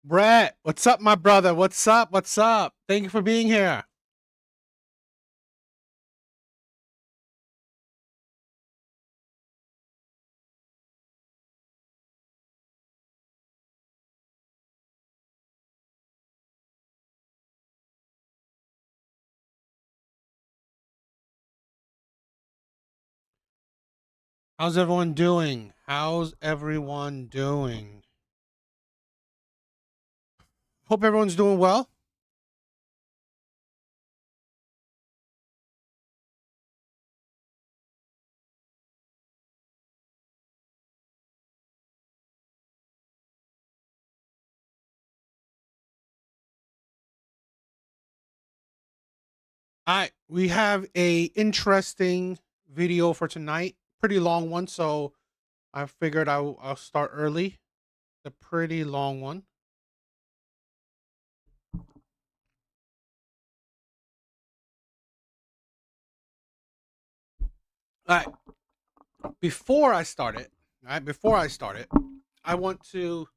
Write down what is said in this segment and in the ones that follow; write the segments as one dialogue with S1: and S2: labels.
S1: Brett, what's up, my brother? What's up? What's up? Thank you for being here. How's everyone doing? How's everyone doing? Hope everyone's doing well. All right, we have a interesting video for tonight. Pretty long one, so I figured I'll start early. The pretty long one. All right. Before I start it, I want to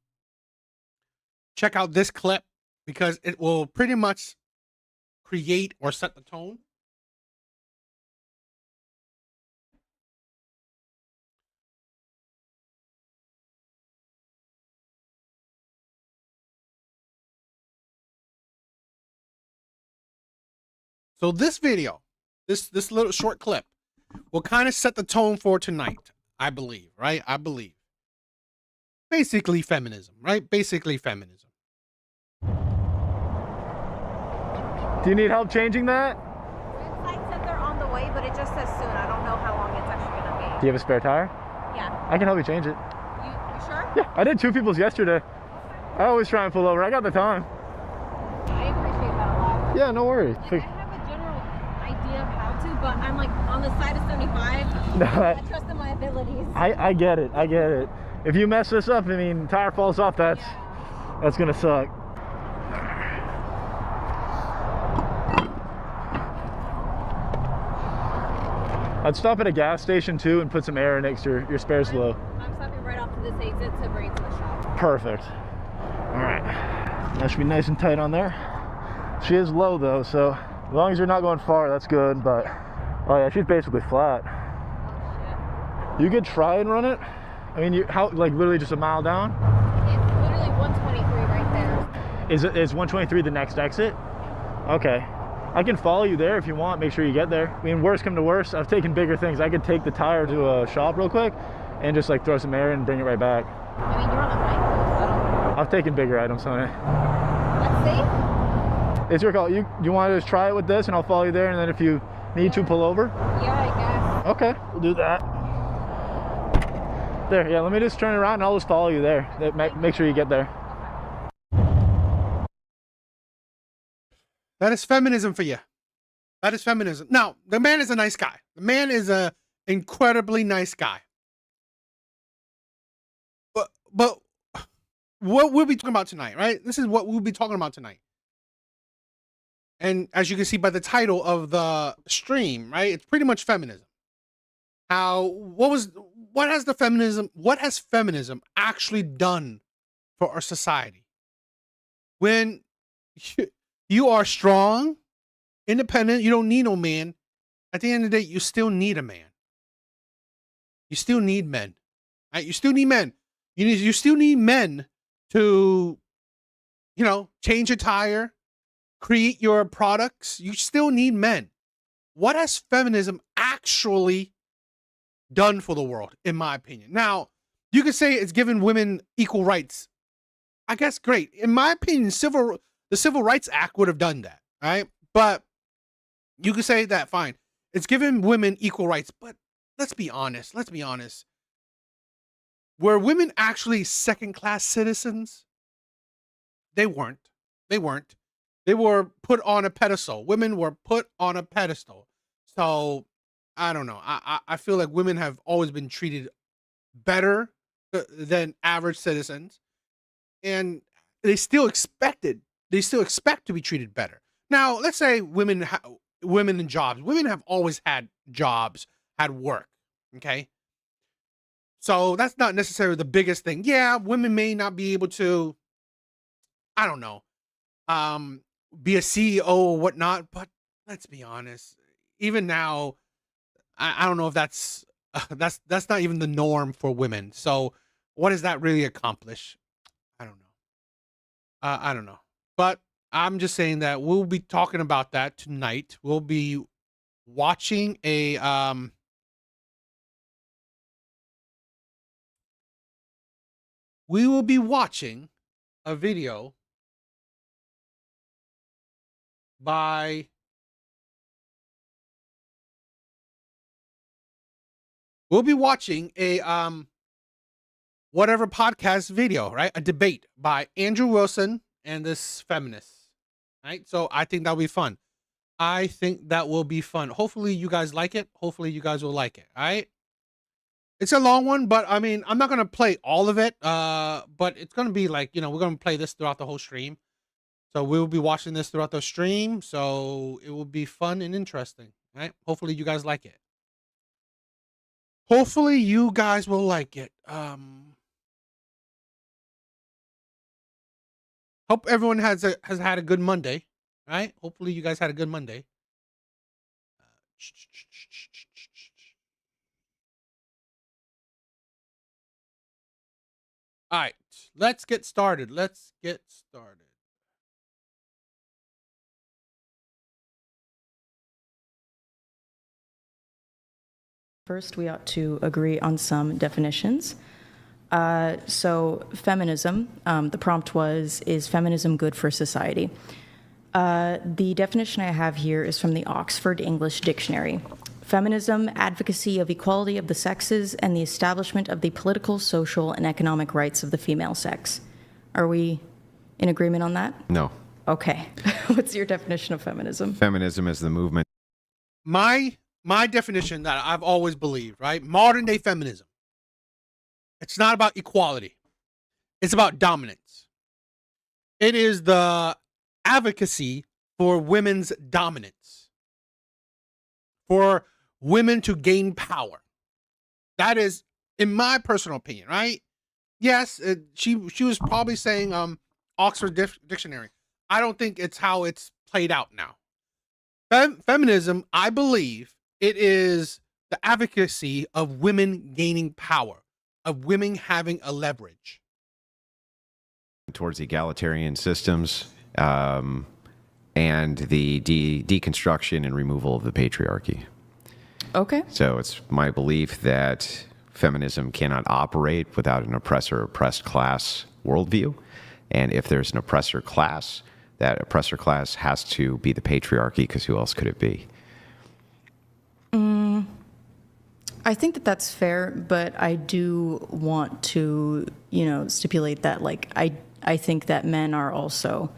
S1: check out this clip because it will pretty much create or set the tone. So this video, this little short clip will kind of set the tone for tonight, I believe, right? I believe. Basically feminism, right? Basically feminism.
S2: Do you need help changing that?
S3: Website said they're on the way, but it just says soon. I don't know how long it's actually going to be.
S2: Do you have a spare tire?
S3: Yeah.
S2: I can help you change it.
S3: You sure?
S2: Yeah, I did 2 people's yesterday. I always try and pull over. I got the time.
S3: I appreciate that a lot.
S2: Yeah, no worries.
S3: Like, I have a general idea of how to, but I'm like on the side of 75.
S2: No,
S3: I trust in my abilities.
S2: I get it. I get it. If you mess this up, I mean, tire falls off, that's gonna suck. I'd stop at a gas station too and put some air in next to your spare's low.
S3: I'm stopping right off to this exit to bring it to the shop.
S2: Perfect. All right, that should be nice and tight on there. She is low though, so as long as you're not going far, that's good. But oh yeah, she's basically flat.
S3: Oh shit.
S2: You could try and run it. I mean, how, like literally just a mile down?
S3: It's literally 123 right there.
S2: Is 123 the next exit? Okay. I can follow you there if you want. Make sure you get there. I mean, worst come to worst, I've taken bigger things. I could take the tire to a shop real quick and just like throw some air in and bring it right back.
S3: I mean, you're on a bike, so I don't...
S2: I've taken bigger items on it.
S3: That's safe?
S2: It's your call. You want to just try it with this and I'll follow you there, and then if you need to pull over?
S3: Yeah, I guess.
S2: Okay, we'll do that. There, yeah, let me just turn around and I'll just follow you there. Make sure you get there.
S1: That is feminism for you. That is feminism. Now, the man is a nice guy. The man is a incredibly nice guy. But what we'll be talking about tonight, right? This is what we'll be talking about tonight. And as you can see by the title of the stream, right? It's pretty much feminism. What has feminism actually done for our society? When you are strong, independent, you don't need no man. At the end of the day, you still need a man. You still need men. Right? You still need men. You still need men to, change your tire, create your products. You still need men. What has feminism actually done for the world, in my opinion? Now, you could say it's given women equal rights. I guess great. In my opinion, the Civil Rights Act would have done that, right? But you could say that, fine. It's given women equal rights, but let's be honest. Were women actually second-class citizens? They weren't. They were put on a pedestal. Women were put on a pedestal. So, I don't know. I feel like women have always been treated better than average citizens. And they still expect to be treated better. Now, let's say women in jobs. Women have always had jobs, had work, okay? So that's not necessarily the biggest thing. Yeah, women may not be able to I don't know, be a CEO or whatnot. But let's be honest, even now, I don't know if that's not even the norm for women. So what does that really accomplish? I don't know. I don't know. But I'm just saying that we'll be talking about that tonight. We'll be watching we will be watching a video by we'll be watching a whatever podcast video, right? A debate by Andrew Wilson and this feminist. Right? So I think that'll be fun. I think that will be fun. Hopefully you guys like it. Hopefully you guys will like it. All right. It's a long one, but I mean, I'm not going to play all of it. But it's going to be like, we're going to play this throughout the whole stream. So we'll be watching this throughout the stream. So it will be fun and interesting. Right? Hopefully you guys like it. Hopefully you guys will like it. Hope everyone has had a good Monday. Right? Hopefully you guys had a good Monday. All right, let's get started.
S4: First, we ought to agree on some definitions. So feminism, the prompt was, is feminism good for society? The definition I have here is from the Oxford English Dictionary. Feminism, advocacy of equality of the sexes and the establishment of the political, social, and economic rights of the female sex. Are we in agreement on that?
S5: No.
S4: Okay. What's your definition of feminism?
S5: Feminism is the movement.
S1: My definition that I've always believed, right? Modern day feminism. It's not about equality. It's about dominance. It is the advocacy for women's dominance, for women to gain power. That is, in my personal opinion, right? Yes, she was probably saying Oxford Dictionary. I don't think it's how it's played out now. Feminism, I believe, it is the advocacy of women gaining power, of women having a leverage
S5: Towards egalitarian systems and the deconstruction and removal of the patriarchy.
S4: Okay.
S5: So it's my belief that feminism cannot operate without an oppressor-oppressed class worldview. And if there's an oppressor class, that oppressor class has to be the patriarchy, because who else could it be?
S4: I think that that's fair, but I do want to, stipulate that, like, I think that men are also,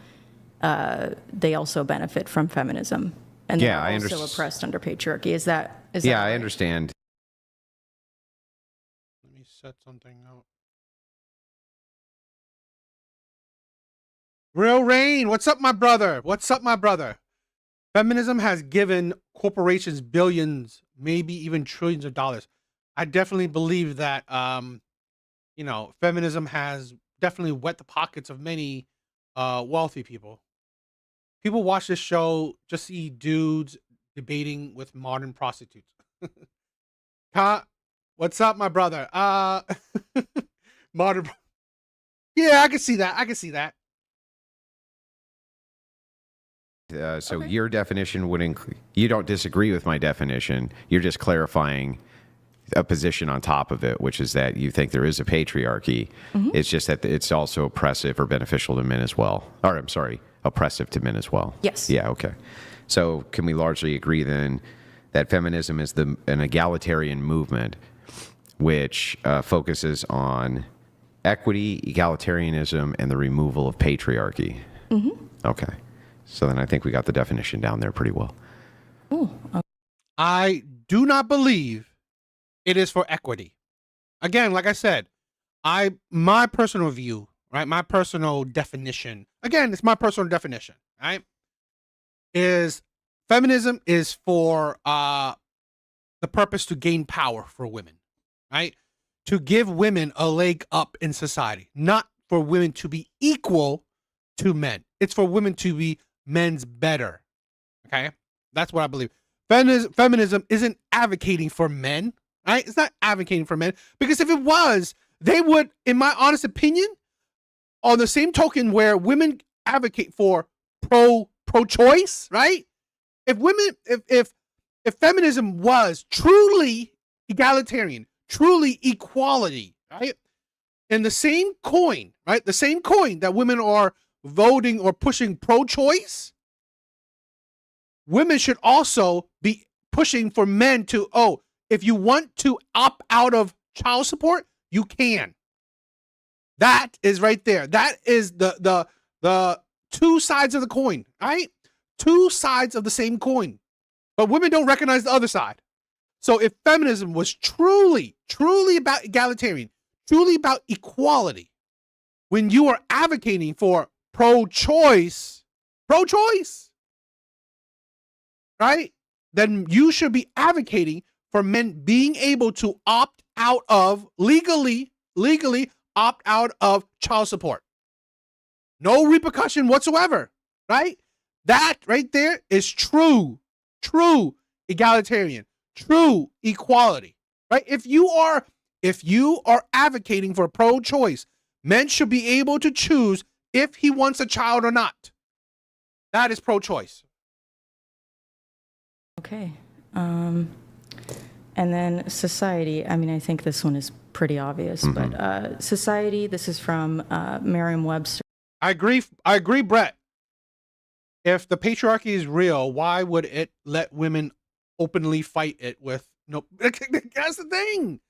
S4: they also benefit from feminism, and
S5: Yeah,
S4: they're
S5: I
S4: also oppressed under patriarchy. Is that
S5: Yeah, I
S4: right?
S5: understand.
S1: Let me set something out. Real Rain, what's up, my brother? Feminism has given corporations billions, maybe even trillions of dollars. I definitely believe that, feminism has definitely wet the pockets of many wealthy people. People watch this show just see dudes debating with modern prostitutes. What's up, my brother? Modern. Yeah, I can see that.
S5: So
S4: Okay.
S5: your definition would include, you don't disagree with my definition. You're just clarifying a position on top of it, which is that you think there is a patriarchy. It's just that it's also oppressive or beneficial to men as well. Or I'm sorry, oppressive to men as well.
S4: Yes.
S5: Yeah, okay. So can we largely agree then that feminism is an egalitarian movement which focuses on equity, egalitarianism, and the removal of patriarchy? Okay. So then I think we got the definition down there pretty well.
S4: Ooh,
S1: I do not believe it is for equity. Again, like I said, my personal view, right? My personal definition. Again, it's my personal definition, right? Is feminism is for the purpose to gain power for women, right? To give women a leg up in society, not for women to be equal to men. It's for women to be men's better. Okay? That's what I believe. Feminism isn't advocating for men, right? It's not advocating for men, because if it was, they would, in my honest opinion, on the same token where women advocate for pro-choice, right? If feminism was truly egalitarian, truly equality, right? In the same coin, right? The same coin that women are voting or pushing pro-choice, women should also be pushing for men to, oh, if you want to opt out of child support, you can. That is right there. That is the two sides of the coin, right? Two sides of the same coin. But women don't recognize the other side. So if feminism was truly about egalitarian, truly about equality, when you are advocating for pro-choice, right? Then you should be advocating for men being able to opt out of, legally opt out of child support. No repercussion whatsoever, right? That right there is true egalitarian, true equality, right? If you are advocating for pro-choice, men should be able to choose if he wants a child or not. That is pro-choice.
S4: Okay. And then society, I mean, I think this one is pretty obvious, but society, this is from Merriam-Webster.
S1: I agree, Brett. If the patriarchy is real, why would it let women openly fight it with no? That's the thing.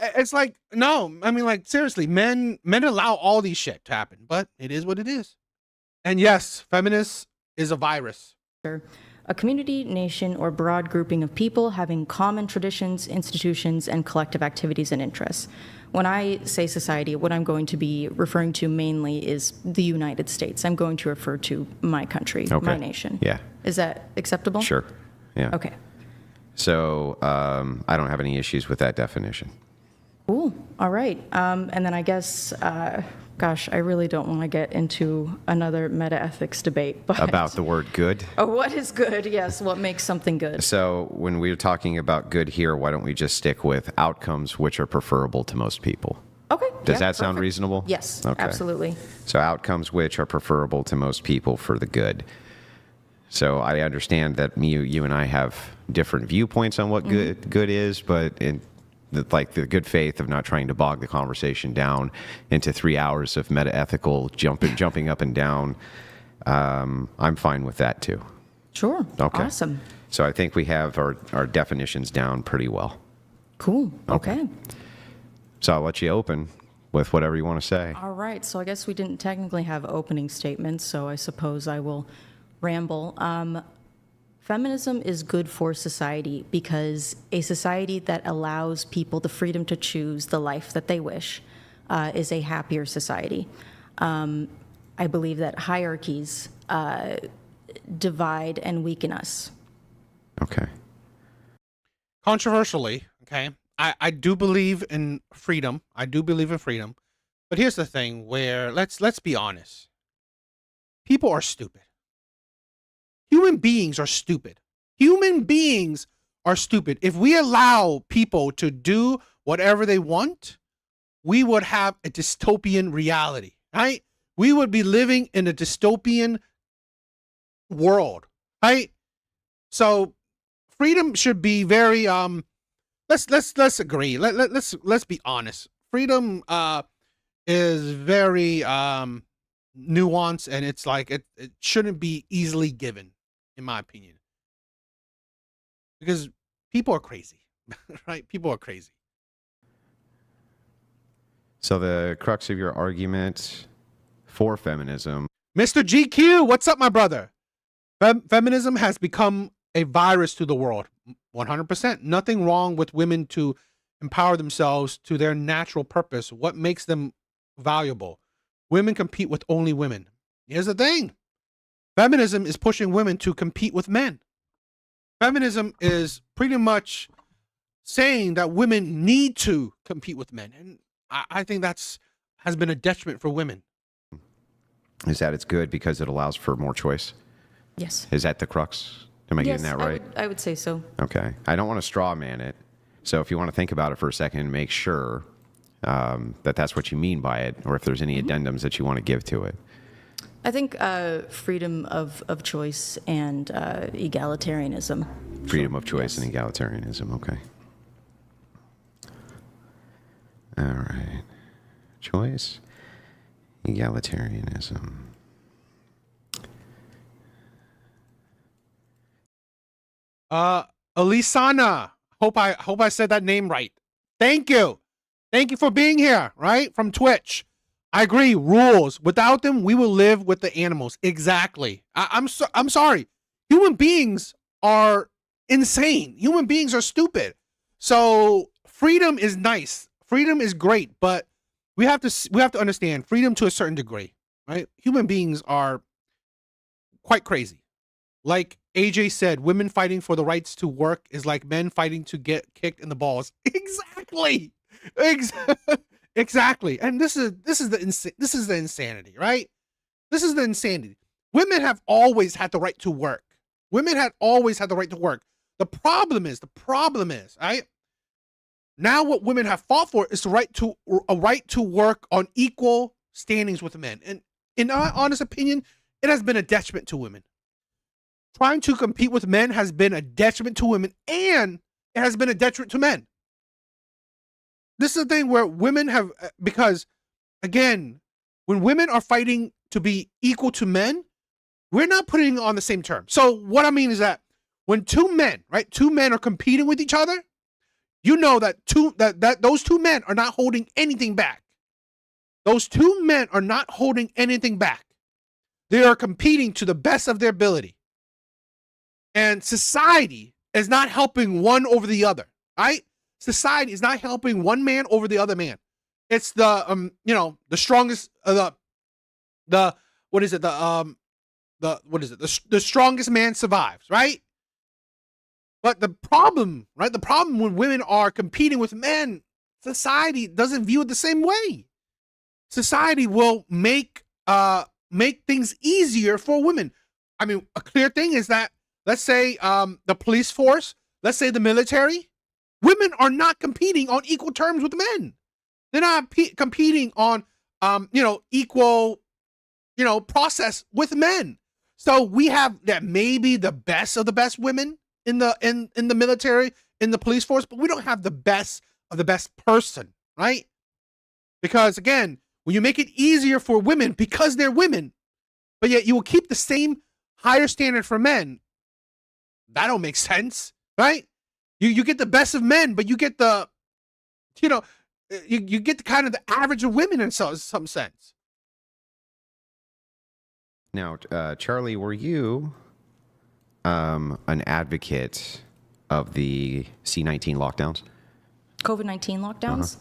S1: It's like, no, I mean, like, seriously, men allow all these shit to happen, but it is what it is. And yes, feminist is a virus.
S4: A community, nation, or broad grouping of people having common traditions, institutions, and collective activities and interests. When I say society, what I'm going to be referring to mainly is the United States. I'm going to refer to my country, my nation.
S5: Yeah.
S4: Is that acceptable?
S5: Sure. Yeah.
S4: Okay.
S5: So I don't have any issues with that definition.
S4: Cool. All right. And then I guess, gosh, I really don't want to get into another meta-ethics debate. But
S5: About the word good?
S4: Oh, what is good? Yes, what makes something good?
S5: So when we're talking about good here, why don't we just stick with outcomes which are preferable to most people?
S4: Okay.
S5: Does that sound reasonable?
S4: Yes,
S5: Okay.
S4: absolutely.
S5: So outcomes which are preferable to most people for the good. So I understand that you and I have different viewpoints on what good is, but in like the good faith of not trying to bog the conversation down into 3 hours of meta-ethical jumping up and down, I'm fine with that too.
S4: Sure.
S5: Okay.
S4: Awesome.
S5: So I think we have our definitions down pretty well.
S4: Cool. Okay.
S5: So I'll let you open with whatever you want to say.
S4: All right. So I guess we didn't technically have opening statements, so I suppose I will ramble. Feminism is good for society because a society that allows people the freedom to choose the life that they wish is a happier society. I believe that hierarchies divide and weaken us.
S5: Okay.
S1: Controversially, okay, I do believe in freedom. I do believe in freedom. But here's the thing where let's be honest. People are stupid. Human beings are stupid. Human beings are stupid. If we allow people to do whatever they want, we would have a dystopian reality, right? We would be living in a dystopian world, right? So freedom should be very let's agree. Let's be honest. Freedom is very nuanced, and it's like it shouldn't be easily given, in my opinion. Because people are crazy, right? People are crazy.
S5: So the crux of your argument for feminism.
S1: Mr. GQ, what's up, my brother? Feminism has become a virus to the world. 100%. Nothing wrong with women to empower themselves to their natural purpose. What makes them valuable? Women compete with only women. Here's the thing. Feminism is pushing women to compete with men. Feminism is pretty much saying that women need to compete with men. And I think has been a detriment for women.
S5: is that it's good because it allows for more choice.
S4: Yes.
S5: Is that the crux? Am I
S4: Yes,
S5: getting that right?
S4: I would say so.
S5: Okay. I don't want to straw man it. So if you want to think about it for a second, make sure that that's what you mean by it, or if there's any addendums that you want to give to it.
S4: I think freedom of choice and egalitarianism.
S5: Freedom of choice
S4: Yes.
S5: and egalitarianism. Okay. All right. Choice, egalitarianism.
S1: Elisana, hope I said that name right. Thank you for being here, right, from Twitch. I agree. Rules, without them we will live with the animals. Exactly. I'm sorry, human beings are insane. Human beings are stupid. So freedom is nice, freedom is great, but we have to understand freedom to a certain degree, right? Human beings are quite crazy. Like AJ said, women fighting for the rights to work is like men fighting to get kicked in the balls. Exactly. Exactly. And this is the insanity, right? This is the insanity. Women have always had the right to work. Women had always had the right to work. The problem is, right? Now what women have fought for is a right to work on equal standings with men. And in my honest opinion, it has been a detriment to women. Trying to compete with men has been a detriment to women, and it has been a detriment to men. This is the thing where women have, because again, when women are fighting to be equal to men, we're not putting it on the same term. So what I mean is that when two men are competing with each other, you know that those two men are not holding anything back. Those two men are not holding anything back. They are competing to the best of their ability. And society is not helping one over the other, right? Society is not helping one man over the other man. It's the the strongest the strongest man survives, right? But the problem when women are competing with men, society doesn't view it the same way. Society will make things easier for women. I mean, a clear thing is that, let's say the police force, let's say the military, women are not competing on equal terms with men. They're not competing on equal process with men. So we have that maybe the best of the best women in the military, in the police force, but we don't have the best of the best person, right? Because again, when you make it easier for women because they're women, but yet you will keep the same higher standard for men, that don't make sense, right? You get the best of men, but you get the you get the kind of the average of women in some sense.
S5: Now, Charlie, were you an advocate of the C-19 lockdowns?
S4: COVID-19 lockdowns?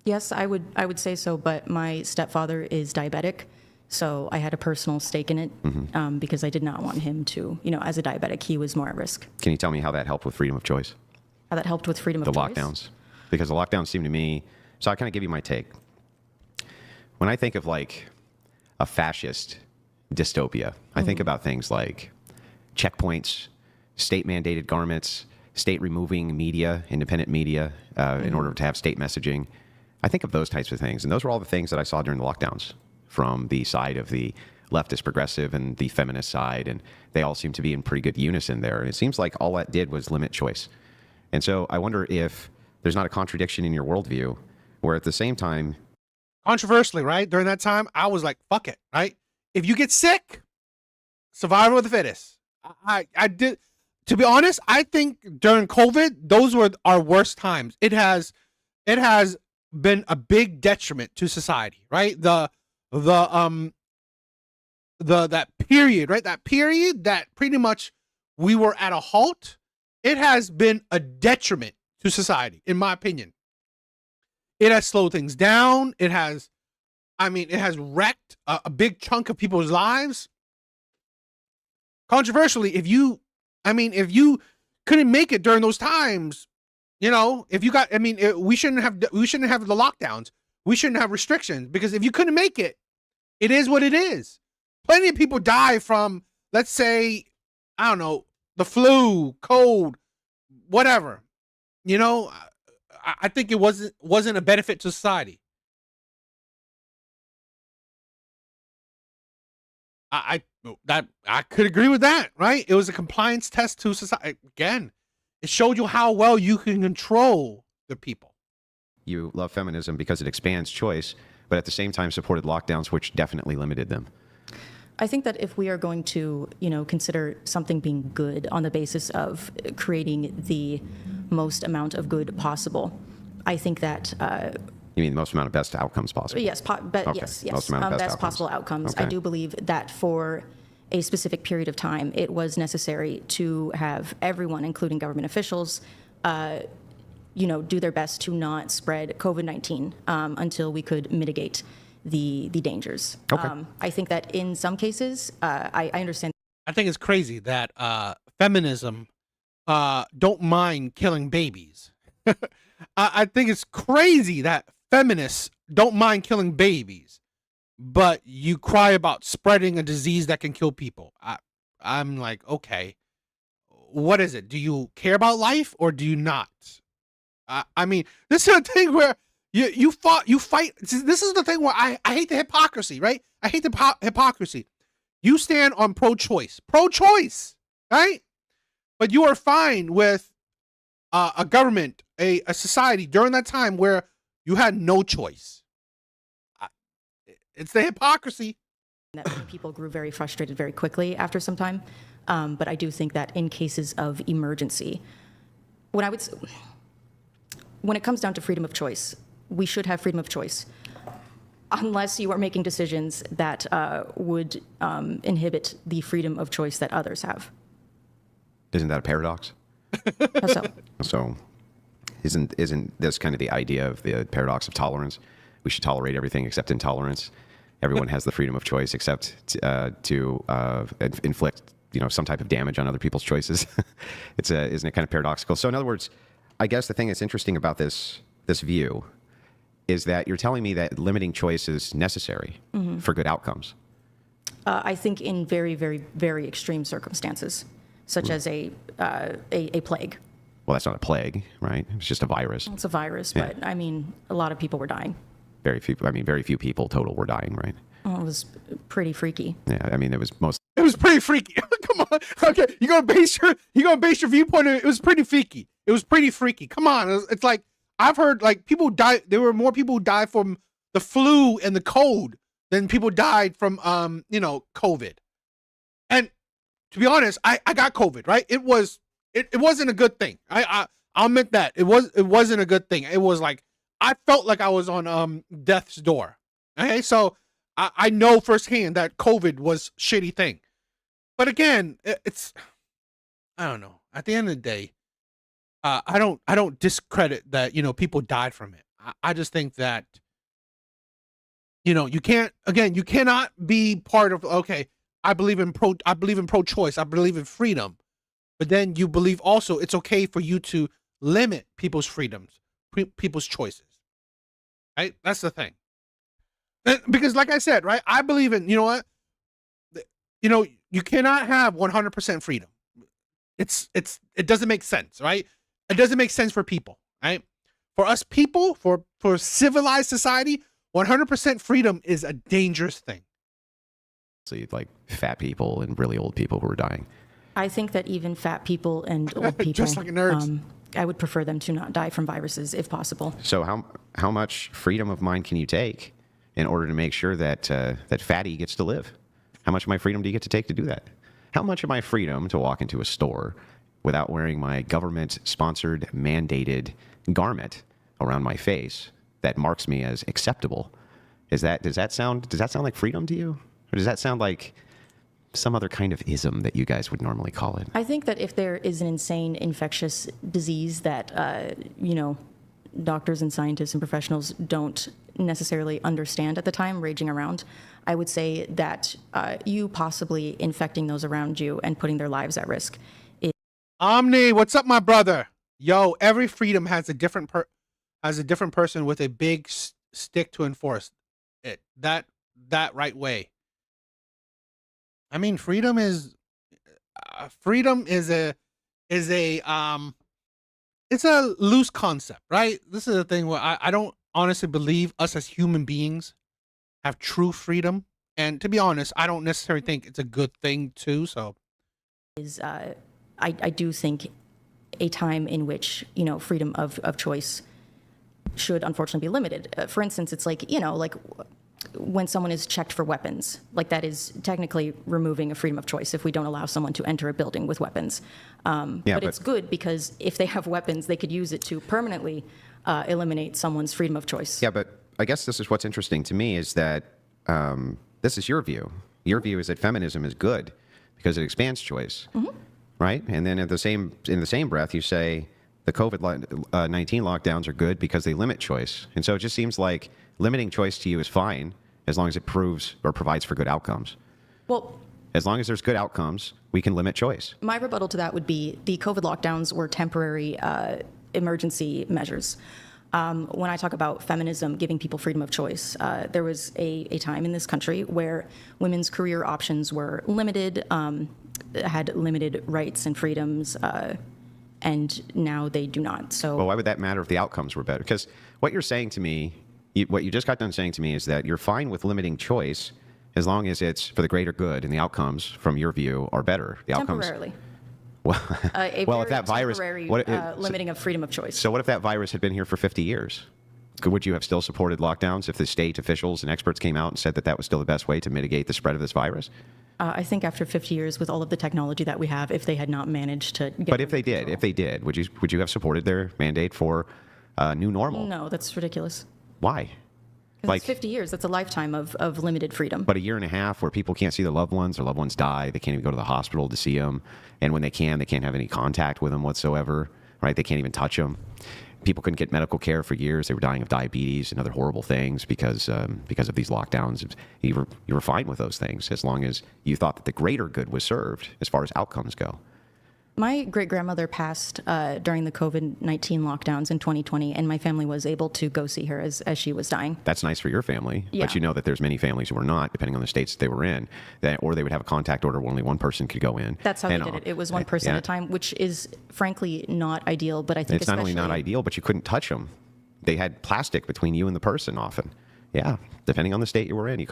S4: Yes, I would say so, but my stepfather is diabetic, so I had a personal stake in it because I did not want him to, as a diabetic, he was more at risk.
S5: Can you tell me how that helped with freedom of choice?
S4: How that helped with freedom of
S5: The
S4: choice?
S5: lockdowns. Because the lockdowns seem to me, so I kind of give you my take. When I think of like a fascist dystopia, I think about things like checkpoints, state mandated garments, state removing media, independent media, in order to have state messaging. I think of those types of things. And those were all the things that I saw during the lockdowns from the side of the leftist progressive and the feminist side. And they all seem to be in pretty good unison there. And it seems like all that did was limit choice. And so I wonder if there's not a contradiction in your worldview where at the same time,
S1: Controversially, right? During that time, I was like, fuck it, right? If you get sick, survival of the fittest. I did, to be honest, I think during COVID, those were our worst times. It has been a big detriment to society, right? That period, right? That period that pretty much we were at a halt. It has been a detriment to society, in my opinion. It has slowed things down. It has wrecked a big chunk of people's lives. Controversially, if you couldn't make it during those times, You know, if you got, I mean, we shouldn't have the lockdowns. We shouldn't have restrictions, because if you couldn't make it, it is what it is. Plenty of people die from, let's say, I don't know, the flu, cold, whatever. You know, I think it wasn't a benefit to society. I could agree with that, right? It was a compliance test to society. Again, it showed you how well you can control the people.
S5: You love feminism because it expands choice, but at the same time supported lockdowns, which definitely limited them.
S4: I think that if we are going to, consider something being good on the basis of creating the most amount of good possible, I think that.
S5: You mean the most amount of best outcomes possible?
S4: Yes, yes.
S5: Most amount of
S4: best possible outcomes.
S5: Okay.
S4: I do believe that for a specific period of time, it was necessary to have everyone, including government officials, do their best to not spread COVID-19 until we could mitigate the dangers.
S5: Okay.
S4: I think that in some cases, I understand.
S1: I think it's crazy that feminism don't mind killing babies. I think it's crazy that feminists don't mind killing babies, but you cry about spreading a disease that can kill people. I'm like, okay, what is it? Do you care about life or do you not? I mean, this is a thing where you fight. This is the thing where I hate the hypocrisy, right? I hate the hypocrisy. You stand on pro-choice, right? But you are fine with a government, a society during that time where you had no choice. It's the hypocrisy.
S4: That people grew very frustrated very quickly after some time. But I do think that in cases of emergency, when it comes down to freedom of choice, we should have freedom of choice, unless you are making decisions that would inhibit the freedom of choice that others have.
S5: Isn't that a paradox?
S4: How so?
S5: So isn't this kind of the idea of the paradox of tolerance? We should tolerate everything except intolerance. Everyone has the freedom of choice except to inflict some type of damage on other people's choices. Isn't it kind of paradoxical? So in other words, I guess the thing that's interesting about this view is that you're telling me that limiting choice is necessary for good outcomes.
S4: I think in very, very, very extreme circumstances, such as a plague.
S5: Well, that's not a plague, right? It's just a virus.
S4: It's a virus, but I mean, a lot of people were dying.
S5: Very few people total were dying, right?
S4: Well, it was pretty freaky.
S5: Yeah, I mean, it was
S1: pretty freaky. Come on, okay, you gonna base your viewpoint on it was pretty freaky. It was pretty freaky. Come on, it's like I've heard like people die. There were more people who died from the flu and the cold than people died from COVID. And to be honest, I got COVID, right? It wasn't a good thing. I'll admit that it wasn't a good thing. It was like I felt like I was on death's door. Okay, so I know firsthand that COVID was a shitty thing. But again, I don't know. At the end of the day, I don't discredit that people died from it. I just think that you cannot be part of I believe in pro-choice. I believe in freedom. But then you believe also it's okay for you to limit people's freedoms, people's choices. Right? That's the thing. Because like I said, right, I believe in, you cannot have 100% freedom. It doesn't make sense, right? It doesn't make sense for people, right? For us people, for civilized society, 100% freedom is a dangerous thing.
S5: So you'd like fat people and really old people who are dying.
S4: I think that even fat people and old people,
S1: just like nerds.
S4: I would prefer them to not die from viruses if possible.
S5: So how much freedom of mind can you take in order to make sure that that fatty gets to live? How much of my freedom do you get to take to do that? How much of my freedom to walk into a store without wearing my government-sponsored, mandated garment around my face that marks me as acceptable? Does that sound like freedom to you? Or does that sound like some other kind of ism that you guys would normally call it?
S4: I think that if there is an insane infectious disease that, doctors and scientists and professionals don't necessarily understand at the time raging around, I would say that you possibly infecting those around you and putting their lives at risk.
S1: Omni, what's up, my brother? yo, every freedom has a different person with a big stick to enforce it. That right way. I mean, freedom is it's a loose concept, right? This is the thing where I don't honestly believe us as human beings have true freedom. And to be honest, I don't necessarily think it's a good thing too. So
S4: I do think a time in which, freedom of choice should unfortunately be limited. For instance, it's like, like when someone is checked for weapons, like that is technically removing a freedom of choice if we don't allow someone to enter a building with weapons. But it's good because if they have weapons, they could use it to permanently eliminate someone's freedom of choice.
S5: Yeah, but I guess this is what's interesting to me is that this is your view. Your view is that feminism is good because it expands choice, right? And then in the same breath, you say the COVID-19 lockdowns are good because they limit choice. And so it just seems like limiting choice to you is fine as long as it proves or provides for good outcomes.
S4: Well,
S5: as long as there's good outcomes, we can limit choice.
S4: My rebuttal to that would be the COVID lockdowns were temporary emergency measures. When I talk about feminism giving people freedom of choice, there was a time in this country where women's career options were limited, had limited rights and freedoms, and now they do not. So,
S5: well, why would that matter if the outcomes were better? Because what you're saying to me, what you just got done saying to me is that you're fine with limiting choice as long as it's for the greater good and the outcomes, from your view, are better. The
S4: temporarily.
S5: Outcomes. Well, if that virus,
S4: limiting of freedom of choice.
S5: So what if that virus had been here for 50 years? Would you have still supported lockdowns if the state officials and experts came out and said that that was still the best way to mitigate the spread of this virus?
S4: I think after 50 years, with all of the technology that we have, if they had not managed to get...
S5: But if they did, would you have supported their mandate for new normal?
S4: No, that's ridiculous.
S5: Why?
S4: Like, it's 50 years. That's a lifetime of limited freedom.
S5: But a year and a half where people can't see their loved ones die. They can't even go to the hospital to see them. And when they can't have any contact with them whatsoever, right? They can't even touch them. People couldn't get medical care for years. They were dying of diabetes and other horrible things because of these lockdowns. You were fine with those things as long as you thought that the greater good was served as far as outcomes go.
S4: My great-grandmother passed during the COVID-19 lockdowns in 2020, and my family was able to go see her as she was dying.
S5: That's nice for your family,
S4: yeah.
S5: But you know that there's many families who are not, depending on the states that they were in, or they would have a contact order where only one person could go in.
S4: That's how they did it. It was one person at a time, which is frankly not ideal, but I think
S5: it's not only not ideal, but you couldn't touch them. They had plastic between you and the person often. Yeah, depending on the state you were in,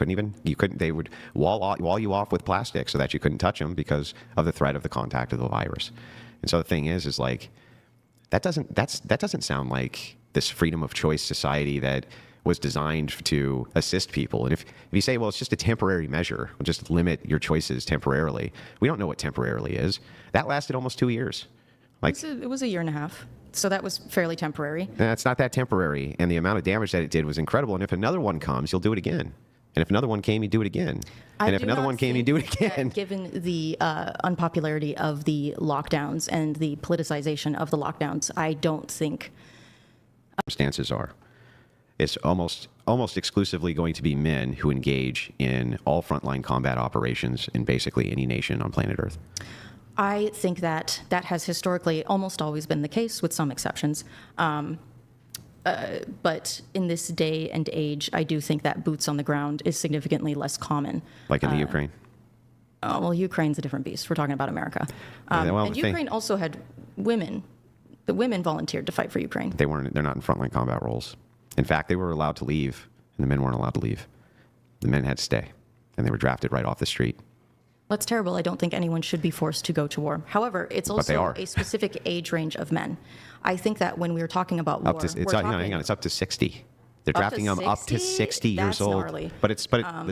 S5: they would wall you off with plastic so that you couldn't touch them because of the threat of the contact of the virus. And so the thing is like that doesn't sound like this freedom of choice society that was designed to assist people. And if you say, well, it's just a temporary measure, we'll just limit your choices temporarily. We don't know what temporarily is. That lasted almost 2 years.
S4: It was a year and a half. So that was fairly temporary.
S5: It's not that temporary. And the amount of damage that it did was incredible. And if another one comes, you'll do it again. And if another one came, you do it again. And if another one came, you do it again.
S4: Given the unpopularity of the lockdowns and the politicization of the lockdowns, I don't think...
S5: Circumstances are. It's almost exclusively going to be men who engage in all frontline combat operations in basically any nation on planet Earth.
S4: I think that has historically almost always been the case, with some exceptions. But in this day and age, I do think that boots on the ground is significantly less common.
S5: Like in the Ukraine?
S4: Well, Ukraine's a different beast. We're talking about America. And Ukraine also had women. The women volunteered to fight for Ukraine.
S5: They're not in frontline combat roles. In fact, they were allowed to leave, and the men weren't allowed to leave. The men had to stay, and they were drafted right off the street.
S4: That's terrible. I don't think anyone should be forced to go to war. However, it's also a specific age range of men. I think that when we're talking about war,
S5: it's up to 60. They're drafting them up to 60 years old.
S4: Gnarly.
S5: But it's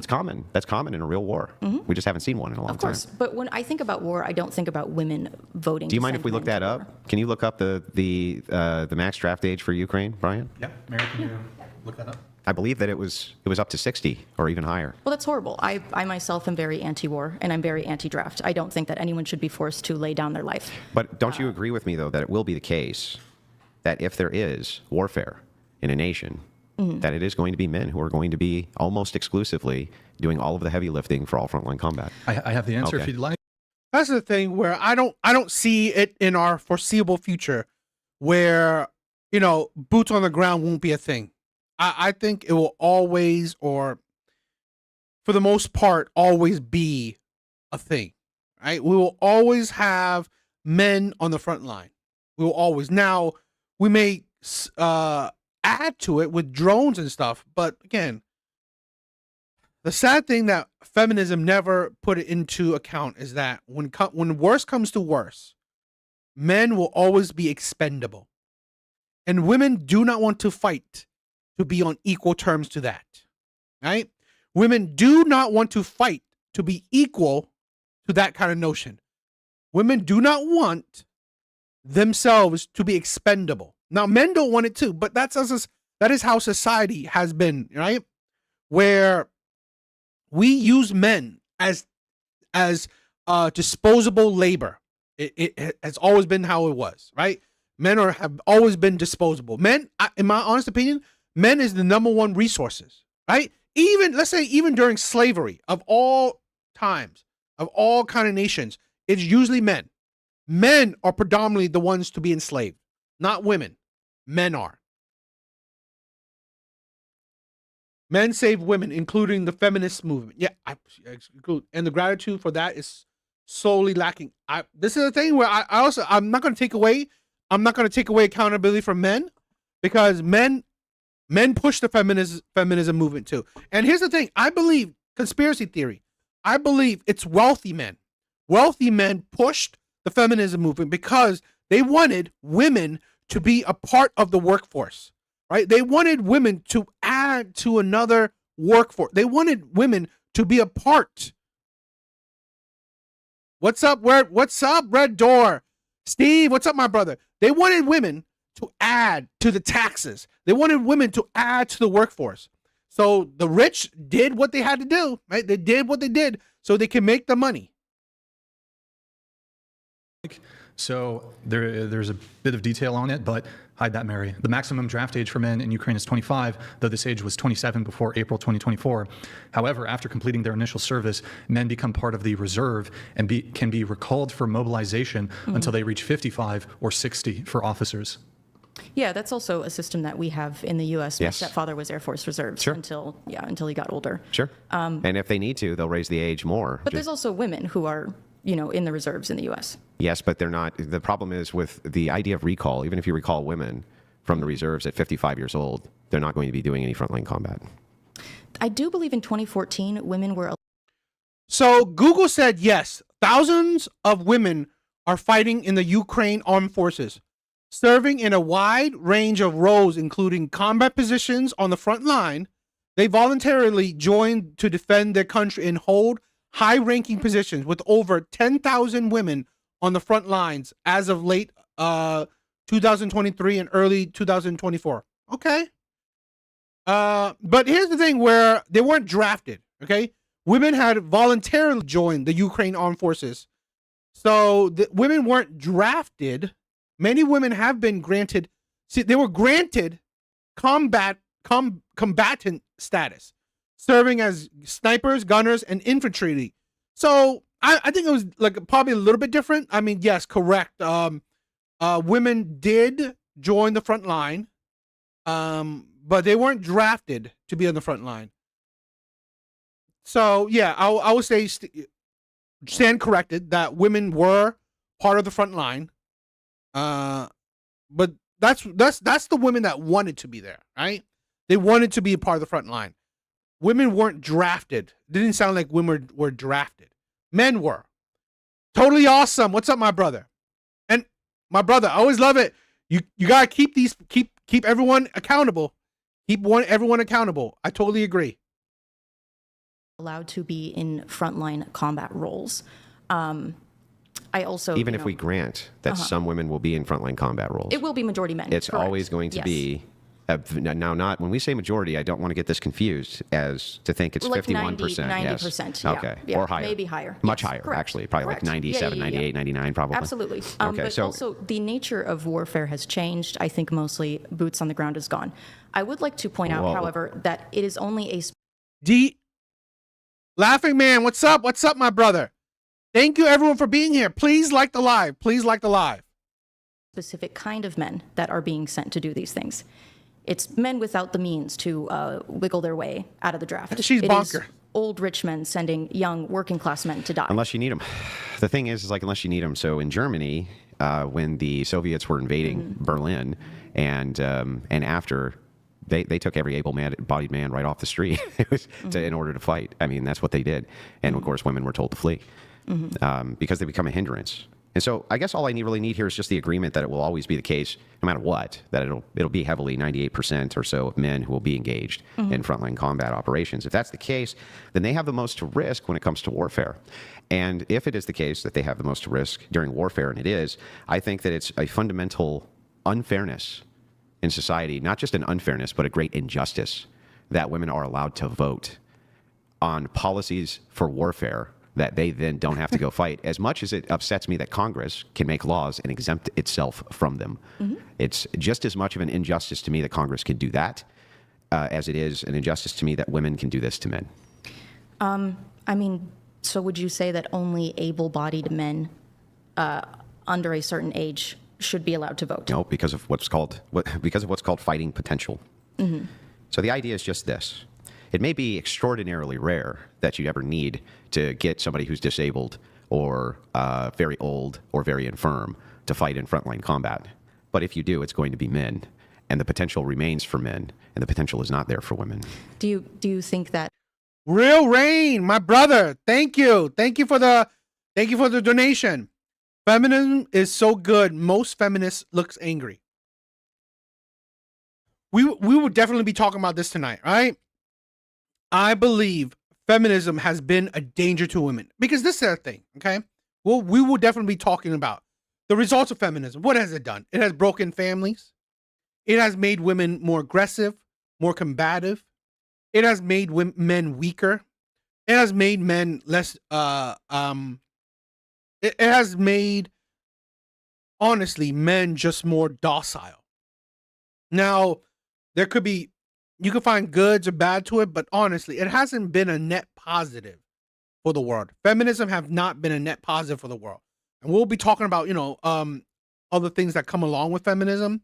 S5: common. That's common in a real war. Mm-hmm. We just haven't seen one in a long time.
S4: Of course. But when I think about war, I don't think about women voting.
S5: Do you mind if we look that up? Can you look up the max draft age for Ukraine, Brian?
S1: Yeah, Mary, can you look that up?
S5: I believe that it was up to 60 or even higher.
S4: Well, that's horrible. I myself am very anti-war, and I'm very anti-draft. I don't think that anyone should be forced to lay down their life.
S5: But don't you agree with me, though, that it will be the case that if there is warfare in a nation, that it is going to be men who are going to be almost exclusively doing all of the heavy lifting for all frontline combat?
S6: I have the answer if you'd like.
S1: That's the thing where I don't see it in our foreseeable future where, boots on the ground won't be a thing. I think it will always, or for the most part, always be a thing, right? We will always have men on the front line. We will always. Now, we may add to it with drones and stuff, but again, the sad thing that feminism never put it into account is that when worse comes to worse, men will always be expendable. And women do not want to fight to be on equal terms to that, right? Women do not want to fight to be equal to that kind of notion. Women do not want themselves to be expendable. Now, men don't want it too, but that is how society has been, right? Where we use men as disposable labor. It has always been how it was, right? Men have always been disposable. Men, in my honest opinion, men is the number one resources, right? Even, let's say, even during slavery of all times, of all kind of nations, it's usually men. Men are predominantly the ones to be enslaved, not women. Men are. Men save women, including the feminist movement. Yeah, and the gratitude for that is solely lacking. This is the thing where I'm not going to take away accountability from men, because men push the feminism movement too. And here's the thing: I believe, conspiracy theory, I believe it's wealthy men. Wealthy men pushed the feminism movement because they wanted women to be a part of the workforce. Right? They wanted women to add to another workforce. They wanted women to be a part. What's up, Red Door? Steve, what's up, my brother? They wanted women to add to the taxes. They wanted women to add to the workforce. So the rich did what they had to do, right? They did what they did so they can make the money.
S6: So there's a bit of detail on it, but hide that, Mary. The maximum draft age for men in Ukraine is 25, though this age was 27 before April 2024. However, after completing their initial service, men become part of the reserve and can be recalled for mobilization until they reach 55 or 60 for officers.
S4: Yeah, that's also a system that we have in the U.S. My
S5: Yes.
S4: stepfather was Air Force Reserves
S5: Sure.
S4: until he got older.
S5: Sure. And if they need to, they'll raise the age more.
S4: But there's also women who are, in the reserves in the U.S.
S5: Yes, but they're not. The problem is with the idea of recall, even if you recall women from the reserves at 55 years old, they're not going to be doing any frontline combat.
S4: I do believe in 2014, women were.
S1: So Google said yes, thousands of women are fighting in the Ukraine armed forces, serving in a wide range of roles, including combat positions on the front line. They voluntarily joined to defend their country and hold high-ranking positions, with over 10,000 women on the front lines as of late 2023 and early 2024. Okay. But here's the thing where they weren't drafted, okay? Women had voluntarily joined the Ukraine armed forces. So the women weren't drafted. Many women have been granted, they were granted combatant status, serving as snipers, gunners, and infantry. So I think it was like probably a little bit different. I mean, yes, correct. Women did join the front line, but they weren't drafted to be on the front line. So yeah, I would say stand corrected that women were part of the front line. But that's the women that wanted to be there, right? They wanted to be a part of the front line. Women weren't drafted. It didn't sound like women were drafted. Men were. Totally awesome. What's up, my brother? And my brother, I always love it. You gotta keep everyone accountable. Keep everyone accountable. I totally agree.
S4: Allowed to be in frontline combat roles. I also
S5: Even if we grant that some women will be in frontline combat roles,
S4: it will be majority men.
S5: it's
S4: correct.
S5: always going to
S4: Yes.
S5: be. Now, not when we say majority, I don't want to get this confused as to think it's
S4: Like
S5: 51%.
S4: 90%.
S5: Yes.
S4: Yeah.
S5: Okay.
S4: Yeah,
S5: Or higher.
S4: maybe higher.
S5: Much
S4: Yes,
S5: higher,
S4: correct.
S5: actually. Probably
S4: Correct.
S5: like 97,
S4: Yeah, yeah, yeah.
S5: 98, 99 probably.
S4: Absolutely.
S5: Okay,
S4: But
S5: so
S4: also the nature of warfare has changed. I think mostly boots on the ground is gone. I would like to point out,
S5: Whoa.
S4: however, that it is only a
S1: Laughing Man, what's up? What's up, my brother? Thank you everyone for being here. Please like the live. Please like the live.
S4: specific kind of men that are being sent to do these things. It's men without the means to wiggle their way out of the draft.
S1: She's bonker.
S4: Old rich men sending young working class men to die.
S5: Unless you need them. The thing is like, unless you need them. So in Germany, when the Soviets were invading Berlin, and after, they took every able-bodied man right off the street in order to fight. I mean, that's what they did. And of course, women were told to flee because they become a hindrance. And so I guess all I really need here is just the agreement that it will always be the case, no matter what, that it'll be heavily 98% or so of men who will be engaged in frontline combat operations. If that's the case, then they have the most to risk when it comes to warfare. And if it is the case that they have the most to risk during warfare, and it is, I think that it's a fundamental unfairness in society, not just an unfairness, but a great injustice that women are allowed to vote on policies for warfare that they then don't have to go fight. As much as it upsets me that Congress can make laws and exempt itself from them, it's just as much of an injustice to me that Congress can do that as it is an injustice to me that women can do this to men.
S4: I mean, so would you say that only able-bodied men under a certain age should be allowed to vote?
S5: No, because of what's called fighting potential. So the idea is just this. It may be extraordinarily rare that you ever need to get somebody who's disabled or very old or very infirm to fight in frontline combat. But if you do, it's going to be men. And the potential remains for men, and the potential is not there for women.
S4: Do you think that?
S1: Real Rain, my brother, thank you. Thank you for the donation. Feminism is so good. Most feminists looks angry. We will definitely be talking about this tonight, right? I believe feminism has been a danger to women because this is the thing, okay? Well, we will definitely be talking about the results of feminism. What has it done? It has broken families. It has made women more aggressive, more combative. It has made men weaker. It has made men less, it has made, honestly, men just more docile. Now, there could be, you can find goods or bad to it, but honestly, it hasn't been a net positive for the world. Feminism have not been a net positive for the world. And we'll be talking about, other things that come along with feminism,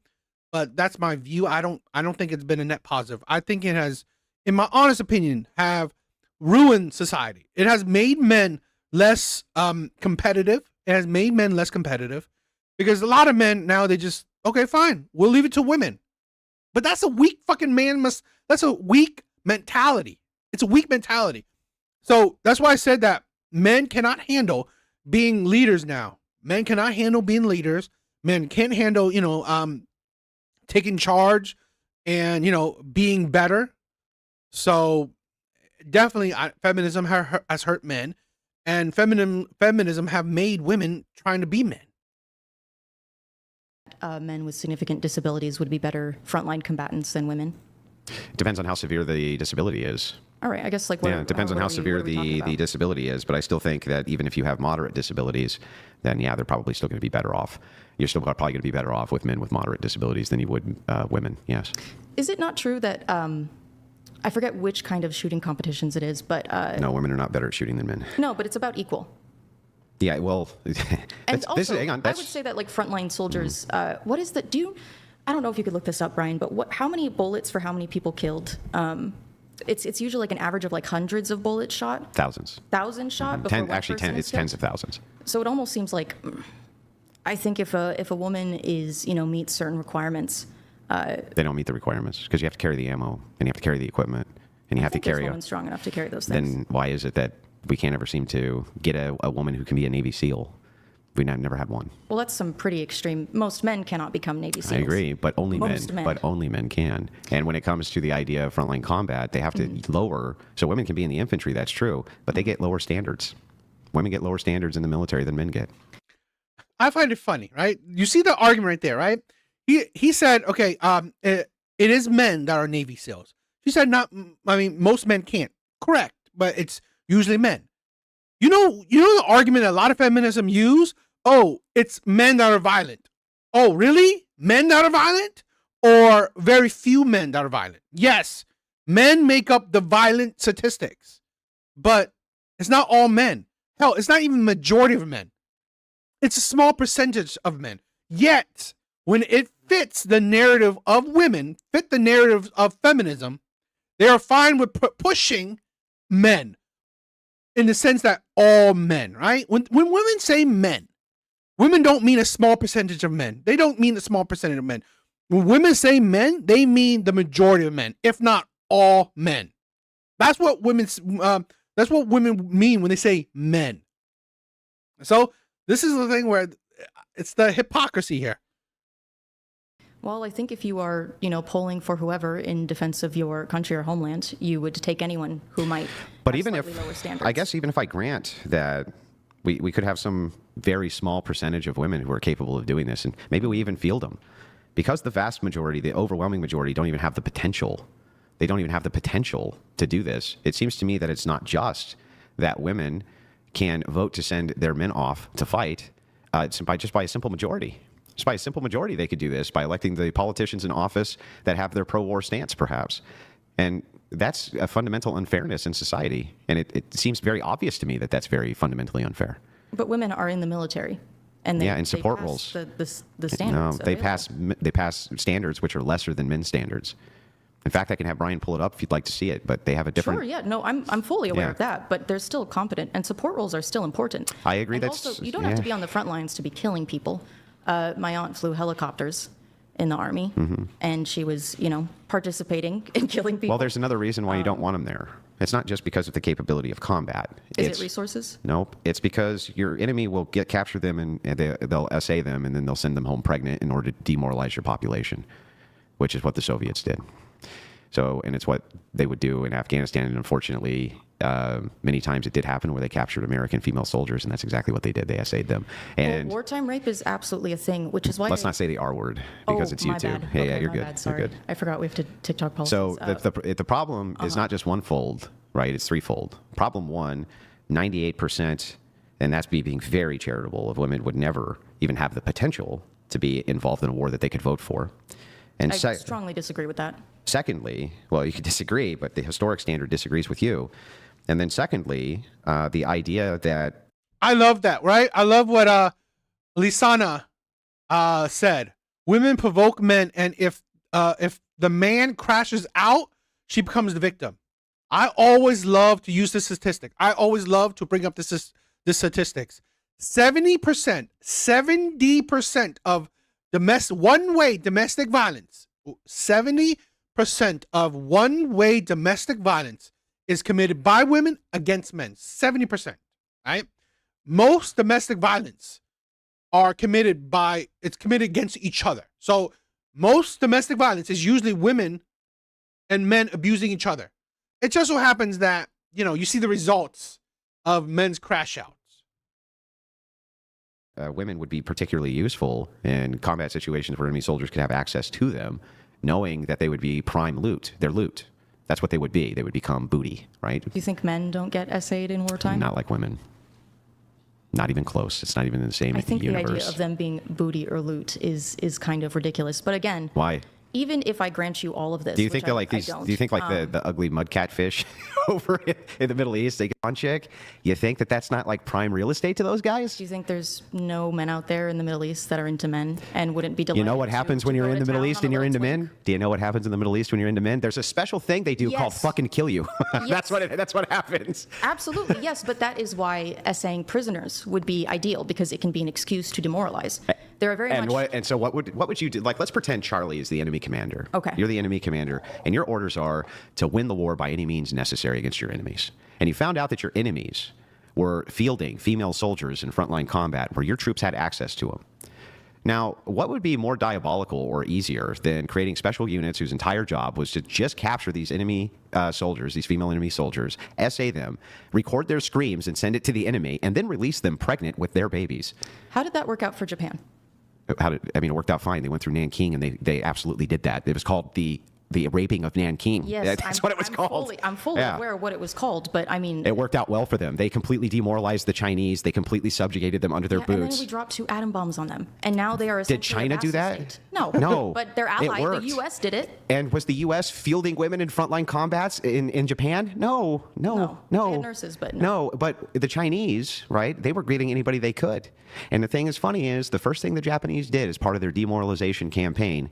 S1: but that's my view. I don't think it's been a net positive. I think it has, in my honest opinion, have ruined society. It has made men less competitive. It has made men less competitive because a lot of men now, they just, okay, fine, we'll leave it to women. But that's a weak fucking that's a weak mentality. It's a weak mentality. So that's why I said that men cannot handle being leaders now. Men cannot handle being leaders. Men can't handle, taking charge and, being better. So definitely feminism has hurt men, and feminism have made women trying to be men.
S4: Men with significant disabilities would be better frontline combatants than women?
S5: It depends on how severe the disability is.
S4: All right, I guess it
S5: depends on how severe the disability is, but I still think that even if you have moderate disabilities, then they're probably still going to be better off. You're still probably going to be better off with men with moderate disabilities than you would women, yes. Is
S4: it not true that, I forget which kind of shooting competitions it is, but...
S5: No, women are not better at shooting than men.
S4: No, but it's about equal.
S5: Yeah, well,
S4: and also, I would say that like frontline soldiers, what is the, I don't know if you could look this up, Brian, but how many bullets for how many people killed? It's usually like an average of like hundreds of bullets shot.
S5: Thousands.
S4: Thousands shot. It's
S5: tens of thousands.
S4: So it almost seems like, I think if a woman is, meets certain requirements.
S5: They don't meet the requirements because you have to carry the ammo and you have to carry the equipment and you have to carry.
S4: If a woman's strong enough to carry those things.
S5: Then why is it that we can't ever seem to get a woman who can be a Navy SEAL? We've never had one.
S4: Well, that's some pretty extreme. Most men cannot become Navy SEALs.
S5: I agree, but only men. But only men can. And when it comes to the idea of frontline combat, they have to lower. So women can be in the infantry. That's true, but they get lower standards. Women get lower standards in the military than men get.
S1: I find it funny, right? You see the argument right there, right? He said, okay, it is men that are Navy SEALs. She said, most men can't. Correct, but it's usually men. You know the argument that a lot of feminism use? Oh, it's men that are violent. Oh, really? Men that are violent? Or very few men that are violent? Yes, men make up the violent statistics, but it's not all men. Hell, it's not even the majority of men. It's a small percentage of men. Yet, when it fits the narrative of women, fit the narrative of feminism, they are fine with pushing men in the sense that all men, right? When women say men, women don't mean a small percentage of men. They don't mean a small percentage of men. When women say men, they mean the majority of men, if not all men. That's what women mean when they say men. So this is the thing where it's the hypocrisy here.
S4: Well, I think if you are, polling for whoever in defense of your country or homeland, you would take anyone who might
S5: But
S4: have
S5: even
S4: slightly
S5: if,
S4: lower standards.
S5: I guess even if I grant that we could have some very small percentage of women who are capable of doing this, and maybe we even field them, because the vast majority, the overwhelming majority, don't even have the potential. They don't even have the potential to do this. It seems to me that it's not just that women can vote to send their men off to fight just by a simple majority. Just by a simple majority, they could do this by electing the politicians in office that have their pro-war stance, perhaps. And that's a fundamental unfairness in society. And it seems very obvious to me that that's very fundamentally unfair.
S4: But women are in the military. And
S5: in support
S4: they pass
S5: roles.
S4: The standards.
S5: No, they pass standards which are lesser than men's standards. In fact, I can have Brian pull it up if you'd like to see it, but they have a different...
S4: Sure, yeah. No, I'm fully aware
S5: Yeah.
S4: of that, but they're still competent, and support roles are still important.
S5: I agree.
S4: And
S5: That's
S4: also, you don't have to be on the front lines to be killing people. My aunt flew helicopters in the Army, and she was, participating in killing people.
S5: Well, there's another reason why you don't want them there. It's not just because of the capability of combat.
S4: Is
S5: It's-
S4: it resources?
S5: Nope. It's because your enemy will capture them and they'll essay them, and then they'll send them home pregnant in order to demoralize your population, which is what the Soviets did. So, and it's what they would do in Afghanistan, and unfortunately, many times it did happen where they captured American female soldiers, and that's exactly what they did. They essayed them. And
S4: Wartime rape is absolutely a thing, which is why...
S5: let's not say the R word because it's
S4: my
S5: YouTube.
S4: bad.
S5: Hey,
S4: Okay,
S5: yeah, you're
S4: my
S5: good.
S4: bad. Sorry.
S5: You're good.
S4: I forgot we have to TikTok policies.
S5: So the problem is not just one-fold, right? It's threefold. Problem one, 98%, and that's being very charitable, of women would never even have the potential to be involved in a war that they could vote for. And
S4: I strongly disagree with that.
S5: secondly, well, you could disagree, but the historic standard disagrees with you. And then secondly, the idea that...
S1: I love that, right? I love what Lisana said. Women provoke men, and if the man crashes out, she becomes the victim. I always love to use this statistic. I always love to bring up this statistics. 70% of one-way domestic violence, 70% of one-way domestic violence is committed by women against men. 70%, right? Most domestic violence are committed against each other. So most domestic violence is usually women and men abusing each other. It just so happens that, you see the results of men's crash outs.
S5: Women would be particularly useful in combat situations where enemy soldiers could have access to them, knowing that they would be prime loot. They're loot. That's what they would be. They would become booty, right?
S4: Do you think men don't get essayed in wartime?
S5: Not like women. Not even close. It's not even in the same
S4: I think
S5: universe.
S4: the idea of them being booty or loot is kind of ridiculous. But again,
S5: Why?
S4: even if I grant you all of this,
S5: Do you think
S4: which
S5: they're
S4: I-
S5: like
S4: I
S5: these?
S4: don't,
S5: Do you think like the ugly mud catfish over in the Middle East? They get on chick. You think that's not like prime real estate to those guys?
S4: Do you think there's no men out there in the Middle East that are into men and wouldn't be delighted?
S5: You know what happens when you're in the Middle East and you're into men? Do you know what happens in the Middle East when you're into men? There's a special thing they do called
S4: Yes.
S5: fucking kill you.
S4: Yes.
S5: That's what happens.
S4: Absolutely, yes, but that is why essaying prisoners would be ideal, because it can be an excuse to demoralize. There are very much...
S5: And so what would you do? Like, let's pretend Charlie is the enemy commander.
S4: Okay.
S5: You're the enemy commander, and your orders are to win the war by any means necessary against your enemies. And you found out that your enemies were fielding female soldiers in frontline combat where your troops had access to them. Now, what would be more diabolical or easier than creating special units whose entire job was to just capture these enemy soldiers, these female enemy soldiers, essay them, record their screams and send it to the enemy, and then release them pregnant with their babies?
S4: How did that work out for Japan?
S5: It worked out fine. They went through Nanking, and they absolutely did that. It was called the the raping of Nanking.
S4: Yes,
S5: That's what it was called.
S4: I'm fully
S5: Yeah.
S4: aware of what it was called, but I mean,
S5: It worked out well for them. They completely demoralized the Chinese. They completely subjugated them under their
S4: and then
S5: boots.
S4: we dropped 2 atom bombs on them, and now they are.
S5: Did
S4: essentially a
S5: China do
S4: vassal
S5: that?
S4: state. No,
S5: No,
S4: but their
S5: it
S4: ally,
S5: worked.
S4: the U.S., did it.
S5: And was the U.S. fielding women in frontline combats in Japan? No.
S4: They had nurses, but
S5: no. But the Chinese, right? They were greeting anybody they could. And the thing is funny is the first thing the Japanese did as part of their demoralization campaign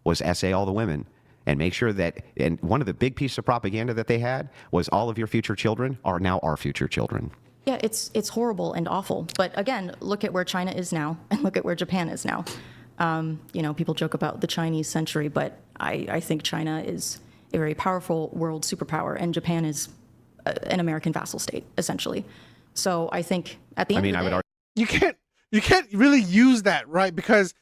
S5: was essay all the women and make sure that, and one of the big pieces of propaganda that they had was all of your future children are now our future children.
S4: Yeah, it's horrible and awful. But again, look at where China is now, and look at where Japan is now. You know, people joke about the Chinese century, but I think China is a very powerful world superpower, and Japan is an American vassal state, essentially. So I think at the end of the day,
S1: You can't really use that, right? Because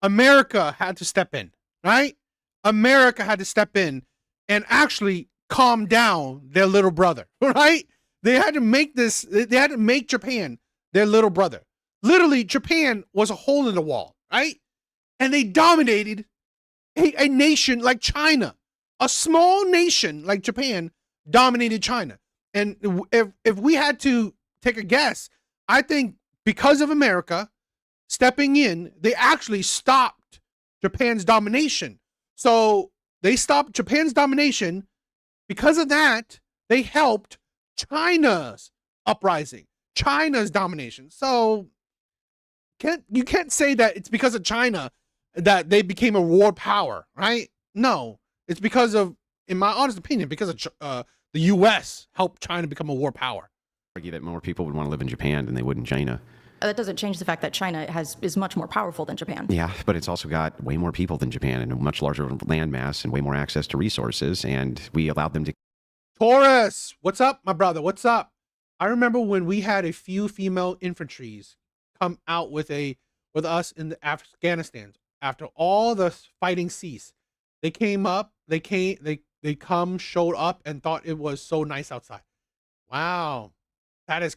S1: America had to step in, right? America had to step in and actually calm down their little brother, right? They had to make Japan their little brother. Literally, Japan was a hole in the wall, right? And they dominated a nation like China. A small nation like Japan dominated China. And if we had to take a guess, I think because of America stepping in, they actually stopped Japan's domination. So they stopped Japan's domination. Because of that, they helped China's uprising, China's domination. So you can't say that it's because of China that they became a world power, right? No, it's because of, in my honest opinion, because of the U.S. helped China become a world power.
S5: Argue that more people would want to live in Japan than they would in China.
S4: that doesn't change the fact that China is much more powerful than Japan.
S5: Yeah, but it's also got way more people than Japan and a much larger landmass and way more access to resources, and we allowed them to.
S1: Taurus, what's up, my brother? What's up? I remember when we had a few female infantries come out with us in the Afghanistan after all the fighting ceased. They came up, they showed up and thought it was so nice outside. Wow, that is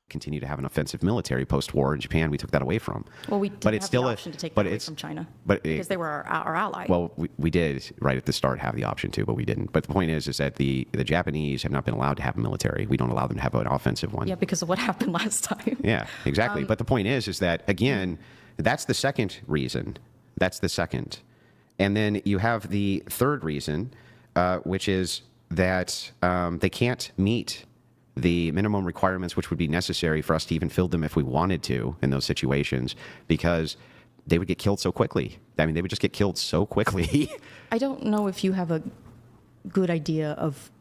S5: continue to have an offensive military post-war in Japan. We took that away from.
S4: Well, we did have the option to take that away from China, because they were our ally.
S5: Well, we did right at the start have the option to, but we didn't. But the point is that the Japanese have not been allowed to have a military. We don't allow them to have an offensive one.
S4: Yeah, because of what happened last time.
S5: Yeah, exactly. But the point is that, again, that's the second reason. That's the second. And then you have the third reason, which is that they can't meet the minimum requirements which would be necessary for us to even fill them if we wanted to in those situations, because they would get killed so quickly. I mean, they would just get killed so quickly.
S4: I don't know if you have a good idea of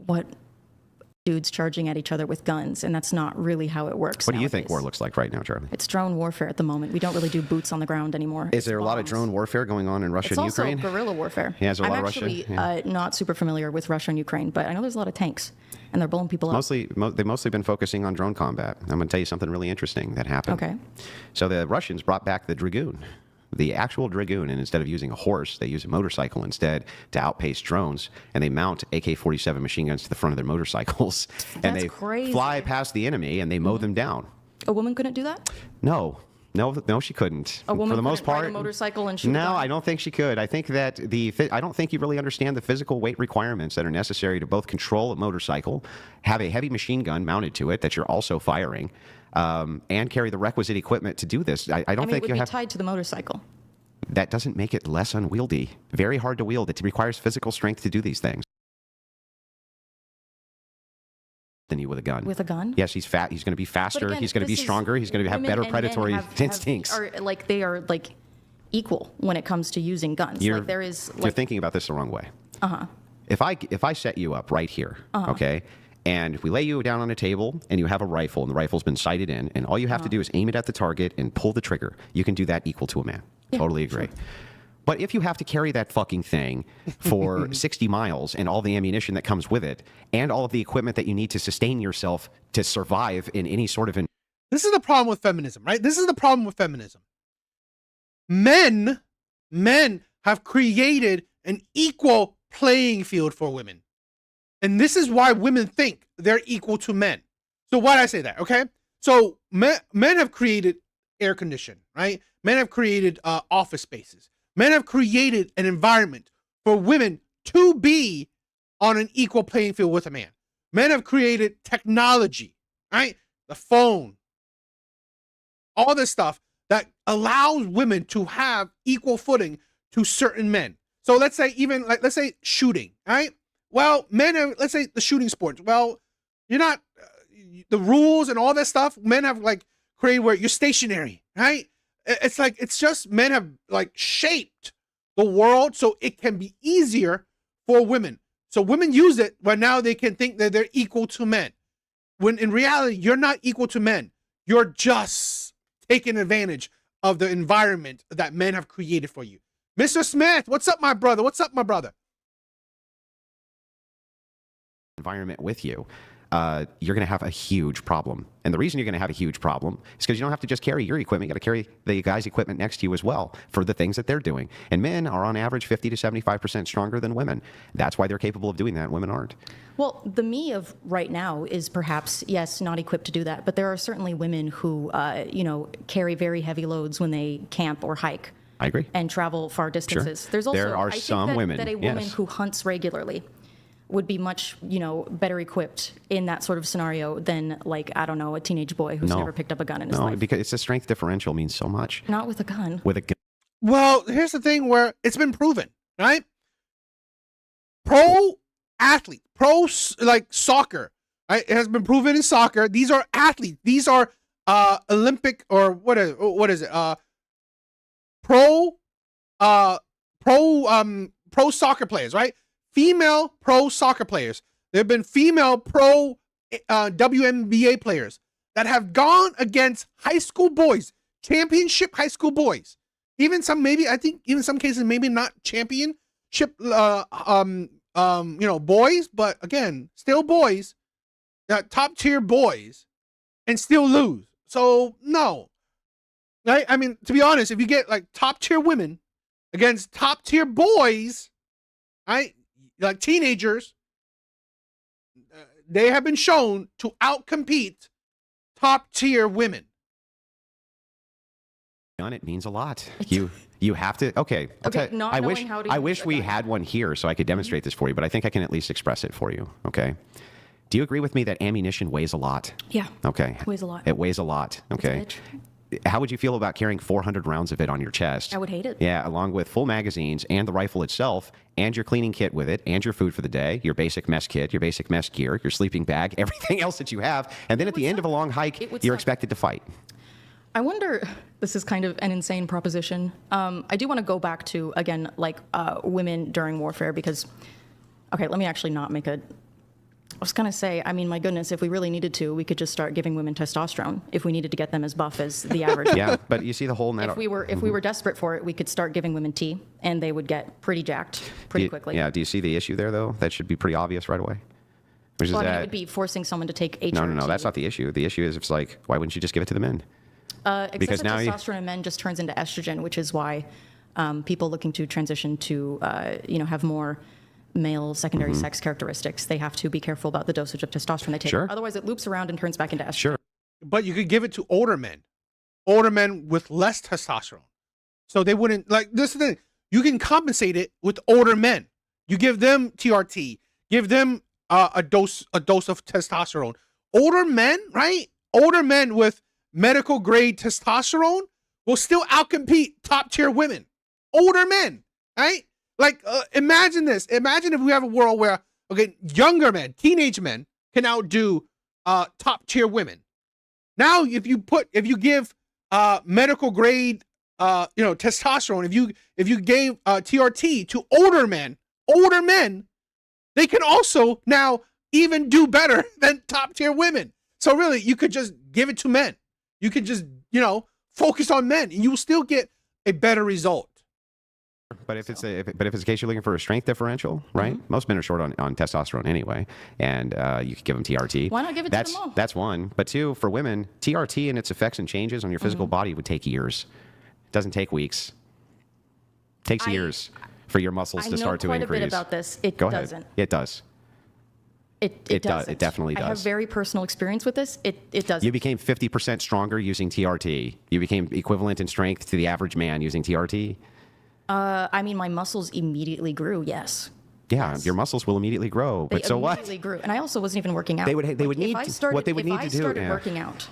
S4: what dudes charging at each other with guns, and that's not really how it works.
S5: What do you think war looks like right now, Charlie?
S4: It's drone warfare at the moment. We don't really do boots on the ground anymore.
S5: Is there a lot of drone warfare going on in Russia and Ukraine?
S4: It's also guerrilla warfare.
S5: Yeah, there's a lot of
S4: I'm
S5: Russia.
S4: actually not super familiar with Russia and Ukraine, but I know there's a lot of tanks, and they're blowing people up.
S5: They've mostly been focusing on drone combat. I'm going to tell you something really interesting that happened.
S4: Okay.
S5: So the Russians brought back the Dragoon. The actual Dragoon, and instead of using a horse, they use a motorcycle instead to outpace drones, and they mount AK-47 machine guns to the front of their motorcycles, and they fly past the enemy and they mow them down.
S4: A woman couldn't do that?
S5: No, she couldn't.
S4: A woman
S5: for the most
S4: couldn't
S5: part,
S4: ride a motorcycle and shoot a
S5: No,
S4: gun?
S5: I don't think she could. I think that I don't think you really understand the physical weight requirements that are necessary to both control a motorcycle, have a heavy machine gun mounted to it that you're also firing, and carry the requisite equipment to do this. I don't think
S4: it
S5: you
S4: would
S5: have.
S4: be tied to the motorcycle.
S5: That doesn't make it less unwieldy. Very hard to wield. It requires physical strength to do these things. Than you with a gun.
S4: With a gun?
S5: Yes, he's fat. He's going to be faster.
S4: Again,
S5: He's going to be stronger. He's going to have better predatory instincts.
S4: They are equal when it comes to using guns.
S5: You're thinking about this the wrong way. If I set you up right here, okay, and we lay you down on a table and you have a rifle and the rifle's been sighted in, and all you have to do is aim it at the target and pull the trigger, you can do that equal to a man.
S4: Yeah,
S5: totally agree.
S4: Sure.
S5: But if you have to carry that fucking thing for 60 miles and all the ammunition that comes with it and all of the equipment that you need to sustain yourself to survive in any sort of
S1: This is the problem with feminism, right? This is the problem with feminism. Men have created an equal playing field for women. And this is why women think they're equal to men. So why did I say that? Okay. So men have created air conditioning, right? Men have created office spaces. Men have created an environment for women to be on an equal playing field with a man. Men have created technology, right? The phone, all this stuff that allows women to have equal footing to certain men. So let's say even like, let's say shooting, right? Well, men have, let's say the shooting sports. Well, you're not, the rules and all that stuff, men have like created where you're stationary, right? It's like, it's just men have like shaped the world so it can be easier for women. So women use it, but now they can think that they're equal to men. When in reality, you're not equal to men. You're just taking advantage of the environment that men have created for you. Mr. Smith, what's up, my brother? What's up, my brother?
S5: Environment with you, you're going to have a huge problem. And the reason you're going to have a huge problem is because you don't have to just carry your equipment. You got to carry the guy's equipment next to you as well for the things that they're doing. And men are on average 50 to 75% stronger than women. That's why they're capable of doing that. Women aren't.
S4: Well, the me of right now is perhaps, yes, not equipped to do that. But there are certainly women who, carry very heavy loads when they camp or hike.
S5: I agree.
S4: And travel far distances.
S5: Sure.
S4: There's also,
S5: there are
S4: I think
S5: some women
S4: that a woman who hunts regularly would be much, better equipped in that sort of scenario than, like, I don't know, a teenage boy who's never picked up a gun in his life.
S5: No, because it's a strength differential means so much.
S4: Not with a gun.
S5: With a gun.
S1: Well, here's the thing where it's been proven, right? Pro athlete, like soccer, right? It has been proven in soccer. These are athletes. These are Olympic or what is it? Pro soccer players, right? Female pro soccer players. There have been female pro WNBA players that have gone against high school boys, championship high school boys. Even some, maybe, I think even some cases, maybe not championship, boys, but again, still boys, top tier boys, and still lose. So no, right? I mean, to be honest, if you get like top tier women against top tier boys, right? Like teenagers, they have been shown to outcompete top tier women.
S5: It means a lot. You have to. Okay. I wish we had one here so I could demonstrate this for you, but I think I can at least express it for you. Okay. Do you agree with me that ammunition weighs a lot?
S4: Yeah.
S5: Okay.
S4: It weighs a lot.
S5: It weighs a lot. Okay. How would you feel about carrying 400 rounds of it on your chest?
S4: I would hate it.
S5: Yeah, along with full magazines and the rifle itself and your cleaning kit with it and your food for the day, your basic mess kit, your basic mess gear, your sleeping bag, everything else that you have. And then at the end of a long hike, you're expected to fight.
S4: I wonder, this is kind of an insane proposition. I do want to go back to, again, like women during warfare because, okay, let me actually not make a... I was going to say, I mean, my goodness, if we really needed to, we could just start giving women testosterone if we needed to get them as buff as the average.
S5: Yeah, but you see the whole net.
S4: If we were desperate for it, we could start giving women tea, and they would get pretty jacked pretty quickly.
S5: Yeah, do you see the issue there, though? That should be pretty obvious right away. Which
S4: Well,
S5: is
S4: I mean,
S5: that...
S4: it would be forcing someone to take HRT.
S5: No, that's not the issue. The issue is it's like, why wouldn't you just give it to the men?
S4: Because now testosterone in men just turns into estrogen, which is why people looking to transition to, have more male secondary sex characteristics, they have to be careful about the dosage of testosterone they take.
S5: Sure.
S4: Otherwise, it loops around and turns back into estrogen.
S5: Sure.
S1: But you could give it to older men with less testosterone. So they wouldn't, like, this is the thing. You can compensate it with older men. You give them TRT, give them a dose of testosterone. Older men, right? Older men with medical grade testosterone will still outcompete top tier women. Older men, right? Like, imagine this. Imagine if we have a world where, okay, younger men, teenage men can outdo top tier women. Now, if you give medical grade, testosterone, if you gave TRT to older men, they can also now even do better than top tier women. So really, you could just give it to men. You could just, focus on men, and you will still get a better result.
S5: But if it's the case you're looking for a strength differential, right? Most men are short on testosterone anyway, and you could give them TRT.
S4: Why not give it to them all?
S5: That's one. But two, for women, TRT and its effects and changes on your physical body would take years. It doesn't take weeks. It takes years for your muscles to start to increase.
S4: I know quite a bit about this. It
S5: Go
S4: doesn't.
S5: ahead. It does.
S4: It doesn't.
S5: It definitely does.
S4: I have very personal experience with this. It doesn't.
S5: You became 50% stronger using TRT. You became equivalent in strength to the average man using TRT.
S4: I mean, my muscles immediately grew. Yes.
S5: Yeah, your muscles will immediately grow. But
S4: They
S5: so what?
S4: immediately grew, and I also wasn't even working out.
S5: They would
S4: Like,
S5: need
S4: if I
S5: to-
S4: started,
S5: what they would
S4: if
S5: need
S4: I
S5: to do,
S4: started
S5: yeah.
S4: working out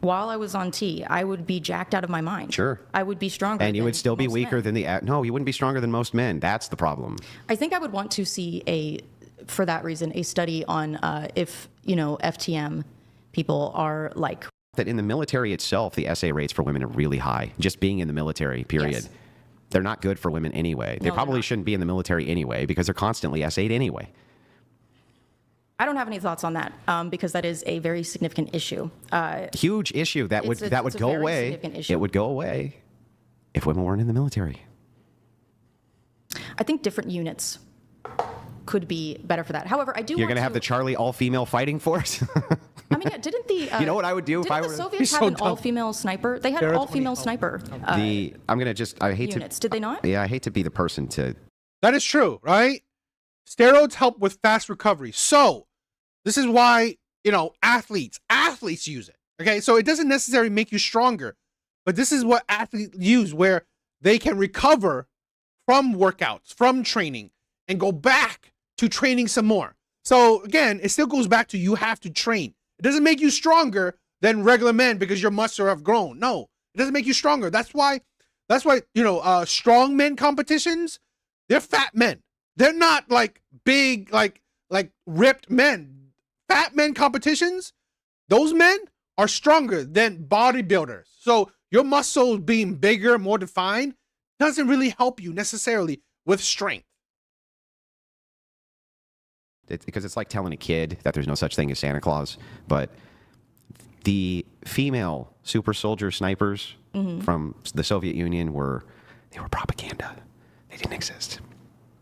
S4: while I was on T, I would be jacked out of my mind.
S5: Sure.
S4: I would be stronger.
S5: And you would
S4: than
S5: still be
S4: most
S5: weaker
S4: men.
S5: than no, you wouldn't be stronger than most men. That's the problem.
S4: I think I would want to see for that reason, a study on if FTM people are like.
S5: That in the military itself, the SA rates for women are really high. Just being in the military, period.
S4: Yes.
S5: They're not good for women anyway. They
S4: No, they're
S5: probably
S4: not.
S5: shouldn't be in the military anyway because they're constantly SA'd anyway.
S4: I don't have any thoughts on that because that is a very significant issue.
S5: Huge issue that would
S4: It's
S5: that would
S4: a
S5: go
S4: very
S5: away.
S4: significant issue.
S5: It would go away if women weren't in the military.
S4: I think different units could be better for that. However, I do.
S5: You're
S4: want
S5: going to have the Charlie all-female fighting force.
S4: I mean, yeah, didn't the
S5: You know what I would do if I
S4: didn't
S5: were
S4: the
S5: to-
S4: Soviets have
S1: so
S4: an
S1: dumb.
S4: all-female sniper? They had an
S1: They're
S4: all-female
S1: 20.
S4: sniper
S5: I'm going to I hate
S4: units.
S5: to.
S4: Did they not?
S5: Yeah, I hate to be the person to.
S1: That is true, right? Steroids help with fast recovery. So this is why, athletes use it. Okay. So it doesn't necessarily make you stronger, but this is what athletes use where they can recover from workouts, from training, and go back to training some more. So again, it still goes back to you have to train. It doesn't make you stronger than regular men because your muscles have grown. No, it doesn't make you stronger. That's why, strong men competitions, they're fat men. They're not like big, like ripped men. Fat men competitions, those men are stronger than bodybuilders. So your muscles being bigger, more defined, doesn't really help you necessarily with strength.
S5: Because it's like telling a kid that there's no such thing as Santa Claus. But the female super soldier snipers from the Soviet Union were propaganda. They didn't exist.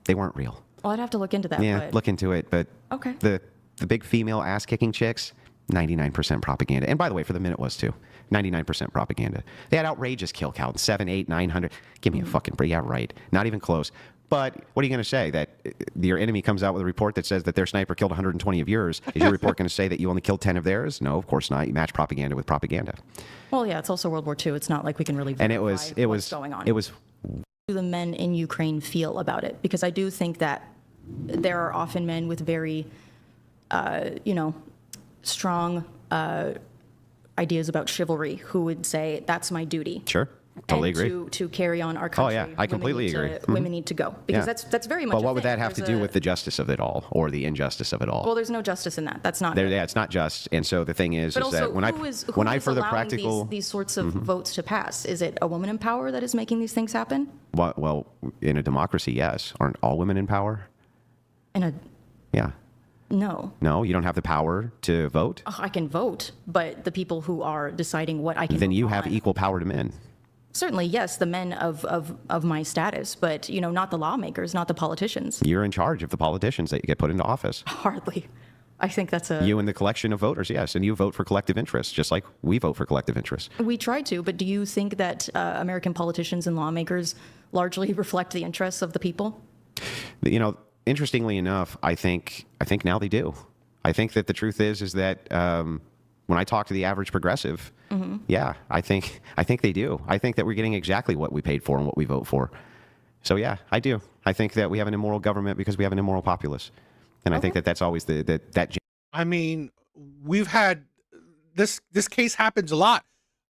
S5: They weren't real.
S4: Well, I'd have to look into that.
S5: Yeah,
S4: but
S5: look into it. But
S4: Okay.
S5: the big female ass kicking chicks, 99% propaganda. And by the way, for the men it was too. 99% propaganda. They had outrageous kill counts, 7, 8, 900. Give me a fucking break. Yeah, right. Not even close. But what are you going to say? That your enemy comes out with a report that says that their sniper killed 120 of yours? Is your report going to say that you only killed 10 of theirs? No, of course not. You match propaganda with propaganda.
S4: Well, yeah, it's also World War II. It's not like we can really
S5: And
S4: verify what's going on.
S5: It was
S4: How do the men in Ukraine feel about it? Because I do think that there are often men with very, strong ideas about chivalry who would say, that's my duty.
S5: sure. Totally
S4: and
S5: agree.
S4: to carry on our
S5: Oh,
S4: country.
S5: yeah, I completely agree.
S4: Women need to go because
S5: Yeah.
S4: that's very much.
S5: But
S4: a
S5: what would
S4: thing.
S5: that have to
S4: There's
S5: do
S4: a-
S5: with the justice of it all or the injustice of it all?
S4: Well, there's no justice in that. That's not.
S5: Yeah, it's not just. And so the thing is,
S4: But
S5: is
S4: also,
S5: that when
S4: who is
S5: for the
S4: allowing
S5: practical,
S4: these sorts of votes to pass? Is it a woman in power that is making these things happen?
S5: well, in a democracy, yes. Aren't all women in power? Yeah.
S4: No.
S5: No, you don't have the power to vote.
S4: Oh, I can vote, but the people who are deciding what I can
S5: Then
S4: vote
S5: you have
S4: on-
S5: equal power to men.
S4: Certainly, yes, the men of my status, but not the lawmakers, not the politicians.
S5: You're in charge of the politicians that you get put into office.
S4: Hardly. I think that's a.
S5: You and the collection of voters, yes, and you vote for collective interests, just like we vote for collective interests.
S4: We try to, but do you think that American politicians and lawmakers largely reflect the interests of the people?
S5: Interestingly enough, I think now they do. I think that the truth is that when I talk to the average progressive, yeah, I think they do. I think that we're getting exactly what we paid for and what we vote for. So yeah, I do. I think that we have an immoral government because we have an immoral populace, and I think that that's always that.
S1: I mean, we've had this case happens a lot.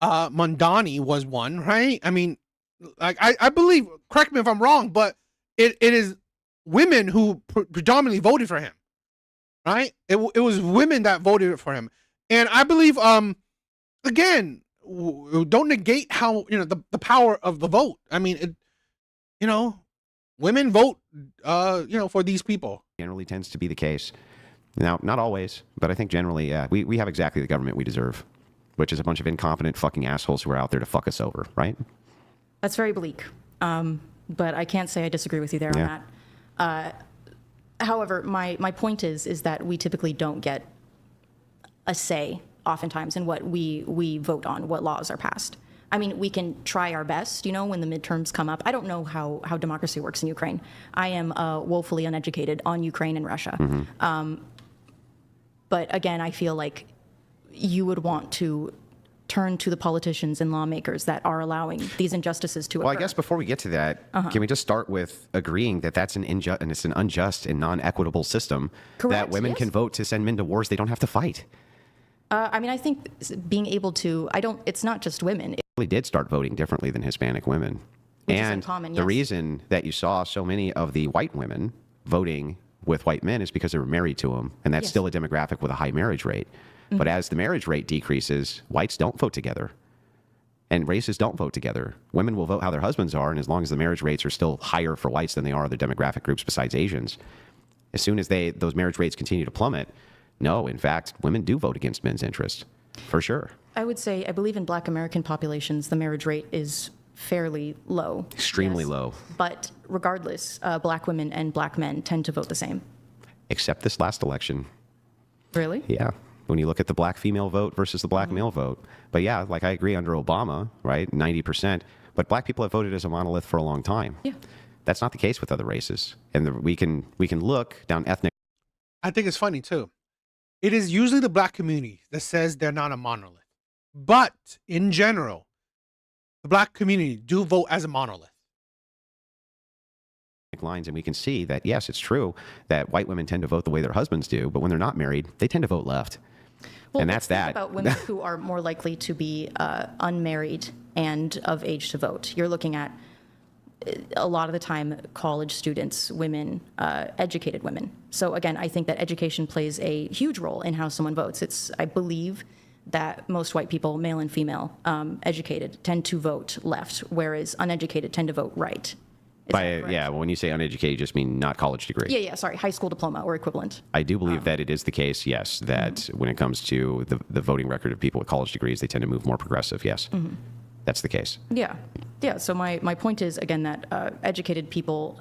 S1: Mondani was one, right? I mean, like I believe, correct me if I'm wrong, but it is women who predominantly voted for him, right? It was women that voted for him. And I believe, again, don't negate how, the power of the vote. I mean, women vote, for these people.
S5: Generally tends to be the case. Now, not always, but I think generally, yeah, we have exactly the government we deserve, which is a bunch of incompetent fucking assholes who are out there to fuck us over, right?
S4: That's very bleak. But I can't say I disagree with you there
S5: Yeah.
S4: on that. However, my point is that we typically don't get a say oftentimes in what we vote on, what laws are passed. I mean, we can try our best, when the midterms come up. I don't know how democracy works in Ukraine. I am woefully uneducated on Ukraine and Russia. But again, I feel like you would want to turn to the politicians and lawmakers that are allowing these injustices to occur.
S5: Well, I guess before we get to that, can we just start with agreeing that that's it's an unjust and non-equitable system
S4: Correct,
S5: that women
S4: yes.
S5: can vote to send men to wars they don't have to fight?
S4: I mean, I think being able to, it's not just women.
S5: Really did start voting differently than Hispanic women.
S4: Which is
S5: And
S4: uncommon,
S5: the
S4: yes.
S5: reason that you saw so many of the white women voting with white men is because they were married to them. And that's
S4: Yes.
S5: still a demographic with a high marriage rate. But as the marriage rate decreases, whites don't vote together. And races don't vote together. Women will vote how their husbands are, and as long as the marriage rates are still higher for whites than they are other demographic groups besides Asians, as soon as those marriage rates continue to plummet, no, in fact, women do vote against men's interests, for sure.
S4: I would say, I believe in Black American populations, the marriage rate is fairly low.
S5: Extremely
S4: Yes.
S5: low.
S4: But regardless, Black women and Black men tend to vote the same.
S5: Except this last election.
S4: Really?
S5: Yeah. When you look at the black female vote versus the black male vote. But yeah, like I agree under Obama, right? 90%. But black people have voted as a monolith for a long time.
S4: Yeah.
S5: That's not the case with other races. And we can look down ethnic.
S1: I think it's funny too. It is usually the black community that says they're not a monolith. But in general, the black community do vote as a monolith.
S5: lines, and we can see that, yes, it's true that white women tend to vote the way their husbands do, but when they're not married, they tend to vote left.
S4: Well,
S5: And
S4: let's
S5: that's
S4: think
S5: that.
S4: about women who are more likely to be unmarried and of age to vote. You're looking at a lot of the time college students, women, educated women. So again, I think that education plays a huge role in how someone votes. I believe that most white people, male and female, educated, tend to vote left, whereas uneducated tend to vote right. Is that correct?
S5: Yeah, well, when you say uneducated, you just mean not college degree.
S4: Yeah, sorry, high school diploma or equivalent.
S5: I do believe that it is the case, yes, that when it comes to the voting record of people with college degrees, they tend to move more progressive, yes. That's the case.
S4: Yeah. So my point is, again, that educated people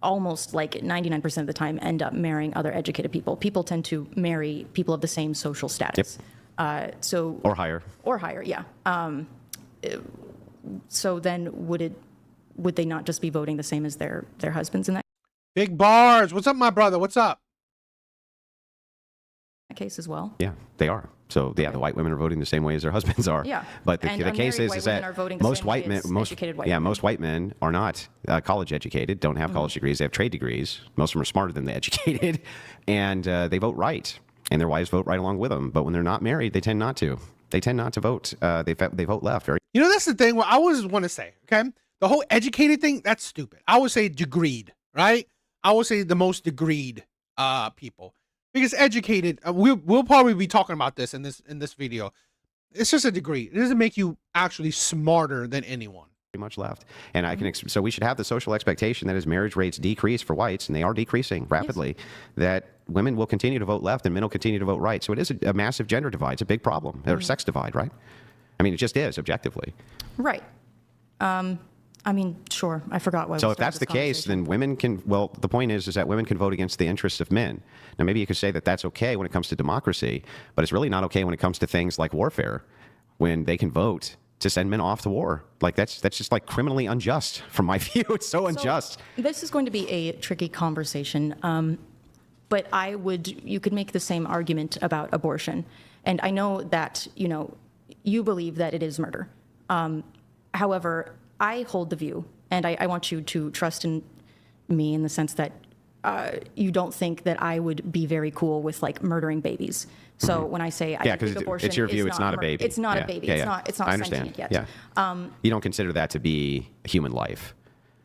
S4: almost like 99% of the time end up marrying other educated people. People tend to marry people of the same social status.
S5: Or higher.
S4: Or higher, yeah. So then would they not just be voting the same as their husbands in that
S1: Big bars. What's up, my brother? What's up?
S4: case as well?
S5: Yeah, they are. So yeah, the white women are voting the same way as their husbands are.
S4: Yeah.
S5: But the
S4: And
S5: case
S4: unmarried
S5: is
S4: white women
S5: that
S4: are voting the
S5: most
S4: same
S5: white
S4: way
S5: men,
S4: as
S5: most
S4: educated white
S5: yeah,
S4: women.
S5: most white men are not college educated, don't have college degrees. They have trade degrees. Most of them are smarter than the educated, and they vote right, and their wives vote right along with them. But when they're not married, they tend not to. They tend not to vote. They vote left. Very.
S1: You know, that's the thing. What I always want to say, okay? The whole educated thing, that's stupid. I would say degreed, right? I would say the most degreed people. Because educated, we'll probably be talking about this in this video. It's just a degree. It doesn't make you actually smarter than anyone.
S5: Pretty much left, and I can. So we should have the social expectation that as marriage rates decrease for whites, and they are decreasing rapidly, that women will continue to vote left and men will continue to vote right. So it is a massive gender divide. It's a big problem, or sex divide, right? I mean, it just is objectively.
S4: Right. I mean, sure. I forgot what.
S5: So if that's the case, then women can. Well, the point is that women can vote against the interests of men. Now, maybe you could say that that's okay when it comes to democracy, but it's really not okay when it comes to things like warfare, when they can vote to send men off to war. Like that's just like criminally unjust from my view. It's so unjust.
S4: This is going to be a tricky conversation, but you could make the same argument about abortion, and I know that you believe that it is murder. However, I hold the view, and I want you to trust in me in the sense that you don't think that I would be very cool with like murdering babies. So when I say I think abortion,
S5: it's your view. It's not a baby.
S4: It's not a baby. It's not
S5: I understand.
S4: sentient yet.
S5: Yeah. You don't consider that to be a human life.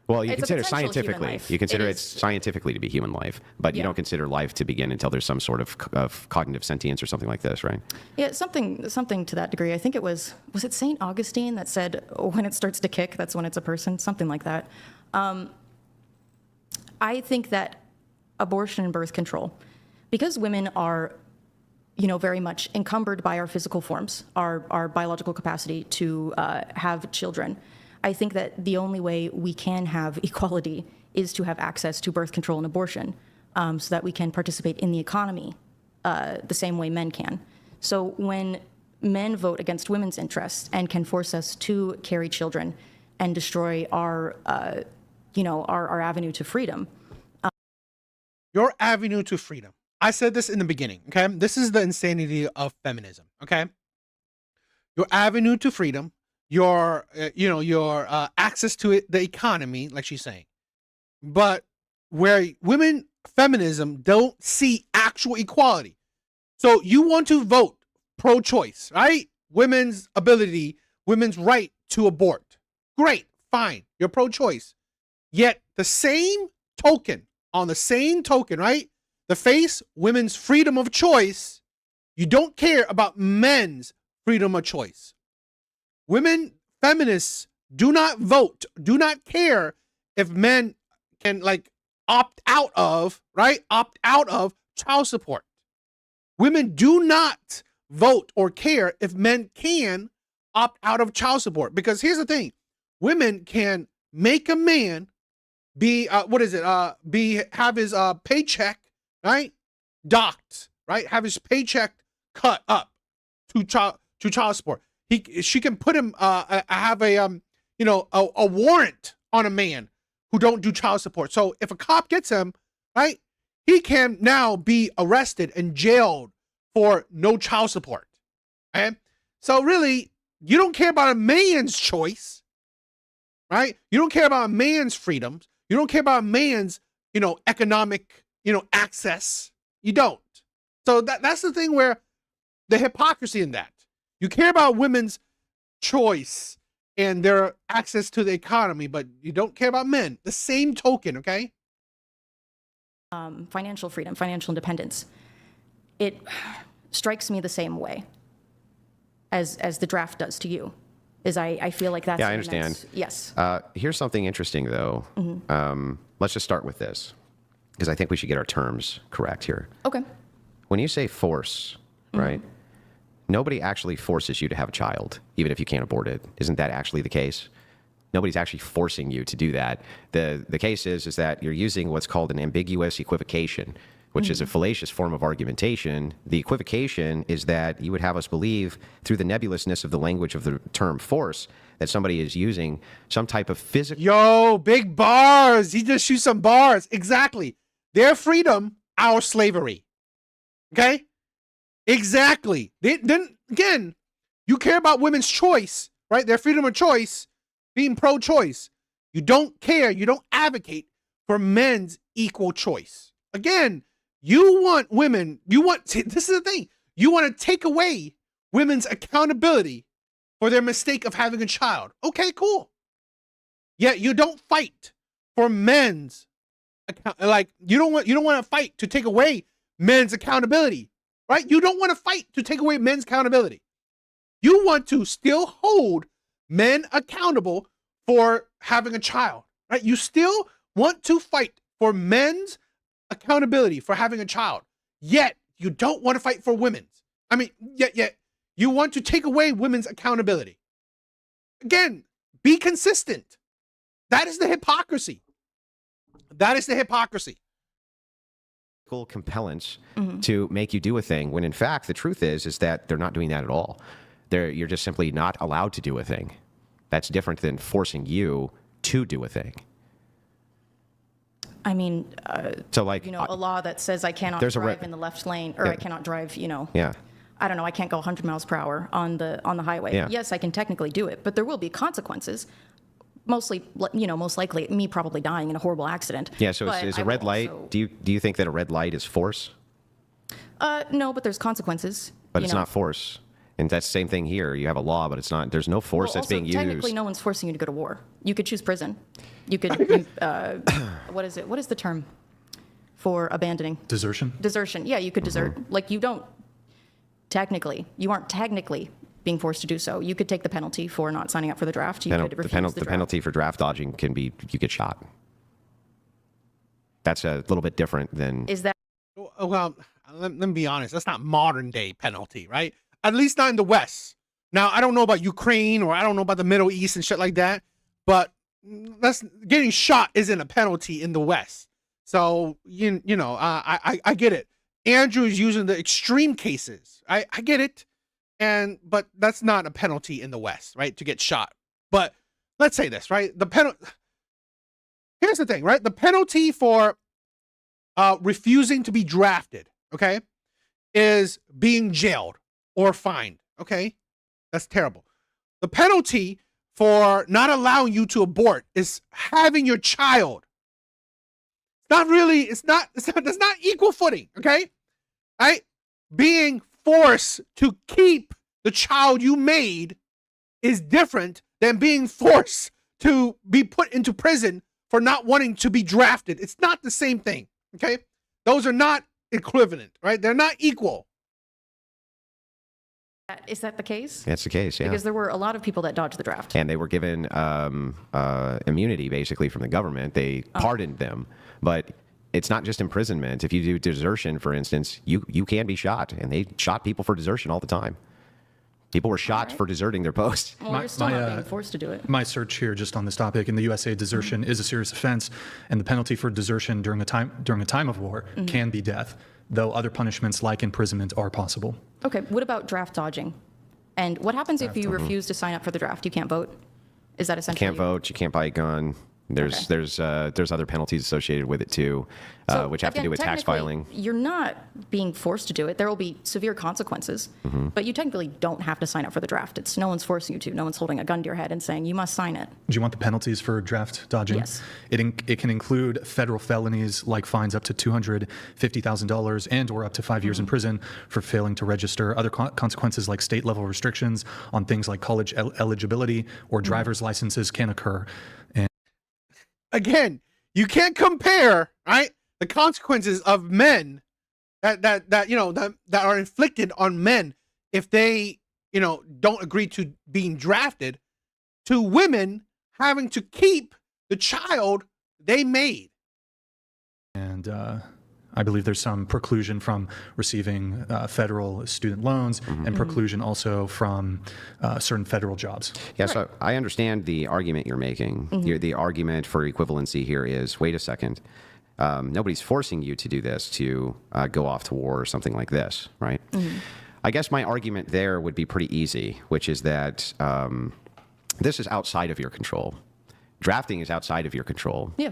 S5: Well, you
S4: It's a
S5: consider
S4: potential human
S5: scientifically.
S4: life.
S5: You consider
S4: It
S5: it
S4: is.
S5: scientifically to be human life, but you
S4: Yeah.
S5: don't consider life to begin until there's some sort of cognitive sentience or something like this, right?
S4: Yeah, something to that degree. I think it was it St. Augustine that said, when it starts to kick, that's when it's a person, something like that. I think that abortion and birth control, because women are, very much encumbered by our physical forms, our biological capacity to have children, I think that the only way we can have equality is to have access to birth control and abortion, so that we can participate in the economy the same way men can. So when men vote against women's interests and can force us to carry children and destroy our avenue to freedom.
S1: Your avenue to freedom. I said this in the beginning, okay? This is the insanity of feminism, okay? your avenue to freedom, your your access to it, the economy, like she's saying. But where women feminism don't see actual equality. So you want to vote pro-choice, right? Women's ability, women's right to abort. Great, fine, you're pro-choice. Yet the same token, right? The face, women's freedom of choice, you don't care about men's freedom of choice. Women feminists do not vote, do not care if men can like opt out of child support. Women do not vote or care if men can opt out of child support, because here's the thing: women can make a man be have his paycheck, right, docked, right, have his paycheck cut up to child support. She can put him have a warrant on a man who don't do child support. So if a cop gets him, right, he can now be arrested and jailed for no child support. Okay? So really, you don't care about a man's choice, right? You don't care about a man's freedoms. You don't care about a man's, economic, access. You don't. So that's the thing where the hypocrisy in that. You care about women's choice and their access to the economy, but you don't care about men. The same token, okay?
S4: Financial freedom, financial independence. It strikes me the same way as the draft does to you. I feel like that's...
S5: Yeah, I understand.
S4: Yes.
S5: Here's something interesting, though. Let's just start with this, because I think we should get our terms correct here.
S4: Okay.
S5: When you say force, right, nobody actually forces you to have a child, even if you can't abort it. Isn't that actually the case? Nobody's actually forcing you to do that. The case is that you're using what's called an ambiguous equivocation, which is a fallacious form of argumentation. The equivocation is that you would have us believe, through the nebulousness of the language of the term force, that somebody is using some type of physical...
S1: Yo, big bars. He just shoots some bars. Exactly. Their freedom, our slavery. Okay? Exactly. Then again, you care about women's choice, right? Their freedom of choice, being pro-choice. You don't care, you don't advocate for men's equal choice. Again, you want women, this is the thing, you want to take away women's accountability for their mistake of having a child. Okay, cool. Yet you don't fight for men's you don't want to fight to take away men's accountability. Right? You don't want to fight to take away men's accountability. You want to still hold men accountable for having a child. Right? You still want to fight for men's accountability for having a child. Yet you don't want to fight for women's. Yet you want to take away women's accountability. Again, be consistent. That is the hypocrisy. That is the hypocrisy.
S5: Compellence to make you do a thing, when in fact the truth is that they're not doing that at all. You're just simply not allowed to do a thing. That's different than forcing you to do a thing.
S4: So like, a law that says I cannot drive in the left lane, or I cannot drive,
S5: Yeah.
S4: I don't know, I can't go 100 miles per hour on the highway.
S5: Yeah.
S4: Yes, I can technically do it, but there will be consequences. Most likely me probably dying in a horrible accident.
S5: Yeah, so is a red light, do you think that a red light is force?
S4: No, but there's consequences.
S5: But it's not force. And that's the same thing here. You have a law, but it's not. There's no force that's being used.
S4: Technically, no one's forcing you to go to war. You could choose prison. You could, what is it? What is the term for abandoning?
S6: Desertion?
S4: Desertion. Yeah, you could desert. Like you aren't technically being forced to do so. You could take the penalty for not signing up for the draft. You could refuse
S5: the penalty for draft dodging can be you get shot. That's a little bit different than...
S4: Is that...
S1: Well, let me be honest. That's not modern day penalty, right? At least not in the West. Now, I don't know about Ukraine or I don't know about the Middle East and shit like that, but getting shot isn't a penalty in the West. So, I get it. Andrew is using the extreme cases. I get it. But that's not a penalty in the West, right? To get shot. But let's say this, right? Here's the thing, right? The penalty for refusing to be drafted, okay, is being jailed or fined, okay? That's terrible. The penalty for not allowing you to abort is having your child. That's not equal footing, okay? Right? Being forced to keep the child you made is different than being forced to be put into prison for not wanting to be drafted. It's not the same thing, okay? Those are not equivalent, right? They're not equal.
S4: Is that the case?
S5: That's the case, yeah.
S4: Because there were a lot of people that dodged the draft.
S5: And they were given immunity, basically, from the government. They pardoned them. But it's not just imprisonment. If you do desertion, for instance, you can be shot. And they shot people for desertion all the time. People were shot for deserting their post.
S4: Well, you're still not being forced to do it.
S6: My search here, just on this topic, in the USA, desertion is a serious offense, and the penalty for desertion during a time of war can be death, though other punishments like imprisonment are possible.
S4: Okay, what about draft dodging? And what happens if you refuse to sign up for the draft? You can't vote? Is that essentially?
S5: You can't vote. You can't buy a gun. There's other penalties associated with it too, which have to do with tax filing.
S4: You're not being forced to do it. There will be severe consequences, but you technically don't have to sign up for the draft. No one's forcing you to. No one's holding a gun to your head and saying you must sign it.
S6: Do you want the penalties for draft dodging?
S4: Yes.
S6: It can include federal felonies like fines up to $250,000 and/or up to 5 years in prison for failing to register. Other consequences like state-level restrictions on things like college eligibility or driver's licenses can occur.
S1: Again, you can't compare, right, the consequences of men that are inflicted on men if they, don't agree to being drafted, to women having to keep the child they made.
S6: And I believe there's some preclusion from receiving federal student loans and preclusion also from certain federal jobs.
S5: Yeah, so I understand the argument you're making. The argument for equivalency here is, wait a second, nobody's forcing you to do this, to go off to war or something like this, right? I guess my argument there would be pretty easy, which is that this is outside of your control. Drafting is outside of your control.
S4: Yeah.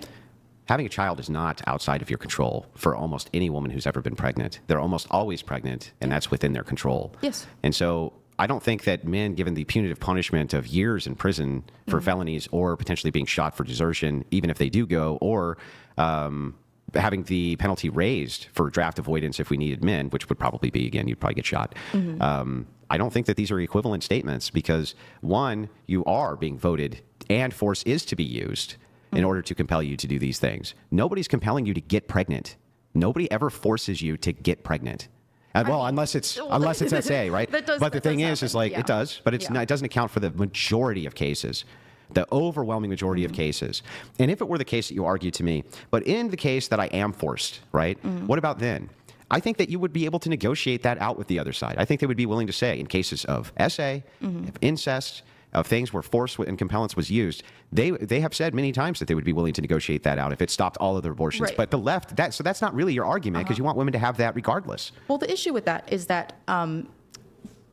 S5: Having a child is not outside of your control for almost any woman who's ever been pregnant. They're almost always pregnant, and that's within their control.
S4: Yes.
S5: And so I don't think that men, given the punitive punishment of years in prison for felonies or potentially being shot for desertion, even if they do go, or having the penalty raised for draft avoidance if we needed men, which would probably be, again, you'd probably get shot. I don't think that these are equivalent statements because, one, you are being voted and force is to be used in order to compel you to do these things. Nobody's compelling you to get pregnant. Nobody ever forces you to get pregnant. Well, unless it's SA, right? But the thing is it does, but it doesn't account for the majority of cases, the overwhelming majority of cases. And if it were the case that you argue to me, but in the case that I am forced, right? What about then? I think that you would be able to negotiate that out with the other side. I think they would be willing to say, in cases of SA, of incest, of things where force and compellence was used, they have said many times that they would be willing to negotiate that out if it stopped all of their abortions.
S4: Right.
S5: But the left, so that's not really your argument because you want women to have that regardless.
S4: Well, the issue with that is that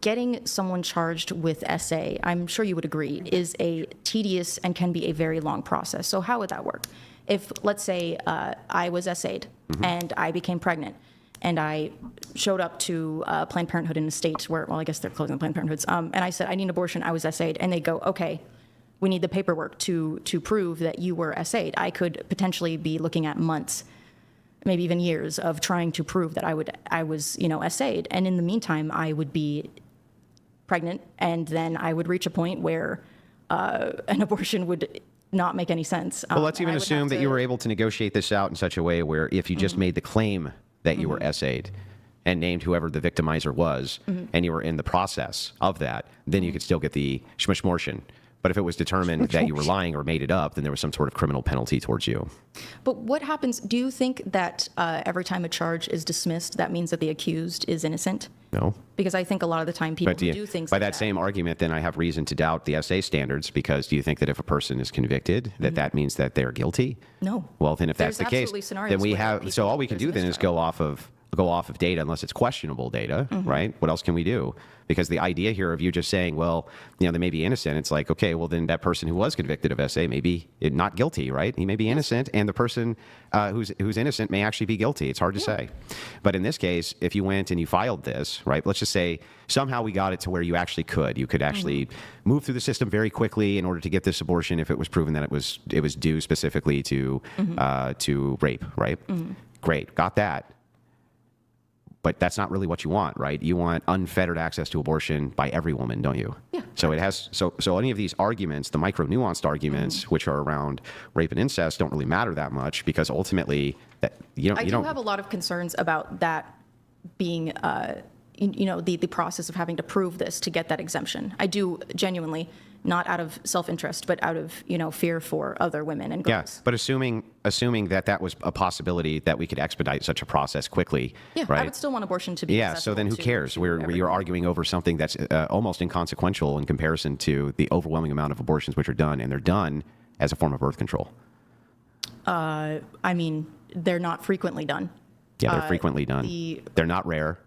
S4: getting someone charged with SA, I'm sure you would agree, is a tedious and can be a very long process. So how would that work? If, let's say, I was SA'd and I became pregnant, and I showed up to Planned Parenthood in a state where, well, I guess they're closing the Planned Parenthoods, and I said, I need an abortion, I was SA'd, and they go, okay, we need the paperwork to prove that you were SA'd. I could potentially be looking at months, maybe even years, of trying to prove that I was SA'd, and in the meantime, I would be pregnant, and then I would reach a point where an abortion would not make any sense.
S5: Well, let's even assume that you were able to negotiate this out in such a way where if you just made the claim that you were SA'd and named whoever the victimizer was, and you were in the process of that, then you could still get the shmishmortion. But if it was determined that you were lying or made it up, then there was some sort of criminal penalty towards you.
S4: But what happens, do you think that every time a charge is dismissed, that means that the accused is innocent?
S5: No.
S4: Because I think a lot of the time people who do things
S5: by
S4: like
S5: that same argument, then I have reason to doubt the SA standards, because do you think that if a person is convicted, that means that they're guilty?
S4: No.
S5: Well, then if that's
S4: There's
S5: the case,
S4: absolutely scenarios
S5: then we
S4: where
S5: have,
S4: people-
S5: so all we can do
S4: there's
S5: then is
S4: mistrial.
S5: go off of go off of data unless it's questionable data, right? What else can we do? Because the idea here of you just saying, well, they may be innocent, it's like, okay, well, then that person who was convicted of SA may be not guilty, right? He may be innocent, and the person who's innocent may actually be guilty. It's hard to say. But in this case, if you went and you filed this, right, let's just say somehow we got it to where you could actually move through the system very quickly in order to get this abortion if it was proven that it was due specifically to rape, right? Great, got that. But that's not really what you want, right? You want unfettered access to abortion by every woman, don't you?
S4: Yeah.
S5: So it has. So any of these arguments, the micro nuanced arguments, which are around rape and incest, don't really matter that much because ultimately, that
S4: I do have a lot of concerns about that being, the process of having to prove this to get that exemption. I do genuinely, not out of self-interest, but out of fear for other women and girls.
S5: Yeah, but assuming that was a possibility that we could expedite such a process quickly, right?
S4: I would still want abortion to be
S5: Yeah, so then who cares? You're arguing over something that's almost inconsequential in comparison to the overwhelming amount of abortions which are done, and they're done as a form of birth control.
S4: I mean, they're not frequently done.
S5: Yeah, they're frequently done. They're not rare.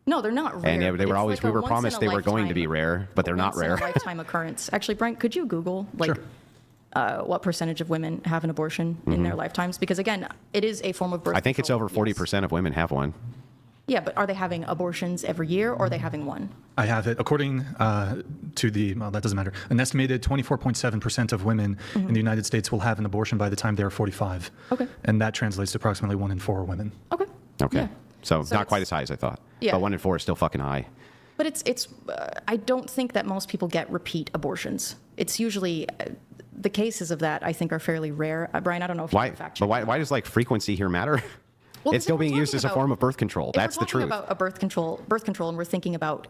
S4: No, they're not rare.
S5: And they were always,
S4: like
S5: we were promised they were going to be rare, but they're not rare.
S4: Once in a lifetime occurrence. Actually, Brent, could you Google what percentage of women have an abortion in their lifetimes? Because again, it is a form of birth
S5: I think it's
S4: control.
S5: over 40% of women have one.
S4: Yeah, but are they having abortions every year or are they having one?
S6: I have it. According to that doesn't matter. An estimated 24.7% of women in the United States will have an abortion by the time they're 45.
S4: Okay.
S6: And that translates to approximately 1 in 4 women.
S4: Okay.
S5: Okay.
S4: Yeah.
S5: So not quite
S4: it's-
S5: as high as I thought.
S4: Yeah.
S5: But 1 in 4 is still fucking high.
S4: But it's I don't think that most people get repeat abortions. It's usually the cases of that I think are fairly rare. Brian, I don't know if you can fact check.
S5: But why does frequency here matter?
S4: Well,
S5: it's still being used as a form of birth control. That's the truth.
S4: If we're talking about a birth control, and we're thinking about,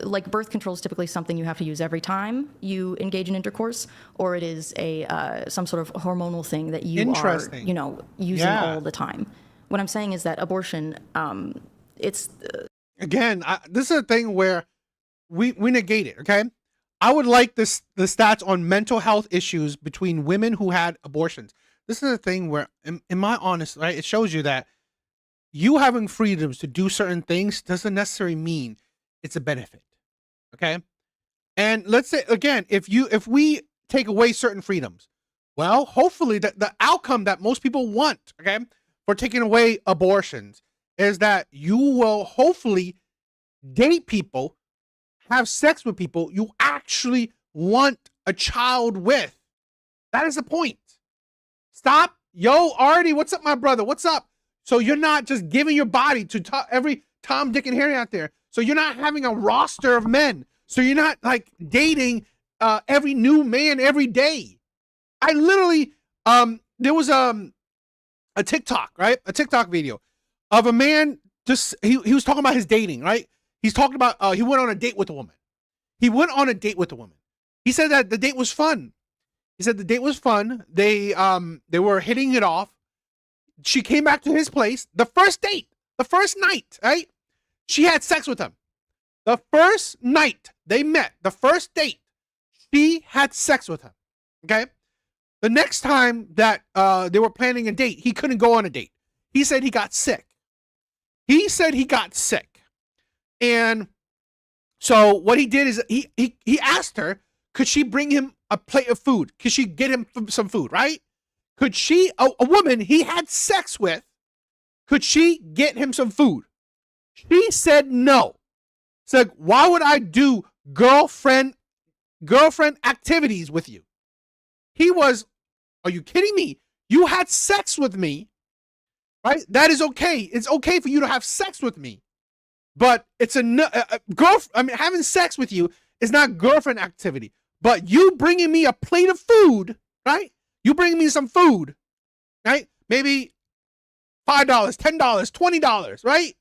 S4: like birth control is typically something you have to use every time you engage in intercourse, or it is some sort of hormonal thing that you are, using all the time. What I'm saying is that abortion, it's
S1: Again, this is a thing where we negate it. Okay, I would like the stats on mental health issues between women who had abortions. This is a thing where, in my honest, right, it shows you that you having freedoms to do certain things doesn't necessarily mean it's a benefit. Okay, and let's say again, if we take away certain freedoms, well, hopefully the outcome that most people want, okay, for taking away abortions is that you will hopefully date people, have sex with people you actually want a child with. That is the point. Stop. Yo, Artie, what's up, my brother? What's up? So you're not just giving your body to every Tom, Dick, and Harry out there. So you're not having a roster of men. So you're not like dating every new man every day. I literally, there was a TikTok, right? A TikTok video of a man he was talking about his dating, right? He's talking about he went on a date with a woman. He went on a date with a woman. He said that the date was fun. He said the date was fun. They were hitting it off. She came back to his place. The first date, the first night, right? She had sex with him. The first night they met, the first date, she had sex with him. Okay? The next time that they were planning a date, he couldn't go on a date. He said he got sick. And so what he did is he asked her, could she bring him a plate of food? Could she get him some food, right? Could she, a woman he had sex with, could she get him some food? She said no. It's like, why would I do girlfriend activities with you? He was, are you kidding me? You had sex with me, right? That is okay. It's okay for you to have sex with me. But it's having sex with you is not girlfriend activity. But you bringing me a plate of food, right? You bringing me some food, right? Maybe $5, $10, $20, right?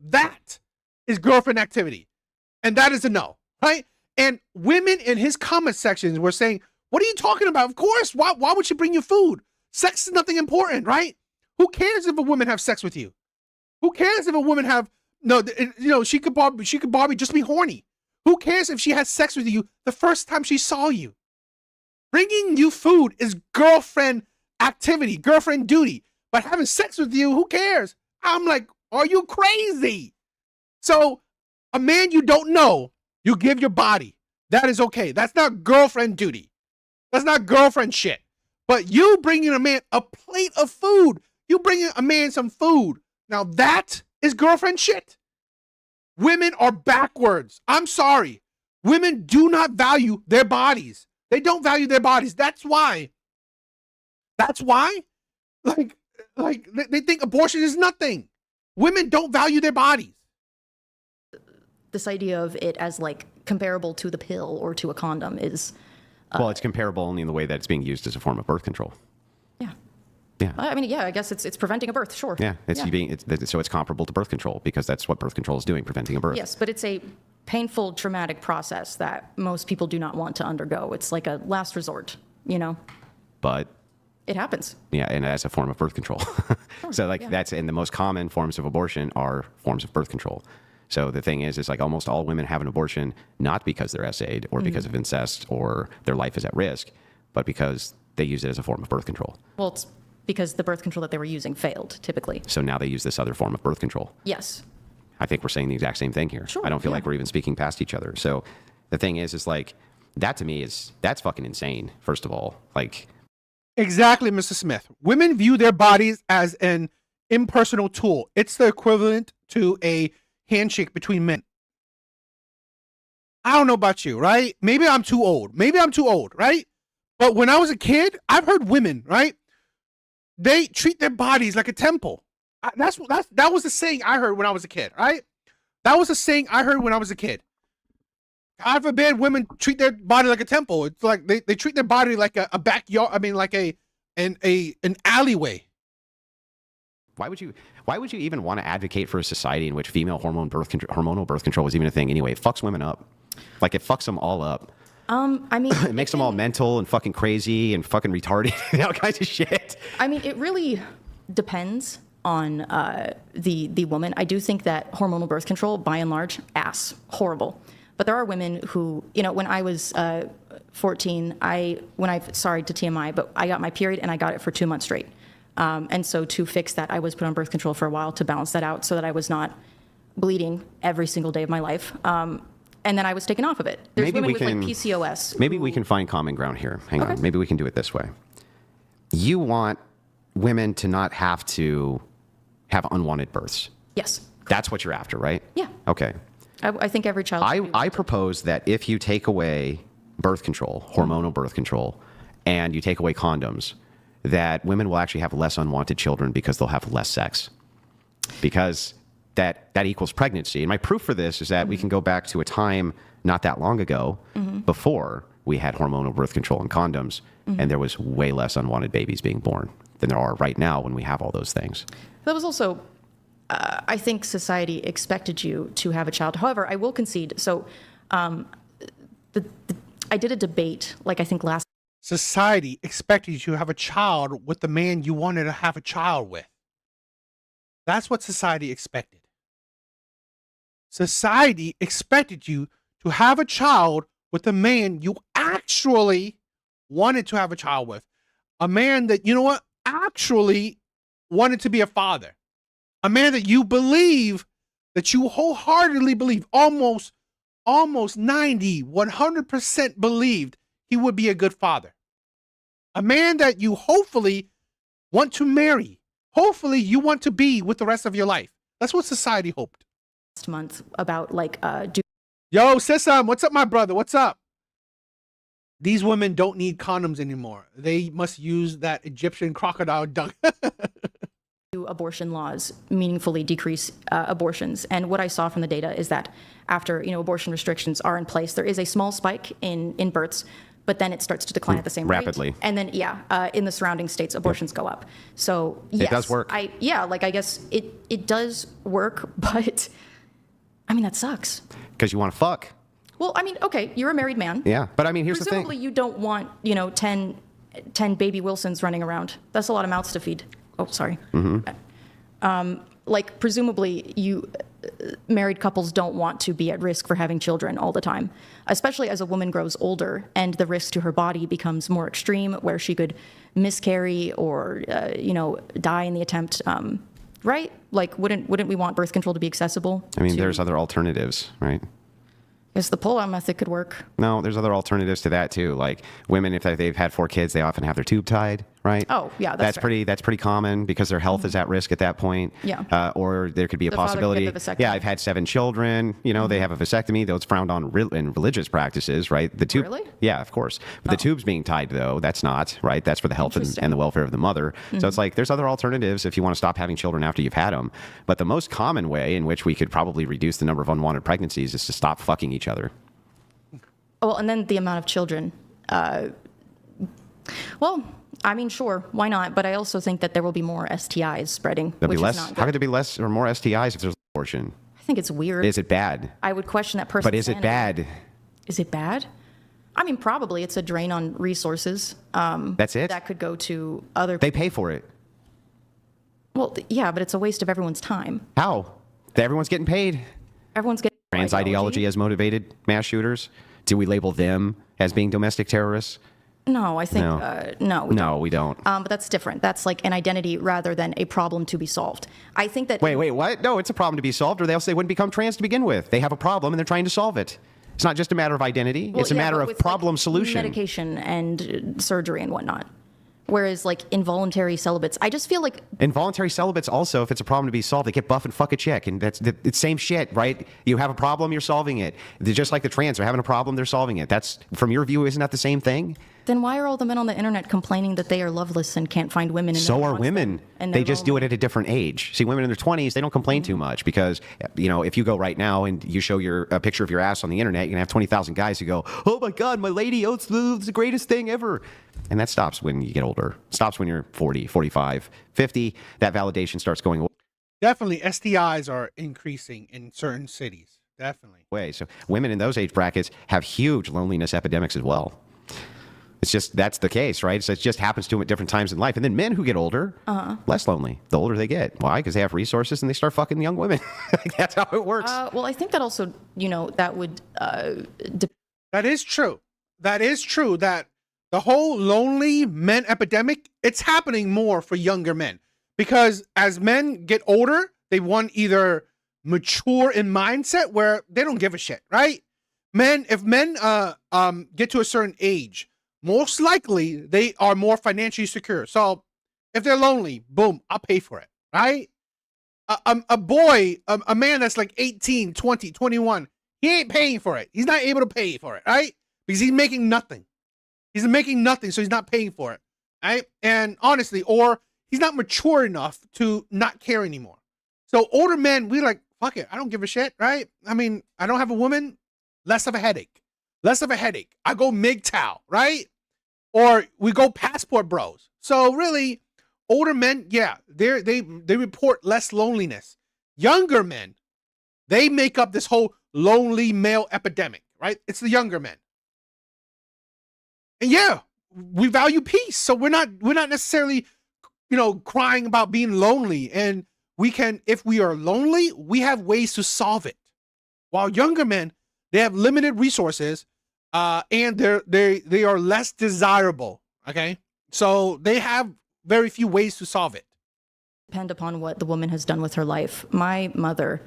S1: That is girlfriend activity. And that is a no, right? And women in his comment sections were saying, what are you talking about? Of course, why would she bring you food? Sex is nothing important, right? Who cares if a woman have sex with you? Who cares if a woman she could probably just be horny. Who cares if she has sex with you the first time she saw you? Bringing you food is girlfriend activity, girlfriend duty. but having sex with you, who cares? I'm like, are you crazy? So a man you don't know, you give your body. That is okay. That's not girlfriend duty. That's not girlfriend shit. But you bringing a man a plate of food, you bringing a man some food. Now that is girlfriend shit. Women are backwards. I'm sorry. Women do not value their bodies. They don't value their bodies. That's why. Like they think abortion is nothing. Women don't value their bodies.
S4: This idea of it as like comparable to the pill or to a condom is.
S5: Well, it's comparable only in the way that it's being used as a form of birth control.
S4: Yeah.
S5: Yeah.
S4: I mean, yeah, I guess it's preventing a birth, sure.
S5: Yeah, so it's comparable to birth control because that's what birth control is doing, preventing a birth.
S4: Yes, but it's a painful, traumatic process that most people do not want to undergo. It's like a last resort, you know?
S5: But
S4: it happens.
S5: Yeah, and as a form of birth control. So like that's, and the most common forms of abortion are forms of birth control. So the thing is like almost all women have an abortion, not because they're SA'd or because of incest or their life is at risk, but because they use it as a form of birth control.
S4: Well, it's because the birth control that they were using failed, typically.
S5: So now they use this other form of birth control.
S4: Yes.
S5: I think we're saying the exact same thing here.
S4: Sure,
S5: I don't feel like we're even speaking past each other. So the thing is like, that to me that's fucking insane, first of all. Like,
S1: exactly, Mr. Smith. Women view their bodies as an impersonal tool. It's the equivalent to a handshake between men. I don't know about you, right? Maybe I'm too old, right? But when I was a kid, I've heard women, right? They treat their bodies like a temple. That was the saying I heard when I was a kid, right? That was the saying I heard when I was a kid. God forbid women treat their body like a temple. It's like they treat their body like a backyard. I mean, like an alleyway.
S5: Why would you even want to advocate for a society in which female hormonal birth control is even a thing anyway? It fucks women up. Like, it fucks them all up.
S4: I mean,
S5: it makes them all mental and fucking crazy and fucking retarded and all kinds of shit.
S4: I mean, it really depends on the woman. I do think that hormonal birth control, by and large, horrible. But there are women who, you know, when I was 14, sorry to TMI, but I got my period and I got it for 2 months straight. And so to fix that, I was put on birth control for a while to balance that out so that I was not bleeding every single day of my life. And then I was taken off of it. There's women with like PCOS.
S5: Maybe we can find common ground here. Hang on. Maybe we can do it this way. You want women to not have to have unwanted births.
S4: Yes.
S5: That's what you're after, right?
S4: Yeah.
S5: Okay.
S4: I think every child.
S5: I propose that if you take away birth control, hormonal birth control, and you take away condoms, that women will actually have less unwanted children because they'll have less sex. Because that equals pregnancy. And my proof for this is that we can go back to a time not that long ago before we had hormonal birth control and condoms, and there was way less unwanted babies being born than there are right now when we have all those things.
S4: That was also, I think society expected you to have a child. However, I will concede. So I did a debate, like I think last.
S1: Society expected you to have a child with the man you wanted to have a child with. That's what society expected. Society expected you to have a child with a man you actually wanted to have a child with. A man that, you know what, actually wanted to be a father. A man that you believe, that you wholeheartedly believe, almost 90, 100% believed he would be a good father. A man that you hopefully want to marry. Hopefully you want to be with the rest of your life. That's what society hoped.
S4: Last month about like
S1: Yo, Sissam, what's up, my brother? What's up? These women don't need condoms anymore. They must use that Egyptian crocodile dung.
S4: Abortion laws meaningfully decrease abortions. And what I saw from the data is that after, you know, abortion restrictions are in place, there is a small spike in births, but then it starts to decline at the same
S5: rapidly.
S4: rate. And then, in the surrounding states, abortions go up. So yes,
S5: it does work.
S4: I guess it does work, but I mean, that sucks.
S5: Because you want to fuck.
S4: Well, I mean, okay, you're a married man.
S5: Yeah, but I mean, here's the thing.
S4: Presumably you don't want, 10 baby Wilsons running around. That's a lot of mouths to feed. Oh, sorry. Like, presumably married couples don't want to be at risk for having children all the time, especially as a woman grows older and the risk to her body becomes more extreme, where she could miscarry or, die in the attempt. Right? Like, wouldn't we want birth control to be accessible?
S5: I mean, there's other alternatives, right?
S4: Guess the pull-out method could work.
S5: No, there's other alternatives to that too. Like women, if they've had 4 kids, they often have their tube tied, right?
S4: Oh, yeah, that's fair.
S5: That's pretty common because their health is at risk at that point.
S4: Yeah.
S5: Or there could be a
S4: The father could
S5: possibility.
S4: get a vasectomy.
S5: Yeah, I've had 7 children. They have a vasectomy. Those frowned on in religious practices, right? The tube.
S4: Really?
S5: Yeah, of course. But the tubes being tied, though, that's not right. That's for the health and the welfare of the mother. So it's like there's other alternatives if you want to stop having children after you've had them. But the most common way in which we could probably reduce the number of unwanted pregnancies is to stop fucking each other.
S4: Well, and then the amount of children. Well, I mean, sure, why not? But I also think that there will be more STIs spreading,
S5: There'll
S4: which
S5: be less.
S4: is not good.
S5: How could there be less or more STIs if there's abortion?
S4: I think it's weird.
S5: Is it bad?
S4: I would question that person's
S5: But is it
S4: sanity.
S5: bad?
S4: Is it bad? I mean, probably. It's a drain on resources.
S5: That's it?
S4: That could go to other
S5: They
S4: people.
S5: pay for it.
S4: Well, yeah, but it's a waste of everyone's time.
S5: How? Everyone's getting paid.
S4: Everyone's getting
S5: Trans ideology has motivated mass shooters. Do we label them as being domestic terrorists?
S4: No, I think,
S5: No.
S4: no,
S5: We don't.
S4: but that's different. That's like an identity rather than a problem to be solved. I think that...
S5: Wait, what? No, it's a problem to be solved, or else they wouldn't become trans to begin with. They have a problem, and they're trying to solve it. It's not just a matter of identity.
S4: Well,
S5: it's a
S4: yeah,
S5: matter
S4: but
S5: of
S4: with,
S5: problem
S4: like,
S5: solution.
S4: medication and surgery and whatnot. Whereas, like, involuntary celibates, I just feel like...
S5: Involuntary celibates also, if it's a problem to be solved, they get buff and fuck a chick. And it's the same shit, right? You have a problem, you're solving it. They're just like the trans are having a problem, they're solving it. That's, from your view, isn't that the same thing?
S4: Then why are all the men on the internet complaining that they are loveless and can't find women? And
S5: So
S4: no one
S5: are
S4: wants
S5: women.
S4: them, and
S5: They
S4: they're
S5: just do it at a different age. See, women in their 20s, they don't complain too much because, if you go right now and you show a picture of your ass on the internet, you're going to have 20,000 guys who go, oh my God, my lady, it's the greatest thing ever. And that stops when you get older. It stops when you're 40, 45, 50. That validation starts going away.
S1: Definitely, STIs are increasing in certain cities. Definitely.
S5: So women in those age brackets have huge loneliness epidemics as well. It's just, that's the case, right? So it just happens to them at different times in life. And then men who get older, less lonely, the older they get. Why? Because they have resources and they start fucking young women. That's how it works.
S4: well, I think that also, that would...
S1: That is true. That is true that the whole lonely men epidemic, it's happening more for younger men. Because as men get older, they want either mature in mindset where they don't give a shit, right? If men get to a certain age, most likely they are more financially secure. So if they're lonely, boom, I'll pay for it, right? A man that's like 18, 20, 21, he ain't paying for it. He's not able to pay for it, right? Because he's making nothing. He's making nothing, so he's not paying for it, right? And honestly, or he's not mature enough to not care anymore. So older men, we like, fuck it, I don't give a shit, right? I mean, I don't have a woman, less of a headache. Less of a headache. I go MGTOW, right? Or we go passport bros. So really, older men, yeah, they report less loneliness. Younger men, they make up this whole lonely male epidemic, right? It's the younger men. And yeah, we value peace. So we're not necessarily, crying about being lonely. And we can, if we are lonely, we have ways to solve it. While younger men, they have limited resources, and they are less desirable. Okay, so they have very few ways to solve it.
S4: Depend upon what the woman has done with her life. My mother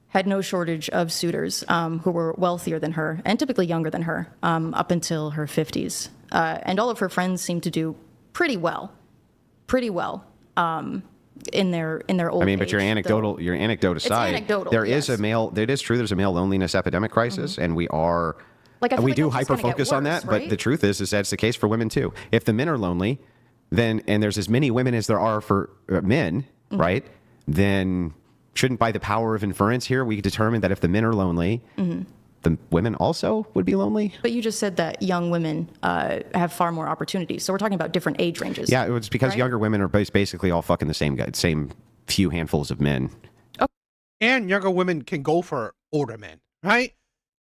S4: had no shortage of suitors who were wealthier than her and typically younger than her up until her 50s. And all of her friends seemed to do pretty well in their old age.
S5: But your anecdote aside,
S4: anecdotal,
S5: it is true, there's a male loneliness epidemic crisis, and we are...
S4: Like, I feel
S5: we
S4: like
S5: do
S4: that's just gonna
S5: hyper-focus
S4: get
S5: on that,
S4: worse, right?
S5: but the truth is that's the case for women too. If the men are lonely, then, and there's as many women as there are for men, right? Then shouldn't, by the power of inference here, we determine that if the men are lonely, the women also would be lonely?
S4: But you just said that young women have far more opportunities. So we're talking about different age ranges.
S5: Yeah, it's because
S4: right?
S5: younger women are basically all fucking the same guy, same few handfuls of men.
S1: And younger women can go for older men, right?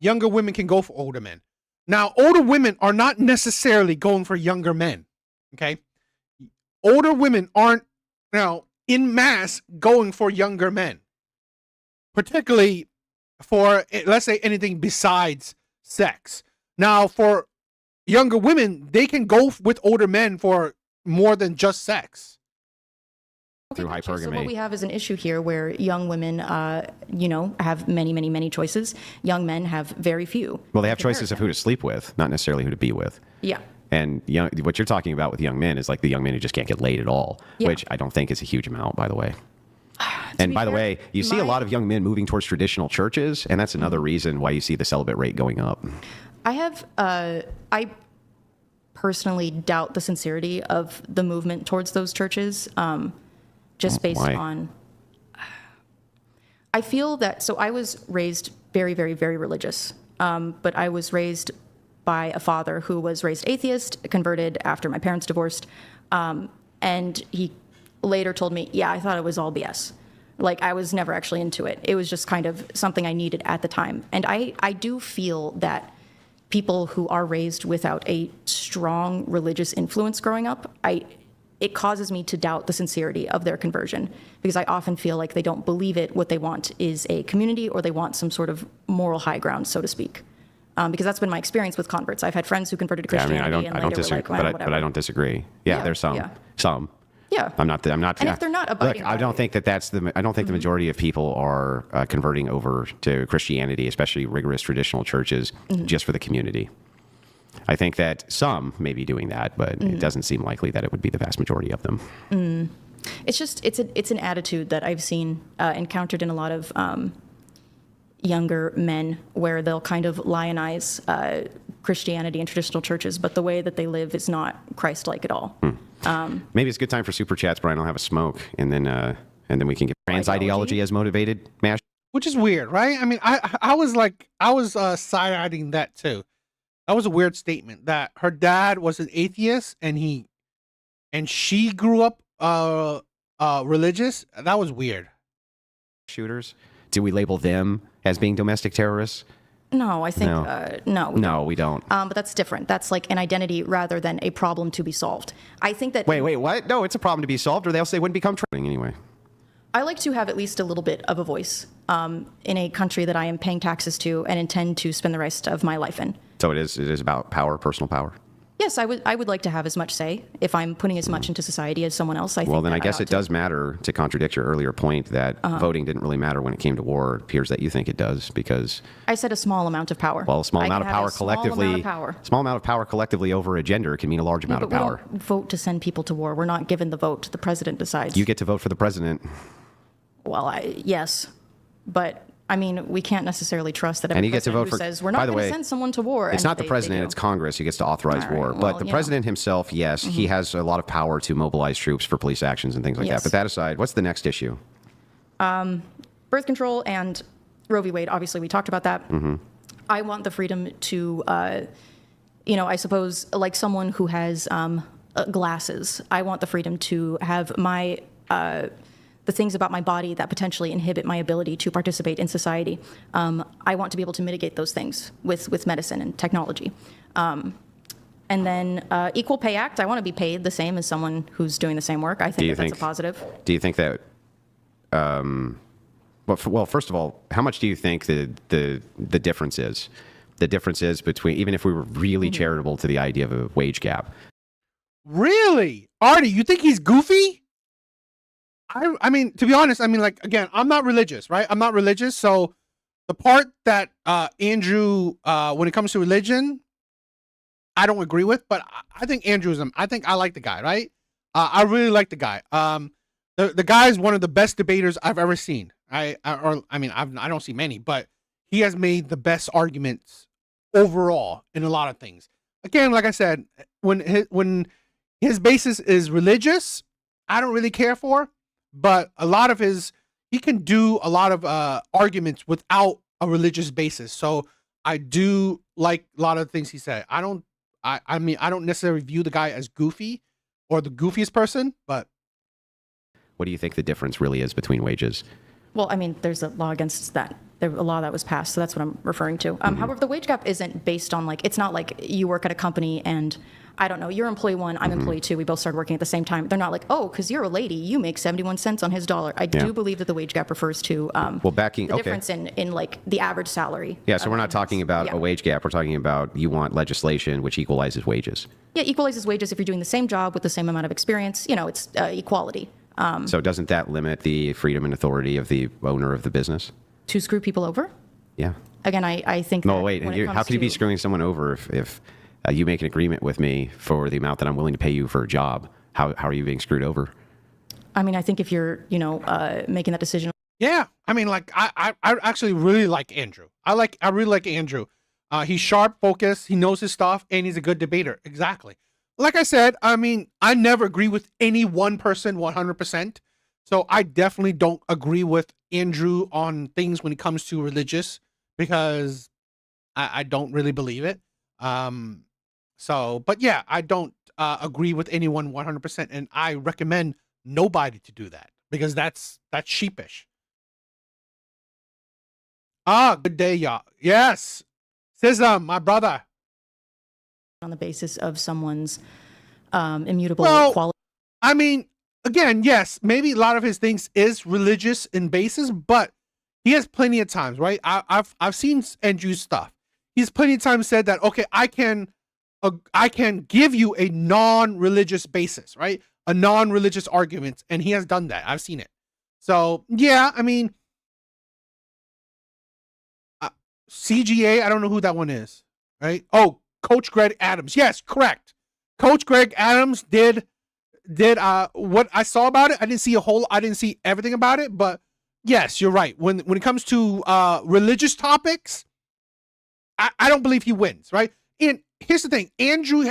S1: Younger women can go for older men. Now, older women are not necessarily going for younger men, okay? Older women aren't, in mass, going for younger men. particularly for, let's say, anything besides sex. Now, for younger women, they can go with older men for more than just sex.
S5: Through
S4: gotcha. So
S5: hypergamy.
S4: what we have is an issue here where young women, have many choices. Young men have very few.
S5: Well, they have choices of who to sleep with, not necessarily who to be with.
S4: Yeah.
S5: And what you're talking about with young men is like the young men who just can't get laid at all, which I don't think is a huge amount, by the way. And by the way, you see a lot of young men moving towards traditional churches, and that's another reason why you see the celibate rate going up.
S4: I personally doubt the sincerity of the movement towards those churches, just based on. I feel that, so I was raised very, very, very religious, but I was raised by a father who was raised atheist, converted after my parents divorced, and he later told me, yeah, I thought it was all BS. Like, I was never actually into it. It was just kind of something I needed at the time. And I do feel that people who are raised without a strong religious influence growing up, it causes me to doubt the sincerity of their conversion, because I often feel like they don't believe it. What they want is a community, or they want some sort of moral high ground, so to speak. Because that's been my experience with converts. I've had friends who converted to Christianity,
S5: I don't disagree, but I don't disagree. Yeah, there's some.
S4: Yeah.
S5: I'm not.
S4: And if they're not abiding,
S5: look, I don't think that's the. I don't think the majority of people are converting over to Christianity, especially rigorous traditional churches, just for the community. I think that some may be doing that, but it doesn't seem likely that it would be the vast majority of them.
S4: It's just it's an attitude that I've seen encountered in a lot of younger men, where they'll kind of lionize Christianity and traditional churches, but the way that they live is not Christ-like at all.
S5: Maybe it's a good time for super chats, Brian. I'll have a smoke, and then we can get trans ideology as motivated. Mash.
S1: Which is weird, right? I mean, I was side-eyeing that too. That was a weird statement, that her dad was an atheist and she grew up religious. That was weird.
S5: Shooters. Do we label them as being domestic terrorists?
S4: No, I think no.
S5: No, we don't.
S4: But that's different. That's like an identity rather than a problem to be solved. I think that.
S5: Wait, what? No, it's a problem to be solved, or else they wouldn't become trending anyway.
S4: I like to have at least a little bit of a voice in a country that I am paying taxes to and intend to spend the rest of my life in.
S5: So it is about power, personal power.
S4: Yes, I would like to have as much say if I'm putting as much into society as someone else. I
S5: guess it does matter, to contradict your earlier point that voting didn't really matter when it came to war. It appears that you think it does, because
S4: I said a small amount of power.
S5: Well, a small amount of power collectively. Small amount of power collectively over a gender can mean a large amount of power.
S4: We don't vote to send people to war. We're not given the vote. The president decides.
S5: You get to vote for the president.
S4: Well, yes, but I mean, we can't necessarily trust that every president who says we're not going to send someone to war.
S5: It's not the president, it's Congress who gets to authorize war. But the president himself, yes, he has a lot of power to mobilize troops for police actions and things like that. But that aside, what's the next issue?
S4: Birth control and Roe v. Wade. Obviously, we talked about that. I want the freedom to, I suppose, like someone who has glasses, I want the freedom to have my the things about my body that potentially inhibit my ability to participate in society. I want to be able to mitigate those things with medicine and technology. And then Equal Pay Act, I want to be paid the same as someone who's doing the same work. I think that's a positive.
S5: Do you think that, well, first of all, how much do you think the difference is? The difference is between, even if we were really charitable to the idea of a wage gap.
S1: Really? Artie, you think he's goofy? I mean, to be honest, I mean, like, again, I'm not religious, right? I'm not religious. So the part that Andrew, when it comes to religion, I don't agree with, but I think I think I like the guy, right? I really like the guy. The guy is one of the best debaters I've ever seen. I don't see many, but he has made the best arguments overall in a lot of things. Again, like I said, when his basis is religious, I don't really care for. But a lot of he can do a lot of arguments without a religious basis. So I do like a lot of the things he said. I don't necessarily view the guy as goofy or the goofiest person, but.
S5: What do you think the difference really is between wages?
S4: Well, I mean, there's a law against that. a law that was passed, so that's what I'm referring to. However, the wage gap isn't based on, like, it's not like you work at a company and, I don't know, you're employee one, I'm employee two, we both started working at the same time. They're not like, oh, because you're a lady, you make 71 cents on his dollar. I do believe that the wage gap refers to the difference in like the average salary.
S5: Yeah, so we're not talking about a wage gap. We're talking about you want legislation which equalizes wages.
S4: Yeah, equalizes wages if you're doing the same job with the same amount of experience. You know, it's equality.
S5: So doesn't that limit the freedom and authority of the owner of the business?
S4: To screw people over?
S5: Yeah.
S4: Again, I think
S5: No,
S4: that
S5: wait.
S4: when it
S5: How
S4: comes
S5: could you be
S4: to-
S5: screwing someone over if you make an agreement with me for the amount that I'm willing to pay you for a job? How are you being screwed over?
S4: I mean, I think if you're, making that decision.
S1: Yeah, I mean, like I actually really like Andrew. I really like Andrew. He's sharp, focused, he knows his stuff, and he's a good debater. Exactly. Like I said, I mean, I never agree with any one person 100%. So I definitely don't agree with Andrew on things when it comes to religious, because I don't really believe it. But yeah, I don't agree with anyone 100%, and I recommend nobody to do that, because that's sheepish. Good day, y'all. Yes. Sism, my brother.
S4: On the basis of someone's immutable quality.
S1: I mean, again, yes, maybe a lot of his things is religious in basis, but he has plenty of times, right? I've seen Andrew's stuff. He's plenty of times said that, okay, I can give you a non-religious basis, right? A non-religious argument, and he has done that. I've seen it. So yeah, I mean, CGA, I don't know who that one is, right? Oh, Coach Greg Adams. Yes, correct. Coach Greg Adams did what I saw about it. I didn't see everything about it, but yes, you're right. When it comes to religious topics, I don't believe he wins, right? And here's the thing. Andrew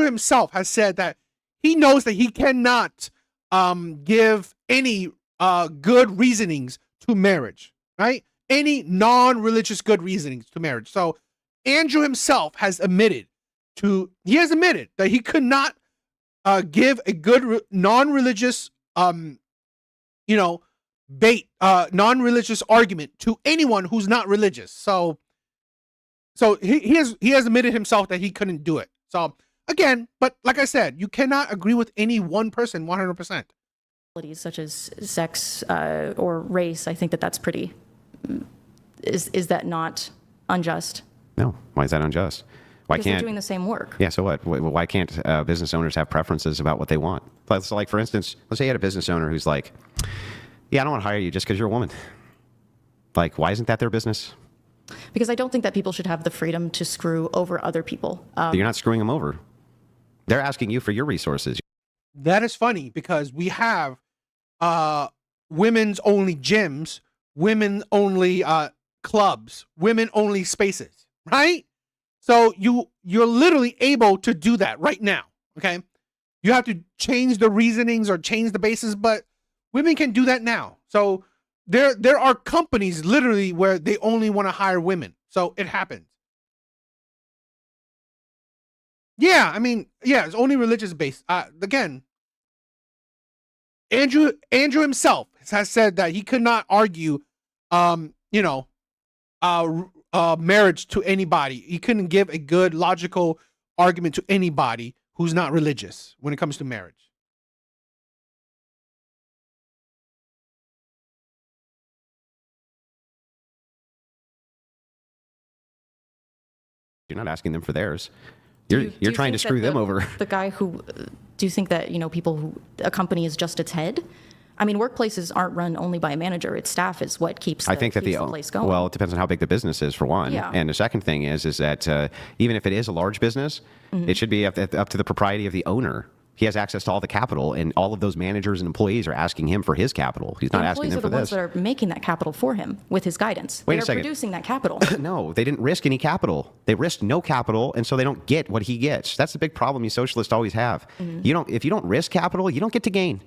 S1: himself has said that he knows that he cannot give any good reasonings to marriage, right? Any non-religious good reasonings to marriage. So Andrew himself has admitted that he could not give a good non-religious non-religious argument to anyone who's not religious. So he has admitted himself that he couldn't do it. So again, but like I said, you cannot agree with any one person 100%.
S4: Such as sex or race, I think that's pretty. Is that not unjust?
S5: No. Why is that unjust? Why
S4: Because
S5: can't
S4: they're doing the same work.
S5: Yeah, so what? Why can't business owners have preferences about what they want? So, like, for instance, let's say you had a business owner who's like, yeah, I don't want to hire you just because you're a woman. Like, why isn't that their business?
S4: Because I don't think that people should have the freedom to screw over other people.
S5: You're not screwing them over. They're asking you for your resources.
S1: That is funny, because we have women's only gyms, women only clubs, women only spaces, right? So you're literally able to do that right now. Okay. You have to change the reasonings or change the basis, but women can do that now. So there are companies literally where they only want to hire women. So it happens. Yeah, I mean, yeah, it's only religious based. Again, Andrew himself has said that he could not argue, marriage to anybody. He couldn't give a good logical argument to anybody who's not religious when it comes to marriage.
S5: You're not asking them for theirs.
S4: Do
S5: You're
S4: you
S5: trying to
S4: think
S5: screw
S4: that
S5: them over.
S4: The guy who, do you think that, people who, a company is just its head? I mean, workplaces aren't run only by a manager. Its staff is what keeps the,
S5: I think that
S4: keeps the place going.
S5: Well, it depends on how big the business is, for one.
S4: Yeah.
S5: And the second thing is that even if it is a large business, it should be up to the propriety of the owner. He has access to all the capital, and all of those managers and employees are asking him for his capital. He's not asking them for
S4: employees
S5: this.
S4: are the ones that are making that capital for him with his guidance.
S5: Wait a
S4: They're
S5: second.
S4: producing that capital.
S5: No, they didn't risk any capital. They risked no capital, and so they don't get what he gets. That's the big problem you socialists always have. If you don't risk capital, you don't get to gain.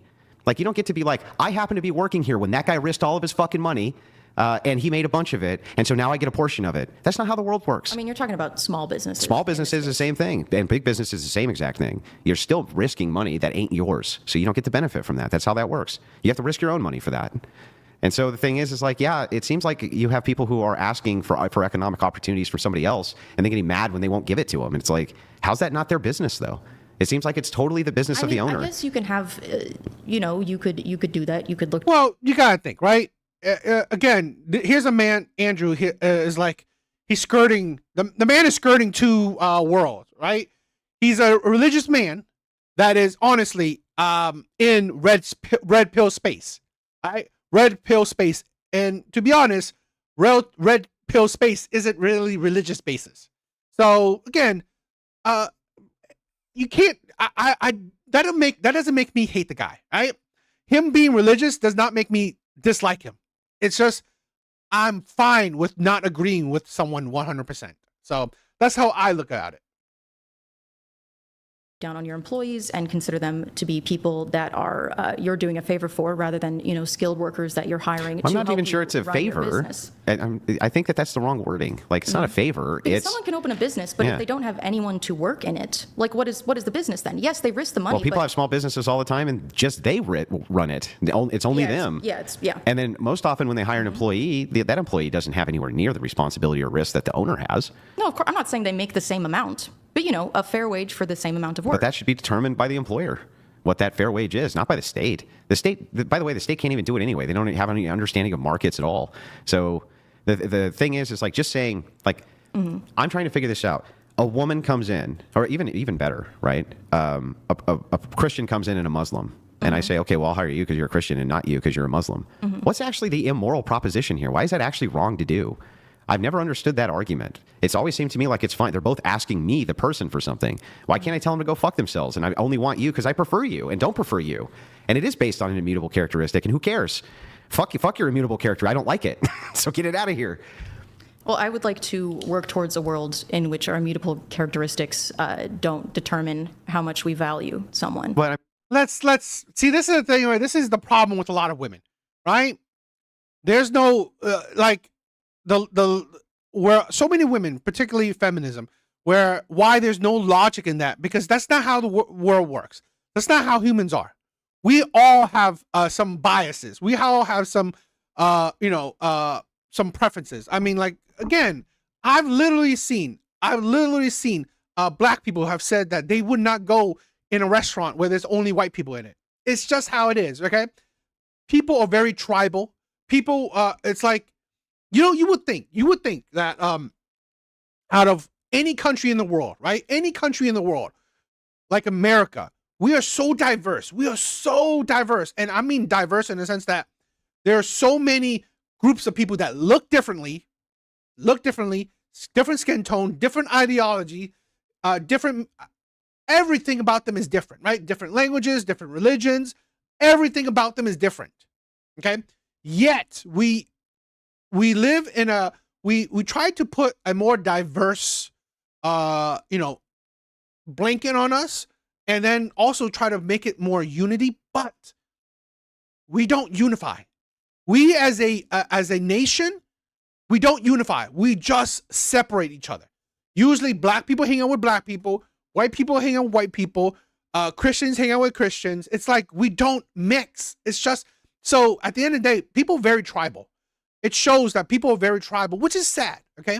S5: Like, you don't get to be like, I happen to be working here when that guy risked all of his fucking money, and he made a bunch of it, and so now I get a portion of it. That's not how the world works.
S4: I mean, you're talking about small businesses.
S5: Small business is the same thing, and big business is the same exact thing. You're still risking money that ain't yours, so you don't get the benefit from that. That's how that works. You have to risk your own money for that. And so the thing is like, yeah, it seems like you have people who are asking for economic opportunities for somebody else, and they're getting mad when they won't give it to them. And it's like, how's that not their business though? It seems like it's totally the business of the owner.
S4: I guess you can have, you could do that. You could look.
S1: Well, you gotta think, right? Again, here's a man, Andrew, is like, he's skirting, the man is skirting two worlds, right? He's a religious man that is honestly in red pill space, right? Red pill space. And to be honest, red pill space isn't really religious basis. So again, you can't, that doesn't make me hate the guy, right? Him being religious does not make me dislike him. It's just, I'm fine with not agreeing with someone 100%. So that's how I look at it.
S4: Down on your employees and consider them to be people that are you're doing a favor for, rather than skilled workers that you're hiring.
S5: I'm not even sure it's a favor. I think that's the wrong wording. Like, it's not a favor.
S4: Because someone can open a business, but if they don't have anyone to work in it, like what is the business then? Yes, they risk the money.
S5: Well, people have small businesses all the time, and just they run it. It's only them. And then most often when they hire an employee, that employee doesn't have anywhere near the responsibility or risk that the owner has.
S4: No, of course, I'm not saying they make the same amount. But, a fair wage for the same amount of work.
S5: But that should be determined by the employer, what that fair wage is, not by the state. The state, by the way, the state can't even do it anyway. They don't have any understanding of markets at all. So the thing is like, just saying, like, I'm trying to figure this out. A woman comes in, or even better, right? A Christian comes in and a Muslim. And I say, okay, well, I'll hire you because you're a Christian and not you because you're a Muslim. What's actually the immoral proposition here? Why is that actually wrong to do? I've never understood that argument. It's always seemed to me like it's fine. They're both asking me, the person, for something. Why can't I tell them to go fuck themselves? And I only want you because I prefer you and don't prefer you. And it is based on an immutable characteristic. And who cares? Fuck your immutable character. I don't like it. So get it out of here.
S4: Well, I would like to work towards a world in which our immutable characteristics don't determine how much we value someone.
S1: But let's see. This is the thing, right? This is the problem with a lot of women, right? There's no where so many women, particularly feminism, why there's no logic in that, because that's not how the world works. That's not how humans are. We all have some biases. We all have some some preferences. I mean, like, again, I've literally seen black people have said that they would not go in a restaurant where there's only white people in it. It's just how it is. Okay, people are very tribal. People, it's like, you would think that out of any country in the world, right? Any country in the world, like America, we are so diverse. We are so diverse. And I mean diverse in the sense that there are so many groups of people that look differently, different skin tone, different ideology, everything about them is different, right? Different languages, different religions, everything about them is different. Okay? Yet we live in we try to put a more diverse blanket on us, and then also try to make it more unity, but we don't unify. We as a nation, we don't unify. We just separate each other. Usually black people hang out with black people, white people hang out with white people, Christians hang out with Christians. It's like we don't mix. It's just, so at the end of the day, people are very tribal. It shows that people are very tribal, which is sad, okay?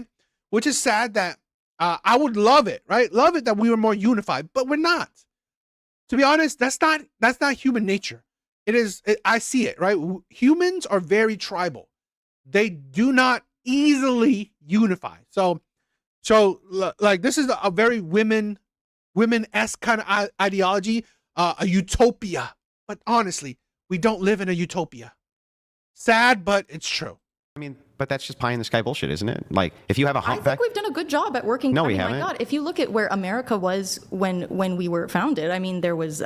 S1: Which is sad that I would love it, right? Love it that we were more unified, but we're not. To be honest, that's not human nature. I see it, right? Humans are very tribal. They do not easily unify. So like, this is a very women-esque kind of ideology, a utopia. But honestly, we don't live in a utopia. Sad, but it's true.
S5: I mean, but that's just pie in the sky bullshit, isn't it? Like, if you have a humpback,
S4: I think we've done a good job at working.
S5: No, we haven't.
S4: My God, if you look at where America was when we were founded, I mean, there was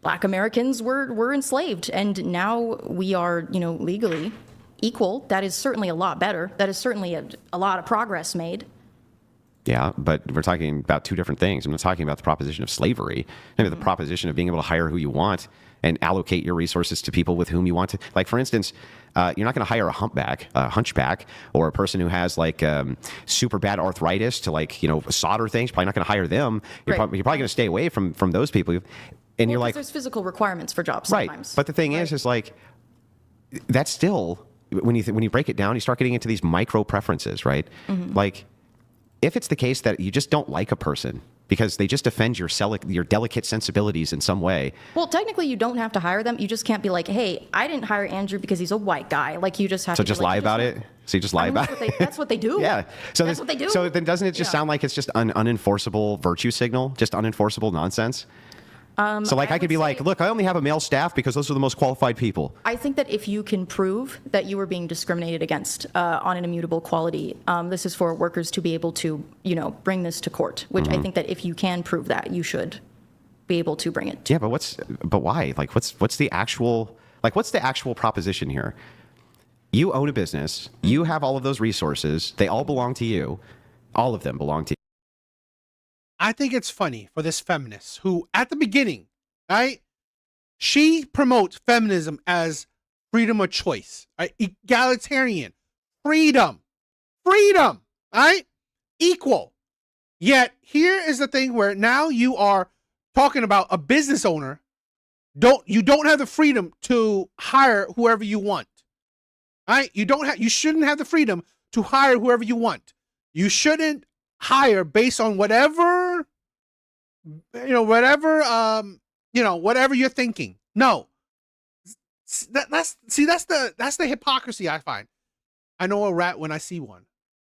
S4: Black Americans were enslaved, and now we are, legally equal. That is certainly a lot better. That is certainly a lot of progress made.
S5: Yeah, but we're talking about two different things. I'm not talking about the proposition of slavery. I mean, the proposition of being able to hire who you want and allocate your resources to people with whom you want to. Like, for instance, you're not going to hire a hunchback, or a person who has like super bad arthritis to solder things. Probably not going to hire them. You're probably going to stay away from those people. And you're like,
S4: there's physical requirements for jobs
S5: right.
S4: sometimes.
S5: But the thing is like, that's still, when you break it down, you start getting into these micro preferences, right? Like, if it's the case that you just don't like a person because they just offend your delicate sensibilities in some way.
S4: Well, technically, you don't have to hire them. You just can't be like, hey, I didn't hire Andrew because he's a white guy. Like, you just have to
S5: just lie about it? So you just lie about it?
S4: That's what they do.
S5: Yeah. So
S4: that's what they do.
S5: So then doesn't it just sound like it's just an unenforceable virtue signal? Just unenforceable nonsense? So like I could be like, look, I only have a male staff because those are the most qualified people.
S4: I think that if you can prove that you were being discriminated against on an immutable quality, this is for workers to be able to, bring this to court, which I think that if you can prove that, you should be able to bring it.
S5: Yeah, but why? Like, what's the actual proposition here? You own a business. You have all of those resources. They all belong to you. All of them belong to you.
S1: I think it's funny for this feminist who, at the beginning, right, she promotes feminism as freedom of choice, right? Egalitarian, freedom, right? Equal. Yet here is the thing where now you are talking about a business owner. You don't have the freedom to hire whoever you want, right? You shouldn't have the freedom to hire whoever you want. You shouldn't hire based on whatever you're thinking. No, that's the hypocrisy I find. I know a rat when I see one.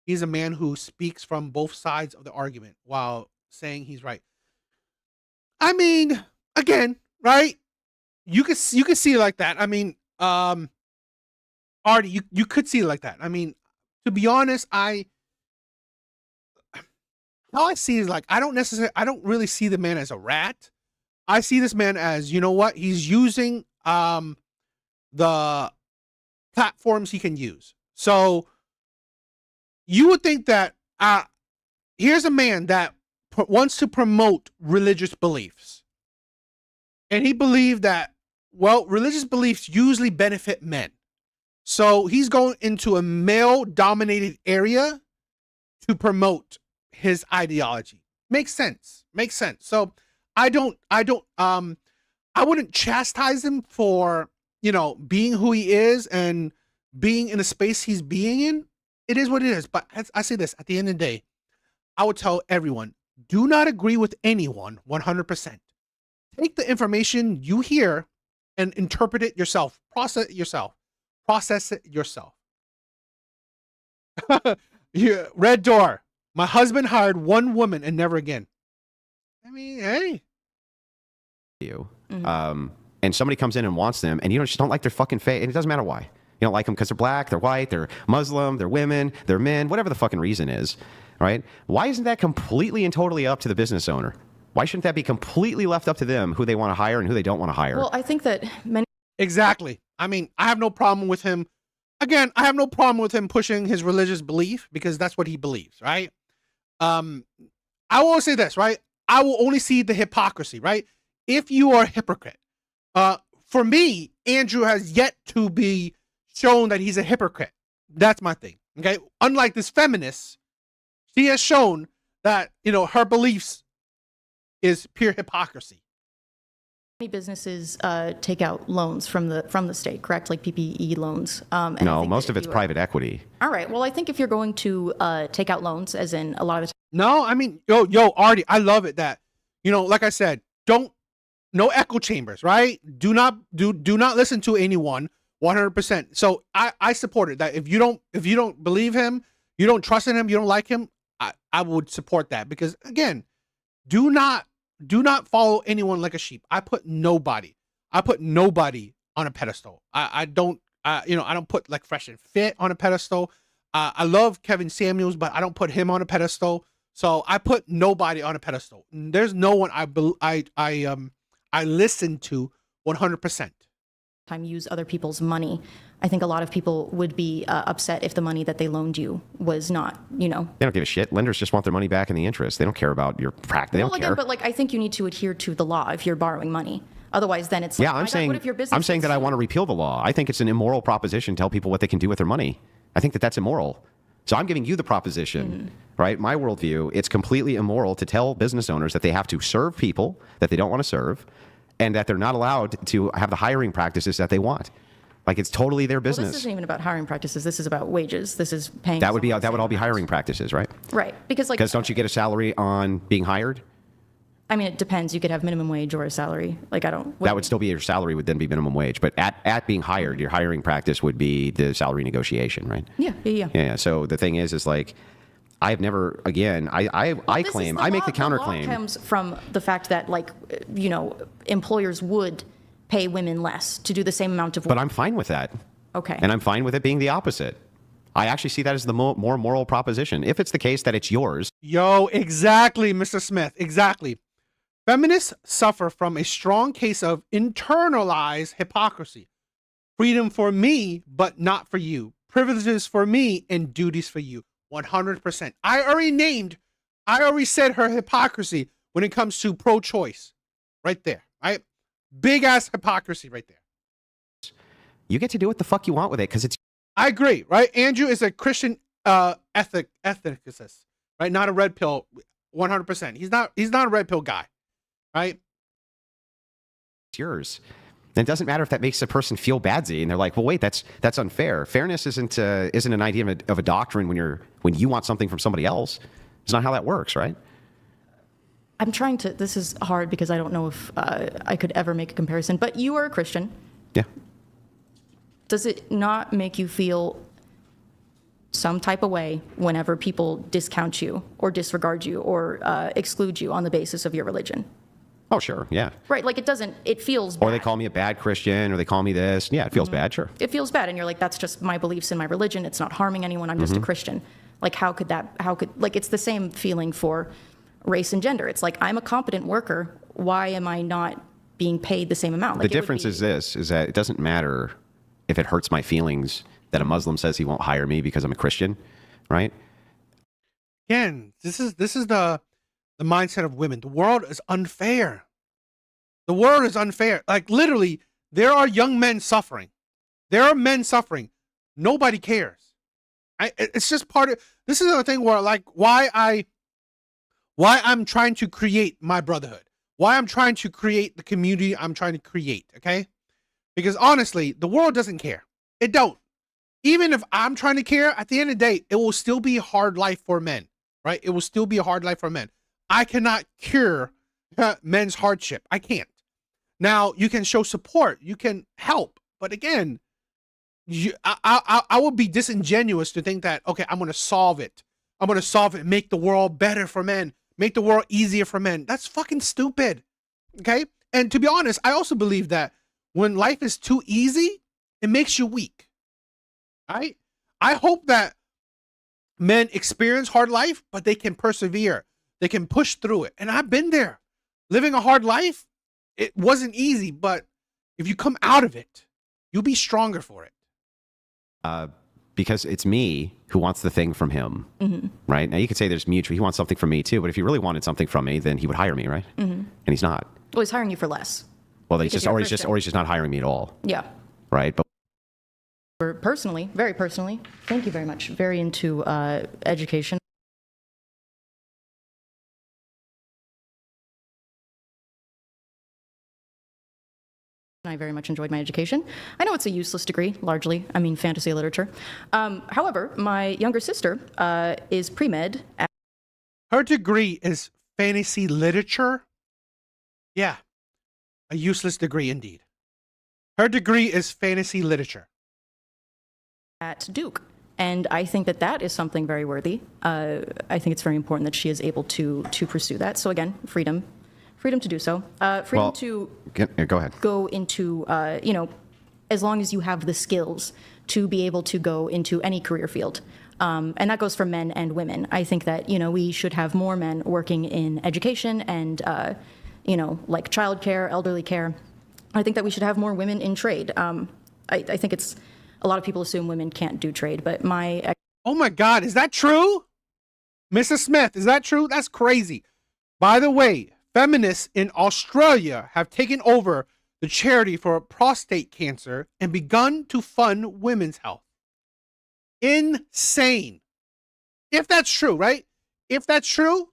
S1: He's a man who speaks from both sides of the argument while saying he's right. I mean, again, right? You could see it like that. I mean, Artie, you could see it like that. I mean, to be honest, how I see it is like, I don't really see the man as a rat. I see this man as, you know what? He's using the platforms he can use. So you would think that here's a man that wants to promote religious beliefs. And he believed that, well, religious beliefs usually benefit men. So he's going into a male-dominated area to promote his ideology. Makes sense. So I wouldn't chastise him for, being who he is and being in the space he's being in. It is what it is. But I say this, at the end of the day, I would tell everyone, do not agree with anyone 100%. Take the information you hear and interpret it yourself. Process it yourself. Yeah, Red Door. My husband hired one woman and never again. I mean, hey.
S5: And somebody comes in and wants them, and you just don't like their fucking face, and it doesn't matter why. You don't like them because they're black, they're white, they're Muslim, they're women, they're men, whatever the fucking reason is, right? Why isn't that completely and totally up to the business owner? Why shouldn't that be completely left up to them, who they want to hire and who they don't want to hire?
S4: Well, I think that many... Exactly.
S1: I mean, I have no problem with him. Again, I have no problem with him pushing his religious belief because that's what he believes, right? I will say this, right? I will only see the hypocrisy, right? If you are a hypocrite, for me, Andrew has yet to be shown that he's a hypocrite. That's my thing. Okay. Unlike this feminist, she has shown that, her beliefs is pure hypocrisy.
S4: Many businesses take out loans from the state, correct? Like PPE loans.
S5: No, most of it's private equity.
S4: All right. Well, I think if you're going to take out loans, as in a lot of the
S1: No, I mean, yo, Artie, I love it that, like I said, no echo chambers, right? Do not listen to anyone 100%. So I support it that if you don't believe him, you don't trust in him, you don't like him, I would support that because again, do not follow anyone like a sheep. I put nobody on a pedestal. I don't put like Fresh and Fit on a pedestal. I love Kevin Samuels, but I don't put him on a pedestal. So I put nobody on a pedestal. There's no one I listen to 100%.
S4: Time use other people's money. I think a lot of people would be upset if the money that they loaned you was not,
S5: They don't give a shit. Lenders just want their money back in the interest. They don't care about your practice. They don't care.
S4: But I think you need to adhere to the law if you're borrowing money. Otherwise, then it's
S5: I'm saying that I want to repeal the law. I think it's an immoral proposition to tell people what they can do with their money. I think that that's immoral. So I'm giving you the proposition, right? My worldview, it's completely immoral to tell business owners that they have to serve people that they don't want to serve and that they're not allowed to have the hiring practices that they want. Like it's totally their
S4: Well,
S5: business.
S4: this isn't even about hiring practices. This is about wages. This is paying.
S5: That would
S4: someone the
S5: all
S4: same
S5: be
S4: amount.
S5: hiring practices, right?
S4: Right. Because
S5: Don't you get a salary on being hired?
S4: I mean, it depends. You could have minimum wage or a salary. Like, I don't.
S5: That would still be your salary, would then be minimum wage. But at being hired, your hiring practice would be the salary negotiation, right?
S4: Yeah.
S5: So the thing is like, I've never, again, I claim, I make the counterclaim.
S4: The law comes from the fact that, like, you know, employers would pay women less to do the same amount of work.
S5: But I'm fine with that.
S4: Okay.
S5: And I'm fine with it being the opposite. I actually see that as the more moral proposition. If it's the case that it's yours.
S1: Yo, exactly, Mr. Smith. Exactly. Feminists suffer from a strong case of internalized hypocrisy. Freedom for me, but not for you. Privileges for me and duties for you. 100%. I already said her hypocrisy when it comes to pro-choice. Right there. Right? Big ass hypocrisy right there.
S5: You get to do what the fuck you want with it because it's.
S1: I agree, right? Andrew is a Christian ethicist, right? Not a red pill, 100%. He's not a red pill guy, right?
S5: It's yours. And it doesn't matter if that makes a person feel badsy, and they're like, "Well, wait, that's unfair." Fairness isn't an idea of a doctrine when you want something from somebody else. It's not how that works, right?
S4: I'm trying to. This is hard because I don't know if I could ever make a comparison. But you are a Christian.
S5: Yeah.
S4: Does it not make you feel some type of way whenever people discount you or disregard you or exclude you on the basis of your religion?
S5: Oh, sure. Yeah.
S4: Right. Like, it feels bad.
S5: Or they call me a bad Christian, or they call me this. Yeah, it feels bad. Sure.
S4: It feels bad. And you're like, that's just my beliefs in my religion. It's not harming anyone. I'm just a Christian. Like, it's the same feeling for race and gender. It's like, I'm a competent worker. Why am I not being paid the same amount? Like,
S5: the difference is that it doesn't matter if it hurts my feelings that a Muslim says he won't hire me because I'm a Christian, right?
S1: Again, this is the mindset of women. The world is unfair. The world is unfair. Like, literally, there are young men suffering. There are men suffering. Nobody cares. It's just part of. This is the thing where, like, why I'm trying to create my brotherhood. Why I'm trying to create the community I'm trying to create. Okay, because honestly, the world doesn't care. It don't. Even if I'm trying to care, at the end of the day, it will still be a hard life for men. Right? It will still be a hard life for men. I cannot cure men's hardship. I can't. Now, you can show support. You can help. But again, I would be disingenuous to think that, okay, I'm going to solve it. I'm going to solve it, make the world better for men, make the world easier for men. That's fucking stupid. Okay? And to be honest, I also believe that when life is too easy, it makes you weak. Right? I hope that men experience hard life, but they can persevere. They can push through it. And I've been there. Living a hard life, it wasn't easy, but if you come out of it, you'll be stronger for it.
S5: Because it's me who wants the thing from him, right? Now you could say there's mutual. He wants something from me too, but if he really wanted something from me, then he would hire me, right? And he's not.
S4: Well, he's hiring you for less.
S5: Well, he's just not hiring me at all.
S4: Yeah.
S5: Right. But
S4: personally, very personally, thank you very much. Very into education. I very much enjoyed my education. I know it's a useless degree, largely. I mean, fantasy literature. However, my younger sister is pre-med.
S1: Her degree is fantasy literature? Yeah, a useless degree indeed. Her degree is fantasy literature.
S4: At Duke. And I think that is something very worthy. I think it's very important that she is able to pursue that. So again, freedom to do so. To
S5: go ahead.
S4: Go into, as long as you have the skills to be able to go into any career field. And that goes for men and women. I think that, we should have more men working in education and, like childcare, elderly care. I think that we should have more women in trade. I think it's, a lot of people assume women can't do trade, but
S1: oh my God, is that true? Mrs. Smith, is that true? That's crazy. By the way, feminists in Australia have taken over the charity for prostate cancer and begun to fund women's health. Insane. If that's true, right? If that's true,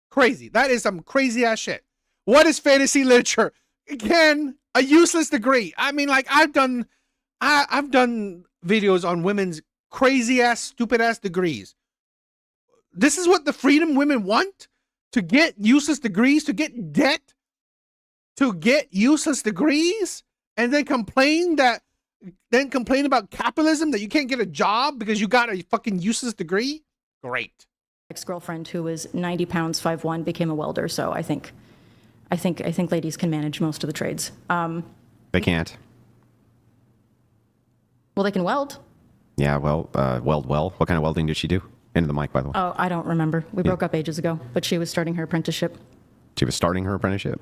S1: crazy. That is some crazy ass shit. What is fantasy literature? Again, a useless degree. I mean, like, I've done I've done videos on women's crazy ass, stupid ass degrees. This is what the freedom women want? To get useless degrees, to get debt, to get useless degrees, and then complain about capitalism, that you can't get a job because you got a fucking useless degree? Great.
S4: Ex-girlfriend who was 90 pounds, 5'1", became a welder. So I think ladies can manage most of the trades.
S5: They can't.
S4: Well, they can weld.
S5: Yeah, well, weld well. What kind of welding did she do? Into the mic, by the way.
S4: Oh, I don't remember. We broke up ages ago, but she was starting her apprenticeship.
S5: She was starting her apprenticeship.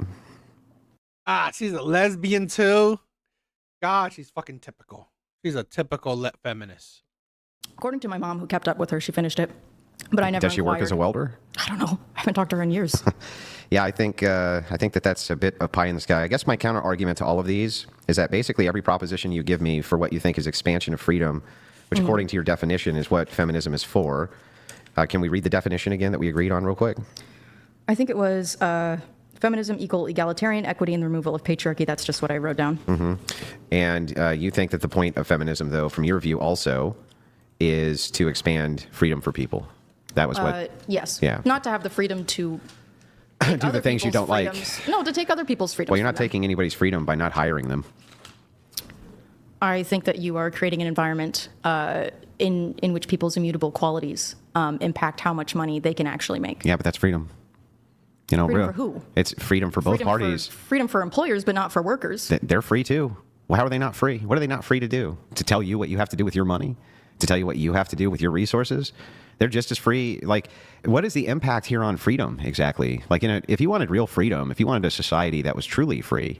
S1: She's a lesbian too. God, she's fucking typical. She's a typical feminist.
S4: According to my mom, who kept up with her, she finished it. But I never
S5: Does she work as a welder?
S4: I don't know. I haven't talked to her in years.
S5: Yeah, I think that that's a bit of pie in the sky. I guess my counter argument to all of these is that basically every proposition you give me for what you think is expansion of freedom, which according to your definition is what feminism is for. Can we read the definition again that we agreed on real quick?
S4: I think it was feminism equal egalitarian equity and the removal of patriarchy. That's just what I wrote down.
S5: Mm-hmm. And you think that the point of feminism, though, from your view also, is to expand freedom for people. That was what?
S4: Yes.
S5: Yeah.
S4: Not to have the freedom to
S5: do the things you don't like.
S4: No, to take other people's freedoms.
S5: Well, you're not taking anybody's freedom by not hiring them.
S4: I think that you are creating an environment in which people's immutable qualities impact how much money they can actually make.
S5: Yeah, but that's freedom. You know,
S4: freedom for who?
S5: It's freedom for both parties.
S4: Freedom for employers, but not for workers.
S5: They're free too. Well, how are they not free? What are they not free to do? To tell you what you have to do with your money? To tell you what you have to do with your resources? They're just as free. Like, what is the impact here on freedom exactly? Like, if you wanted real freedom, if you wanted a society that was truly free,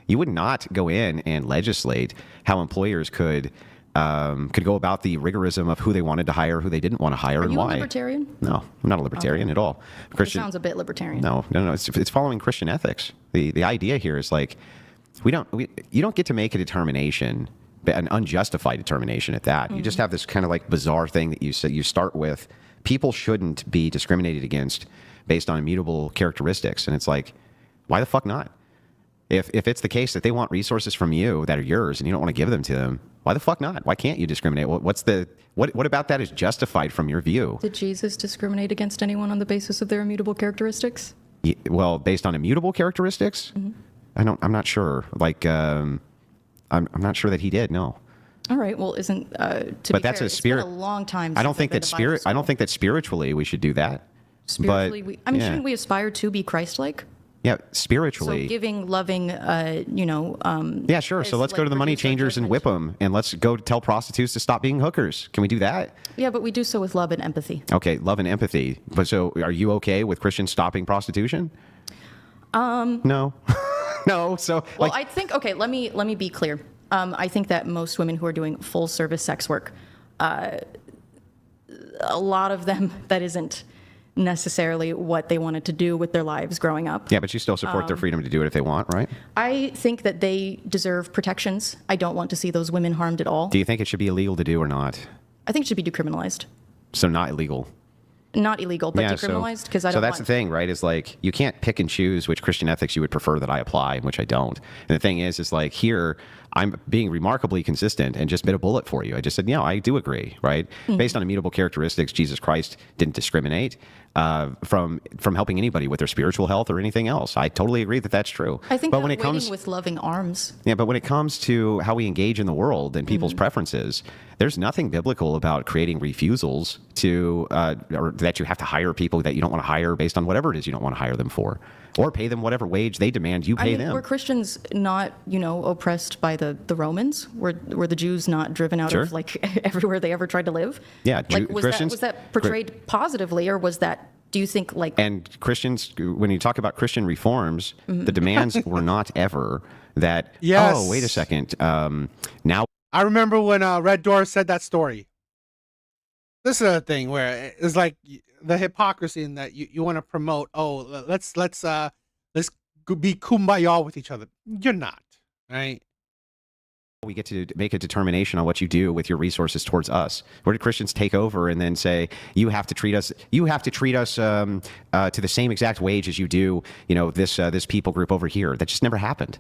S5: you would not go in and legislate how employers could go about the rigorism of who they wanted to hire, who they didn't want to hire, and why.
S4: Are you a libertarian?
S5: No, I'm not a libertarian at all.
S4: Christian. It sounds a bit libertarian.
S5: No. It's following Christian ethics. The idea here is like, you don't get to make a determination, an unjustified determination at that. You just have this kind of like bizarre thing that you start with. People shouldn't be discriminated against based on immutable characteristics, and it's like, why the fuck not? If it's the case that they want resources from you that are yours and you don't want to give them to them, why the fuck not? Why can't you discriminate? What about that is justified from your view?
S4: Did Jesus discriminate against anyone on the basis of their immutable characteristics?
S5: Well, based on immutable characteristics, I'm not sure. Like, I'm not sure that he did. No.
S4: All right. Well, isn't
S5: but that's a spirit.
S4: It's been a long time.
S5: I don't think that spirit. I don't think that spiritually we should do that.
S4: Spiritually, shouldn't we aspire to be Christ-like?
S5: Yeah, spiritually.
S4: So giving, loving,
S5: Yeah, sure. So let's go to the money changers and whip them, and let's go tell prostitutes to stop being hookers. Can we do that?
S4: Yeah, but we do so with love and empathy.
S5: Okay, love and empathy. But so, are you okay with Christians stopping prostitution? No, no. So,
S4: well, I think let me be clear. I think that most women who are doing full service sex work, a lot of them, that isn't necessarily what they wanted to do with their lives growing up.
S5: Yeah, but you still support their freedom to do it if they want, right?
S4: I think that they deserve protections. I don't want to see those women harmed at all.
S5: Do you think it should be illegal to do or not?
S4: I think it should be decriminalized.
S5: So not illegal.
S4: Not illegal, but decriminalized, because I don't.
S5: So that's the thing, right? Is like you can't pick and choose which Christian ethics you would prefer that I apply and which I don't. And the thing is like here I'm being remarkably consistent and just bit a bullet for you. I just said, yeah, I do agree, right? Based on immutable characteristics, Jesus Christ didn't discriminate from helping anybody with their spiritual health or anything else. I totally agree that that's true.
S4: I think
S5: but
S4: that
S5: when it comes
S4: with loving arms.
S5: Yeah, but when it comes to how we engage in the world and people's preferences, there's nothing biblical about creating refusals to or that you have to hire people that you don't want to hire based on whatever it is you don't want to hire them for, or pay them whatever wage they demand you pay them.
S4: Were Christians not, oppressed by the Romans? Were the Jews not driven out of like everywhere they ever tried to live?
S5: Yeah,
S4: was that portrayed positively, or was that? Do you think like?
S5: And Christians, when you talk about Christian reforms, the demands were not ever that.
S1: Yes.
S5: Oh, wait a second. Now
S1: I remember when Red Door said that story. This is a thing where it's like the hypocrisy in that you want to promote. Oh, let's be kumbaya with each other. You're not, right?
S5: we get to make a determination on what you do with your resources towards us. Where do Christians take over and then say, you have to treat us to the same exact wage as you do, this people group over here? That just never happened.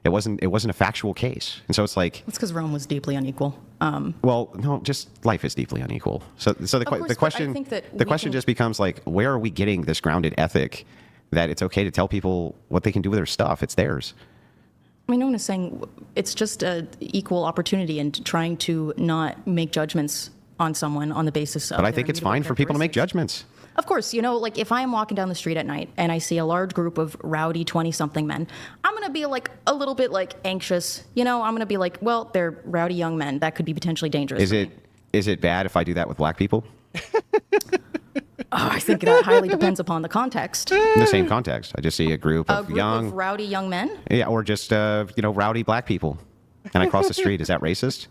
S5: It wasn't a factual case. And so it's like,
S4: It's because Rome was deeply unequal.
S5: well, no, just life is deeply unequal. So the
S4: course, but I
S5: question
S4: think that
S5: the
S4: we
S5: question
S4: can-
S5: just becomes like, where are we getting this grounded ethic that it's okay to tell people what they can do with their stuff? It's theirs.
S4: I mean, no one is saying it's just equal opportunity and trying to not make judgments on someone on the basis of.
S5: But I think it's fine for people to make judgments.
S4: Of course, like if I am walking down the street at night and I see a large group of rowdy 20-something men, I'm going to be like a little bit like anxious. I'm going to be like, well, they're rowdy young men. That could be potentially dangerous.
S5: Is it bad if I do that with black people?
S4: I think that highly depends upon the context.
S5: In the same context. I just see a group of
S4: Of rowdy young men?
S5: yeah, or just rowdy black people. And I cross the street. Is that racist?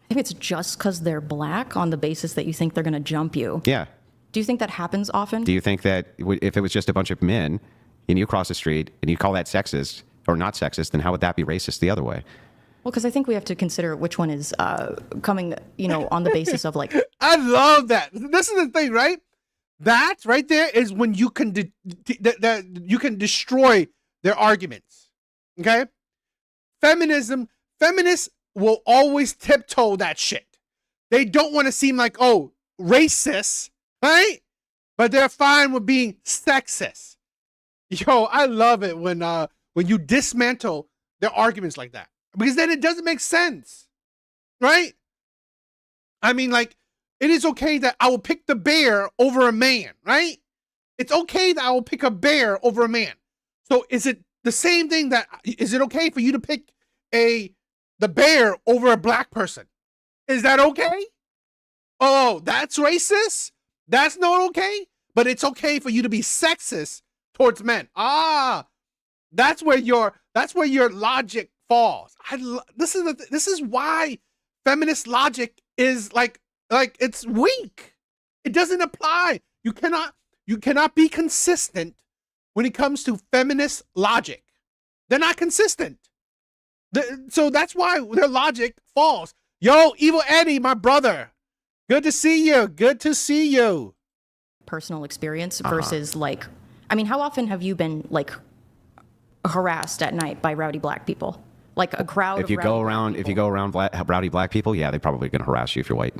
S4: If it's just because they're black on the basis that you think they're going to jump you.
S5: Yeah.
S4: Do you think that happens often?
S5: Do you think that if it was just a bunch of men and you cross the street and you call that sexist or not sexist, then how would that be racist the other way?
S4: Well, because I think we have to consider which one is coming, on the basis of like.
S1: I love that. This is the thing, right? That right there is when you can you can destroy their arguments. Okay? Feminists will always tiptoe that shit. They don't want to seem like, oh, racist, right? But they're fine with being sexist. Yo, I love it when you dismantle their arguments like that. Because then it doesn't make sense. Right? I mean, like, it is okay that I will pick the bear over a man, right? It's okay that I will pick a bear over a man. So is it the same thing is it okay for you to pick the bear over a black person? Is that okay? Oh, that's racist? That's not okay? But it's okay for you to be sexist towards men. That's where your logic falls. This is why feminist logic is like it's weak. It doesn't apply. You cannot be consistent when it comes to feminist logic. They're not consistent. So that's why their logic falls. Yo, Evil Eddie, my brother. Good to see you. Good to see you.
S4: Personal experience versus like, I mean, how often have you been like harassed at night by rowdy black people? Like a crowd.
S5: If you go around rowdy black people, yeah, they're probably going to harass you if you're white.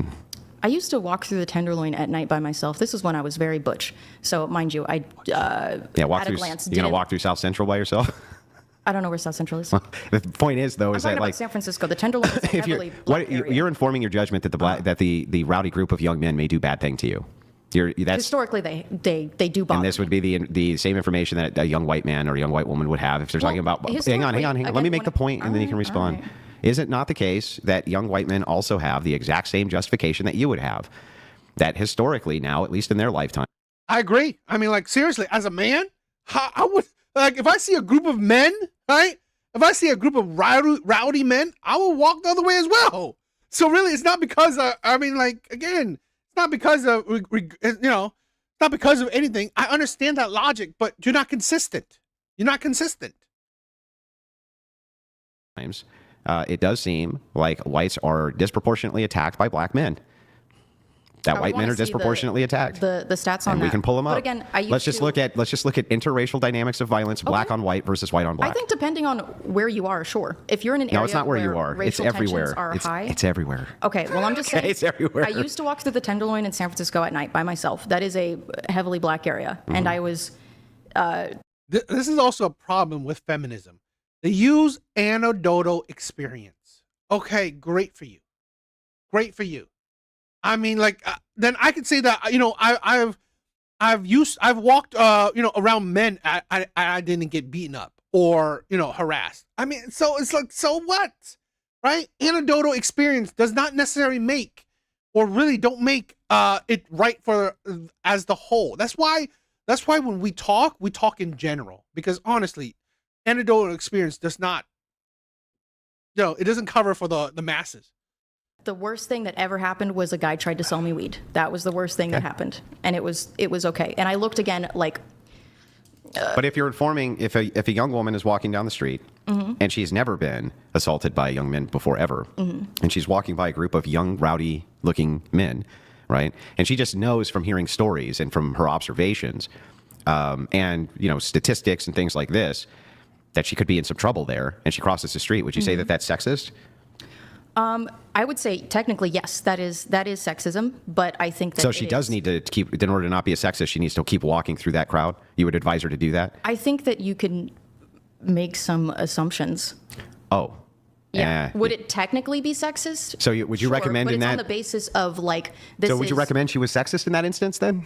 S4: I used to walk through the Tenderloin at night by myself. This was when I was very butch. So mind you, I
S5: walk
S4: at
S5: through.
S4: a glance.
S5: You're gonna walk through South Central by yourself.
S4: I don't know where South Central is.
S5: The point is, though,
S4: I'm
S5: is
S4: talking
S5: that
S4: about
S5: like
S4: San Francisco, the Tenderloin is a heavily black area.
S5: you're informing your judgment that the rowdy group of young men may do bad thing to you.
S4: Historically, they do bother.
S5: And this would be the same information that a young white man or a young white woman would have if they're talking about. Hang on.
S4: again,
S5: Let me make the point, and then you can respond.
S4: Right.
S5: Is it not the case that young white men also have the exact same justification that you would have? That historically, now at least in their lifetime.
S1: I agree. I mean, like, seriously, as a man, I would, like, if I see a group of men, right? If I see a group of rowdy men, I will walk the other way as well. So really, it's not because again, it's not because of not because of anything. I understand that logic, but you're not consistent. You're not consistent.
S5: It does seem like whites are disproportionately attacked by black men. That white men are disproportionately attacked.
S4: The stats on
S5: and
S4: that.
S5: we can pull them up.
S4: But again,
S5: let's just look at interracial dynamics of violence, black on white versus white on black.
S4: I think depending on where you are, sure. If you're in an area
S5: it's not where you are.
S4: Racial
S5: it's everywhere.
S4: tensions are high.
S5: It's everywhere.
S4: Okay, well, I'm just saying.
S5: It's everywhere.
S4: I used to walk through the Tenderloin in San Francisco at night by myself. That is a heavily black area, and I was.
S1: This is also a problem with feminism. They use anecdotal experience. Okay, great for you. Great for you. I mean, like, then I could say that, I've walked, around men. I didn't get beaten up or, harassed. I mean, so it's like, so what, right? Anecdotal experience does not necessarily make, or really don't make, it right for as the whole. That's why when we talk in general, because honestly, anecdotal experience does not, it doesn't cover for the masses.
S4: The worst thing that ever happened was a guy tried to sell me weed. That was the worst thing that happened, and it was okay. And I looked again, like.
S5: But if you're informing, if a young woman is walking down the street and she's never been assaulted by young men before ever, and she's walking by a group of young, rowdy-looking men, right? And she just knows from hearing stories and from her observations, and statistics and things like this, that she could be in some trouble there, and she crosses the street. Would you say that that's sexist?
S4: I would say technically yes, that is sexism, but I think that
S5: So she does need to keep, in order to not be a sexist, she needs to keep walking through that crowd. You would advise her to do that?
S4: I think that you can make some assumptions.
S5: Oh.
S4: Yeah. Would it technically be sexist?
S5: So would you
S4: Sure,
S5: recommend
S4: but
S5: in
S4: it's
S5: that?
S4: on the basis of like this.
S5: So would you recommend she was sexist in that instance then?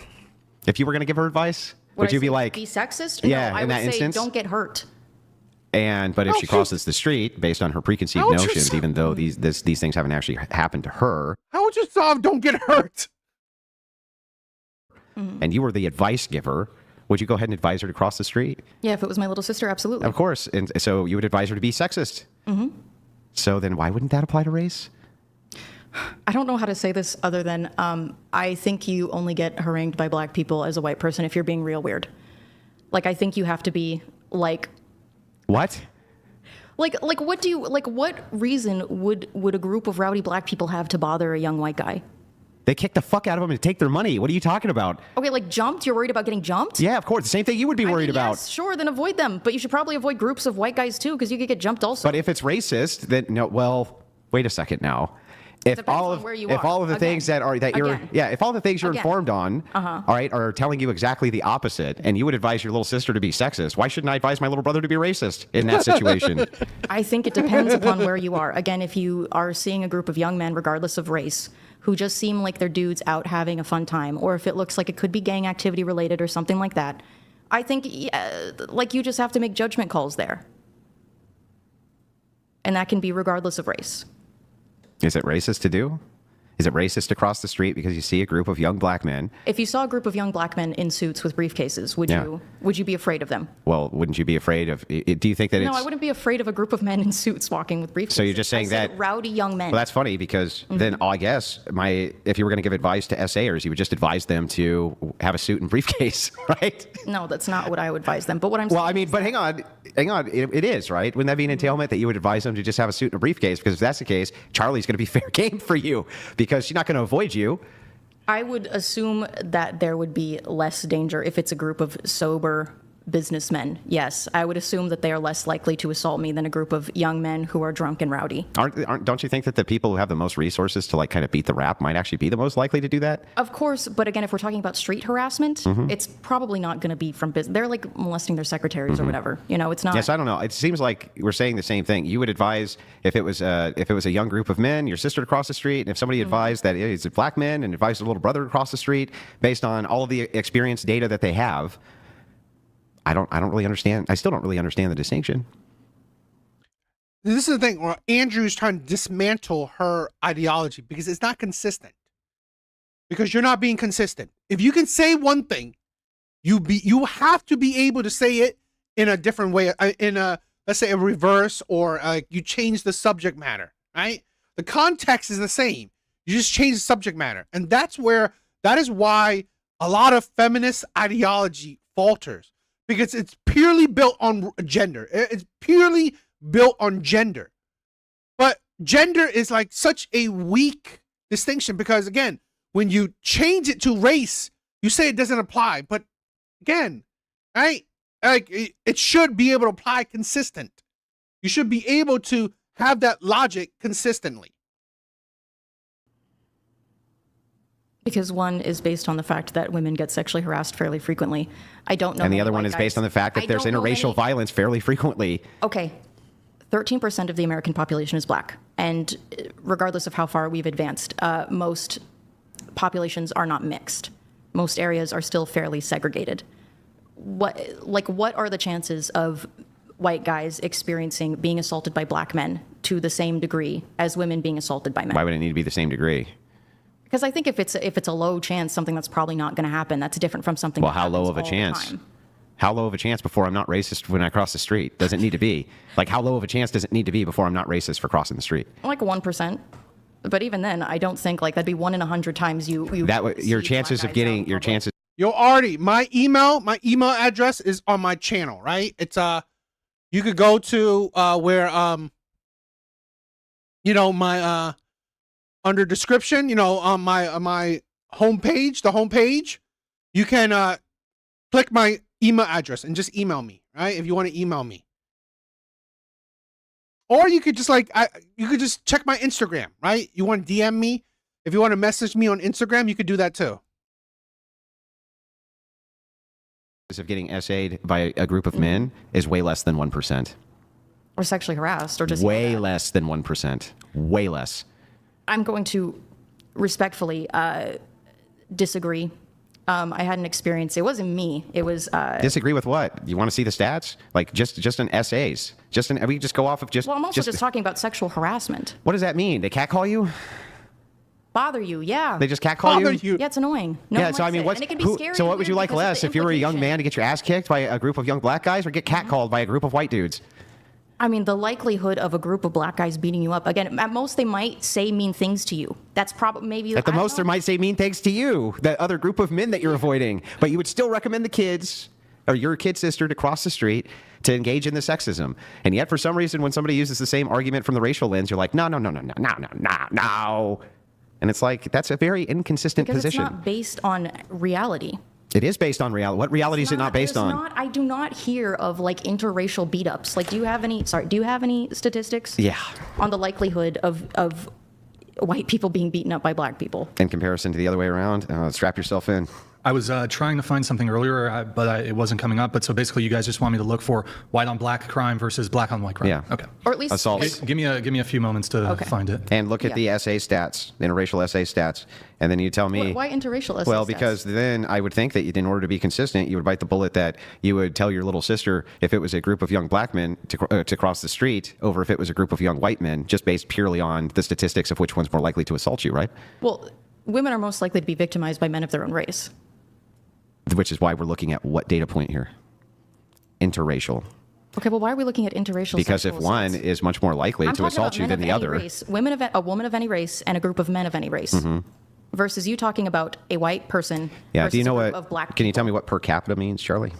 S5: If you were going to give her advice, would you be like,
S4: be sexist?
S5: Yeah,
S4: no, I
S5: in
S4: would
S5: that
S4: say
S5: instance?
S4: don't get hurt.
S5: but if she crosses the street based on her preconceived
S1: How would you
S5: notions,
S1: say-
S5: even though these things haven't actually happened to her,
S1: How would you solve don't get hurt?
S5: and you were the advice giver, would you go ahead and advise her to cross the street?
S4: Yeah, if it was my little sister, absolutely.
S5: Of course. And so you would advise her to be sexist. Mm-hmm. So then why wouldn't that apply to race?
S4: I don't know how to say this other than I think you only get harangued by black people as a white person if you're being real weird. Like, I think you have to be like,
S5: What?
S4: what reason would a group of rowdy black people have to bother a young white guy?
S5: They kicked the fuck out of them and take their money. What are you talking about?
S4: Okay, like jumped? You're worried about getting jumped?
S5: Yeah, of course. The same thing you would be worried about.
S4: Yes, sure, then avoid them. But you should probably avoid groups of white guys too, because you could get jumped also.
S5: But if it's racist, then no. Well, wait a second now. If
S4: Depends
S5: all
S4: on
S5: of
S4: where you
S5: if
S4: are.
S5: all of the things
S4: Again.
S5: if all the things you're
S4: Again.
S5: informed on, all right, are telling you exactly the opposite, and you would advise your little sister to be sexist, why shouldn't I advise my little brother to be racist in that situation?
S4: I think it depends upon where you are. Again, if you are seeing a group of young men, regardless of race, who just seem like they're dudes out having a fun time, or if it looks like it could be gang activity related or something like that, I think like you just have to make judgment calls there. And that can be regardless of race.
S5: Is it racist to do? Is it racist to cross the street because you see a group of young black men?
S4: If you saw a group of young black men in suits with briefcases,
S5: Yeah.
S4: would you be afraid of them?
S5: Well, wouldn't you be afraid of? Do you think that
S4: No,
S5: it's?
S4: I wouldn't be afraid of a group of men in suits walking with briefcases.
S5: So you're just saying
S4: I said
S5: that-
S4: rowdy young men.
S5: Well, that's funny because then I guess if you were going to give advice to SAers, you would just advise them to have a suit and briefcase, right?
S4: No, that's not what I would advise them. But what I'm
S5: Well,
S4: saying
S5: I mean, but hang on. It is, right? Wouldn't that be an entailment that you would advise them to just have a suit and a briefcase? Because if that's the case, Charlie's going to be fair game for you because she's not going to avoid you.
S4: I would assume that there would be less danger if it's a group of sober businessmen. Yes, I would assume that they are less likely to assault me than a group of young men who are drunk and rowdy.
S5: Don't you think that the people who have the most resources to like kind of beat the rap might actually be the most likely to do that?
S4: Of course, but again, if we're talking about street harassment, it's probably not going to be from business. They're like molesting their secretaries or whatever. You know, it's not.
S5: Yes, I don't know. It seems like we're saying the same thing. You would advise if it was a young group of men, your sister to cross the street, and if somebody advised that it's a black men and advised a little brother to cross the street based on all of the experience data that they have. I don't really understand. I still don't really understand the distinction.
S1: This is the thing where Andrew's trying to dismantle her ideology because it's not consistent. Because you're not being consistent. If you can say one thing, you have to be able to say it in a different way, in a, let's say, a reverse, or you change the subject matter, right? The context is the same. You just change the subject matter. And that is why a lot of feminist ideology falters. Because it's purely built on gender. It's purely built on gender. But gender is like such a weak distinction because, again, when you change it to race, you say it doesn't apply. But again, right? Like it should be able to apply consistent. You should be able to have that logic consistently.
S4: Because one is based on the fact that women get sexually harassed fairly frequently. I don't know.
S5: And the
S4: many
S5: other one
S4: white
S5: is
S4: guys-
S5: based on the fact that
S4: I
S5: there's
S4: don't know
S5: interracial
S4: many-
S5: violence fairly frequently.
S4: Okay, 13% of the American population is black. And regardless of how far we've advanced, most populations are not mixed. Most areas are still fairly segregated. What are the chances of white guys experiencing being assaulted by black men to the same degree as women being assaulted by men?
S5: Why would it need to be the same degree?
S4: Because I think if it's a low chance, something that's probably not going to happen, that's different from something.
S5: Well,
S4: that
S5: how low
S4: happens
S5: of a
S4: all the
S5: chance?
S4: time.
S5: How low of a chance before I'm not racist when I cross the street? Does it need to be? Like, how low of a chance does it need to be before I'm not racist for crossing the street?
S4: Like 1%. But even then, I don't think like that'd be 1 in 100 times you
S5: Your
S4: see
S5: chances
S4: black
S5: of
S4: guys out
S5: getting
S4: in
S5: your
S4: public.
S5: chances.
S1: Yo, Artie, my email address is on my channel, right? It's you could go to where my under description, on my homepage, the homepage, you can click my email address and just email me, right? If you want to email me. Or you could just like, you could just check my Instagram, right? You want to DM me? If you want to message me on Instagram, you could do that too.
S5: Of getting essayed by a group of men is way less than 1%.
S4: Or sexually harassed, or just
S5: Way less than 1%. Way less.
S4: I'm going to respectfully disagree. I had an experience. It wasn't me. It was.
S5: Disagree with what? You want to see the stats? Like just in essays? We just go off of just.
S4: Well, I'm also just talking about sexual harassment.
S5: What does that mean? They catcall you?
S4: Bother you? Yeah.
S5: They just catcall you?
S4: Yeah, it's annoying. No
S5: Yeah.
S4: one
S5: So I
S4: likes
S5: mean,
S4: it.
S5: what's
S4: And it can be scary
S5: so?
S4: and
S5: What would you
S4: weird
S5: like
S4: because of
S5: less
S4: the
S5: if you were a young
S4: implication.
S5: man to get your ass kicked by a group of young black guys, or get catcalled by a group of white dudes?
S4: I mean, the likelihood of a group of black guys beating you up, again, at most they might say mean things to you. That's probably maybe.
S5: At the most, they might say mean things to you, that other group of men that you're avoiding. But you would still recommend the kids or your kid sister to cross the street to engage in the sexism. And yet, for some reason, when somebody uses the same argument from the racial lens, you're like, no. And it's like, that's a very inconsistent
S4: because
S5: position.
S4: it's not based on reality.
S5: It is based on reality. What reality is it not based on?
S4: I do not hear of like interracial beat ups. Like, do you have any statistics?
S5: Yeah.
S4: On the likelihood of white people being beaten up by black people?
S5: In comparison to the other way around, strap yourself in.
S6: I was trying to find something earlier, but it wasn't coming up. But so basically, you guys just want me to look for white on black crime versus black on white crime.
S5: Yeah.
S6: Okay.
S4: Or at least
S5: Assaults.
S6: Give me a few moments to find it.
S5: And look at the essay stats, the interracial essay stats, and then you tell me.
S4: Why interracial essay
S5: Well,
S4: stats?
S5: because then I would think that in order to be consistent, you would bite the bullet that you would tell your little sister if it was a group of young black men to cross the street over if it was a group of young white men, just based purely on the statistics of which one's more likely to assault you, right?
S4: Well, women are most likely to be victimized by men of their own race.
S5: Which is why we're looking at what data point here? Interracial.
S4: Okay, well, why are we looking at interracial?
S5: Because if
S4: sexual
S5: one
S4: assaults?
S5: is much more likely
S4: I'm
S5: to
S4: talking
S5: assault
S4: about
S5: you
S4: men
S5: than
S4: of
S5: the
S4: any
S5: other.
S4: race, a woman of any race and a group of men of any race, versus you talking about a white person.
S5: Yeah.
S4: Versus
S5: Do you know
S4: a group
S5: what?
S4: Of black
S5: Can you tell me
S4: people.
S5: what per capita means, Charlie?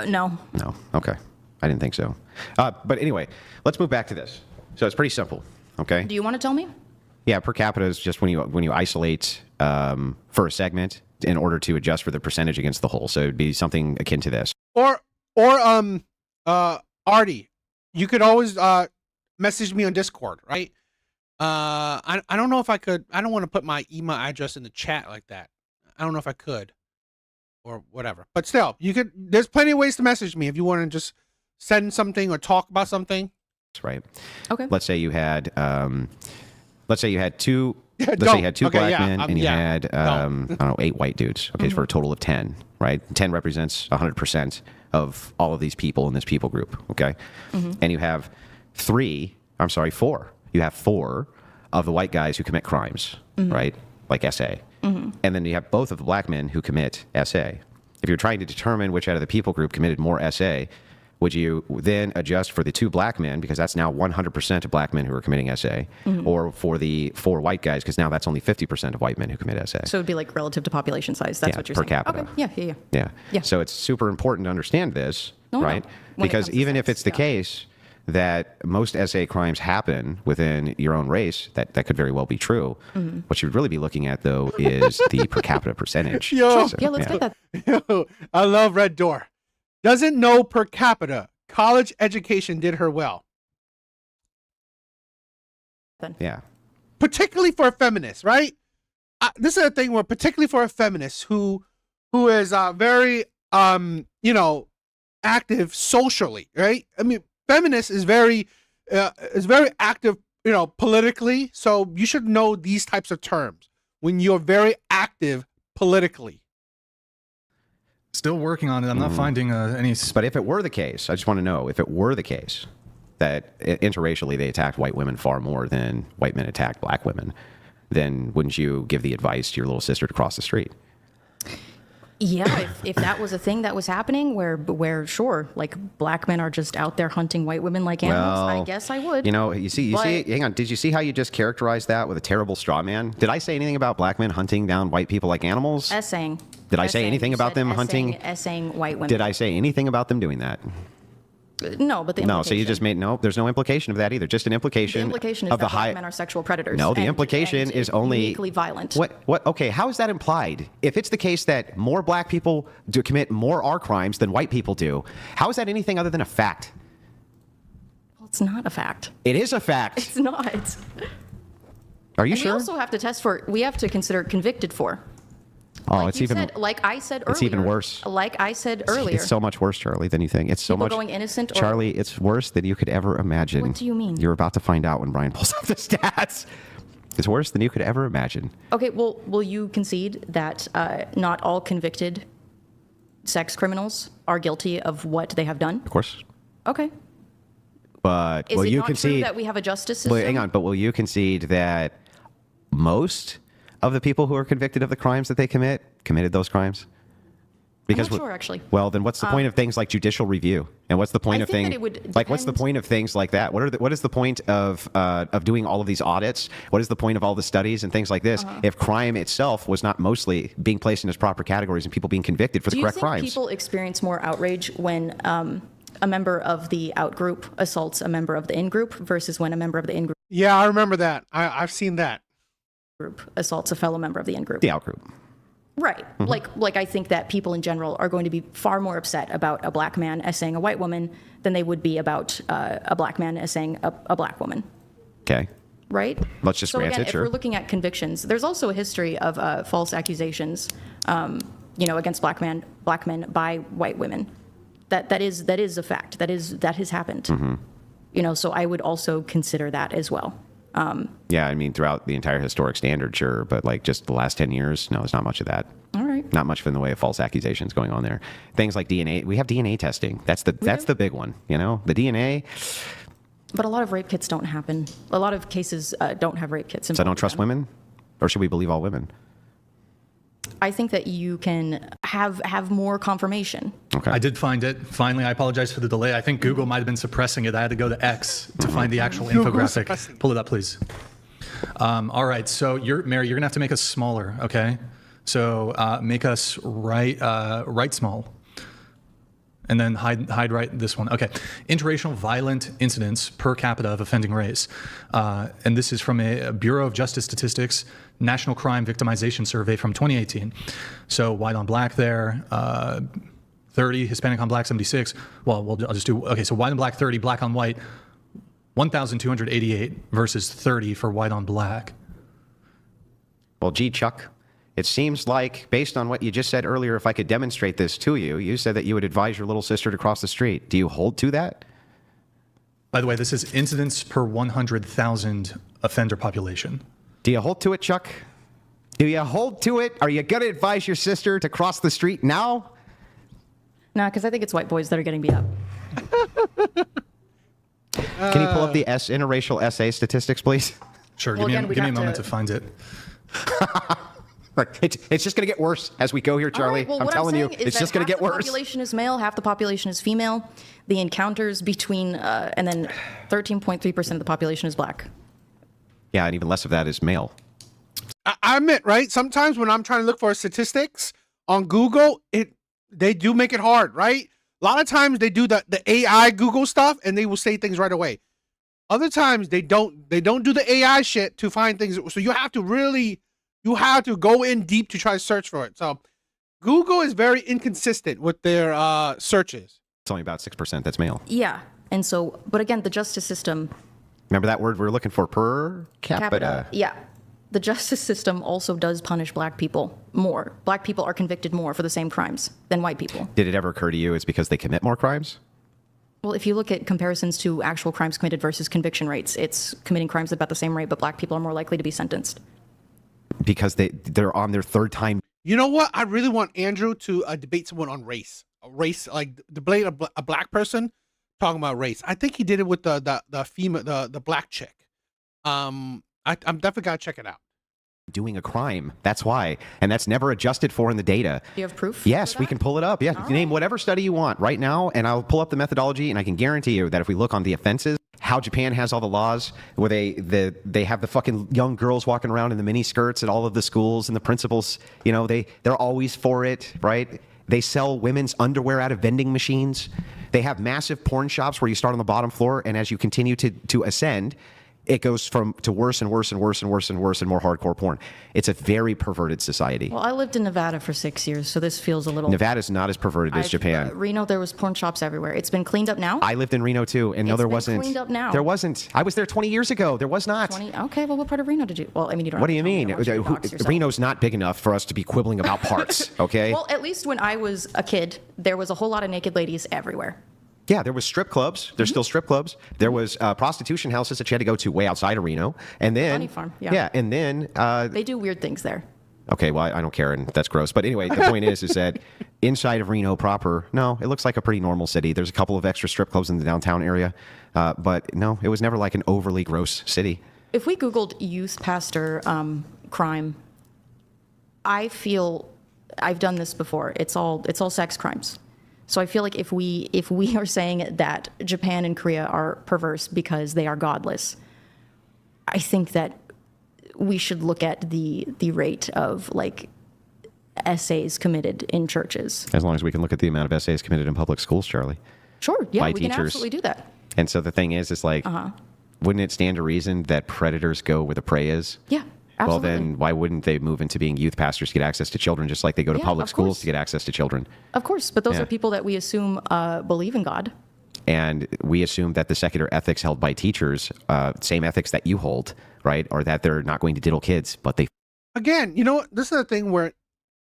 S4: No.
S5: No. Okay. I didn't think so. But anyway, let's move back to this. So it's pretty simple. Okay.
S4: Do you want to tell me?
S5: Yeah, per capita is just when you isolate for a segment in order to adjust for the percentage against the whole. So it'd be something akin to this.
S1: Or Artie, you could always message me on Discord, right? I don't know if I could. I don't want to put my email address in the chat like that. I don't know if I could, or whatever. But still, you could. There's plenty of ways to message me if you want to just send something or talk about something.
S5: Right.
S4: Okay.
S5: Let's say you had two. Let's
S1: Don't.
S5: say you had two
S1: Okay,
S5: black
S1: yeah,
S5: men and you had I don't know, 8 white dudes. Okay, for a total of 10. Right. 10 represents 100% of all of these people in this people group. Okay. And you have 4. You have 4 of the white guys who commit crimes. Right. Like SA. And then you have both of the black men who commit SA. If you're trying to determine which out of the people group committed more SA, would you then adjust for the 2 black men, because that's now 100% of black men who are committing SA, or for the 4 white guys, because now that's only 50% of white men who commit SA?
S4: So it'd be like relative to population size. That's
S5: Yeah,
S4: what you're
S5: per
S4: saying.
S5: capita.
S4: Okay. Yeah.
S5: Yeah. So it's super important to understand this,
S4: No,
S5: right?
S4: when it
S5: Because
S4: comes to
S5: even if
S4: sex,
S5: it's the case that most SA crimes happen within your own race, that could very well be true. What you'd really be looking at, though, is the per capita percentage.
S1: Yo.
S5: So,
S4: Yeah, let's get that.
S1: Yo, I love Red Door. Doesn't know per capita. College education did her well,
S5: Yeah.
S1: particularly for a feminist, right? This is a thing where, particularly for a feminist who is very active socially, right? I mean, feminist is very active, politically. So you should know these types of terms when you're very active politically.
S6: Still working on it. I'm not finding any.
S5: But if it were the case, I just want to know, if it were the case that interracially they attacked white women far more than white men attacked black women, then wouldn't you give the advice to your little sister to cross the street?
S4: Yeah, if that was a thing that was happening, where sure, like black men are just out there hunting white women like animals, I guess I would.
S5: You see, hang on. Did you see how you just characterized that with a terrible straw man? Did I say anything about black men hunting down white people like animals?
S4: Essaying.
S5: Did I say anything
S4: You
S5: about
S4: said
S5: them hunting?
S4: Essaying white women.
S5: Did I say anything about them doing that?
S4: No, but the
S5: No, so you just made, no, there's no implication of that either. Just an implication,
S4: the implication is
S5: of
S4: that
S5: the
S4: black
S5: high.
S4: men are sexual predators.
S5: No, the
S4: and-
S5: implication
S4: and
S5: is only
S4: uniquely violent.
S5: What? Okay, how is that implied? If it's the case that more black people do commit more R crimes than white people do, how is that anything other than a fact?
S4: It's not a fact.
S5: It is a fact.
S4: It's not.
S5: Are you
S4: And
S5: sure?
S4: we also have to test for, we have to consider convicted for.
S5: Oh,
S4: Like
S5: it's
S4: you
S5: even
S4: said, like I said earlier.
S5: it's even worse.
S4: Like I said earlier.
S5: It's so much worse, Charlie, than you think. It's so
S4: People
S5: much.
S4: going innocent or-
S5: Charlie, it's worse than you could ever imagine.
S4: What do you mean?
S5: You're about to find out when Brian pulls up the stats. It's worse than you could ever imagine.
S4: Okay, well, will you concede that not all convicted sex criminals are guilty of what they have done?
S5: Of course.
S4: Okay.
S5: But
S4: Is
S5: will
S4: it
S5: you
S4: not true
S5: concede
S4: that we have a justice system?
S5: Wait, hang on. But will you concede that most of the people who are convicted of the crimes that they committed those crimes?
S4: I'm not sure, actually.
S5: Well, then what's the point of things like judicial review? And what's the point
S4: I
S5: of
S4: think
S5: things
S4: that it would
S5: like what's the
S4: depend-
S5: point of things like that? What is the point of doing all of these audits? What is the point of all the studies and things like this if crime itself was not mostly being placed in its proper categories and people being convicted for the
S4: Do you
S5: correct
S4: think
S5: crimes?
S4: people experience more outrage when a member of the out group assaults a member of the in group versus when a member of the in
S1: Yeah, I remember that. I've seen that.
S4: group assaults a fellow member of the in group?
S5: The out group.
S4: Right. Like I think that people in general are going to be far more upset about a black man essaying a white woman than they would be about a black man essaying a black woman.
S5: Okay.
S4: Right?
S5: Let's just
S4: so
S5: grant
S4: again,
S5: it, sure.
S4: if we're looking at convictions, there's also a history of false accusations, against black men by white women. That is a fact. That has happened.
S5: Mm-hmm.
S4: So I would also consider that as well.
S5: Yeah, I mean, throughout the entire historic standard, sure, but like just the last 10 years, no, there's not much of that.
S4: All right.
S5: Not much in the way of false accusations going on there. Things like DNA, we have DNA testing. That's the big one, the DNA.
S4: But a lot of rape kits don't happen. A lot of cases don't have rape kits.
S5: So I don't trust women? Or should we believe all women?
S4: I think that you can have more confirmation.
S5: Okay.
S6: I did find it. Finally, I apologize for the delay. I think Google might have been suppressing it. I had to go to X to find the actual infographic.
S1: suppressing.
S6: Pull it up, please. All right. So, Mary, you're going to have to make us smaller, okay? So make us right small. And then hide right this one. Okay. Interracial violent incidents per capita of offending race. And this is from a Bureau of Justice Statistics National Crime Victimization Survey from 2018. So white on black there, 30, Hispanic on black 76. Well, I'll just do, okay, so white on black 30, black on white 1,288 versus 30 for white on black.
S5: Well, gee, Chuck, it seems like, based on what you just said earlier, if I could demonstrate this to you, you said that you would advise your little sister to cross the street. Do you hold to that?
S6: By the way, this is incidents per 100,000 offender population.
S5: Do you hold to it, Chuck? Do you hold to it? Are you going to advise your sister to cross the street now?
S4: Nah, because I think it's white boys that are getting beat up.
S5: Can you pull up the interracial SA statistics, please?
S6: Sure,
S4: Well,
S6: give me
S4: again,
S6: a
S4: we'd
S6: moment
S4: have
S6: to find it.
S5: It's just going to get worse as we go here, Charlie.
S4: All right, well,
S5: I'm
S4: what
S5: telling you,
S4: saying is
S5: it's
S4: that
S5: just going to
S4: half
S5: get
S4: the
S5: worse.
S4: population is male, half the population is female. The encounters between, and then 13.3% of the population is black.
S5: Yeah, and even less of that is male.
S1: I admit, right? Sometimes when I'm trying to look for statistics on Google, they do make it hard, right? A lot of times they do the AI Google stuff and they will say things right away. Other times they don't do the AI shit to find things. So you have to go in deep to try to search for it. So Google is very inconsistent with their searches.
S5: It's only about 6% that's male.
S4: Yeah. And so, but again, the justice system.
S5: Remember that word we're looking for, per capita.
S4: Yeah. The justice system also does punish black people more. Black people are convicted more for the same crimes than white people.
S5: Did it ever occur to you it's because they commit more crimes?
S4: Well, if you look at comparisons to actual crimes committed versus conviction rates, it's committing crimes at about the same rate, but black people are more likely to be sentenced.
S5: Because they're on their third time.
S1: You know what? I really want Andrew to debate someone on race. Like debate a black person talking about race. I think he did it with the female, the black chick. I'm definitely gotta check it out.
S5: Doing a crime. That's why. And that's never adjusted for in the data.
S4: Do you have proof?
S5: Yes,
S4: for
S5: we
S4: that?
S5: can pull it up. Yeah, name whatever study you want right now, and I'll pull up the methodology, and I can guarantee you that if we look on the offenses, how Japan has all the laws where they have the fucking young girls walking around in the mini skirts at all of the schools, and the principals, they're always for it, right? They sell women's underwear out of vending machines. They have massive porn shops where you start on the bottom floor, and as you continue to ascend, it goes to worse and worse and worse and worse and worse and more hardcore porn. It's a very perverted society.
S4: Well, I lived in Nevada for 6 years, so this feels a little...
S5: Nevada's not as perverted as Japan.
S4: Reno, there was porn shops everywhere. It's been cleaned up now?
S5: I lived in Reno too, and no, there wasn't.
S4: Cleaned up now.
S5: There wasn't. I was there 20 years ago. There was not.
S4: 20? Okay, well, what part of Reno did you... Well, I mean, you don't...
S5: What do you mean?
S4: Reno's
S5: Reno's not big enough for us to be quibbling about parts, okay?
S4: Well, at least when I was a kid, there was a whole lot of naked ladies everywhere.
S5: Yeah, there was strip clubs. There's still strip clubs. There was prostitution houses that you had to go to way outside of Reno. And then...
S4: Bunny farm, yeah.
S5: Yeah, and then...
S4: They do weird things there.
S5: Okay, well, I don't care, and that's gross. But anyway, the point is that inside of Reno proper, no, it looks like a pretty normal city. There's a couple of extra strip clubs in the downtown area. But no, it was never like an overly gross city.
S4: If we Googled youth pastor crime, I feel... I've done this before. It's all sex crimes. So I feel like if we are saying that Japan and Korea are perverse because they are godless, I think that we should look at the rate of like essays committed in churches.
S5: As long as we can look at the amount of essays committed in public schools, Charlie.
S4: Sure, yeah,
S5: by
S4: we
S5: teachers.
S4: can absolutely do that.
S5: And so the thing is like, wouldn't it stand to reason that predators go where the prey is?
S4: Yeah, absolutely.
S5: Well, then why wouldn't they move into being youth pastors to get access to children, just like they go to
S4: Yeah,
S5: public
S4: of
S5: schools
S4: course.
S5: to get access to children?
S4: Of course, but those
S5: Yeah.
S4: are people that we assume believe in God.
S5: And we assume that the secular ethics held by teachers, same ethics that you hold, right, are that they're not going to diddle kids, but they...
S1: Again, you know what? This is the thing where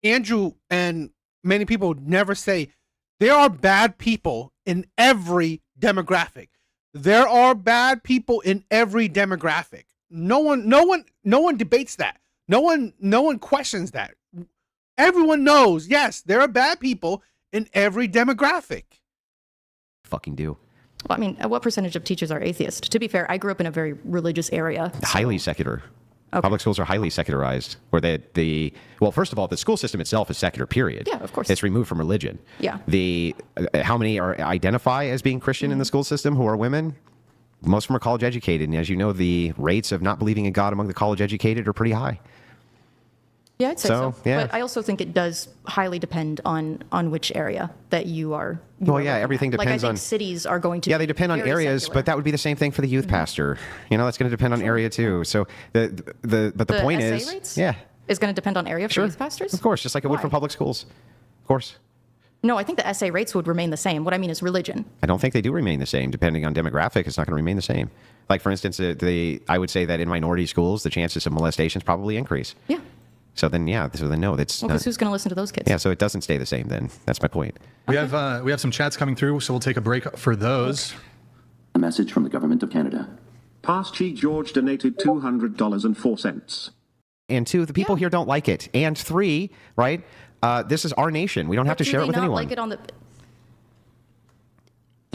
S1: Andrew and many people never say there are bad people in every demographic. There are bad people in every demographic. No one debates that. No one questions that. Everyone knows, yes, there are bad people in every demographic.
S5: fucking do.
S4: Well, I mean, what percentage of teachers are atheist? To be fair, I grew up in a very religious area.
S5: Highly secular.
S4: Okay.
S5: Public schools are highly secularized, where well, first of all, the school system itself is secular, period.
S4: Yeah, of course.
S5: It's removed from religion.
S4: Yeah.
S5: How many identify as being Christian in the school system who are women? Most of them are college educated. And as you know, the rates of not believing in God among the college educated are pretty high.
S4: Yeah, I'd say so.
S5: Yeah.
S4: But I also think it does highly depend on which area that you are.
S5: Well, yeah, everything depends
S4: like, I
S5: on...
S4: think cities are going to
S5: Yeah, they depend on
S4: very
S5: areas,
S4: secular.
S5: but that would be the same thing for the youth pastor. You know, that's going to depend on area too. So the point
S4: essay
S5: is...
S4: rates
S5: Yeah.
S4: is going to depend on area for
S5: Sure.
S4: youth pastors?
S5: Of course, just like it would for
S4: Why?
S5: public schools. Of course.
S4: No, I think the essay rates would remain the same. What I mean is religion.
S5: I don't think they do remain the same. Depending on demographic, it's not going to remain the same. Like, for instance, I would say that in minority schools, the chances of molestations probably increase.
S4: Yeah.
S5: So then, no, that's
S4: Well,
S5: not...
S4: because who's going to listen to those kids?
S5: Yeah, so it doesn't stay the same then. That's my point.
S6: We have some chats coming through, so we'll take a break for those.
S7: A message from the Government of Canada.
S8: Past Chi George donated $200.04.
S5: And two, the people here don't like it. And three, right, this is our nation. We don't have to
S4: Do
S5: share
S4: they
S5: it with
S4: not
S5: anyone.
S4: like it on the...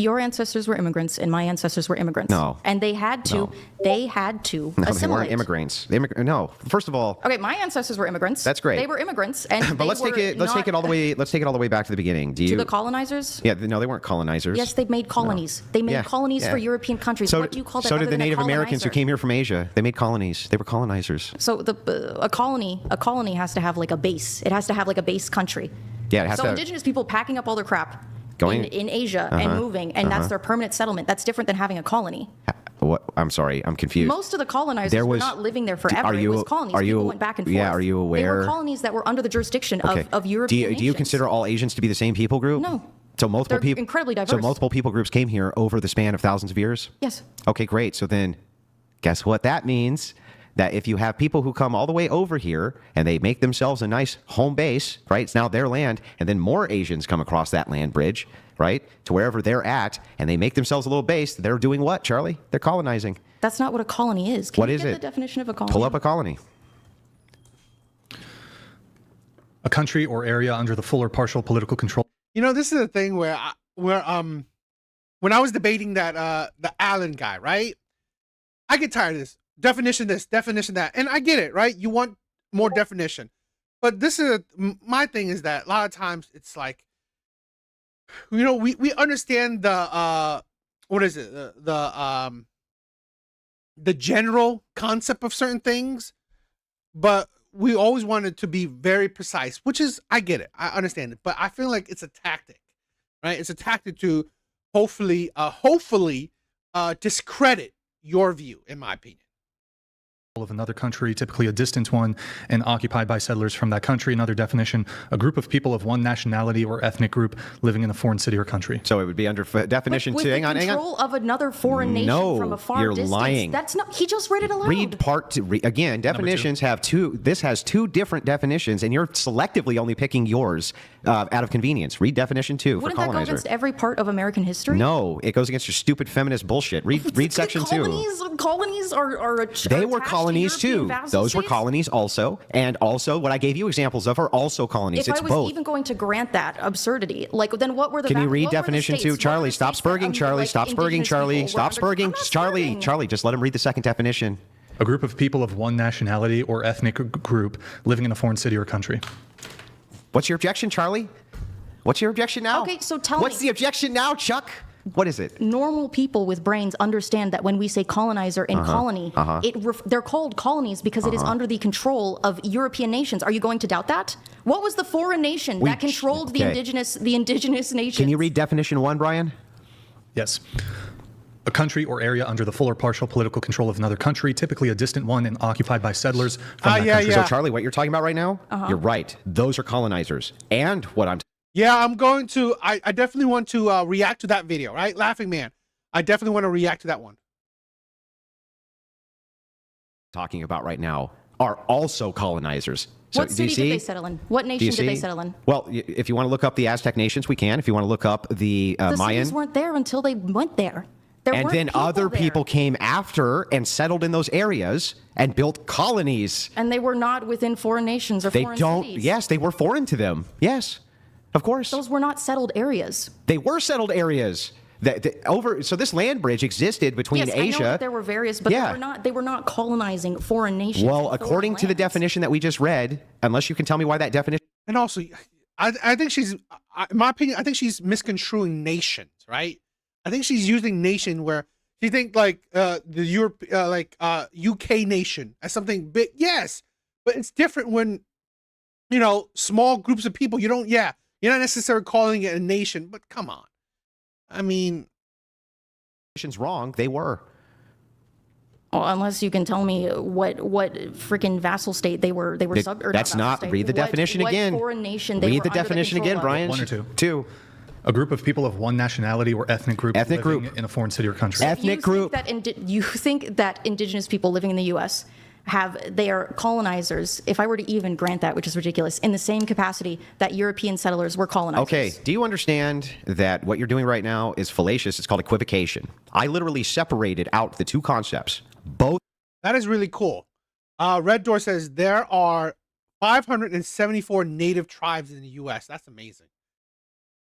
S4: Your ancestors were immigrants, and my ancestors were immigrants.
S5: No.
S4: And they had to.
S5: No.
S4: They had to
S5: No, they
S4: assimilate.
S5: weren't immigrants. No, first of all...
S4: Okay, my ancestors were immigrants.
S5: That's great.
S4: They were immigrants, and
S5: But let's take it all the way. Let's take it all the way back to the beginning.
S4: to the colonizers.
S5: Yeah, no, they weren't colonizers.
S4: Yes, they made colonies. They made
S5: Yeah,
S4: colonies
S5: yeah.
S4: for European countries. What do you call that?
S5: So
S4: other
S5: did the
S4: than a
S5: Native Americans who
S4: colonizer?
S5: came here from Asia. They made colonies. They were colonizers.
S4: So a colony has to have like a base. It has to have like a base country.
S5: Yeah, it has
S4: So
S5: to.
S4: indigenous people packing up all their crap
S5: Going-
S4: in Asia and moving, and that's their permanent settlement. That's different than having a colony.
S5: What? I'm sorry, I'm confused.
S4: Most of the colonizers
S5: There
S4: were
S5: was-
S4: not living there forever.
S5: Are you-
S4: It was colonies.
S5: are you-
S4: People went back and forth.
S5: yeah, are you
S4: They
S5: aware-
S4: were colonies that were under the jurisdiction
S5: Okay.
S4: of European
S5: Do you
S4: nations.
S5: consider all Asians to be the same people group?
S4: No.
S5: So multiple
S4: They're
S5: people.
S4: incredibly
S5: So
S4: diverse.
S5: multiple people groups came here over the span of thousands of years.
S4: Yes.
S5: Okay, great. So then, guess what that means? That if you have people who come all the way over here and they make themselves a nice home base, right? It's now their land, and then more Asians come across that land bridge, right, to wherever they're at, and they make themselves a little base. They're doing what, Charlie? They're colonizing.
S4: That's not what a colony is. Can
S5: What
S4: you
S5: is
S4: get
S5: it?
S4: the definition of a colony?
S5: Pull up a colony.
S6: A country or area under the full or partial political control.
S1: You know, this is the thing where when I was debating that the Allen guy, right? I get tired of this, definition that, and I get it, right? You want more definition, but my thing is that a lot of times it's like, you know, we understand the what is it, the general concept of certain things, but we always wanted to be very precise, which is, I get it, I understand it, but I feel like it's a tactic, right? It's a tactic to hopefully discredit your view, in my opinion.
S6: Of another country, typically a distant one, and occupied by settlers from that country. Another definition, a group of people of one nationality or ethnic group living in a foreign city or country.
S5: So it would be under definition
S4: with
S5: two.
S4: the
S5: Hang on.
S4: control of another foreign nation from a far
S5: you're
S4: distance.
S5: lying.
S4: That's not. He just read it aloud.
S5: Read part two. Again, definitions have two. This has two different definitions, and you're selectively only picking yours out of convenience. Read definition 2 for
S4: Wouldn't that go
S5: colonizer.
S4: against every part of American history?
S5: No, it goes against your stupid feminist bullshit. Read section 2.
S4: Colonies are
S5: They were
S4: attached
S5: colonies
S4: to European
S5: too.
S4: vassal
S5: Those were
S4: states?
S5: colonies also, and also what I gave you examples of are also colonies.
S4: If
S5: It's
S4: I was
S5: both.
S4: even going to grant that absurdity, like then what were the?
S5: Can you read
S4: what were the
S5: definition
S4: states?
S5: 2?
S4: What were
S5: Charlie,
S4: the
S5: stop
S4: states that,
S5: spurging. Charlie,
S4: like,
S5: stop spurging.
S4: indigenous
S5: Charlie,
S4: people were
S5: stop
S4: under-
S5: spurging.
S4: I'm not
S5: Charlie,
S4: spurging.
S5: Charlie, just let him read the second definition.
S6: A group of people of one nationality or ethnic group living in a foreign city or country.
S5: What's your objection, Charlie? What's your objection now?
S4: Okay, so tell
S5: What's
S4: me.
S5: the objection now, Chuck? What is it?
S4: Normal people with brains understand that when we say colonizer and colony, they're called colonies because it is under the control of European nations. Are you going to doubt that? What was the foreign nation that controlled the indigenous nations?
S5: Can you read definition 1, Brian?
S6: Yes. A country or area under the full or partial political control of another country, typically a distant one and occupied by settlers from that country.
S5: So, Charlie, what you're talking about right now, you're right. Those are colonizers. And what I'm
S1: I'm going to, I definitely want to react to that video, right? Laughing Man. I definitely want to react to that one.
S5: talking about right now are also colonizers. So,
S4: What city did they settle in? What nation did they settle in?
S5: Well, if you want to look up the Aztec nations, we can. If you want to look up the
S4: The
S5: Mayan.
S4: cities weren't there until they went there.
S5: And then other people came after and settled in those areas and built colonies.
S4: And they were not within foreign nations or foreign cities.
S5: Yes, they were foreign to them. Yes, of course.
S4: Those were not settled areas.
S5: They were settled areas. So this land bridge existed between
S4: yes,
S5: Asia.
S4: I know that there were various, but they were not colonizing foreign nations.
S5: Well, according to the definition that we just read, unless you can tell me why that definition.
S1: And also, I think she's, in my opinion, I think she's misconstruing nations, right? I think she's using nation where she think like the Europe, UK nation as something big. Yes, but it's different when, small groups of people. You're not necessarily calling it a nation. But come on, I mean,
S5: nation's wrong. They were.
S4: Well, unless you can tell me what freaking vassal state they were
S5: That's not. Read the definition again.
S4: What foreign nation they
S5: read
S4: were
S5: the definition again, Brian.
S6: 1 or 2.
S5: 2.
S6: A group of people of one nationality or ethnic group living in a foreign city or country.
S5: Ethnic group.
S4: You think that indigenous people living in the U.S. they are colonizers, if I were to even grant that, which is ridiculous, in the same capacity that European settlers were colonizers.
S5: Okay, do you understand that what you're doing right now is fallacious? It's called equivocation. I literally separated out the two concepts. Both.
S1: That is really cool. Red Door says there are 574 native tribes in the U.S. That's amazing.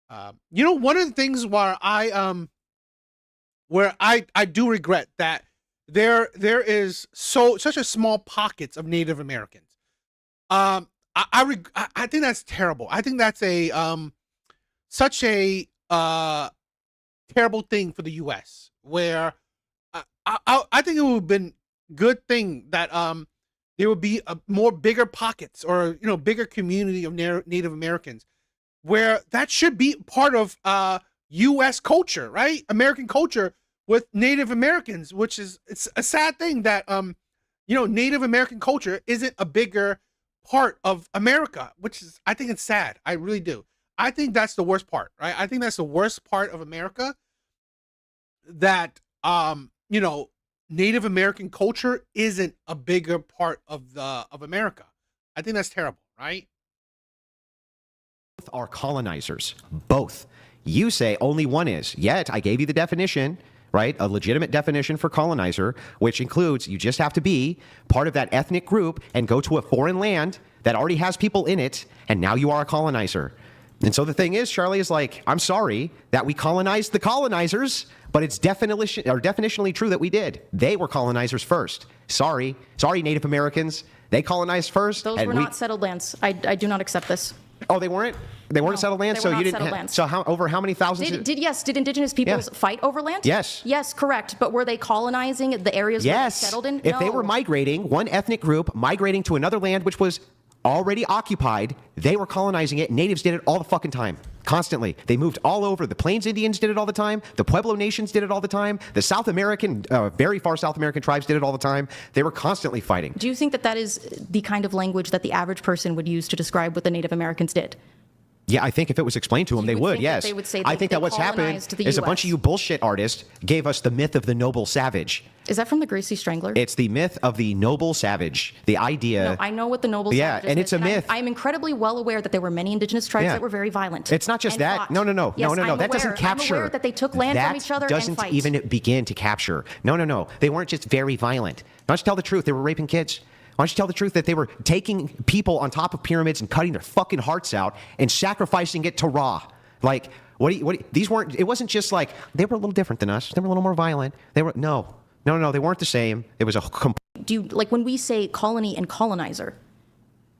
S1: One of the things where I do regret that there is such a small pockets of Native Americans. I think that's terrible. I think that's such a terrible thing for the U.S. where I think it would have been good thing that there would be more bigger pockets or bigger community of Native Americans, where that should be part of U.S. culture, right? American culture with Native Americans, which is, it's a sad thing that Native American culture isn't a bigger part of America, which is, I think it's sad. I really do. I think that's the worst part, right? I think that's the worst part of America, that Native American culture isn't a bigger part of America. I think that's terrible, right?
S5: Both are colonizers. Both. You say only one is. Yet I gave you the definition, right? A legitimate definition for colonizer, which includes you just have to be part of that ethnic group and go to a foreign land that already has people in it, and now you are a colonizer. And so the thing is, Charlie, is like, I'm sorry that we colonized the colonizers, but it's definitionally true that we did. They were colonizers first. Sorry, Native Americans. They colonized first.
S4: Those were not settled lands. I do not accept this.
S5: Oh, they weren't? They weren't settled lands?
S4: They were
S5: So you
S4: not
S5: didn't
S4: settled lands.
S5: So over how many thousands?
S4: Did indigenous peoples fight over land?
S5: Yes.
S4: Yes, correct. But were they colonizing the areas where they settled in?
S5: If they were migrating, one ethnic group migrating to another land which was already occupied, they were colonizing it. Natives did it all the fucking time. Constantly. They moved all over. The Plains Indians did it all the time. The Pueblo nations did it all the time. The South American, very far South American tribes did it all the time. They were constantly fighting.
S4: Do you think that that is the kind of language that the average person would use to describe what the Native Americans did?
S5: Yeah, I think if it was explained to them, they would, yes.
S4: They would say
S5: I think that what's happened is a bunch of you bullshit artists gave us the myth of the noble savage.
S4: Is that from the Gracie Strangler?
S5: It's the myth of the noble savage. The idea...
S4: No, I know what the noble savage is.
S5: Yeah, and it's a myth.
S4: I'm incredibly well aware that there were many indigenous tribes that were very violent.
S5: It's not just that.
S4: Fought.
S5: No.
S4: Yes,
S5: That doesn't capture.
S4: I'm aware that they took land from each other and fight.
S5: That doesn't even begin to capture. No. They weren't just very violent. Why don't you tell the truth? They were raping kids. Why don't you tell the truth that they were taking people on top of pyramids and cutting their fucking hearts out and sacrificing it to Ra? Like, these weren't, it wasn't just like, they were a little different than us. They were a little more violent. They were, no, they weren't the same. It was a
S4: Do you, like when we say colony and colonizer,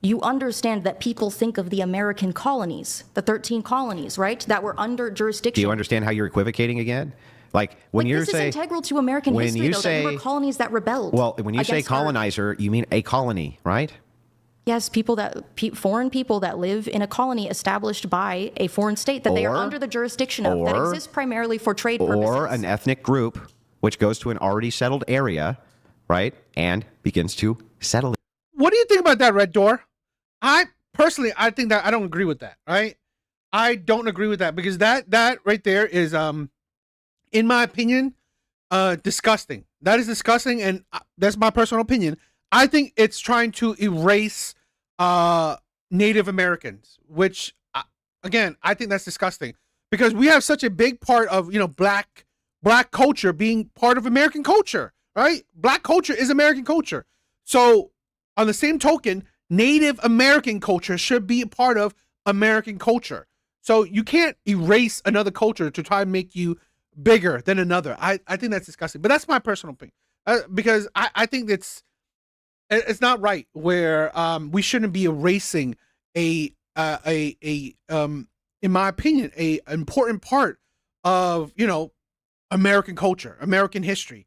S4: you understand that people think of the American colonies, the 13 colonies, right? That were under jurisdiction.
S5: Do you understand how you're equivocating again? Like when you say
S4: this is integral to American history, though, that we were colonies that rebelled.
S5: Well, when you say colonizer, you mean a colony, right?
S4: Yes, foreign people that live in a colony established by a foreign state that they are under the jurisdiction of, that exists primarily for trade purposes.
S5: Or an ethnic group which goes to an already settled area, right, and begins to settle it.
S1: What do you think about that, Red Door? I think that I don't agree with that, right? I don't agree with that because that right there is in my opinion, disgusting. That is disgusting, and that's my personal opinion. I think it's trying to erase Native Americans, which, again, I think that's disgusting because we have such a big part of, black culture being part of American culture, right? Black culture is American culture. So, on the same token, Native American culture should be a part of American culture. So you can't erase another culture to try and make you bigger than another. I think that's disgusting, but that's my personal opinion because I think it's not right where we shouldn't be erasing in my opinion, a important part of American culture, American history.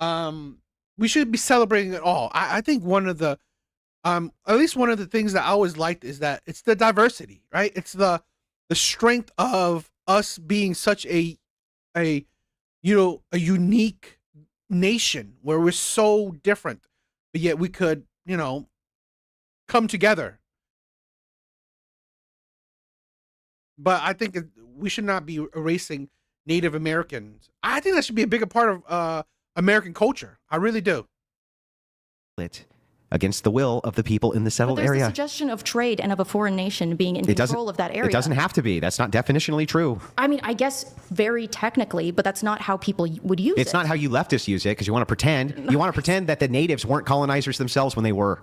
S1: We should be celebrating it all. I think one of the at least one of the things that I always liked is that it's the diversity, right? It's the strength of us being such a unique nation where we're so different, but yet we could, come together. But I think we should not be erasing Native Americans. I think that should be a bigger part of American culture. I really do.
S5: Against the will of the people in the settled area.
S4: There's the suggestion of trade and of a foreign nation being in control of that area.
S5: It doesn't have to be. That's not definitionally true.
S4: I mean, I guess very technically, but that's not how people would use it.
S5: It's not how you leftists use it because you want to pretend. You want to pretend that the natives weren't colonizers themselves when they were.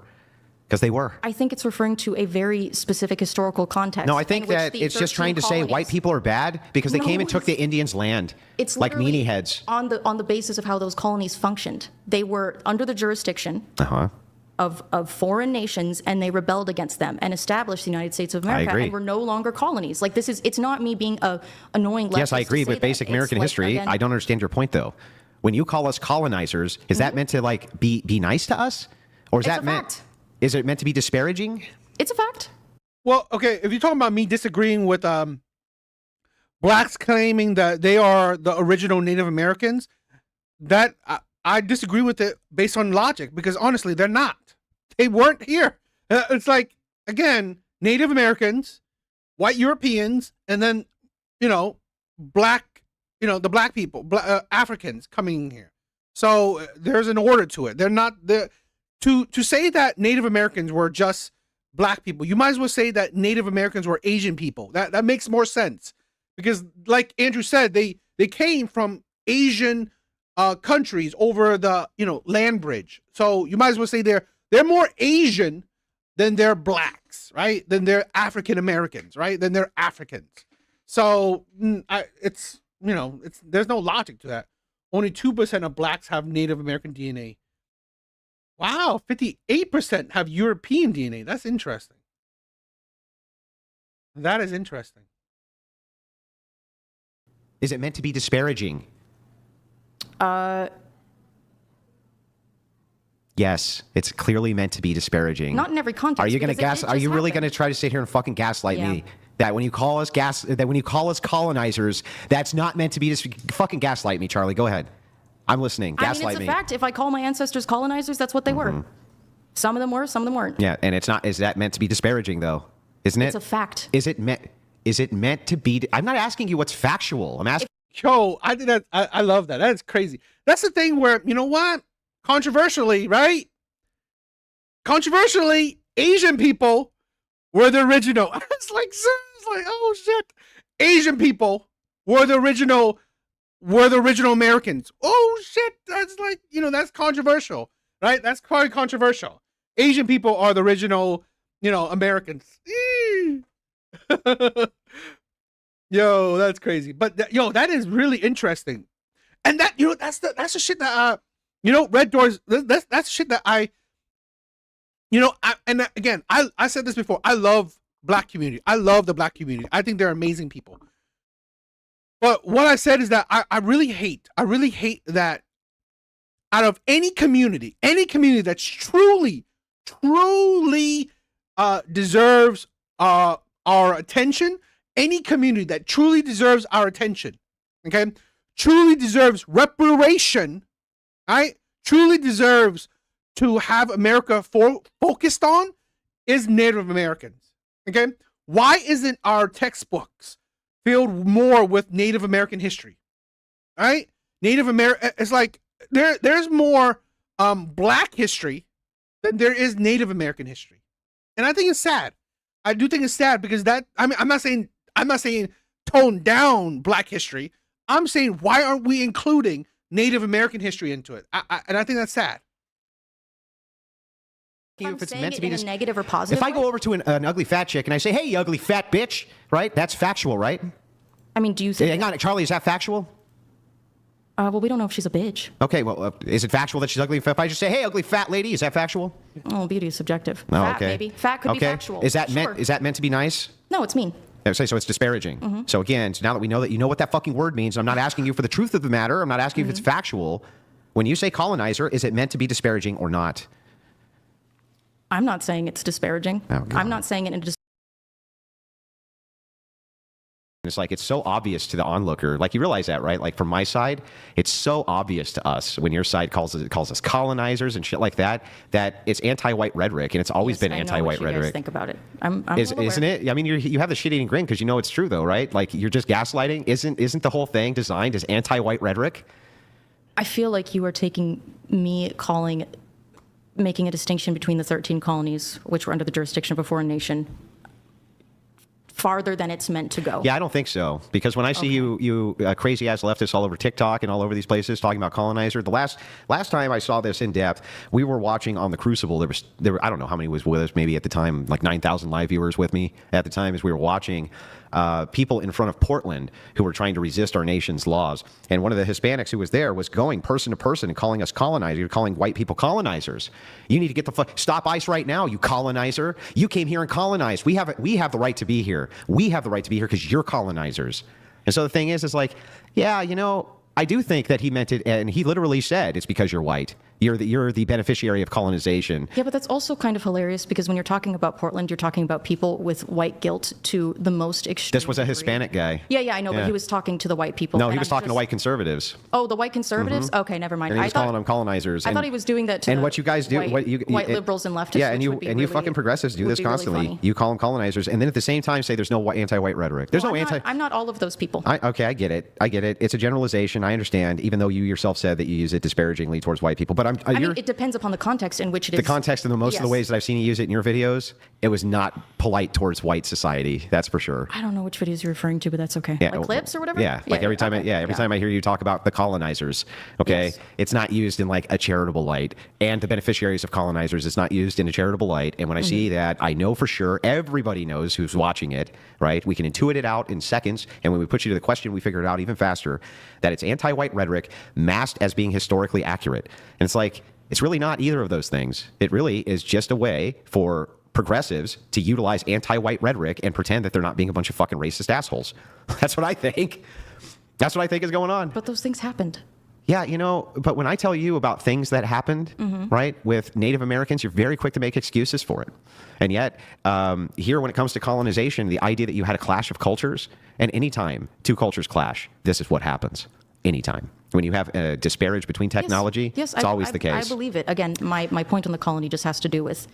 S5: Because they were.
S4: I think it's referring to a very specific historical context.
S5: No, I think that it's just trying to say white people are bad because they came and took the Indians' land.
S4: It's
S5: like meanie heads.
S4: On the basis of how those colonies functioned. They were under the jurisdiction of foreign nations, and they rebelled against them and established the United States of America.
S5: I agree.
S4: And were no longer colonies. Like it's not me being a annoying leftist.
S5: Yes, I agree with basic American history. I don't understand your point though. When you call us colonizers, is that meant to like be nice to us, or is that meant? Is it meant to be disparaging?
S4: It's a fact.
S1: Well, okay, if you're talking about me disagreeing with blacks claiming that they are the original Native Americans, that I disagree with it based on logic because honestly, they're not. They weren't here. It's like, again, Native Americans, white Europeans, and then, black, the black people, Africans coming here. So there's an order to it. They're not the. To say that Native Americans were just black people, you might as well say that Native Americans were Asian people. That makes more sense because, like Andrew said, they came from Asian countries over the land bridge. So you might as well say they're more Asian than they're blacks, right? Than they're African Americans, right? Than they're Africans. So there's no logic to that. Only 2% of blacks have Native American DNA. Wow, 58% have European DNA. That's interesting. That is interesting.
S5: Is it meant to be disparaging? Yes, it's clearly meant to be disparaging.
S4: Not in every context.
S5: Are you going to Are you really going to try to sit here and fucking gaslight me? That when you call us colonizers, that's not meant to be just fucking gaslight me, Charlie. Go ahead. I'm listening. Gaslight
S4: it's
S5: me.
S4: a fact. If I call my ancestors colonizers, that's what they were. Some of them were, some of them weren't.
S5: Yeah, and it's not. Is that meant to be disparaging though? Isn't it?
S4: It's a fact.
S5: Is it meant to be? I'm not asking you what's factual. I'm asking.
S1: Yo, I think that I love that. That's crazy. That's the thing where, you know what? Controversially, right? Controversially, Asian people were the original. It's like, oh shit. Asian people were the original Americans. Oh shit. That's like, that's controversial, right? That's quite controversial. Asian people are the original, Americans. Yo, that's crazy. But that is really interesting. And that, that's the shit that Red Doors, that's shit that I said this before. I love black community. I love the black community. I think they're amazing people. But what I said is that I really hate that out of any community that's truly deserves our attention, any community that truly deserves our attention, okay, truly deserves reparation, right, truly deserves to have America focused on, is Native Americans. Okay, why isn't our textbooks filled more with Native American history? Right, Native American. It's like there's more Black history than there is Native American history, and I think it's sad. I do think it's sad because I'm not saying tone down Black history. I'm saying, why aren't we including Native American history into it? And I think that's sad.
S5: If it's
S4: saying
S5: meant to be
S4: in a negative or positive
S5: If I
S4: way?
S5: go over to an ugly fat chick and I say, "Hey, you ugly fat bitch," right? That's factual, right?
S4: I mean, do you say
S5: Hang on, Charlie, is that factual?
S4: well, we don't know if she's a bitch.
S5: Okay, well, is it factual that she's ugly? If I just say, "Hey, ugly fat lady," is that factual?
S4: Oh, beauty is subjective.
S5: Oh,
S4: Fat,
S5: okay.
S4: maybe. Fat could be factual.
S5: Is that
S4: Sure.
S5: meant to be nice?
S4: No, it's mean.
S5: So it's disparaging. So again, now that we know that you know what that fucking word means, I'm not asking you for the truth of the matter. I'm not asking if it's factual. When you say colonizer, is it meant to be disparaging or not?
S4: I'm not saying it's disparaging.
S5: Oh, God.
S4: I'm not saying it in a
S5: It's like, it's so obvious to the onlooker. Like, you realize that, right? Like, from my side, it's so obvious to us when your side calls us colonizers and shit like that, that it's anti-white rhetoric, and it's always been anti-white
S4: I know what you guys
S5: rhetoric.
S4: think about it. I'm well aware.
S5: Isn't it? I mean, you have the shit-eating grin because you know it's true, though, right? Like, you're just gaslighting. Isn't the whole thing designed as anti-white rhetoric?
S4: I feel like you are taking me making a distinction between the 13 colonies, which were under the jurisdiction of a foreign nation, farther than it's meant to go.
S5: Yeah, I don't think so. Because when I see you crazy ass leftists all over TikTok and all over these places talking about colonizer, the last time I saw this in depth, we were watching on the Crucible. There were I don't know how many was with us. Maybe at the time like 9,000 live viewers with me at the time as we were watching. People in front of Portland who were trying to resist our nation's laws. And one of the Hispanics who was there was going person to person and calling us colonizers, calling white people colonizers. You need to get the fuck, stop ICE right now, you colonizer. You came here and colonized. We have the right to be here. We have the right to be here because you're colonizers. And so the thing is like, yeah, I do think that he meant it, and he literally said it's because you're white. You're the beneficiary of colonization.
S4: Yeah, but that's also kind of hilarious because when you're talking about Portland, you're talking about people with white guilt to the most extreme
S5: This was a Hispanic guy.
S4: Yeah, I know, but he was talking to the white people.
S5: No,
S4: and
S5: he was talking to white conservatives.
S4: Oh, the white conservatives? Okay, never mind.
S5: And he was calling them colonizers.
S4: I thought he was doing that to
S5: and what you guys do,
S4: white liberals and leftists.
S5: Yeah, and you fucking progressives do this constantly.
S4: Really,
S5: you call them colonizers, and then at the same time say there's no anti-white rhetoric. There's no anti.
S4: I'm not all of those people.
S5: Okay, I get it. It's a generalization. I understand, even though you yourself said that you use it disparagingly towards white people. But
S4: I mean, it depends upon the context in which it is.
S5: The context and most of the ways that I've seen you use it in your videos, it was not polite towards white society. That's for sure.
S4: I don't know which videos you're referring to, but that's okay.
S5: Yeah,
S4: like clips or whatever?
S5: Yeah, like every time I hear you talk about the colonizers, okay, it's not used in like a charitable light. And the beneficiaries of colonizers, it's not used in a charitable light. And when I see that, I know for sure, everybody knows who's watching it, right? We can intuit it out in seconds. And when we put you to the question, we figure it out even faster, that it's anti-white rhetoric masked as being historically accurate. And it's like, it's really not either of those things. It really is just a way for progressives to utilize anti-white rhetoric and pretend that they're not being a bunch of fucking racist assholes. That's what I think. That's what I think is going on.
S4: But those things happened.
S5: Yeah, but when I tell you about things that happened, right, with Native Americans, you're very quick to make excuses for it. And yet, here, when it comes to colonization, the idea that you had a clash of cultures, and anytime two cultures clash, this is what happens. Anytime. When you have a disparage between technology,
S4: yes,
S5: it's always the case.
S4: I believe it. Again, my point on the colony just has to do with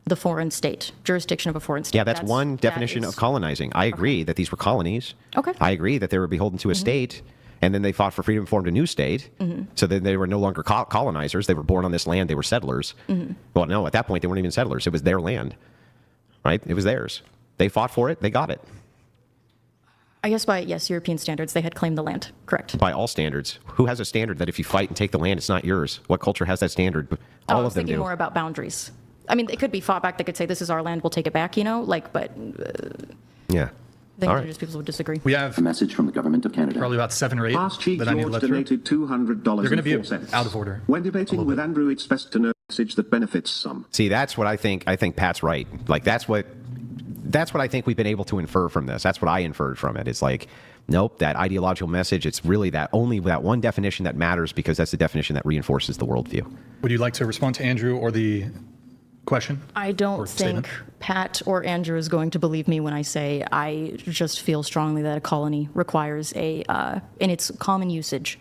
S4: the foreign state, jurisdiction of a foreign state.
S5: Yeah, that's one definition of colonizing. I agree that these were colonies.
S4: Okay.
S5: I agree that they were beholden to a state. And then they fought for freedom and formed a new state. So then they were no longer colonizers. They were born on this land. They were settlers. Well, no, at that point, they weren't even settlers. It was their land, right? It was theirs. They fought for it. They got it.
S4: I guess by, European standards, they had claimed the land. Correct.
S5: By all standards. Who has a standard that if you fight and take the land, it's not yours? What culture has that standard? All
S4: I was
S5: of them
S4: thinking
S5: do.
S4: more about boundaries. I mean, it could be fought back. They could say, this is our land, we'll take it back, but
S5: Yeah.
S4: I think
S5: All right.
S4: indigenous people would disagree.
S6: We have
S7: A message from the government of Canada.
S6: probably about 7 or 8
S8: Past Chief
S6: that I need to
S8: George
S6: let through.
S8: donated $200
S6: They're going to be
S8: and 4 cents.
S6: out of order.
S8: When debating with Andrew, it's best to know a message that benefits some.
S5: See, that's what I think. I think Pat's right. Like, that's what I think we've been able to infer from this. That's what I inferred from it. It's like, nope, that ideological message, it's really only that one definition that matters because that's the definition that reinforces the worldview.
S6: Would you like to respond to Andrew or the question?
S4: I don't
S6: or
S4: think
S6: statement?
S4: Pat or Andrew is going to believe me when I say I just feel strongly that a colony requires in its common usage,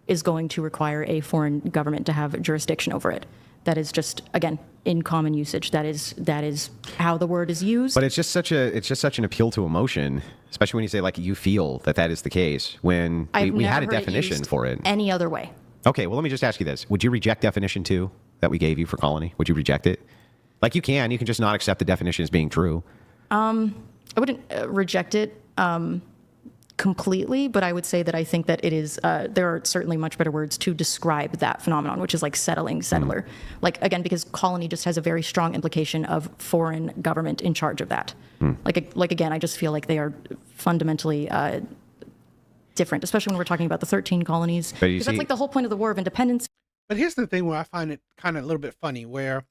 S4: is going to require a foreign government to have jurisdiction over it. That is just, again, in common usage. That is how the word is used.
S5: But it's just such an appeal to emotion, especially when you say like you feel that is the case. When we had a definition for it.
S4: Any other way?
S5: Okay, well let me just ask you this: would you reject definition 2 that we gave you for colony? Would you reject it? Like you can just not accept the definition as being true.
S4: I wouldn't reject it completely, but I would say that I think that it is, there are certainly much better words to describe that phenomenon, which is like settler. Like, again, because colony just has a very strong implication of foreign government in charge of that. Like again, I just feel like they are fundamentally different, especially when we're talking about the 13 colonies. Because that's like the whole point of the War of Independence.
S1: But here's the thing where I find it kind of a little bit funny, where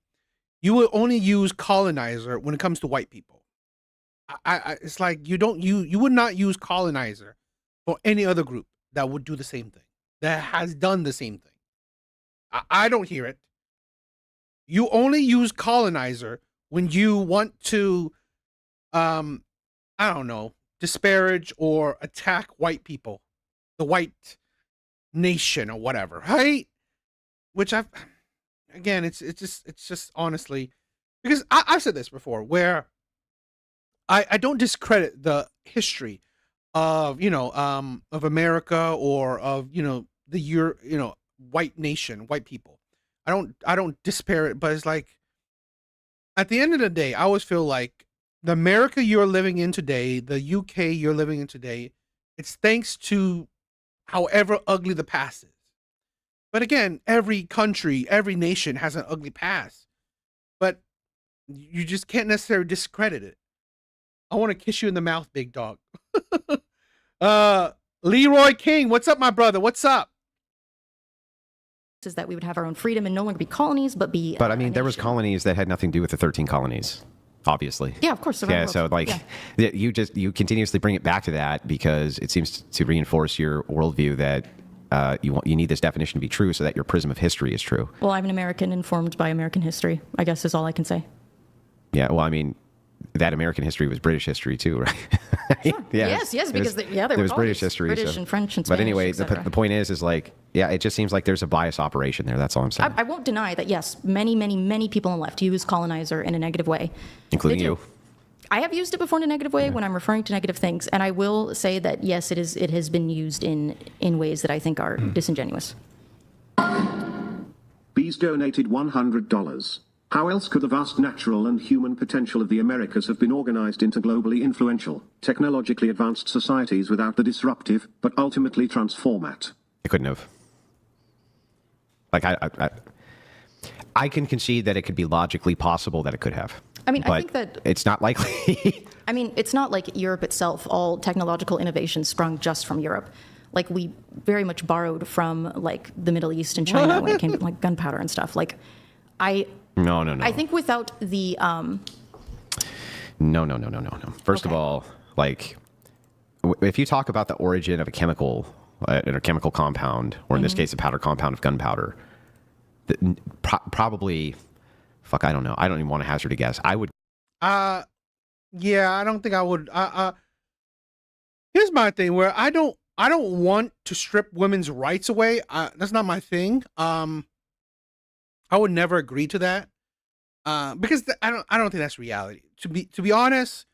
S1: you will only use colonizer when it comes to white people. It's like you would not use colonizer for any other group that would do the same thing, that has done the same thing. I don't hear it. You only use colonizer when you want to, I don't know, disparage or attack white people, the white nation or whatever, right? Which it's just honestly, because I've said this before, where I don't discredit the history of of America or of the white nation, white people. I don't despair it, but it's like at the end of the day, I always feel like the America you're living in today, the UK you're living in today, it's thanks to however ugly the past is. But again, every country, every nation has an ugly past, but you just can't necessarily discredit it. I want to kiss you in the mouth, big dog. Leroy King, what's up, my brother? What's up?
S4: Is that we would have our own freedom and no longer be colonies, but be.
S5: But I mean, there was colonies that had nothing to do with the 13 colonies, obviously.
S4: Yeah, of course.
S5: Yeah, so like, you continuously bring it back to that because it seems to reinforce your worldview that you need this definition to be true so that your prism of history is true.
S4: Well, I'm an American informed by American history, I guess is all I can say.
S5: Yeah, well, I mean, that American history was British history too, right?
S4: Sure.
S5: Yeah,
S4: Yes, because there
S5: was British history.
S4: British and French and
S5: But
S4: Spanish,
S5: anyway,
S4: et cetera.
S5: the point is like, yeah, it just seems like there's a bias operation there. That's all I'm saying.
S4: I won't deny that, yes, many people on the left use colonizer in a negative way.
S5: Including
S4: They do.
S5: you.
S4: I have used it before in a negative way when I'm referring to negative things, and I will say that, yes, it has been used in ways that I think are disingenuous.
S8: Bees donated $100. How else could the vast natural and human potential of the Americas have been organized into globally influential, technologically advanced societies without the disruptive, but ultimately transformat?
S5: It couldn't have. Like, I can concede that it could be logically possible that it could have.
S4: I mean,
S5: but
S4: I think that
S5: it's not likely.
S4: I mean, it's not like Europe itself, all technological innovations sprung just from Europe. Like, we very much borrowed from, like, the Middle East and China when it came to, like, gunpowder and stuff. Like,
S5: No.
S4: I think without the...
S5: No. First of all, like, if you talk about the origin of a chemical, in a chemical compound, or in this case, a powder compound of gunpowder, probably, fuck, I don't know. I don't even want to hazard a guess. I would.
S1: Yeah, I don't think I would. Here's my thing, where I don't want to strip women's rights away. That's not my thing. I would never agree to that. Because I don't think that's reality. To be honest,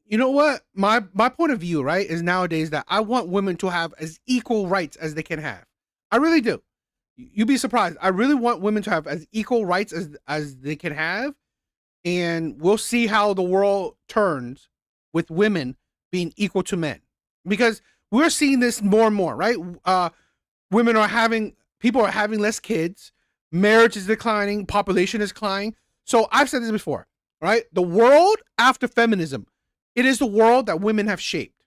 S1: you know what? My point of view, right, is nowadays that I want women to have as equal rights as they can have. I really do. You'd be surprised. I really want women to have as equal rights as they can have, and we'll see how the world turns with women being equal to men, because we're seeing this more and more, right? People are having less kids, marriage is declining, population is declining. So I've said this before, right? The world after feminism, it is the world that women have shaped.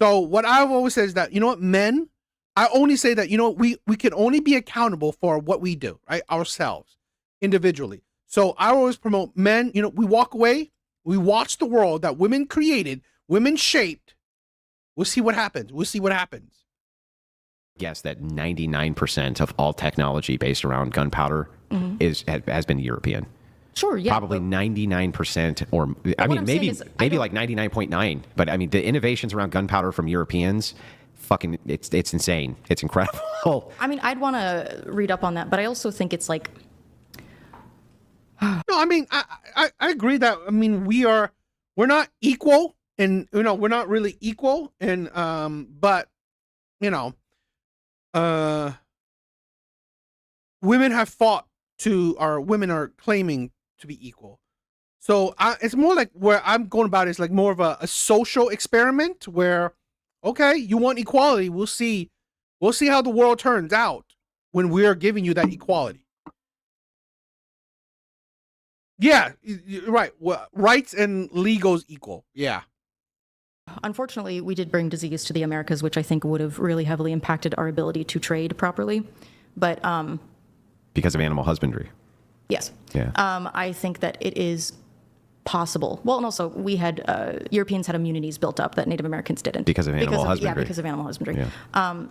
S1: So what I've always said is that, you know what, men, I only say that, you know, we can only be accountable for what we do, right? Ourselves, individually. So I always promote men, you know, we walk away, we watch the world that women created, women shaped. We'll see what happens.
S5: Guess that 99% of all technology based around gunpowder has been European.
S4: Sure, yeah.
S5: Probably 99%, or I mean, maybe like 99.9. But I mean, the innovations around gunpowder from Europeans, fucking, it's insane. It's incredible.
S4: I mean, I'd want to read up on that, but I also think it's like.
S1: No, I mean, I agree that, I mean, we're not equal, and, you know, we're not really equal, and but, you know, women have fought women are claiming to be equal. So it's more like, where I'm going about is like more of a social experiment where, okay, you want equality. We'll see how the world turns out when we're giving you that equality. Yeah, you're right. Well, rights and legals equal. Yeah.
S4: Unfortunately, we did bring disease to the Americas, which I think would have really heavily impacted our ability to trade properly. But
S5: because of animal husbandry.
S4: Yes.
S5: Yeah.
S4: I think that it is possible. Well, and also we had Europeans had immunities built up that Native Americans didn't.
S5: Because of animal husbandry.
S4: Yeah, because of animal husbandry.
S5: Yeah.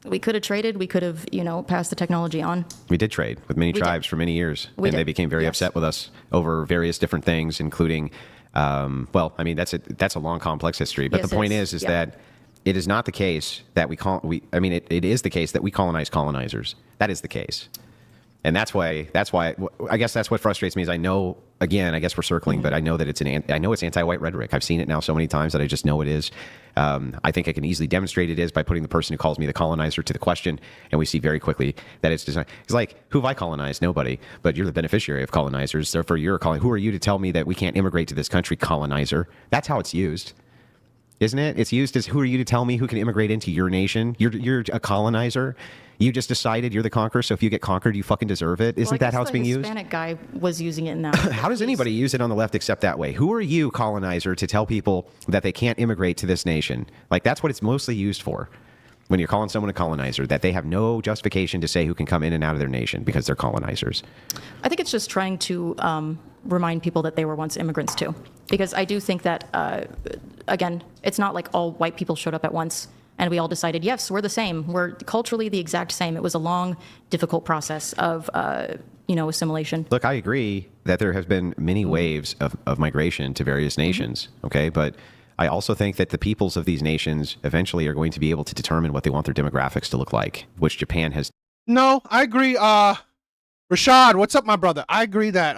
S4: We could have traded. We could have, you know, passed the technology on.
S5: We did trade with many tribes for many years, and they became very upset with us over various different things, including, well, I mean, that's a long, complex history. But the point is that it is not the case that it is the case that we colonize colonizers. That is the case. And that's why I guess that's what frustrates me is I know, again, I guess we're circling, but I know that I know it's anti-white rhetoric. I've seen it now so many times that I just know it is. I think I can easily demonstrate it is by putting the person who calls me the colonizer to the question, and we see very quickly that it's designed. It's like, who have I colonized? Nobody. But you're the beneficiary of colonizers. Therefore, you're calling. Who are you to tell me that we can't immigrate to this country, colonizer? That's how it's used. Isn't it? It's used as, who are you to tell me who can immigrate into your nation? You're a colonizer. You just decided you're the conqueror, so if you get conquered, you fucking deserve it. Isn't that how it's being used?
S4: The Hispanic guy was using it in that.
S5: How does anybody use it on the left except that way? Who are you, colonizer, to tell people that they can't immigrate to this nation? Like, that's what it's mostly used for. When you're calling someone a colonizer, that they have no justification to say who can come in and out of their nation because they're colonizers.
S4: I think it's just trying to remind people that they were once immigrants too. Because I do think that, again, it's not like all white people showed up at once and we all decided, yes, we're the same. We're culturally the exact same. It was a long, difficult process of, assimilation.
S5: Look, I agree that there have been many waves of migration to various nations, okay? But I also think that the peoples of these nations eventually are going to be able to determine what they want their demographics to look like, which Japan has.
S1: No, I agree. Rashad, what's up, my brother? I agree that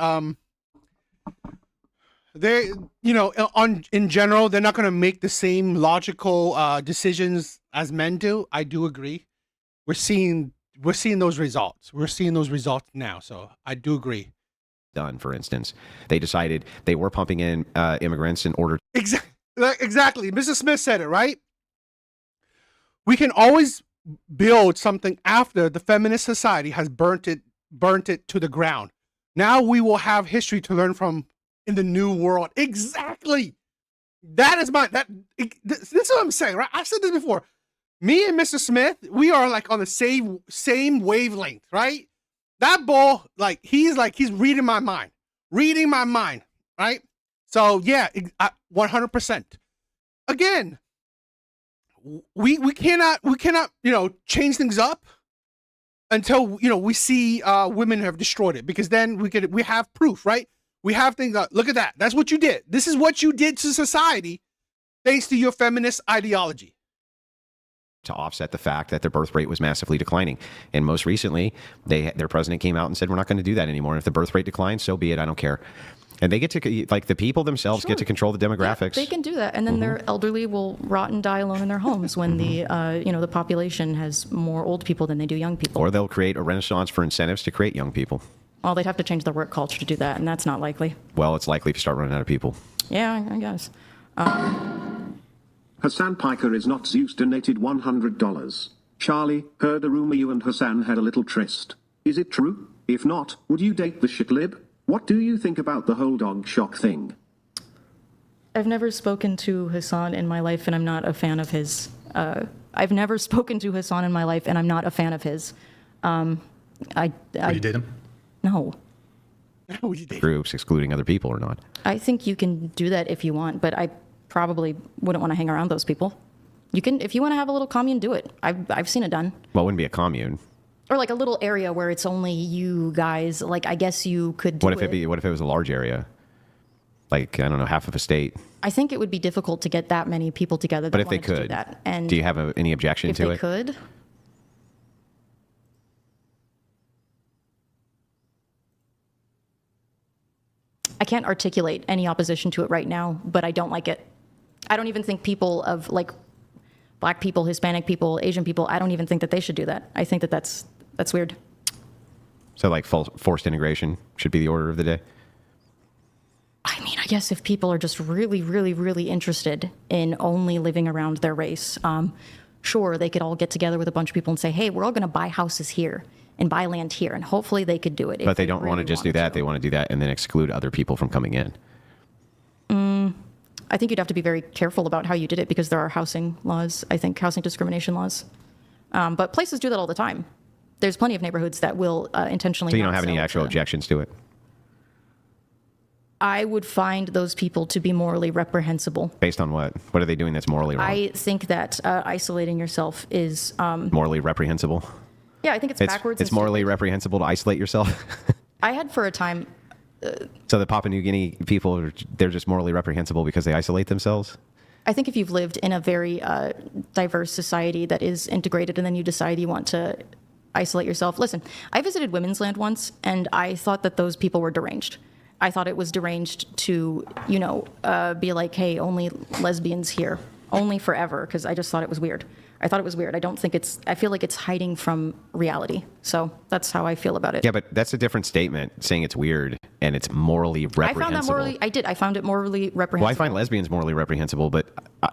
S1: they, in general, they're not going to make the same logical decisions as men do. I do agree. We're seeing those results. We're seeing those results now. So I do agree.
S5: Done, for instance, they decided they were pumping in immigrants in order.
S1: Exactly. Mrs. Smith said it, right? We can always build something after the feminist society has burnt it to the ground. Now we will have history to learn from in the new world. Exactly. This is what I'm saying, right? I've said this before. Me and Mr. Smith, we are like on the same wavelength, right? That bull, he's reading my mind, right? So yeah, 100%. Again, we cannot change things up until we see women have destroyed it, because then we have proof, right? We have things. Look at that. That's what you did. This is what you did to society, thanks to your feminist ideology.
S5: To offset the fact that their birth rate was massively declining. And most recently, their president came out and said, we're not going to do that anymore. And if the birth rate declines, so be it. I don't care. And they get to, like, the people themselves get to control the demographics.
S4: Yeah, they can do that. And then their elderly will rot and die alone in their homes when the population has more old people than they do young people.
S5: Or they'll create a renaissance for incentives to create young people.
S4: Well, they'd have to change their work culture to do that, and that's not likely.
S5: Well, it's likely if you start running out of people.
S4: Yeah, I guess.
S8: Hassan Piker is not Zeus donated $100. Charlie, heard a rumor you and Hassan had a little tryst. Is it true? If not, would you date the shitlib? What do you think about the whole dog shock thing?
S4: I've never spoken to Hassan in my life, and I'm not a fan of his. I've never spoken to Hassan in my life, and I'm not a fan of his.
S6: Would you date him?
S4: No.
S1: Would you date
S5: Groups excluding other people or not.
S4: I think you can do that if you want, but I probably wouldn't want to hang around those people. You can, if you want to have a little commune, do it. I've seen it done.
S5: Well, it wouldn't be a commune.
S4: Or like a little area where it's only you guys. Like, I guess you could do
S5: What if it was a large area? Like, I don't know, half of a state.
S4: I think it would be difficult to get that many people together that
S5: But if they
S4: wanted to do
S5: could,
S4: that. And
S5: do you have any objection to it?
S4: If they could. I can't articulate any opposition to it right now, but I don't like it. I don't even think people of, like, black people, Hispanic people, Asian people, I don't even think that they should do that. I think that that's weird.
S5: So, like, forced integration should be the order of the day?
S4: I mean, I guess if people are just really, really, really interested in only living around their race, sure, they could all get together with a bunch of people and say, hey, we're all going to buy houses here and buy land here, and hopefully they could do it.
S5: But they don't want to just do that. They want to do that and then exclude other people from coming in.
S4: I think you'd have to be very careful about how you did it, because there are housing laws, I think, housing discrimination laws. But places do that all the time. There's plenty of neighborhoods that will intentionally.
S5: So you don't have any actual objections to it?
S4: I would find those people to be morally reprehensible.
S5: Based on what? What are they doing that's morally wrong?
S4: I think that isolating yourself is...
S5: morally reprehensible?
S4: Yeah, I think it's backwards.
S5: It's morally reprehensible to isolate yourself?
S4: I had for a time...
S5: So the Papua New Guinea people, they're just morally reprehensible because they isolate themselves?
S4: I think if you've lived in a very diverse society that is integrated and then you decide you want to isolate yourself... Listen, I visited women's land once, and I thought that those people were deranged. I thought it was deranged to, be like, hey, only lesbians here, only forever, because I just thought it was weird. I thought it was weird. I feel like it's hiding from reality. So that's how I feel about it.
S5: Yeah, but that's a different statement, saying it's weird and it's morally reprehensible.
S4: I found it morally reprehensible.
S5: Well, I find lesbians morally reprehensible, but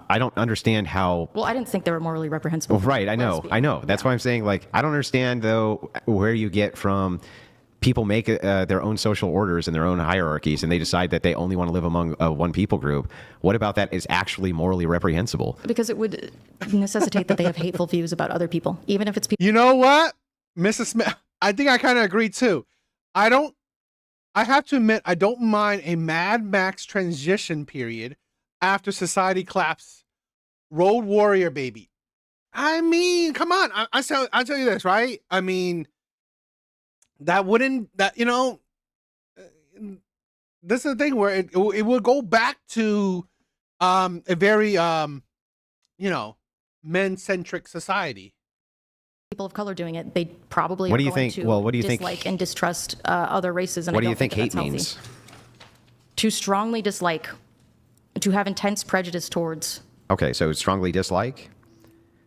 S5: I don't understand how...
S4: Well, I didn't think they were morally reprehensible.
S5: Well, right, I know. That's why I'm saying, like, I don't understand, though, where you get from... People make their own social orders and their own hierarchies, and they decide that they only want to live among one people group. What about that is actually morally reprehensible?
S4: Because it would necessitate that they have hateful views about other people, even if it's people.
S1: You know what, Mrs. Smith? I think I kind of agree too. I have to admit, I don't mind a Mad Max transition period after society collapses. Road Warrior, baby. I mean, come on. I'll tell you this, right? I mean, this is the thing where it will go back to a very men-centric society.
S4: People of color doing it, they probably
S5: what do you think? Well, what do you
S4: dislike
S5: think?
S4: And distrust other races. And
S5: What do you think hate means?
S4: To strongly dislike, to have intense prejudice towards.
S5: Okay, so strongly dislike.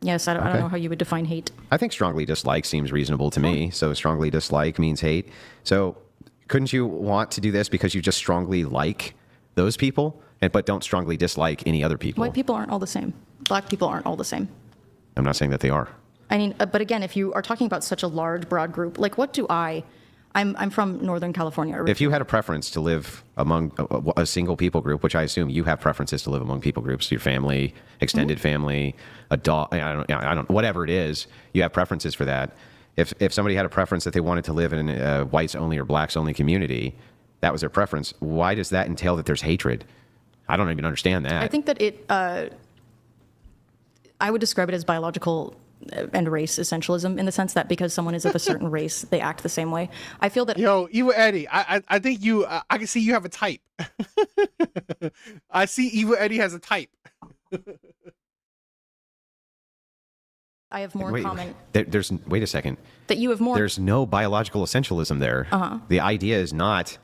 S4: Yes, I don't know how you would define hate.
S5: I think strongly dislike seems reasonable to me. So strongly dislike means hate. So couldn't you want to do this because you just strongly like those people, but don't strongly dislike any other people?
S4: White people aren't all the same. Black people aren't all the same.
S5: I'm not saying that they are.
S4: I mean, but again, if you are talking about such a large, broad group, like what do I'm from Northern California originally.
S5: If you had a preference to live among a single people group, which I assume you have preferences to live among people groups, your family, extended family, a dog, I don't, whatever it is, you have preferences for that. If somebody had a preference that they wanted to live in a whites only or blacks only community, that was their preference. Why does that entail that there's hatred? I don't even understand that.
S4: I think that I would describe it as biological and race essentialism, in the sense that because someone is of a certain race, they act the same way. I feel that.
S1: Yo, Evil Eddie, I think you, I can see you have a type. I see Evil Eddie has a type.
S4: I have more common.
S5: Wait a second.
S4: That you have more.
S5: There's no biological essentialism there. The idea is not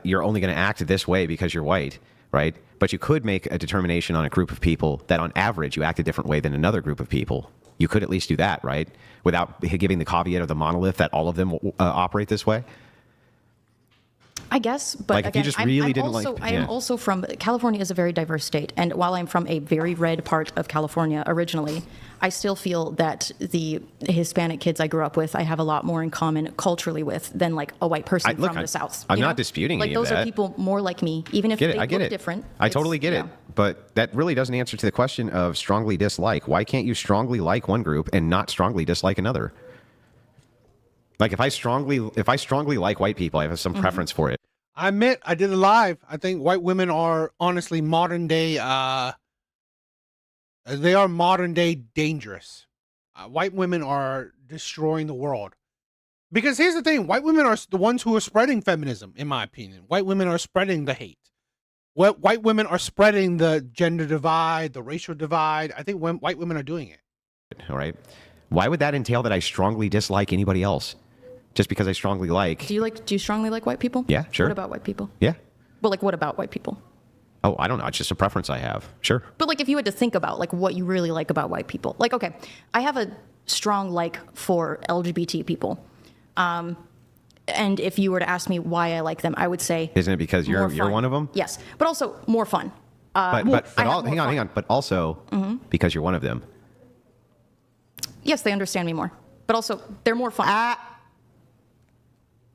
S5: you're only going to act this way because you're white, right? But you could make a determination on a group of people that on average you act a different way than another group of people. You could at least do that, right? Without giving the caveat of the monolith that all of them operate this way.
S4: I guess, but
S5: like,
S4: again,
S5: if you just really didn't
S4: also,
S5: like,
S4: I am also from, California is a very diverse state, and while I'm from a very red part of California originally, I still feel that the Hispanic kids I grew up with, I have a lot more in common culturally with than like a white person from the South.
S5: I'm not disputing
S4: like
S5: any of
S4: those
S5: that.
S4: are people more like me, even if they look different.
S5: I totally get it, but that really doesn't answer to the question of strongly dislike. Why can't you strongly like one group and not strongly dislike another? Like if I strongly like white people, I have some preference for it.
S1: I admit, I did it live. I think white women are honestly modern day, they are modern day dangerous. White women are destroying the world. Because here's the thing, white women are the ones who are spreading feminism, in my opinion. White women are spreading the hate. White women are spreading the gender divide, the racial divide. I think white women are doing it.
S5: All right. Why would that entail that I strongly dislike anybody else? Just because I strongly like.
S4: Do you strongly like white people?
S5: Yeah, sure.
S4: What about white people?
S5: Yeah.
S4: Well, like what about white people?
S5: Oh, I don't know. It's just a preference I have. Sure.
S4: But like if you had to think about like what you really like about white people, like, okay, I have a strong like for LGBT people. And if you were to ask me why I like them, I would say.
S5: Isn't it because you're one of them?
S4: Yes. But also more fun.
S5: Hang on. But also because you're one of them.
S4: Yes, they understand me more. But also they're more fun.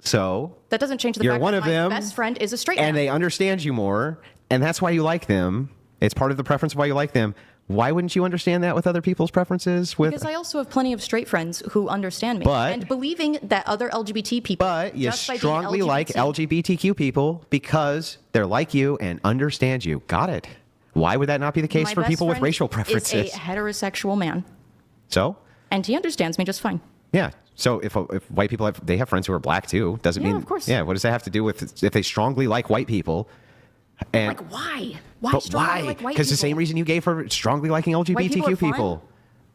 S5: So
S4: that doesn't change the
S5: you're
S4: fact
S5: one
S4: that
S5: of
S4: my
S5: them,
S4: best friend is a straight
S5: and
S4: man.
S5: they understand you more, and that's why you like them. It's part of the preference of why you like them. Why wouldn't you understand that with other people's preferences?
S4: Because I also have plenty of straight friends who understand me. And believing that other LGBT people...
S5: But you strongly like LGBTQ people because they're like you and understand you. Got it. Why would that not be the case for people with racial preferences?
S4: Is a heterosexual man.
S5: So?
S4: And he understands me just fine.
S5: Yeah. So if white people have friends who are black too, doesn't mean.
S4: Of course.
S5: Yeah. What does that have to do with if they strongly like white people? And
S4: like why? Why strongly like white people?
S5: Because the same reason you gave for strongly liking LGBTQ people.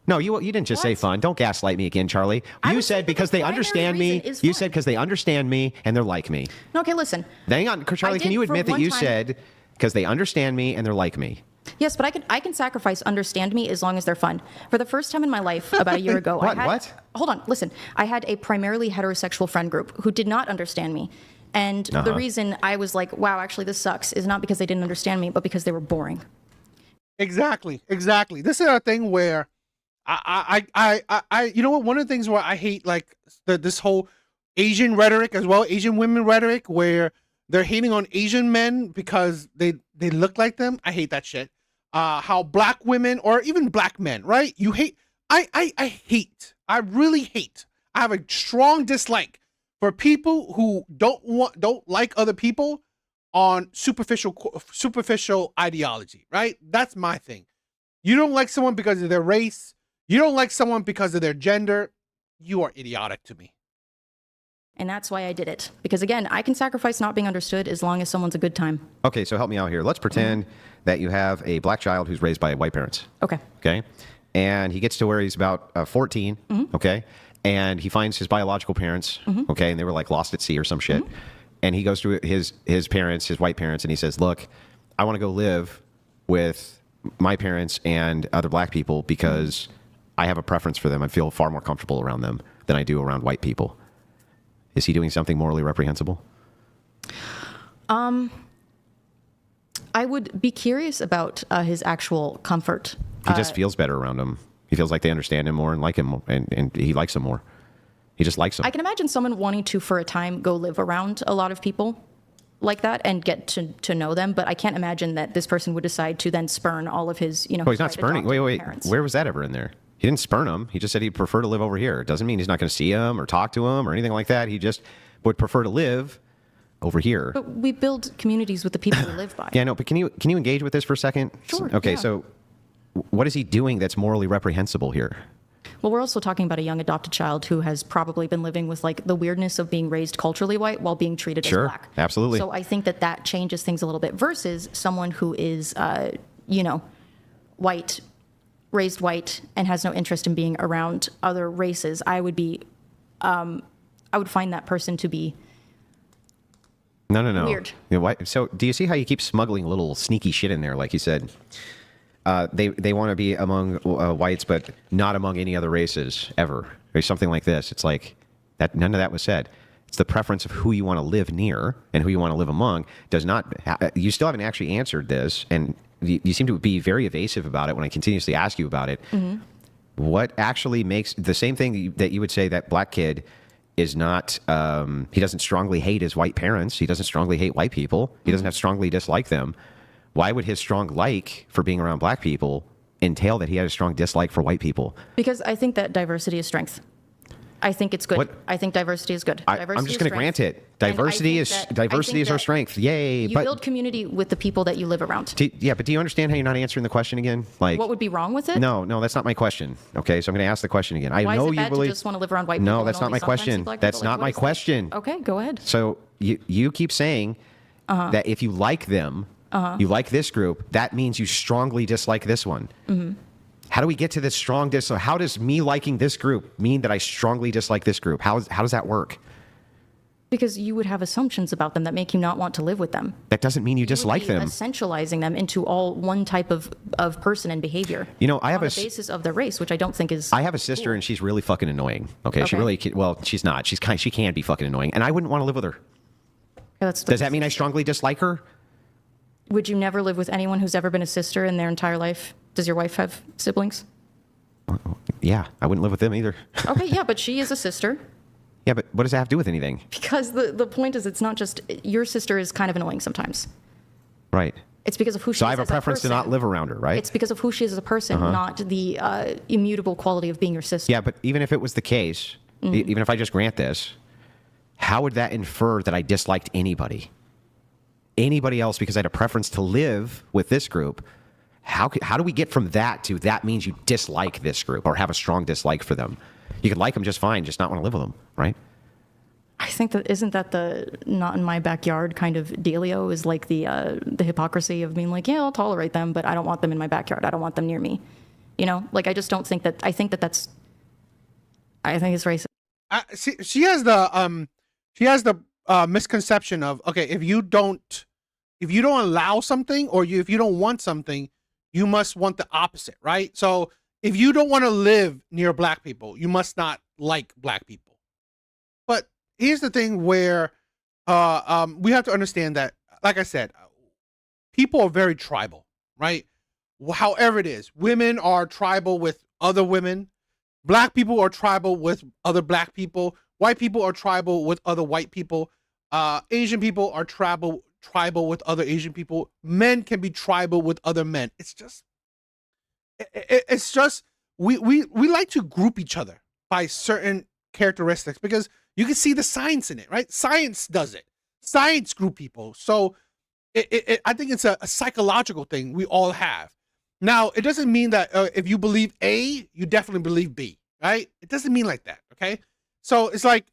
S5: No, you didn't just say fun. Don't gaslight me again, Charlie. You said because they understand me. You said because they understand me and they're like me.
S4: No, okay, listen.
S5: Hang on, Charlie. Can you admit that you said because they understand me and they're like me?
S4: Yes, but I can sacrifice understand me as long as they're fun. For the first time in my life, about a year ago, hold on, listen. I had a primarily heterosexual friend group who did not understand me. And the reason I was like, wow, actually this sucks, is not because they didn't understand me, but because they were boring.
S1: Exactly. This is a thing where I you know what, one of the things where I hate like this whole Asian rhetoric as well, Asian women rhetoric, where they're hating on Asian men because they look like them. I hate that shit. How black women or even black men, right? You hate. I really hate. I have a strong dislike for people who don't like other people on superficial ideology, right? That's my thing. You don't like someone because of their race. You don't like someone because of their gender. You are idiotic to me.
S4: And that's why I did it. Because again, I can sacrifice not being understood as long as someone's a good time.
S5: Okay, so help me out here. Let's pretend that you have a black child who's raised by white parents.
S4: Okay.
S5: Okay. And he gets to where he's about 14. Okay. And he finds his biological parents. Okay. And they were like lost at sea or some shit. And he goes to his parents, his white parents, and he says, look, I want to go live with my parents and other black people because I have a preference for them. I feel far more comfortable around them than I do around white people. Is he doing something morally reprehensible?
S4: I would be curious about his actual comfort.
S5: He just feels better around them. He feels like they understand him more and like him more, and he likes them more. He just likes them.
S4: I can imagine someone wanting to, for a time, go live around a lot of people like that and get to know them, but I can't imagine that this person would decide to then spurn all of his,
S5: Oh, he's not spurning. Wait. Parents. Where was that ever in there? He didn't spurn him. He just said he'd prefer to live over here. It doesn't mean he's not going to see him or talk to him or anything like that. He just would prefer to live over here.
S4: But we build communities with the people we live by.
S5: Yeah, no, but can you engage with this for a second?
S4: Sure.
S5: Okay,
S4: yeah.
S5: so what is he doing that's morally reprehensible here?
S4: Well, we're also talking about a young adopted child who has probably been living with like the weirdness of being raised culturally white while being treated as black.
S5: Absolutely.
S4: So I think that changes things a little bit versus someone who is, white, raised white, and has no interest in being around other races. I would find that person to be
S5: No.
S4: weird.
S5: So do you see how you keep smuggling a little sneaky shit in there? Like you said, they want to be among whites, but not among any other races ever, or something like this. It's like that. None of that was said. It's the preference of who you want to live near and who you want to live among. Does not. You still haven't actually answered this, and you seem to be very evasive about it when I continuously ask you about it. Mm-hmm. What actually makes the same thing that you would say that black kid is not, he doesn't strongly hate his white parents. He doesn't strongly hate white people. He doesn't have strongly dislike them. Why would his strong like for being around black people entail that he had a strong dislike for white people?
S4: Because I think that diversity is strength. I think it's good. I think diversity is good.
S5: I'm just going to grant it. Diversity is our strength. Yay.
S4: You build community with the people that you live around.
S5: But do you understand how you're not answering the question again? Like,
S4: what would be wrong with it?
S5: No, that's not my question. Okay, so I'm going to ask the question again.
S4: Why is it bad to just want to live around white people?
S5: No, that's not my question. That's not my question.
S4: Okay, go ahead.
S5: So you keep saying that if you like them, you like this group, that means you strongly dislike this one. Mm-hmm. How do we get to this strong dislike? How does me liking this group mean that I strongly dislike this group? How does that work?
S4: Because you would have assumptions about them that make you not want to live with them.
S5: That doesn't mean you dislike them.
S4: Essentializing them into all one type of person and behavior.
S5: I have
S4: on the basis of their race, which I don't think is.
S5: I have a sister, and she's really fucking annoying. Okay, she really. Well, she's not. She can be fucking annoying, and I wouldn't want to live with her. Does that mean I strongly dislike her?
S4: Would you never live with anyone who's ever been a sister in their entire life? Does your wife have siblings?
S5: Yeah, I wouldn't live with them either.
S4: Okay, yeah, but she is a sister.
S5: Yeah, but what does that have to do with anything?
S4: Because the point is, it's not just your sister is kind of annoying sometimes.
S5: Right.
S4: It's because of who she is.
S5: So I have a preference to not live around her, right?
S4: It's because of who she is as a person, not the immutable quality of being your sister.
S5: Yeah, but even if it was the case, even if I just grant this, how would that infer that I disliked anybody? Anybody else because I had a preference to live with this group? How do we get from that to that means you dislike this group or have a strong dislike for them? You could like them just fine, just not want to live with them, right?
S4: I think that isn't that the not in my backyard kind of dealio is like the hypocrisy of being like, yeah, I'll tolerate them, but I don't want them in my backyard. I don't want them near me. Like I just don't think that. I think it's racist.
S1: She has the misconception of, okay, if you don't allow something or if you don't want something, you must want the opposite, right? So if you don't want to live near black people, you must not like black people. But here's the thing where we have to understand that, like I said, people are very tribal, right? However it is, women are tribal with other women. Black people are tribal with other black people. White people are tribal with other white people. Asian people are tribal with other Asian people. Men can be tribal with other men. It's just we like to group each other by certain characteristics because you can see the science in it, right? Science does it. Science group people. So I think it's a psychological thing we all have. Now, it doesn't mean that if you believe A, you definitely believe B, right? It doesn't mean like that, okay? So it's like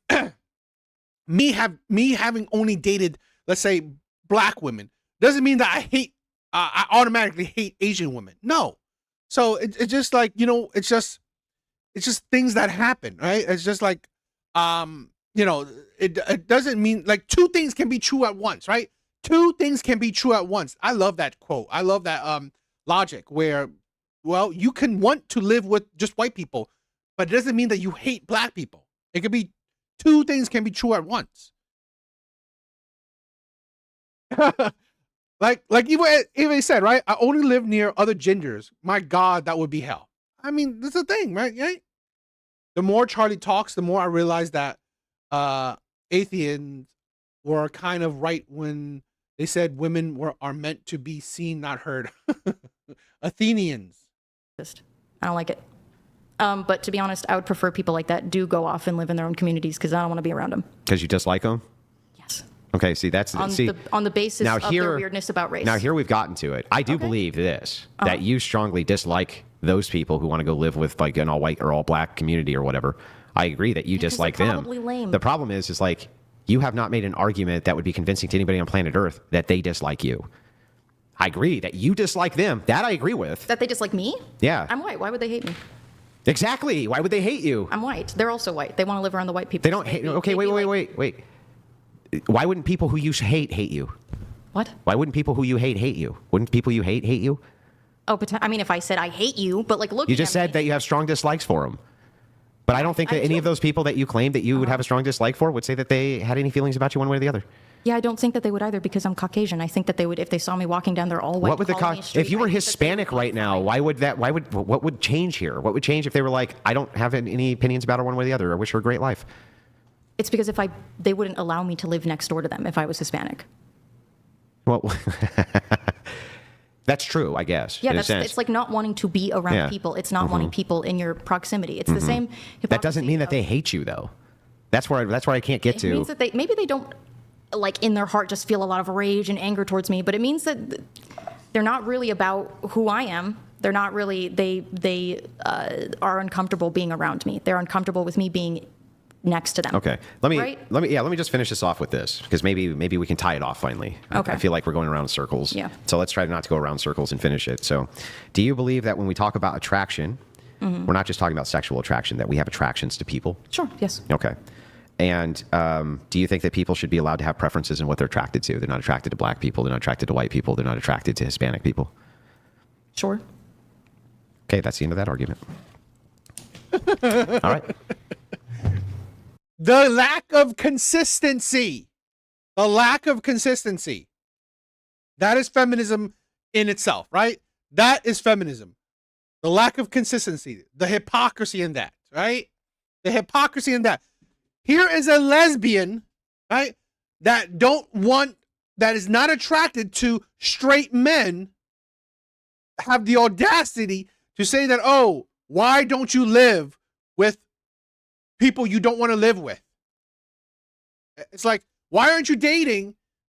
S1: me having only dated, let's say, black women doesn't mean that I automatically hate Asian women. No. So it's just like, it's just things that happen, right? It's just like, it doesn't mean like two things can be true at once, right? Two things can be true at once. I love that quote. I love that logic where, well, you can want to live with just white people, but it doesn't mean that you hate black people. It could be two things can be true at once. like even said, right? I only live near other genders. My God, that would be hell. I mean, that's the thing, right? The more Charlie talks, the more I realize that atheists were kind of right when they said women are meant to be seen, not heard. Athenians.
S4: I don't like it. But to be honest, I would prefer people like that do go off and live in their own communities because I don't want to be around them.
S5: Because you dislike them?
S4: Yes.
S5: Okay, see, that's
S4: on
S5: see,
S4: the basis
S5: now
S4: of
S5: here,
S4: their weirdness about race.
S5: Now here we've gotten to it. I do
S4: Okay.
S5: believe this, that you strongly dislike those people who want to go live with like an all white or all black community or whatever. I agree that you dislike
S4: they're
S5: them.
S4: probably lame.
S5: The problem is like you have not made an argument that would be convincing to anybody on planet Earth that they dislike you. I agree that you dislike them. That I agree with.
S4: That they dislike me?
S5: Yeah.
S4: I'm white. Why would they hate me?
S5: Exactly. Why would they hate you?
S4: I'm white. They're also white. They want to live around the white people.
S5: They don't hate. Okay, wait. Why wouldn't people who you hate you?
S4: What?
S5: Why wouldn't people who you hate you? Wouldn't people you hate you?
S4: Oh, I mean, if I said I hate you, but like, look.
S5: You just said that you have strong dislikes for them. But I don't think that any of those people that you claim that you would have a strong dislike for would say that they had any feelings about you one way or the other.
S4: Yeah, I don't think that they would either because I'm Caucasian. I think that they would, if they saw me walking down there all white.
S5: What would if you were Hispanic right now? What would change here? What would change if they were like, I don't have any opinions about her one way or the other. I wish her a great life.
S4: It's because they wouldn't allow me to live next door to them if I was Hispanic.
S5: Well, that's true, I guess.
S4: Yeah, it's like not wanting to be around people. It's not wanting people in your proximity. It's the same.
S5: That doesn't mean that they hate you, though. That's where I can't get to.
S4: It means that maybe they don't, like in their heart, just feel a lot of rage and anger towards me. But it means that they're not really about who I am. They're not really. They are uncomfortable being around me. They're uncomfortable with me being next to them.
S5: Okay. Let me just finish this off with this because maybe we can tie it off finally.
S4: Okay.
S5: I feel like we're going around in circles.
S4: Yeah.
S5: So let's try not to go around circles and finish it. So, do you believe that when we talk about attraction, we're not just talking about sexual attraction, that we have attractions to people?
S4: Sure. Yes.
S5: Okay. And do you think that people should be allowed to have preferences in what they're attracted to? They're not attracted to black people. They're not attracted to white people. They're not attracted to Hispanic people.
S4: Sure.
S5: Okay, that's the end of that argument. All right.
S1: The lack of consistency. The lack of consistency. That is feminism in itself, right? That is feminism. The lack of consistency. The hypocrisy in that, right? The hypocrisy in that. Here is a lesbian, right? That is not attracted to straight men, have the audacity to say that, oh, why don't you live with people you don't want to live with? It's like, why aren't you dating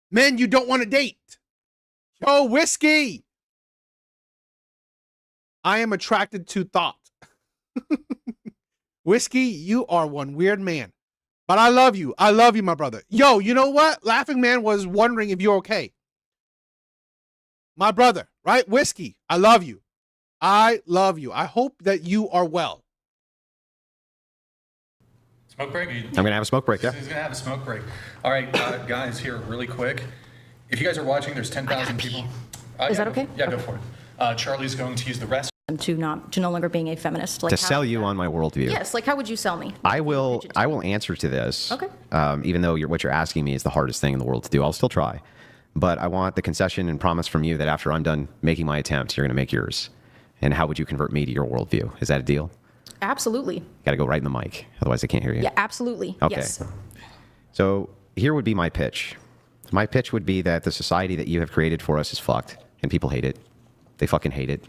S1: men you don't want to date? Yo, whiskey. I am attracted to thought. Whiskey, you are one weird man. But I love you. I love you, my brother. Yo, you know what? Laughing Man was wondering if you're okay. My brother, right? Whiskey, I love you. I love you. I hope that you are well.
S6: Smoke break?
S5: I'm going to have a smoke break, yeah.
S6: He's going to have a smoke break. All right, guys, here, really quick. If you guys are watching, there's 10,000 people.
S4: Is that okay?
S6: Yeah, go for it. Charlie's going to use the rest.
S4: To no longer being a feminist. Like
S5: to sell you on my worldview.
S4: Yes, like how would you sell me?
S5: I will answer to this.
S4: Okay.
S5: Even though what you're asking me is the hardest thing in the world to do, I'll still try. But I want the concession and promise from you that after I'm done making my attempt, you're going to make yours. And how would you convert me to your worldview? Is that a deal?
S4: Absolutely.
S5: Got to go right in the mic, otherwise I can't hear you.
S4: Yeah, absolutely.
S5: Okay.
S4: Yes.
S5: So here would be my pitch. My pitch would be that the society that you have created for us is fucked, and people hate it. They fucking hate it.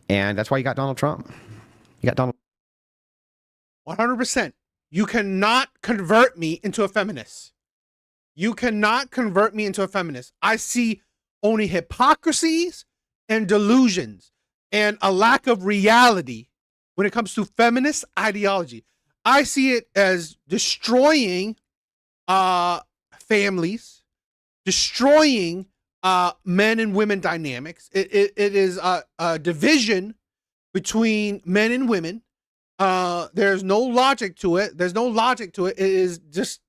S5: And that's why you got Donald Trump. You got Donald.
S1: 100%. You cannot convert me into a feminist. You cannot convert me into a feminist. I see only hypocrisies and delusions and a lack of reality when it comes to feminist ideology. I see it as destroying families, destroying men and women dynamics. It is a division between men and women. There's no logic to it. It is just,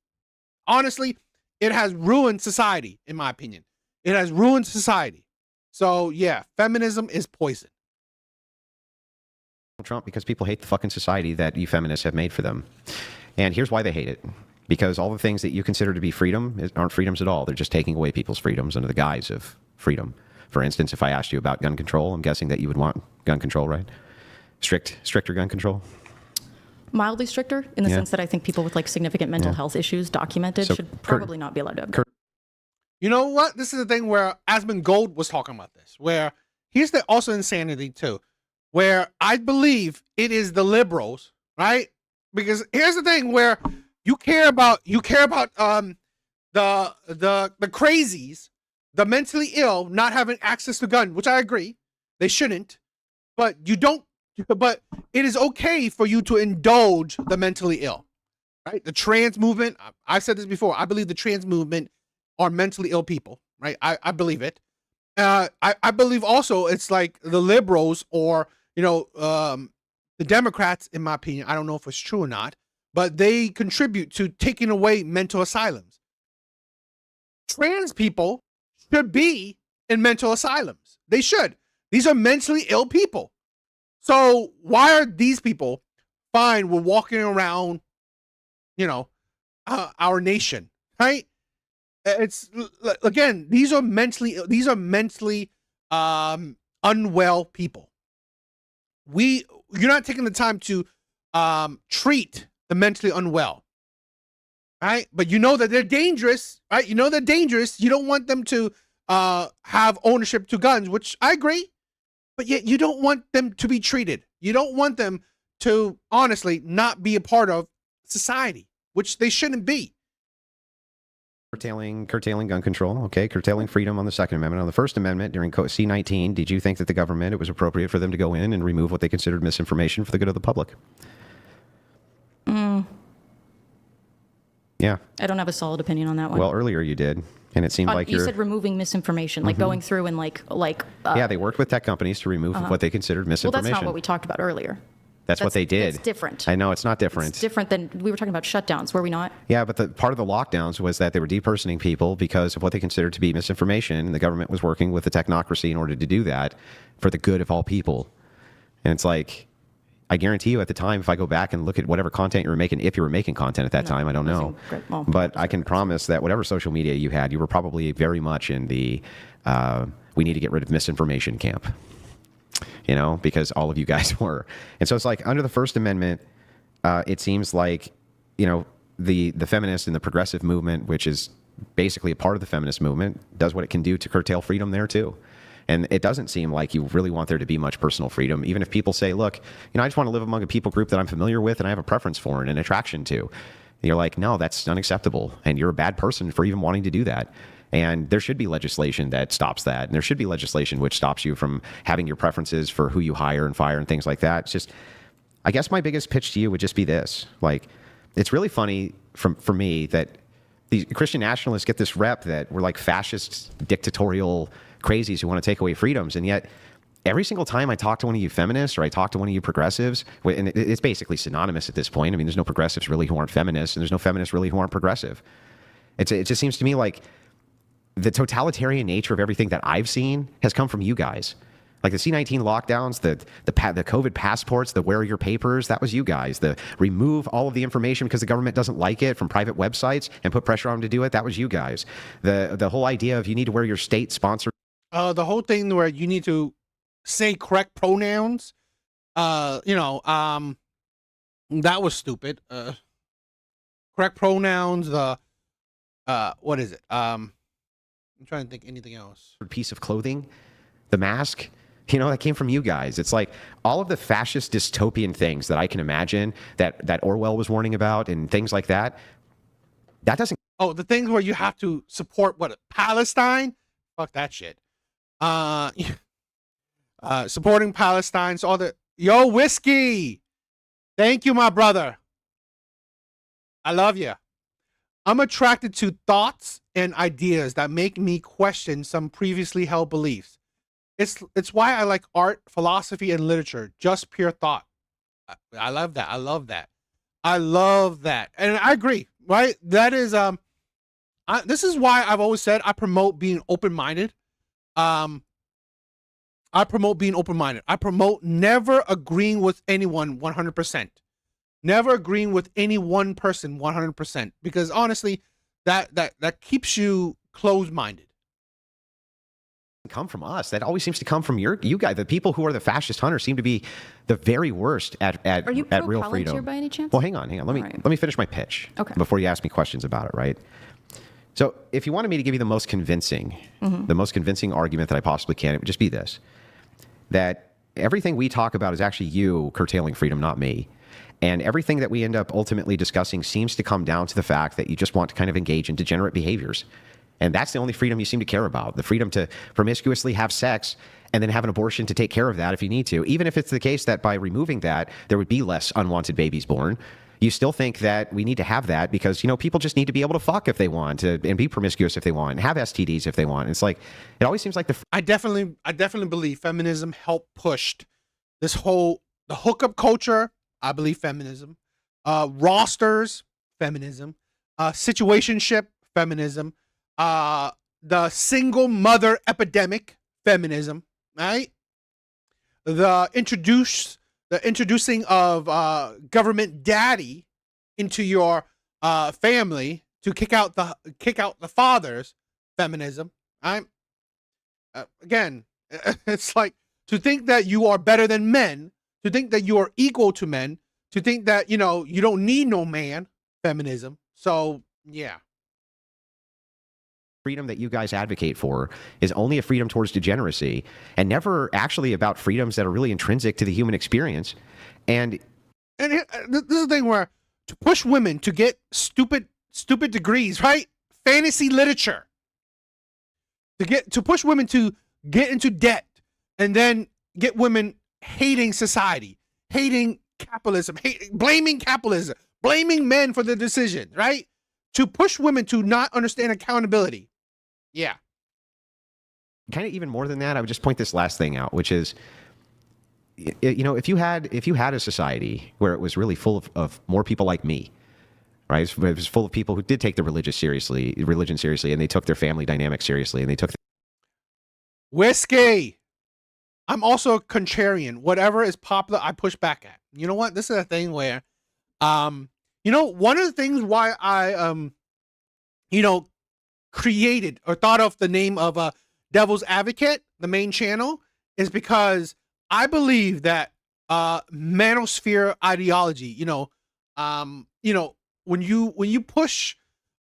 S1: honestly, it has ruined society, in my opinion. It has ruined society. So yeah, feminism is poison.
S5: Trump because people hate the fucking society that you feminists have made for them. And here's why they hate it. Because all the things that you consider to be freedom aren't freedoms at all. They're just taking away people's freedoms under the guise of freedom. For instance, if I asked you about gun control, I'm guessing that you would want gun control, right? Stricter gun control?
S4: Mildly stricter in the sense that I think people with like significant mental health issues documented should probably not be allowed to have guns.
S1: You know what? This is the thing where Asmund Gold was talking about this, where here's the also insanity too, where I believe it is the liberals, right? Because here's the thing where you care about the crazies, the mentally ill not having access to gun, which I agree, they shouldn't, but but it is okay for you to indulge the mentally ill, right? The trans movement, I've said this before, I believe the trans movement are mentally ill people, right? I believe it. I believe also it's like the liberals or, the Democrats, in my opinion, I don't know if it's true or not, but they contribute to taking away mental asylums. Trans people should be in mental asylums. They should. These are mentally ill people. So why are these people fine with walking around, our nation, right? It's, again, these are mentally unwell people. You're not taking the time to treat the mentally unwell, right? But you know that they're dangerous, right? You know they're dangerous. You don't want them to have ownership to guns, which I agree, but yet you don't want them to be treated. You don't want them to, honestly, not be a part of society, which they shouldn't be.
S5: Curtailing gun control, okay, curtailing freedom on the Second Amendment. On the First Amendment, during C-19, did you think that the government, it was appropriate for them to go in and remove what they considered misinformation for the good of the public? Yeah.
S4: I don't have a solid opinion on that one.
S5: Well, earlier you did, and it seemed like
S4: you said removing misinformation, like going through and
S5: yeah, they worked with tech companies to remove what they considered misinformation.
S4: Well, that's not what we talked about earlier.
S5: That's what they did.
S4: It's different.
S5: I know, it's not different.
S4: It's different than, we were talking about shutdowns, were we not?
S5: Yeah, but the part of the lockdowns was that they were depersoning people because of what they considered to be misinformation, and the government was working with the technocracy in order to do that for the good of all people. And it's like, I guarantee you at the time, if I go back and look at whatever content you were making, if you were making content at that time, I don't know.
S4: Well,
S5: but I can promise that whatever social media you had, you were probably very much in the we need to get rid of misinformation camp. Because all of you guys were. And so it's like under the First Amendment, it seems like, the feminist and the progressive movement, which is basically a part of the feminist movement, does what it can do to curtail freedom there too. And it doesn't seem like you really want there to be much personal freedom, even if people say, look, I just want to live among a people group that I'm familiar with and I have a preference for and an attraction to. And you're like, no, that's unacceptable. And you're a bad person for even wanting to do that. And there should be legislation that stops that. And there should be legislation which stops you from having your preferences for who you hire and fire and things like that. It's just, I guess my biggest pitch to you would just be this. Like, it's really funny for me that these Christian nationalists get this rep that we're like fascist, dictatorial crazies who want to take away freedoms. And yet, every single time I talk to one of you feminists or I talk to one of you progressives, and it's basically synonymous at this point. I mean, there's no progressives really who aren't feminists, and there's no feminists really who aren't progressive. It just seems to me like the totalitarian nature of everything that I've seen has come from you guys. Like the C-19 lockdowns, the COVID passports, the wear your papers, that was you guys. The remove all of the information because the government doesn't like it from private websites and put pressure on them to do it, that was you guys. The whole idea of you need to wear your state-sponsored...
S1: The whole thing where you need to say correct pronouns, that was stupid. Correct pronouns, what is it? I'm trying to think anything else.
S5: Piece of clothing, the mask, that came from you guys. It's like all of the fascist dystopian things that I can imagine that Orwell was warning about and things like that. That doesn't.
S1: Oh, the things where you have to support Palestine? Fuck that shit. Supporting Palestine. So all the whiskey. Thank you, my brother. I love you. I'm attracted to thoughts and ideas that make me question some previously held beliefs. It's why I like art, philosophy, and literature. Just pure thought. I love that. I love that. I love that. And I agree, right? That is this is why I've always said I promote being open-minded. I promote being open-minded. I promote never agreeing with anyone 100%. Never agreeing with any one person 100%, because honestly, that keeps you closed-minded.
S5: Come from us. That always seems to come from you guys. The people who are the fascist hunters seem to be the very worst at real freedom.
S4: Here by any chance?
S5: Well, hang on. Let me finish my pitch before you ask me questions about it, right? So if you wanted me to give you the most convincing argument that I possibly can, it would just be this: that everything we talk about is actually you curtailing freedom, not me. And everything that we end up ultimately discussing seems to come down to the fact that you just want to kind of engage in degenerate behaviors. And that's the only freedom you seem to care about, the freedom to promiscuously have sex and then have an abortion to take care of that if you need to. Even if it's the case that by removing that, there would be less unwanted babies born, you still think that we need to have that because, people just need to be able to fuck if they want and be promiscuous if they want and have STDs if they want. And it's like, it always seems like
S1: I definitely believe feminism helped push this the hookup culture. I believe feminism, rosters, feminism, situationship, feminism, the single mother epidemic, feminism, right? The introducing of government daddy into your family to kick out the fathers, feminism. Right? Again, it's like to think that you are better than men, to think that you are equal to men, to think that you don't need no man, feminism. So yeah.
S5: Freedom that you guys advocate for is only a freedom towards degeneracy and never actually about freedoms that are really intrinsic to the human experience. And
S1: this is the thing where to push women to get stupid degrees, right? Fantasy literature. To push women to get into debt and then get women hating society, hating capitalism, blaming capitalism, blaming men for the decision, right? To push women to not understand accountability. Yeah.
S5: Kind of even more than that, I would just point this last thing out, which is, if you had a society where it was really full of more people like me, right? It was full of people who did take the religion seriously, and they took their family dynamics seriously, and they took
S1: whiskey. I'm also a contrarian. Whatever is popular, I push back at. You know what? This is a thing where, one of the things why I, created or thought of the name of Devil's Advocate, the main channel, is because I believe that manosphere ideology, when you push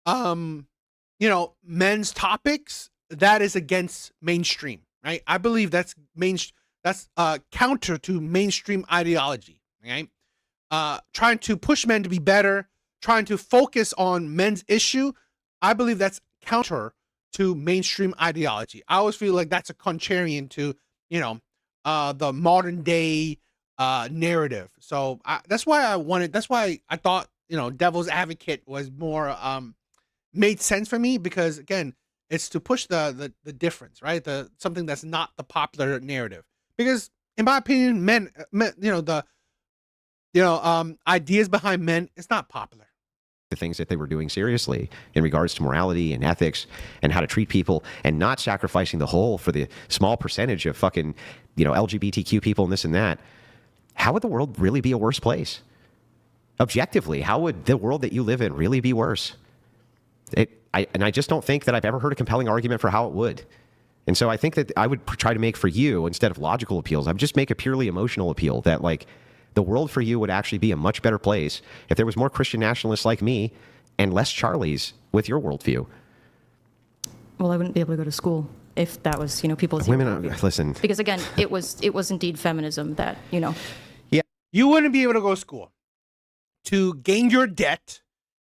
S1: men's topics, that is against mainstream, right? I believe that's counter to mainstream ideology, right? Trying to push men to be better, trying to focus on men's issue, I believe that's counter to mainstream ideology. I always feel like that's a contrarian to, the modern day narrative. So that's why I thought, Devil's Advocate was more made sense for me, because again, it's to push the difference, right? Something that's not the popular narrative. Because in my opinion, men ideas behind men, it's not popular.
S5: the things that they were doing seriously in regards to morality and ethics and how to treat people, and not sacrificing the whole for the small percentage of fucking, LGBTQ people and this and that, how would the world really be a worse place? Objectively, how would the world that you live in really be worse? I just don't think that I've ever heard a compelling argument for how it would. And so I think that I would try to make for you, instead of logical appeals, I would just make a purely emotional appeal that, like, the world for you would actually be a much better place if there was more Christian nationalists like me and less Charlies with your worldview.
S4: Well, I wouldn't be able to go to school if that was, people's
S5: women. Listen,
S4: because again, it was indeed feminism that,
S1: Yeah, you wouldn't be able to go to school to gain your debt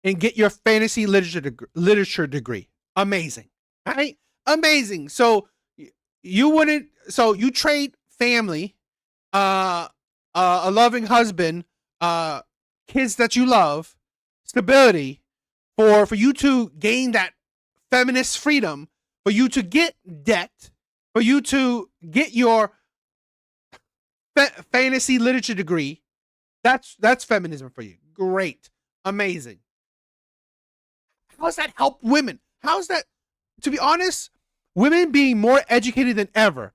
S1: and get your fantasy literature degree. Amazing, right? Amazing. So you wouldn't. So you trade family, a loving husband, kids that you love, stability, for you to gain that feminist freedom, for you to get debt, for you to get your fantasy literature degree. That's feminism for you. Great. Amazing. How does that help women? How's that, to be honest, women being more educated than ever,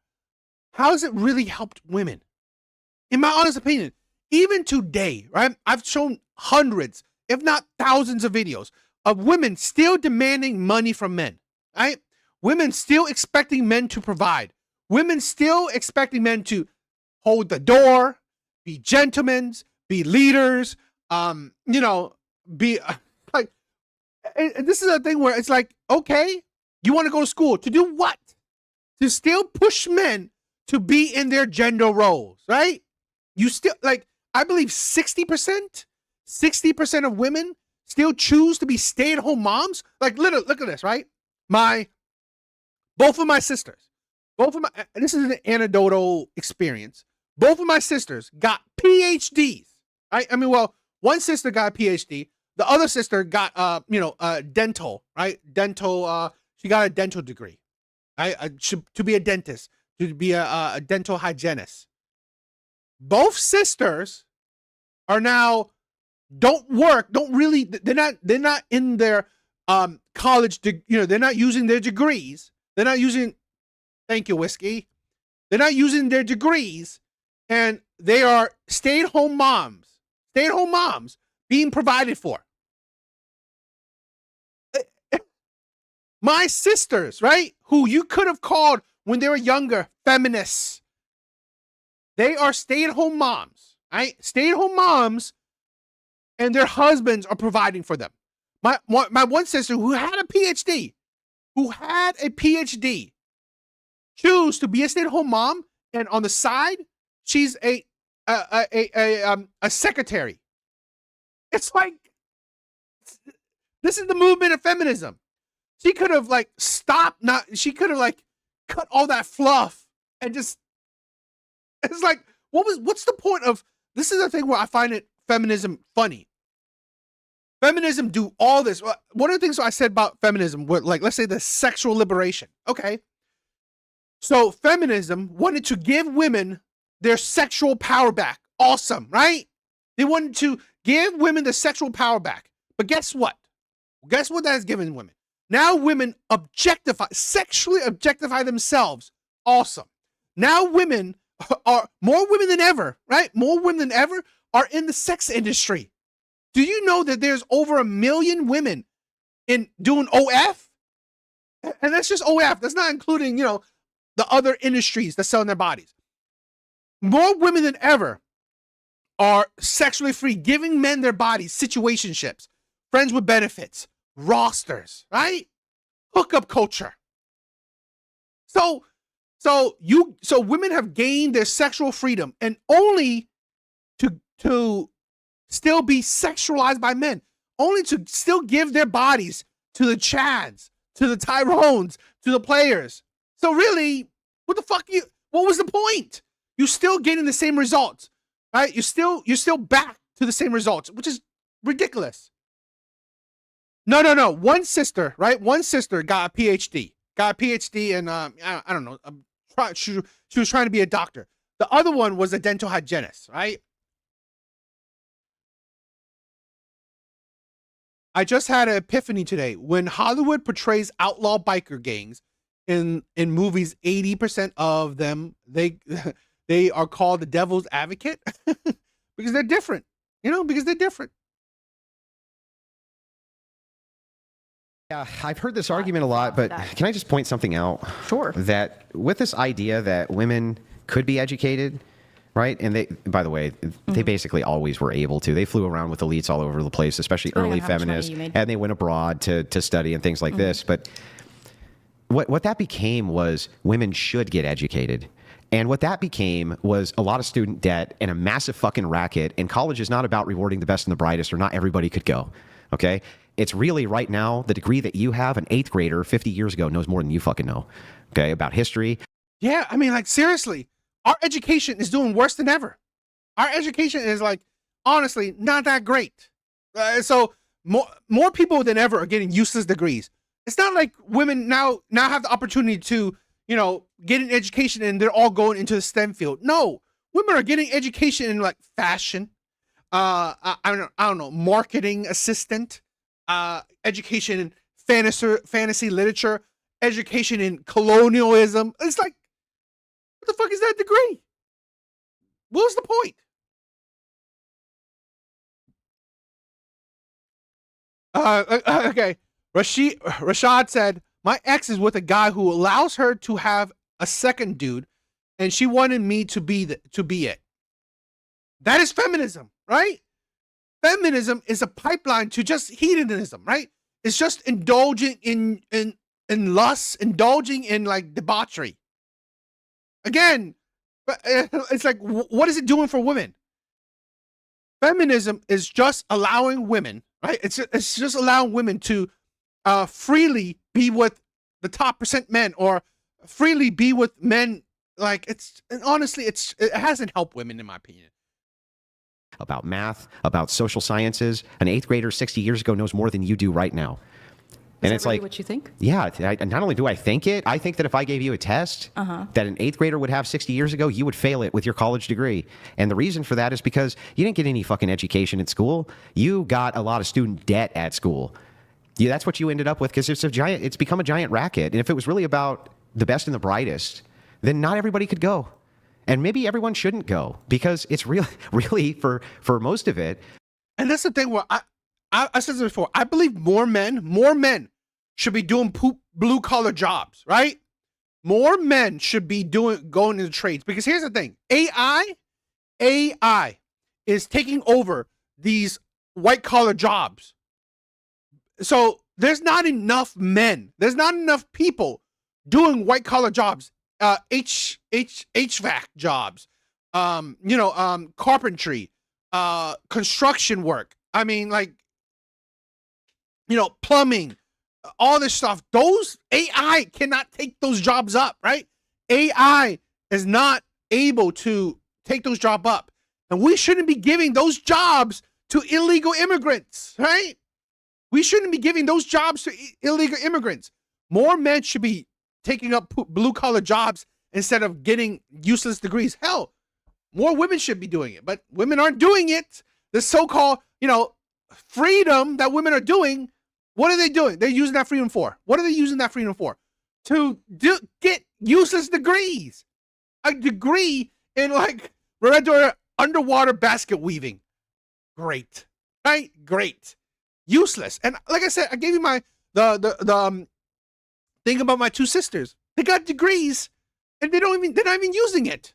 S1: how has it really helped women? In my honest opinion, even today, right? I've shown hundreds, if not thousands of videos of women still demanding money from men, right? Women still expecting men to provide. Women still expecting men to hold the door, be gentlemen, be leaders, be like, this is a thing where it's like, okay, you want to go to school to do what? To still push men to be in their gender roles, right? You still, like, I believe 60% of women still choose to be stay-at-home moms. Like, literally, look at this, right? Both of my sisters, this is an anecdotal experience. Both of my sisters got PhDs, right? I mean, well, one sister got a PhD. The other sister got, dental, right? She got a dental degree, right? To be a dentist, to be a dental hygienist. Both sisters are now they're not in their college, they're not using their degrees. They're not using, thank you, whiskey. They're not using their degrees, and they are stay-at-home moms being provided for. My sisters, right, who you could have called when they were younger feminists, they are stay-at-home moms, right? Stay-at-home moms, and their husbands are providing for them. My one sister who had a PhD, choose to be a stay-at-home mom, and on the side, she's a secretary. It's like, this is the movement of feminism. She could have she could have cut all that fluff and just, it's like, what's the point of, this is the thing where I find feminism funny. Feminism do all this. One of the things I said about feminism were, like, let's say the sexual liberation. Okay. So feminism wanted to give women their sexual power back. Awesome, right? They wanted to give women the sexual power back. But guess what? Guess what that has given women? Now women sexually objectify themselves. Awesome. Now women are, more women than ever, right? More women than ever are in the sex industry. Do you know that there's over 1 million women in doing OF? And that's just OF. That's not including, the other industries that sell their bodies. More women than ever are sexually free, giving men their bodies, situationships, friends with benefits, rosters, right? Hookup culture. So women have gained their sexual freedom, and only to still be sexualized by men, only to still give their bodies to the Chads, to the Tyrones, to the players. So really, what was the point? You're still getting the same results, right? You're still back to the same results, which is ridiculous. No. One sister, right? One sister got a PhD. And I don't know. She was trying to be a doctor. The other one was a dental hygienist, right? I just had an epiphany today. When Hollywood portrays outlaw biker gangs in movies, 80% of them, they are called the devil's advocate because they're different, because they're different.
S5: Yeah, I've heard this argument a lot, but can I just point something out?
S4: Sure.
S5: That with this idea that women could be educated, right? And they, by the way, they basically always were able to. They flew around with elites all over the place, especially early feminists, and they went abroad to study and things like this. But what that became was women should get educated. And what that became was a lot of student debt and a massive fucking racket. And college is not about rewarding the best and the brightest, or not everybody could go. Okay? It's really right now, the degree that you have, an 8th grader 50 years ago knows more than you fucking know. Okay? About history.
S1: Yeah, I mean, seriously, our education is doing worse than ever. Our education is, honestly, not that great. So more people than ever are getting useless degrees. It's not like women now have the opportunity to, get an education and they're all going into the STEM field. No, women are getting education in fashion, I don't know, marketing assistant, education in fantasy literature, education in colonialism. It's like, what the fuck is that degree? What was the point? Okay. Rashad said, my ex is with a guy who allows her to have a second dude, and she wanted me to be it. That is feminism, right? Feminism is a pipeline to just hedonism, right? It's just indulging in lust, indulging in debauchery. Again, it's like, what is it doing for women? Feminism is just allowing women, right? It's just allowing women to freely be with the top percent men, or freely be with men. Like, and honestly, it hasn't helped women, in my opinion.
S5: About math, about social sciences. An 8th grader 60 years ago knows more than you do right now.
S4: Is
S5: And
S4: that
S5: it's
S4: really
S5: like,
S4: what you think?
S5: yeah, not only do I think it, I think that if I gave you a test that an 8th grader would have 60 years ago, you would fail it with your college degree. And the reason for that is because you didn't get any fucking education at school. You got a lot of student debt at school. Yeah, that's what you ended up with, because it's become a giant racket. And if it was really about the best and the brightest, then not everybody could go. And maybe everyone shouldn't go, because it's really for most of it.
S1: And that's the thing where I said this before. I believe more men should be doing blue collar jobs, right? More men should be going into trades, because here's the thing: AI is taking over these white collar jobs. So there's not enough men. There's not enough people doing white collar jobs, HVAC jobs, carpentry, construction work. I mean, like, plumbing, all this stuff. Those AI cannot take those jobs up, right? AI is not able to take those jobs up. And we shouldn't be giving those jobs to illegal immigrants, right? We shouldn't be giving those jobs to illegal immigrants. More men should be taking up blue collar jobs instead of getting useless degrees. Hell, more women should be doing it, but women aren't doing it. The so-called, freedom that women are doing, what are they doing? They're using that freedom for. What are they using that freedom for? To get useless degrees. A degree in, like, underwater basket weaving. Great, right? Great. Useless. And like I said, I gave you the thing about my two sisters. They got degrees, and they're not even using it.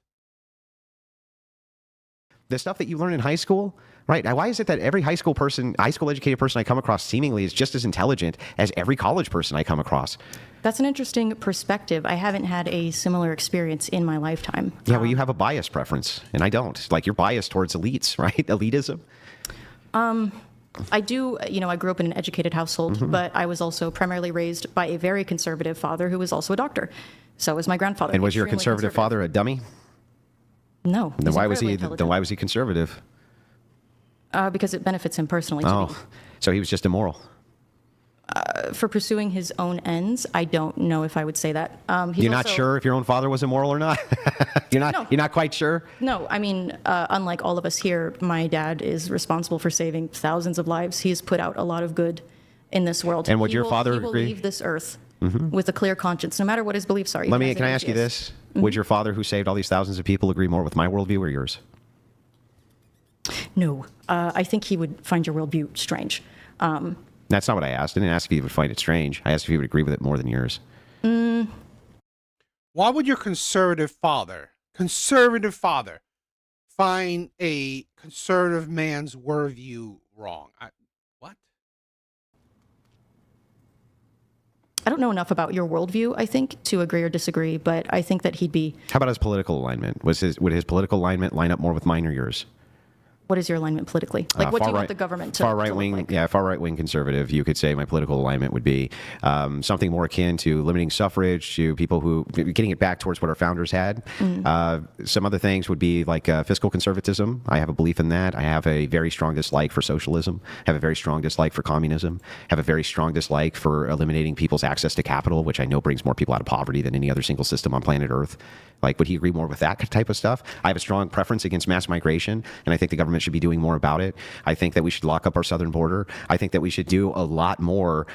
S5: The stuff that you learn in high school, right? Why is it that every high school educated person I come across seemingly is just as intelligent as every college person I come across?
S4: That's an interesting perspective. I haven't had a similar experience in my lifetime.
S5: Yeah, well, you have a bias preference, and I don't. Like, you're biased towards elites, right? Elitism.
S4: I do, I grew up in an educated household, but I was also primarily raised by a very conservative father who was also a doctor. So was my grandfather.
S5: And was your conservative father a dummy?
S4: No.
S5: Then why was he conservative?
S4: Because it benefits him personally.
S5: So he was just immoral.
S4: For pursuing his own ends, I don't know if I would say that.
S5: You're not sure if your own father was immoral or not? You're not quite sure?
S4: No, I mean, unlike all of us here, my dad is responsible for saving thousands of lives. He's put out a lot of good in this world.
S5: And would your father
S4: agree? He will leave this earth with a clear conscience, no matter what his beliefs are.
S5: Can I ask you this? Would your father, who saved all these thousands of people, agree more with my worldview or yours?
S4: No. I think he would find your worldview strange.
S5: That's not what I asked. I didn't ask if he would find it strange. I asked if he would agree with it more than yours.
S1: Why would your conservative father find a conservative man's worldview wrong? What?
S4: I don't know enough about your worldview, I think, to agree or disagree, but I think that he'd be...
S5: How about his political alignment? Would his political alignment line up more with mine or yours?
S4: What is your alignment politically? Like, what do you want the government to
S5: far right wing?
S4: Like?
S5: Yeah, far right wing conservative. You could say my political alignment would be something more akin to limiting suffrage, to people who getting it back towards what our founders had. Some other things would be like fiscal conservatism. I have a belief in that. I have a very strong dislike for socialism. Have a very strong dislike for communism. Have a very strong dislike for eliminating people's access to capital, which I know brings more people out of poverty than any other single system on planet Earth. Like, would he agree more with that type of stuff? I have a strong preference against mass migration, and I think the government should be doing more about it. I think that we should lock up our southern border. I think that we should do a lot more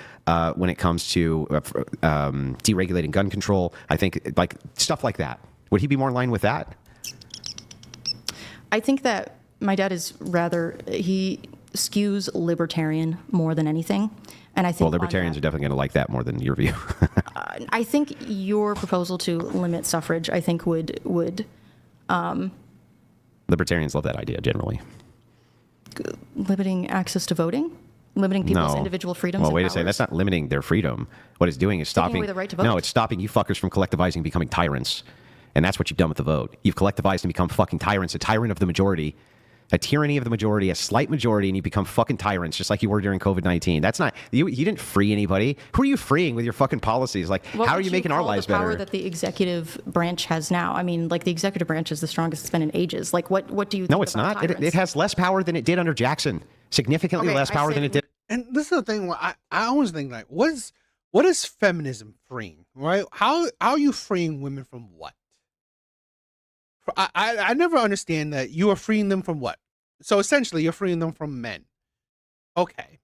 S5: when it comes to deregulating gun control. I think, like, stuff like that. Would he be more in line with that?
S4: I think that my dad is he skews libertarian more than anything. And I think
S5: libertarians are definitely going to like that more than your view.
S4: I think your proposal to limit suffrage, I think, would
S5: libertarians love that idea generally.
S4: Limiting access to voting? Limiting people's individual freedoms?
S5: Well, wait a second. That's not limiting their freedom. What it's doing is stopping...
S4: Taking away the right to vote?
S5: No, it's stopping you fuckers from collectivizing and becoming tyrants. And that's what you've done with the vote. You've collectivized and become fucking tyrants, a tyrant of the majority. a tyranny of the majority, a slight majority, and you become fucking tyrants, just like you were during COVID-19. That's not you. You didn't free anybody. Who are you freeing with your fucking policies? Like,
S4: What
S5: how are
S4: would
S5: you making our
S4: call
S5: lives
S4: the power
S5: better?
S4: that the executive branch has now? I mean, like the executive branch is the strongest it's been in ages. Like, what do you?
S5: No,
S4: think
S5: it's
S4: about
S5: not. It
S4: tyrants?
S5: has less power than it did under Jackson. Significantly
S4: Okay,
S5: less
S4: I
S5: power
S4: said
S5: than it did.
S1: And this is the thing where I always think like, what is feminism freeing, right? How are you freeing women from what? I never understand that you are freeing them from what? So essentially you're freeing them from men. Okay.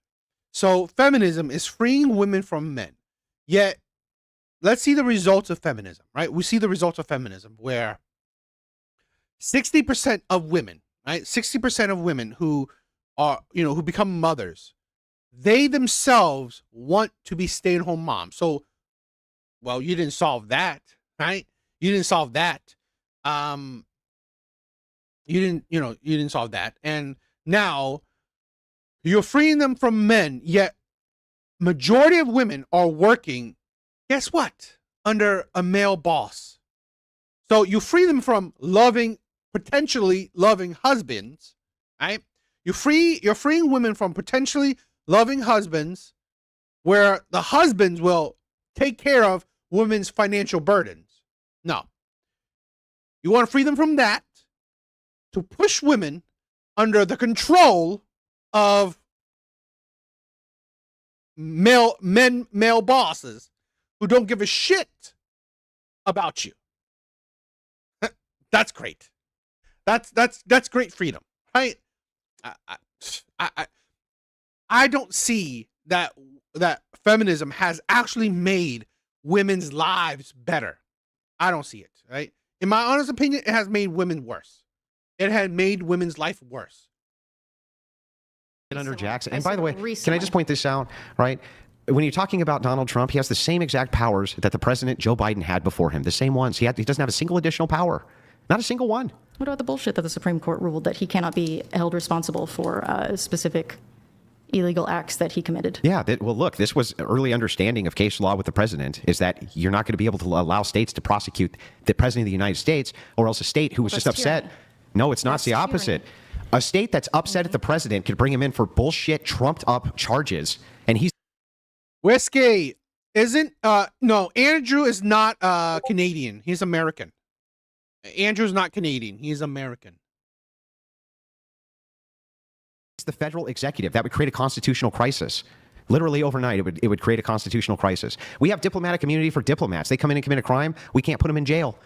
S1: So feminism is freeing women from men. Yet let's see the results of feminism, right? We see the results of feminism where 60% of women, right? 60% of women who are, who become mothers, they themselves want to be stay-at-home moms. So, well, you didn't solve that, right? You didn't solve that. You didn't solve that. And now you're freeing them from men, yet majority of women are working, guess what? Under a male boss. So you free them from potentially loving husbands, right? You're freeing women from potentially loving husbands where the husbands will take care of women's financial burdens. No. You want to free them from that to push women under the control of male bosses who don't give a shit about you. That's great. That's great freedom, right? I don't see that feminism has actually made women's lives better. I don't see it, right? In my honest opinion, it has made women worse. It had made women's life worse.
S5: Under Jackson. And by the way, can I just point this out, right? When you're talking about Donald Trump, he has the same exact powers that the president Joe Biden had before him. The same ones. He doesn't have a single additional power. Not a single one.
S4: What about the bullshit that the Supreme Court ruled that he cannot be held responsible for specific illegal acts that he committed?
S5: Yeah. Well, look, this was early understanding of case law with the president is that you're not going to be able to allow states to prosecute the president of the United States or else a state who was just upset.
S4: Tyranny.
S5: No, it's not. It's the opposite.
S4: Tyranny.
S5: A state that's upset at the president could bring him in for bullshit, trumped up charges. And he's
S1: Whiskey isn't, no, Andrew is not Canadian. He's American. Andrew's not Canadian. He's American.
S5: the federal executive. That would create a constitutional crisis. Literally overnight, it would create a constitutional crisis. We have diplomatic immunity for diplomats. They come in and commit a crime, we can't put them in jail.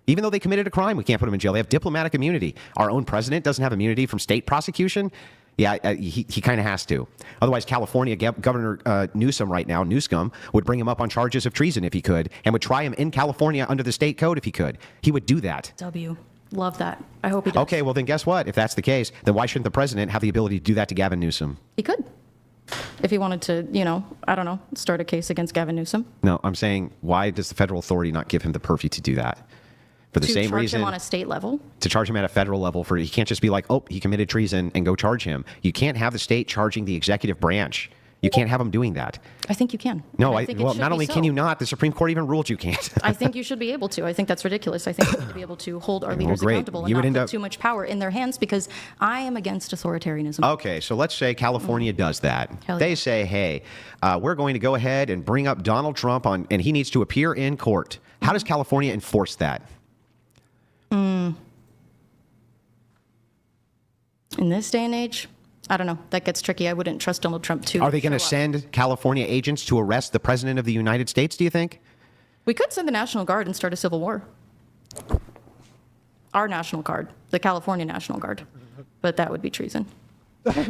S5: Even though they committed a crime, we can't put them in jail. They have diplomatic immunity. Our own president doesn't have immunity from state prosecution. Yeah, he kind of has to. Otherwise, California Governor Newsom right now, Newsom, would bring him up on charges of treason if he could, and would try him in California under the state code if he could. He would do that.
S4: Love that. I hope he does.
S5: Okay, well then guess what? If that's the case, then why shouldn't the president have the ability to do that to Gavin Newsom?
S4: He could. If he wanted to, you know, I don't know, start a case against Gavin Newsom.
S5: No, I'm saying, why does the federal authority not give him the purview to do that? For the same reason.
S4: To charge him on a state level?
S5: To charge him at a federal level. He can't just be like, oh, he committed treason and go charge him. You can't have the state charging the executive branch. You can't have them doing that.
S4: I think you can.
S5: No,
S4: well,
S5: not only can you not, the Supreme Court even ruled you can't.
S4: I think you should be able to. I think that's ridiculous. I think we need to be able to hold our leaders accountable and not put too much power in their hands, because I am against authoritarianism.
S5: Okay, so let's say California does that. They say, hey, we're going to go ahead and bring up Donald Trump and he needs to appear in court. How does California enforce that?
S4: In this day and age, I don't know. That gets tricky. I wouldn't trust Donald Trump to.
S5: Are they going to send California agents to arrest the president of the United States, do you think?
S4: We could send the National Guard and start a civil war. Our National Guard, the California National Guard. But that would be treason.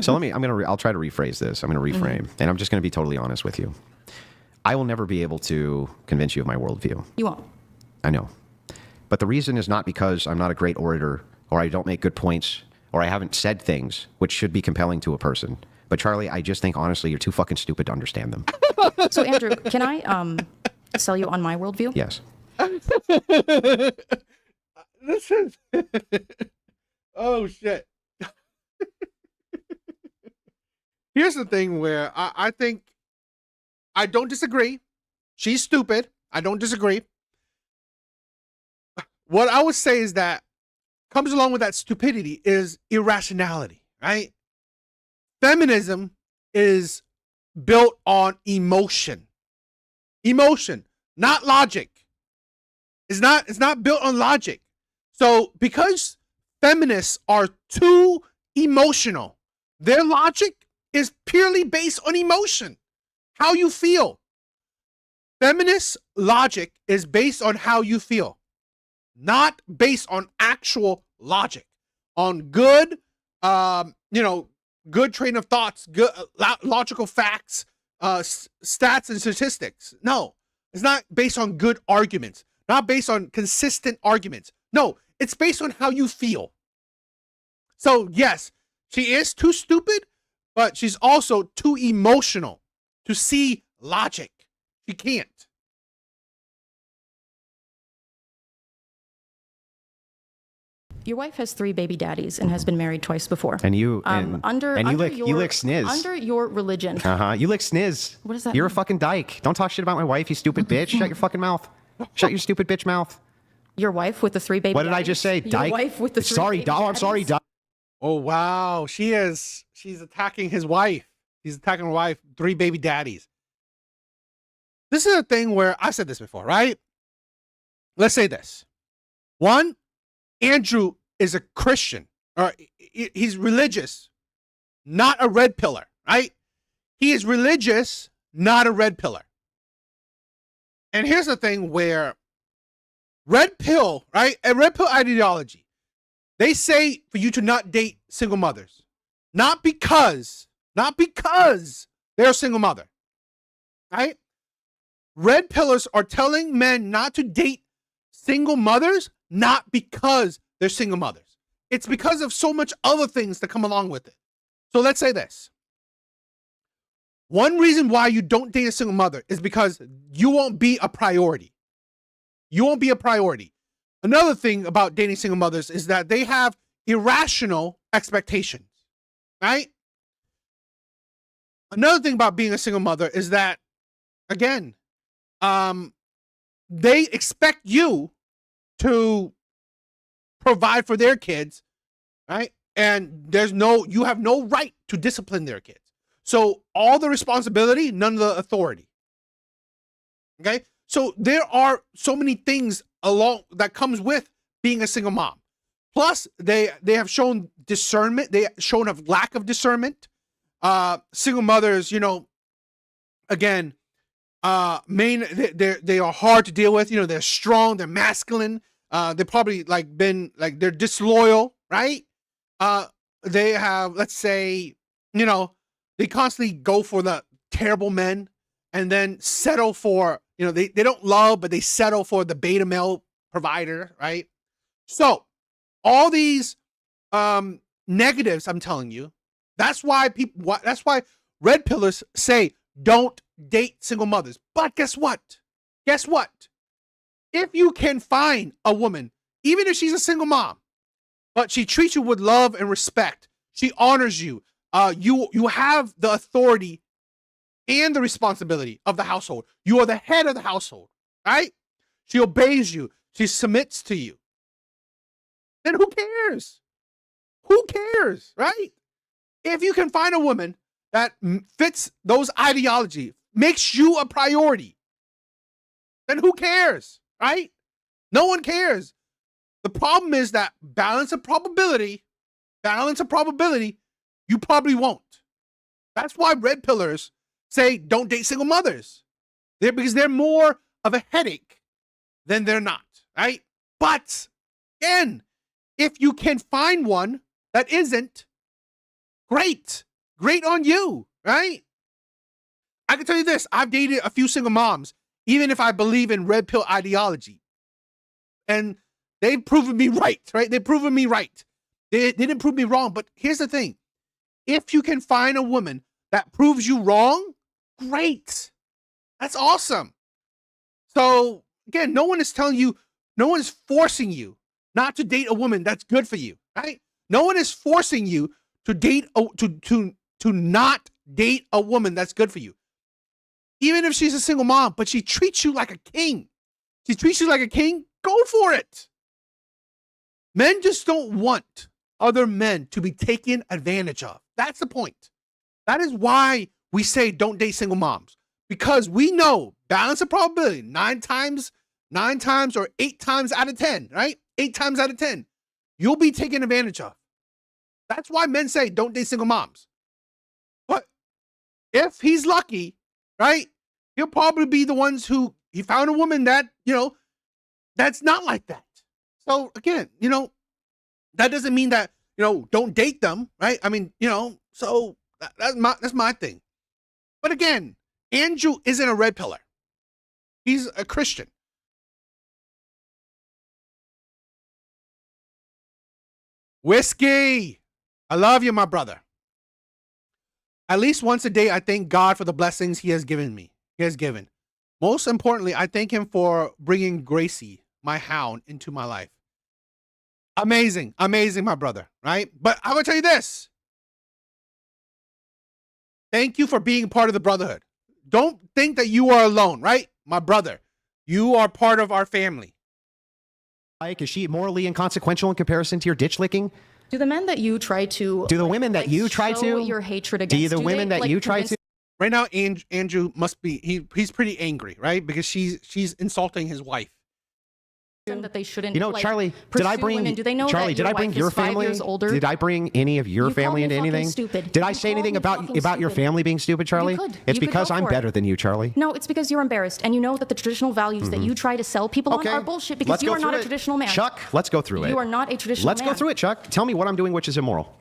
S5: So I'll try to rephrase this. I'm going to reframe, and I'm just going to be totally honest with you. I will never be able to convince you of my worldview.
S4: You won't.
S5: I know. But the reason is not because I'm not a great orator, or I don't make good points, or I haven't said things which should be compelling to a person. But Charlie, I just think, honestly, you're too fucking stupid to understand them.
S4: So, Andrew, can I sell you on my worldview?
S5: Yes.
S1: This is... oh, shit. Here's the thing where I think I don't disagree. She's stupid. I don't disagree. What I would say is that comes along with that stupidity is irrationality, right? Feminism is built on emotion. Emotion, not logic. It's not built on logic. So because feminists are too emotional, their logic is purely based on emotion, how you feel. Feminist logic is based on how you feel, not based on actual logic, on good, good train of thoughts, good logical facts, stats and statistics. No, it's not based on good arguments, not based on consistent arguments. No, it's based on how you feel. So yes, she is too stupid, but she's also too emotional to see logic. She can't.
S4: Your wife has 3 baby daddies and has been married twice before.
S5: And you
S4: you
S5: lick sniz.
S4: Under your religion.
S5: You lick sniz.
S4: What does that
S5: You're
S4: mean?
S5: a fucking dyke. Don't talk shit about my wife, you stupid bitch. Shut your fucking mouth. Shut your stupid bitch mouth.
S4: Your wife with the 3 baby
S5: What did
S4: daddies?
S5: I just say?
S4: Your
S5: Dyke?
S4: wife with the 3
S5: Sorry,
S4: baby
S5: doll. I'm sorry,
S4: daddies?
S5: dyke.
S1: Oh wow, she's attacking his wife. He's attacking her wife, 3 baby daddies. This is a thing where I've said this before, right? Let's say this. One, Andrew is a Christian, or he's religious, not a red pillar, right? He is religious, not a red pillar. And here's the thing where red pill, right? A red pill ideology, they say for you to not date single mothers, not because they're a single mother, right? Red pillars are telling men not to date single mothers, not because they're single mothers. It's because of so much other things that come along with it. So let's say this. One reason why you don't date a single mother is because you won't be a priority. You won't be a priority. Another thing about dating single mothers is that they have irrational expectations, right? Another thing about being a single mother is that, again, they expect you to provide for their kids, right? And you have no right to discipline their kids. So all the responsibility, none of the authority. Okay? So there are so many things along that comes with being a single mom. Plus, they have shown discernment. They shown a lack of discernment. Single mothers, again, they are hard to deal with. They're strong, they're masculine. They're probably they're disloyal, right? They have, let's say, they constantly go for the terrible men and then settle for, they don't love, but they settle for the beta male provider, right? So all these negatives, I'm telling you, that's why red pillars say don't date single mothers. But guess what? If you can find a woman, even if she's a single mom, but she treats you with love and respect, she honors you, you have the authority and the responsibility of the household. You are the head of the household, right? She obeys you. She submits to you. Then who cares? Who cares, right? If you can find a woman that fits those ideology, makes you a priority, then who cares, right? No one cares. The problem is that balance of probability, you probably won't. That's why red pillars say don't date single mothers. Because they're more of a headache than they're not, right? But again, if you can find one that isn't, great on you, right? I can tell you this, I've dated a few single moms, even if I believe in red pill ideology. And they've proven me right? They've proven me right. They didn't prove me wrong, but here's the thing. If you can find a woman that proves you wrong, great. That's awesome. So again, no one is forcing you not to date a woman that's good for you, right? No one is forcing you to not date a woman that's good for you. Even if she's a single mom, but she treats you like a king. Go for it. Men just don't want other men to be taken advantage of. That's the point. That is why we say don't date single moms, because we know balance of probability 9 times or 8 times out of 10, right? 8 times out of 10, you'll be taken advantage of. That's why men say don't date single moms. But if he's lucky, right, he'll probably be the ones who he found a woman that, that's not like that. So again, that doesn't mean that, don't date them, right? I mean, so that's my thing. But again, Andrew isn't a red pillar. He's a Christian. Whiskey, I love you, my brother. At least once a day, I thank God for the blessings he has given me. Most importantly, I thank him for bringing Gracie, my hound, into my life. Amazing, my brother, right? But I'm going to tell you this. Thank you for being part of the brotherhood. Don't think that you are alone, right? My brother, you are part of our family.
S9: Is she morally inconsequential in comparison to your ditch licking?
S4: Do the men that you try to...
S9: Do the women that you try
S4: show
S9: to...
S4: your hatred against...
S9: Do the women that you try to...
S1: Right now, Andrew must be... He's pretty angry, right? Because she's insulting his wife.
S4: That they shouldn't,
S9: Charlie, did I bring
S4: women? Do they know
S9: Charlie? Did I bring your family? Did I bring any of your family into anything?
S4: Stupid.
S9: Did I say anything about your family being stupid, Charlie? It's because I'm better than you, Charlie.
S4: No, it's because you're embarrassed, and you know that the traditional values that you try to sell people on are bullshit because you are not a traditional man.
S9: Chuck, let's go through it.
S4: You are not a traditional man.
S9: Let's go through it, Chuck. Tell me what I'm doing which is immoral.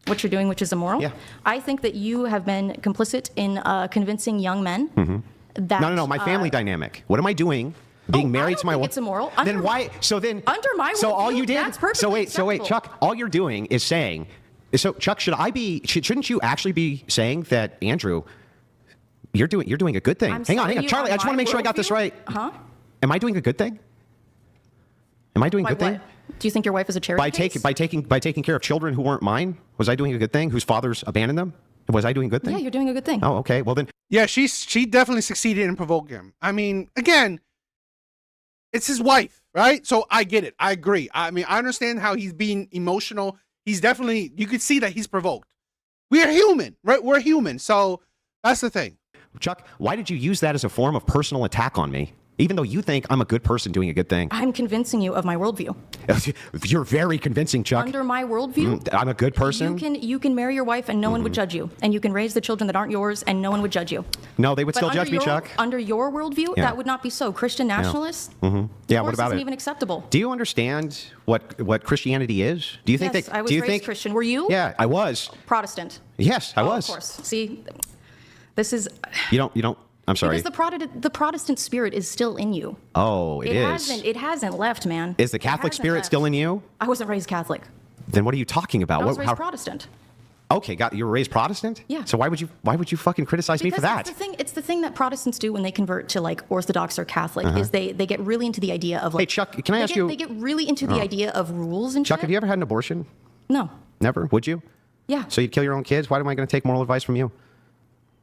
S4: What you're doing which is immoral?
S9: Yeah.
S4: I think that you have been complicit in convincing young men that...
S9: No, my family dynamic. What am I doing? Being married to my wife.
S4: It's immoral.
S9: Then why? So then.
S4: Under my
S9: So all you did.
S4: That's perfectly
S9: So wait, Chuck. All you're doing is saying. So Chuck, shouldn't you actually be saying that Andrew, you're doing a good thing? Hang on, Charlie. I just want to make sure I got this right.
S4: Huh?
S9: Am I doing a good thing? Am I doing a good thing?
S4: Do you think your wife is a charity case?
S9: By taking care of children who weren't mine? Was I doing a good thing? Whose fathers abandoned them? Was I doing a good thing?
S4: Yeah, you're doing a good thing.
S9: Oh, okay. Well then.
S1: Yeah, she definitely succeeded in provoking him. I mean, again. It's his wife, right? So I get it. I agree. I mean, I understand how he's being emotional. He's definitely, you could see that he's provoked. We're human, right? We're human. So that's the thing.
S9: Chuck, why did you use that as a form of personal attack on me? Even though you think I'm a good person doing a good thing.
S4: I'm convincing you of my worldview.
S9: You're very convincing, Chuck.
S4: Under my worldview,
S9: I'm a good person.
S4: You can marry your wife and no one would judge you, and you can raise the children that aren't yours and no one would judge you.
S9: No, they would still judge me, Chuck.
S4: Under your worldview, that would not be so. Christian nationalists.
S9: Yeah, what about
S4: isn't
S9: it?
S4: Even acceptable.
S9: Do you understand what Christianity is? Do you think that?
S4: I was raised Christian. Were you?
S9: Yeah, I was.
S4: Protestant.
S9: Yes, I was.
S4: Of course. See, this is.
S9: You don't. I'm sorry.
S4: Because the Protestant spirit is still in you.
S9: Oh, it is.
S4: It hasn't left, man.
S9: Is the Catholic spirit still in you?
S4: I wasn't raised Catholic.
S9: Then what are you talking about?
S4: I was raised Protestant.
S9: Okay, you were raised Protestant?
S4: Yeah.
S9: So why would you fucking criticize me for that?
S4: It's the thing that Protestants do when they convert to like Orthodox or Catholic is they get really into the idea of like.
S9: Hey Chuck, can I ask you?
S4: They get really into the idea of rules and
S9: Chuck,
S4: shit.
S9: have you ever had an abortion?
S4: No.
S9: Never? Would you?
S4: Yeah.
S9: So you'd kill your own kids? Why am I going to take moral advice from you?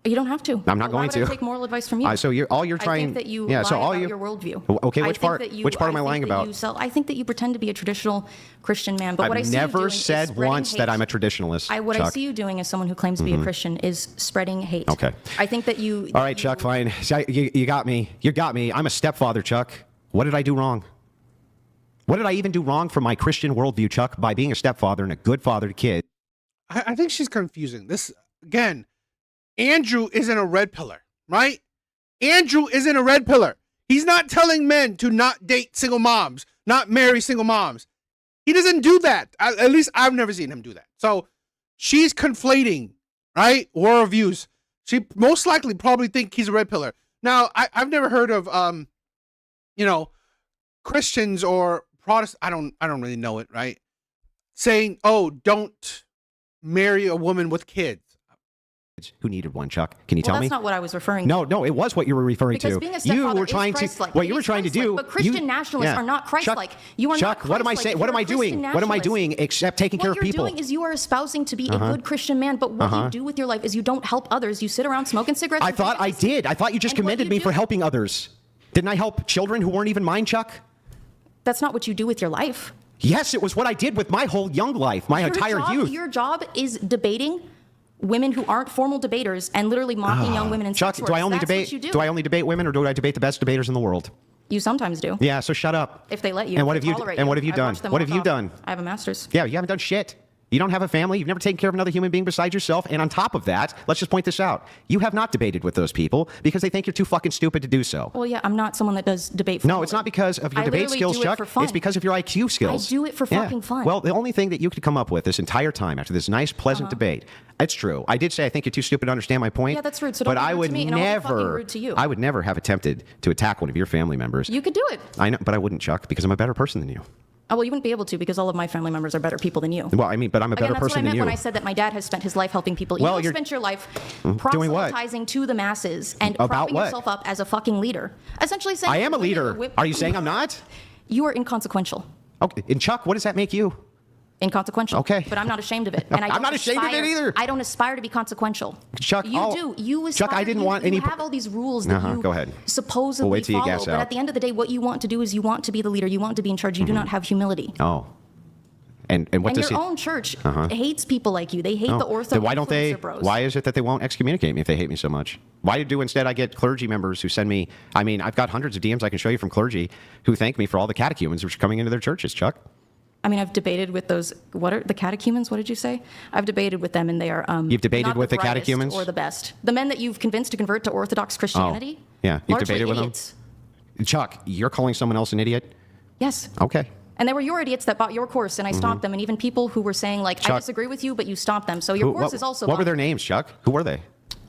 S4: You don't have to.
S9: I'm not going to.
S4: Why would I take moral advice from you?
S9: So all you're trying.
S4: I think that you lie about your worldview.
S9: Okay, which part am I lying about?
S4: I think that you pretend to be a traditional Christian man, but what I see you doing
S9: never said once that I'm a traditionalist.
S4: What I see you doing as someone who claims to be a Christian is spreading hate.
S9: Okay.
S4: I think that you.
S9: All right, Chuck, fine. You got me. You got me. I'm a stepfather, Chuck. What did I do wrong? What did I even do wrong for my Christian worldview, Chuck, by being a stepfather and a good father to kids?
S1: I think she's confusing this again. Andrew isn't a red pillar, right? Andrew isn't a red pillar. He's not telling men to not date single moms, not marry single moms. He doesn't do that. At least I've never seen him do that. So she's conflating, right? Worldviews. She most likely probably think he's a red pillar. Now, I've never heard of, Christians or Protestants. I don't really know it, right? Saying, oh, don't marry a woman with kids.
S9: Who needed one, Chuck? Can you tell me?
S4: That's not what I was referring to.
S9: No, it was what you were referring
S4: because
S9: to.
S4: Being a stepfather
S9: you were trying to. What you were trying to do.
S4: But Christian nationalists are not Christ-like. You are
S9: Chuck,
S4: not Christ-like.
S9: what am I saying? What am I doing? What am I doing except taking care of people?
S4: What you're doing is you are espousing to be a good Christian man, but what you do with your life is you don't help others. You sit around smoking cigarettes.
S9: I thought I did. I thought you just commended me for helping others. Didn't I help children who weren't even mine, Chuck?
S4: That's not what you do with your life.
S9: Yes, it was what I did with my whole young life, my entire youth.
S4: Your job is debating women who aren't formal debaters and literally mocking young women in
S9: Chuck,
S4: sex
S9: do I only
S4: That's
S9: debate?
S4: what you do.
S9: Do I only debate women, or do I debate the best debaters in the world?
S4: You sometimes do.
S9: Yeah, so shut up.
S4: If they let you.
S9: And what
S4: if
S9: have you?
S4: they tolerate
S9: And what have you
S4: I've
S9: done?
S4: watched them
S9: What
S4: walk
S9: have you
S4: off.
S9: done?
S4: I have a master's.
S9: Yeah, you haven't done shit. You don't have a family. You've never taken care of another human being besides yourself. And on top of that, let's just point this out. You have not debated with those people because they think you're too fucking stupid to do so.
S4: Well, yeah, I'm not someone that does debate.
S9: No, it's not because of your
S4: I
S9: debate
S4: literally
S9: skills,
S4: do it
S9: Chuck.
S4: for fun.
S9: It's because of your IQ skills.
S4: I do it for fucking fun.
S9: Well, the only thing that you could come up with this entire time after this nice, pleasant debate, it's true. I did say I think you're too stupid to understand my point.
S4: Yeah, that's rude. So don't
S9: but
S4: be
S9: I
S4: rude
S9: would
S4: to me, and I won't be fucking
S9: never,
S4: rude to you.
S9: I would never have attempted to attack one of your family members.
S4: You could do it.
S9: I know, but I wouldn't, Chuck, because I'm a better person than you.
S4: Oh, well, you wouldn't be able to because all of my family members are better people than you.
S9: Well, I mean, but I'm a better
S4: Again, that's what I
S9: person
S4: meant
S9: than you.
S4: when I said that my dad has spent his life helping people.
S9: Well,
S4: you
S9: you're-
S4: have spent your life
S9: Doing what?
S4: proselytizing to the masses and
S9: About
S4: propping
S9: what?
S4: yourself up as a fucking leader. Essentially saying
S9: I am a
S4: women
S9: leader. Are you saying I'm not?
S4: You are inconsequential.
S9: Okay, and Chuck, what does that make you?
S4: Inconsequential.
S9: Okay.
S4: But I'm not ashamed of it. And I
S9: I'm
S4: don't
S9: not ashamed of it
S4: aspire-
S9: either.
S4: I don't aspire to be consequential.
S9: Chuck,
S4: you
S9: I'll-
S4: do. You aspire,
S9: Chuck, I didn't
S4: you,
S9: want
S4: you
S9: any-
S4: have all these rules that you
S9: go ahead.
S4: supposedly
S9: We'll wait till you
S4: follow.
S9: gas
S4: But
S9: out.
S4: at the end of the day, what you want to do is you want to be the leader. You want to be in charge. You do not have humility.
S9: Oh. And what
S4: And
S9: does
S4: your
S9: he...
S4: own church hates people like you. They hate the ortho.
S9: Then why don't they?
S4: influencer bros.
S9: Why is it that they won't excommunicate me if they hate me so much? Why do instead I get clergy members who send me? I mean, I've got hundreds of DMs I can show you from clergy who thank me for all the catechumens which are coming into their churches. Chuck,
S4: I mean, I've debated with those. What are the catechumens? What did you say? I've debated with them, and they are.
S9: You've debated
S4: not
S9: with the
S4: brightest
S9: catechumens?
S4: or the best. The men that you've convinced to convert to Orthodox Christianity.
S9: yeah, you've
S4: largely
S9: debated with them?
S4: idiots.
S9: Chuck, you're calling someone else an idiot?
S4: Yes.
S9: Okay.
S4: And they were your idiots that bought your course, and I stopped them. And even people who were saying like, I
S9: Chuck-
S4: disagree with you, but you stopped them. So your course is also.
S9: What were
S4: bunk.
S9: their names, Chuck? Who were they?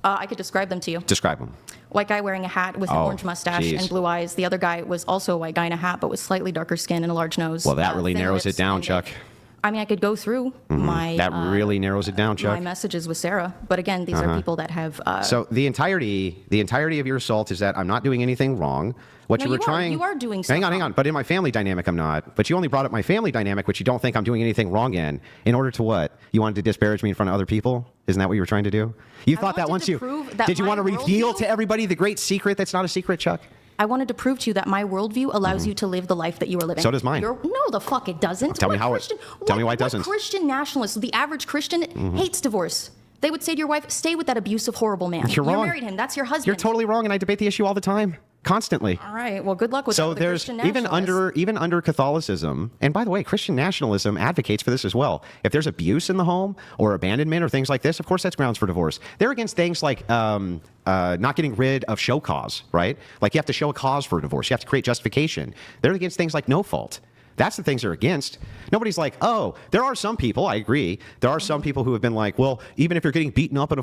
S4: I could describe them to you.
S9: Describe them.
S4: White guy wearing a hat with an
S9: Oh,
S4: orange mustache
S9: geez.
S4: and blue eyes. The other guy was also a white guy in a hat, but with slightly darker skin and a large nose.
S9: Well, that really
S4: thin
S9: narrows
S4: lips
S9: it down,
S4: and
S9: Chuck.
S4: I mean, I could go through my.
S9: That really narrows it down,
S4: my
S9: Chuck.
S4: messages with Sarah, but again, these are people that have.
S9: So the entirety of your assault is that I'm not doing anything wrong. What
S4: No,
S9: you were
S4: you are.
S9: trying.
S4: You are doing stuff
S9: Hang on.
S4: wrong.
S9: But in my family dynamic, I'm not. But you only brought up my family dynamic, which you don't think I'm doing anything wrong in order to what? You wanted to disparage me in front of other people? Isn't that what you were trying to do? You thought that
S4: wanted
S9: once
S4: to
S9: you
S4: prove that
S9: did you
S4: my
S9: want to reveal
S4: worldview-
S9: to everybody the great secret that's not a secret, Chuck?
S4: I wanted to prove to you that my worldview allows you to live the life that you are living.
S9: So does mine.
S4: No, the fuck it doesn't.
S9: Tell me
S4: What
S9: how it-
S4: Christian-
S9: tell me why it
S4: what
S9: doesn't.
S4: Christian nationalist, the average Christian, hates divorce. They would say to your wife, "Stay with that abusive, horrible man.
S9: You're wrong.
S4: You married him. That's your husband."
S9: You're totally wrong, and I debate the issue all the time, constantly.
S4: All right. Well, good luck with that.
S9: So
S4: with the
S9: there's
S4: Christian
S9: even
S4: nationalists.
S9: under Catholicism, and by the way, Christian nationalism advocates for this as well. If there's abuse in the home or abandonment or things like this, of course that's grounds for divorce. They're against things like not getting rid of show cause, right? Like you have to show a cause for a divorce. You have to create justification. They're against things like no fault. That's the things they're against. Nobody's like, oh, there are some people, I agree. There are some people who have been like, well, even if you're getting beaten up in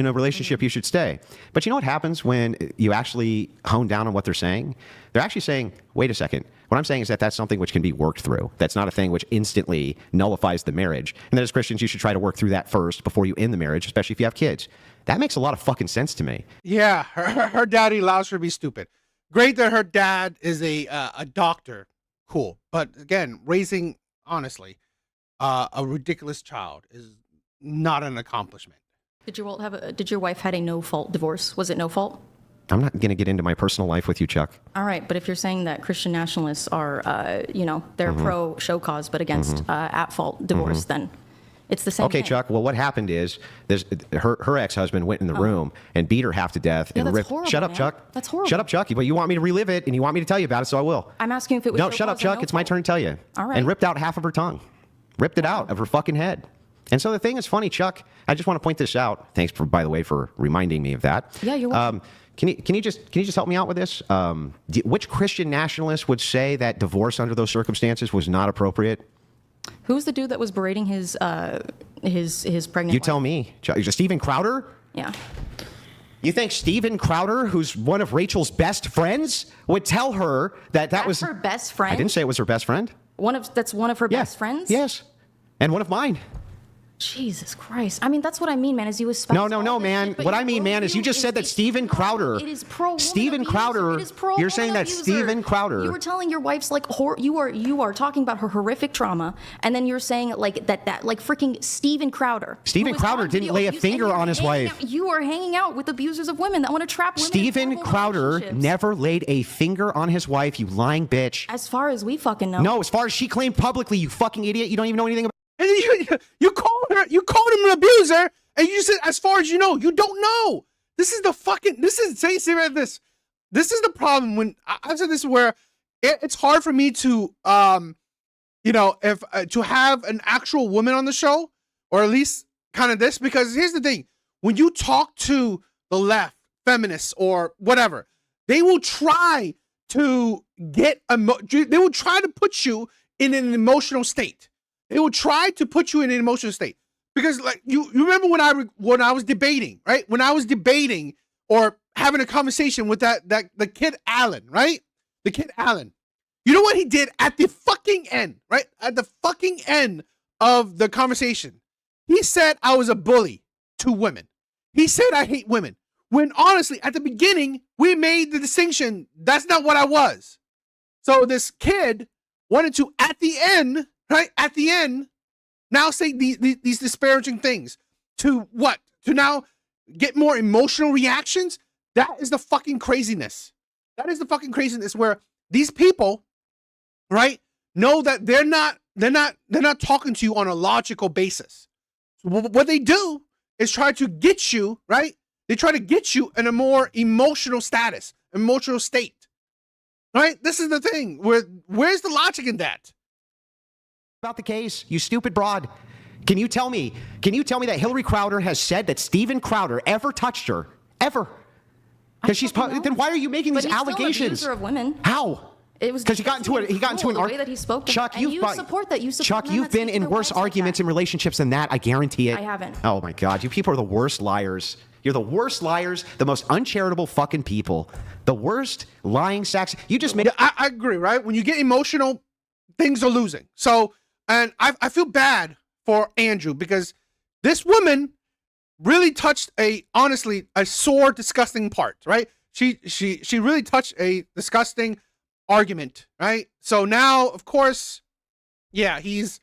S9: a relationship, you should stay. But you know what happens when you actually hone down on what they're saying? They're actually saying, wait a second. What I'm saying is that that's something which can be worked through. That's not a thing which instantly nullifies the marriage. And that as Christians, you should try to work through that first before you end the marriage, especially if you have kids. That makes a lot of fucking sense to me.
S1: Yeah, her daddy allows her to be stupid. Great that her dad is a doctor. Cool. But again, raising, honestly, a ridiculous child is not an accomplishment.
S4: Did your wife had a no fault divorce? Was it no fault?
S9: I'm not going to get into my personal life with you, Chuck.
S4: All right, but if you're saying that Christian nationalists are, they're pro show cause but against at fault divorce, then it's the same
S9: Okay,
S4: thing.
S9: Chuck. Well, what happened is her ex-husband went in the room and beat her half to death.
S4: Yeah,
S9: and
S4: that's
S9: ripped.
S4: horrible,
S9: Shut up,
S4: man.
S9: Chuck.
S4: That's horrible.
S9: Shut up, Chuck. But you want me to relive it and you want me to tell you about it, so I will.
S4: I'm asking if it was
S9: No,
S4: show
S9: shut up,
S4: cause or
S9: Chuck.
S4: no
S9: It's my
S4: fault.
S9: turn to tell you.
S4: All right.
S9: And ripped out half of her tongue. Ripped it out of her fucking head. And so the thing is funny, Chuck. I just want to point this out. Thanks, by the way, for reminding me of that.
S4: Yeah, you're welcome.
S9: Can you just help me out with this? Which Christian nationalist would say that divorce under those circumstances was not appropriate?
S4: Who's the dude that was berating his pregnant
S9: You
S4: wife?
S9: tell me. Steven Crowder?
S4: Yeah.
S9: You think Steven Crowder, who's one of Rachel's best friends, would tell her that
S4: That's
S9: was
S4: her best friend?
S9: I didn't say it was her best friend.
S4: That's one of her
S9: Yeah.
S4: best friends?
S9: Yes. And one of mine.
S4: Jesus Christ. I mean, that's what I mean, man, is you espouse
S9: No,
S4: all this
S9: man.
S4: shit, but
S9: What
S4: your
S9: I mean, man, is you
S4: worldview
S9: just said that Steven Crowder.
S4: It is pro
S9: Steven Crowder.
S4: It is pro
S9: You're saying that Steven Crowder.
S4: You were telling your wife's like you are talking about her horrific trauma, and then you're saying like that like freaking Steven Crowder.
S9: Steven Crowder didn't lay a finger on his wife.
S4: You are hanging out with abusers of women that want to trap women.
S9: Steven Crowder never laid a finger on his wife, you lying bitch.
S4: As far as we fucking know.
S9: No, as far as she claimed publicly, you fucking idiot. You don't even know anything about.
S1: And you called him an abuser, and you said, as far as you know, you don't know. This is the problem when I've said this, where it's hard for me to, if to have an actual woman on the show, or at least kind of this, because here's the thing: when you talk to the left, feminists, or whatever, they will try to they will try to put you in an emotional state. They will try to put you in an emotional state, because like you remember when I was debating, right? When I was debating or having a conversation with the kid Alan, right? The kid Alan. You know what he did at the fucking end, right? At the fucking end of the conversation, he said I was a bully to women. He said I hate women. When honestly, at the beginning, we made the distinction that's not what I was. So this kid wanted to, at the end, right? At the end, now say these disparaging things to what? To now get more emotional reactions? That is the fucking craziness. That is the fucking craziness, where these people, right, know that they're not talking to you on a logical basis. What they do is try to get you, right? They try to get you in a more emotional status, emotional state. Right? This is the thing. Where's the logic in that?
S9: About the case, you stupid broad. Can you tell me that Hillary Crowder has said that Steven Crowder ever touched her? Ever? Because then why are you making these allegations?
S4: Still an abuser of women.
S9: How?
S4: It was
S9: because he got into an
S4: the way that he spoke to
S9: Chuck,
S4: her. And you support that.
S9: Chuck, you've been in worse arguments in relationships than that. I guarantee it.
S4: I haven't.
S9: Oh my God, you people are the worst liars. You're the worst liars, the most uncharitable fucking people, the worst lying sacks. You just made.
S1: I agree, right? When you get emotional, things are losing. So, and I feel bad for Andrew, because this woman really touched honestly a sore, disgusting part, right? She really touched a disgusting argument, right? So now, of course, yeah, he's,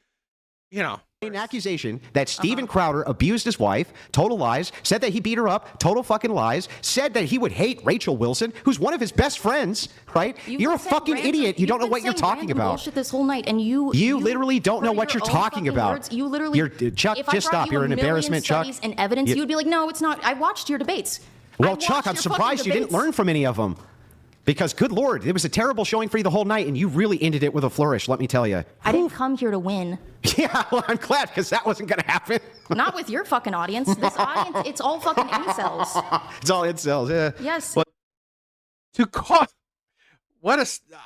S9: an accusation that Steven Crowder abused his wife, total lies, said that he beat her up, total fucking lies, said that he would hate Rachel Wilson, who's one of his best friends, right? You're a fucking idiot. You don't know what you're talking about.
S4: Bullshit this whole night, and you
S9: literally don't know what you're talking about.
S4: Words, you literally,
S9: Chuck, just stop. You're an embarrassment, Chuck.
S4: And evidence, you would be like, no, it's not. I watched your debates.
S9: Well, Chuck, I'm surprised you didn't learn from any of them. Because, good Lord, it was a terrible showing for you the whole night, and you really ended it with a flourish, let me tell you.
S4: I didn't come here to win.
S9: Yeah, well, I'm glad, because that wasn't going to happen.
S4: Not with your fucking audience. This audience, it's all fucking incels.
S9: It's all incels, yeah.
S4: Yes.
S9: Well,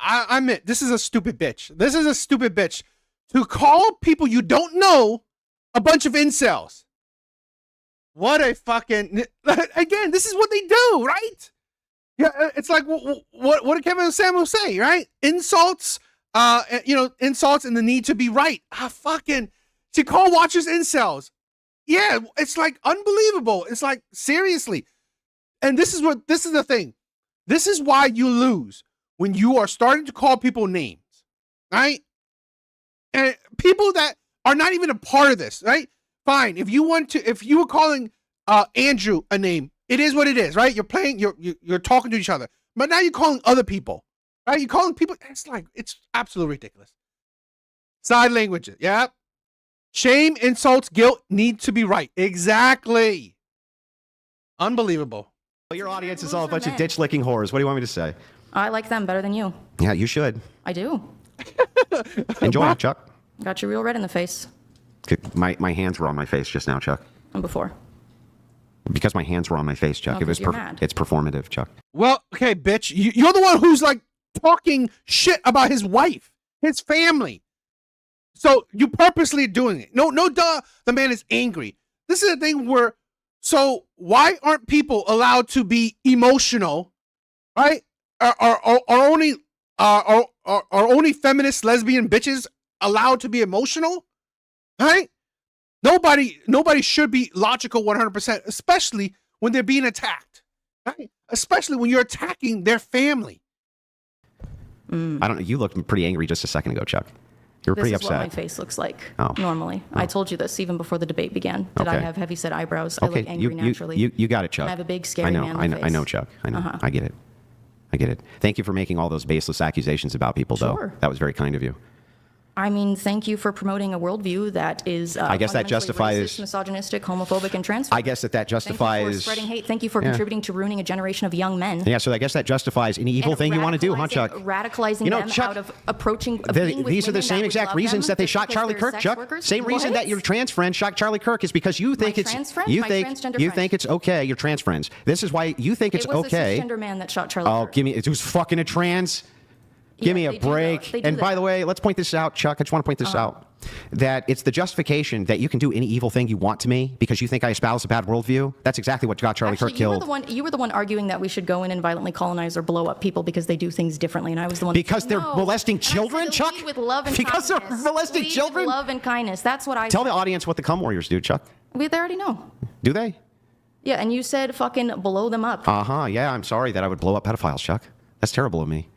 S1: I admit, this is a stupid bitch. This is a stupid bitch. To call people you don't know a bunch of incels. What a fucking... Again, this is what they do, right? Yeah, it's like what did Kevin and Samuel say, right? Insults, insults and the need to be right. She call watchers incels. Yeah, it's like unbelievable. It's like, seriously. And this is the thing. This is why you lose when you are starting to call people names, right? And people that are not even a part of this, right? Fine. If you were calling Andrew a name, it is what it is, right? You're talking to each other. But now you're calling other people, right? You're calling people, it's absolutely ridiculous. Side languages, yeah. Shame, insults, guilt need to be right. Exactly. Unbelievable.
S9: Well, your audience is all a bunch of ditch-licking whores. What do you want me to say?
S4: I like them better than you.
S9: Yeah, you should.
S4: I do.
S9: Enjoy it, Chuck.
S4: Got you real red in the face.
S9: My hands were on my face just now, Chuck.
S4: And before.
S9: Because my hands were on my face, Chuck.
S4: Oh, you're mad.
S9: It's performative, Chuck.
S1: Well, okay, bitch. You're the one who's like talking shit about his wife, his family. So you purposely doing it. No, duh. The man is angry. This is a thing where, so why aren't people allowed to be emotional, right? Are only feminist lesbian bitches allowed to be emotional, right? Nobody should be logical 100%, especially when they're being attacked. Right? Especially when you're attacking their family.
S9: I don't know. You looked pretty angry just a second ago, Chuck. You were pretty upset.
S4: This is what my face looks like
S9: Oh.
S4: normally. I told you this even before the debate began. Did I
S9: Okay.
S4: have heavy-set eyebrows? I
S9: Okay,
S4: look angry naturally.
S9: you got it, Chuck.
S4: I have a big, scary manly
S9: I know,
S4: face.
S9: Chuck. I know. I get it. I get it. Thank you for making all those baseless accusations about people, though.
S4: Sure.
S9: That was very kind of you.
S4: I mean, thank you for promoting a worldview that is
S9: I guess that
S4: fundamentally
S9: justifies-
S4: racist, misogynistic, homophobic, and transphobic.
S9: I guess that justifies.
S4: Thank you for spreading hate. Thank you for
S9: Yeah.
S4: contributing to ruining a generation of young men.
S9: Yeah, so I guess that justifies any evil
S4: And
S9: thing you want to do, huh,
S4: radicalizing-
S9: Chuck?
S4: Radicalizing
S9: You know,
S4: them
S9: Chuck,
S4: out of approaching. of being with
S9: These are the
S4: women
S9: same
S4: that would
S9: exact
S4: love
S9: reasons
S4: them
S9: that they
S4: just
S9: shot
S4: because
S9: Charlie
S4: they're
S9: Kirk,
S4: sex
S9: Chuck.
S4: workers?
S9: Same reason
S4: What?
S9: that your trans friend shot Charlie Kirk is because you think
S4: My
S9: it's
S4: trans friend?
S9: you
S4: My
S9: think
S4: transgender
S9: you
S4: friend.
S9: think it's okay. Your trans friends. This is why you think it's
S4: It was
S9: okay.
S4: a cisgender man that shot Charlie
S9: Oh,
S4: Kirk.
S9: give me it was fucking a trans. Give me a
S4: they do that.
S9: break.
S4: They do
S9: And by
S4: that.
S9: the way, let's point this out, Chuck. I just want to point this out. That it's the justification that you can do any evil thing you want to me because you think I espouse a bad worldview. That's exactly what got Charlie
S4: Actually,
S9: Kirk killed.
S4: you were the one arguing that we should go in and violently colonize or blow up people because they do things differently, and I was the one
S9: Because
S4: that
S9: they're
S4: said, no.
S9: molesting
S4: And I said
S9: children,
S4: to
S9: Chuck?
S4: lead with love and
S9: Because they're
S4: kindness.
S9: molesting
S4: Lead
S9: children?
S4: with love and kindness. That's what I
S9: Tell
S4: said.
S9: the audience what the cum warriors do, Chuck.
S4: They already know.
S9: Do they?
S4: Yeah, and you said fucking blow them up.
S9: Yeah, I'm sorry that I would blow up pedophiles, Chuck. That's terrible of me.